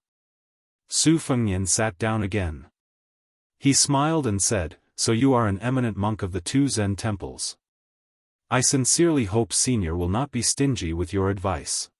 Su Fengnian sat down again. He smiled and said, "So you are an eminent monk of the two Zen temples. I sincerely hope Senior will not be stingy with your advice."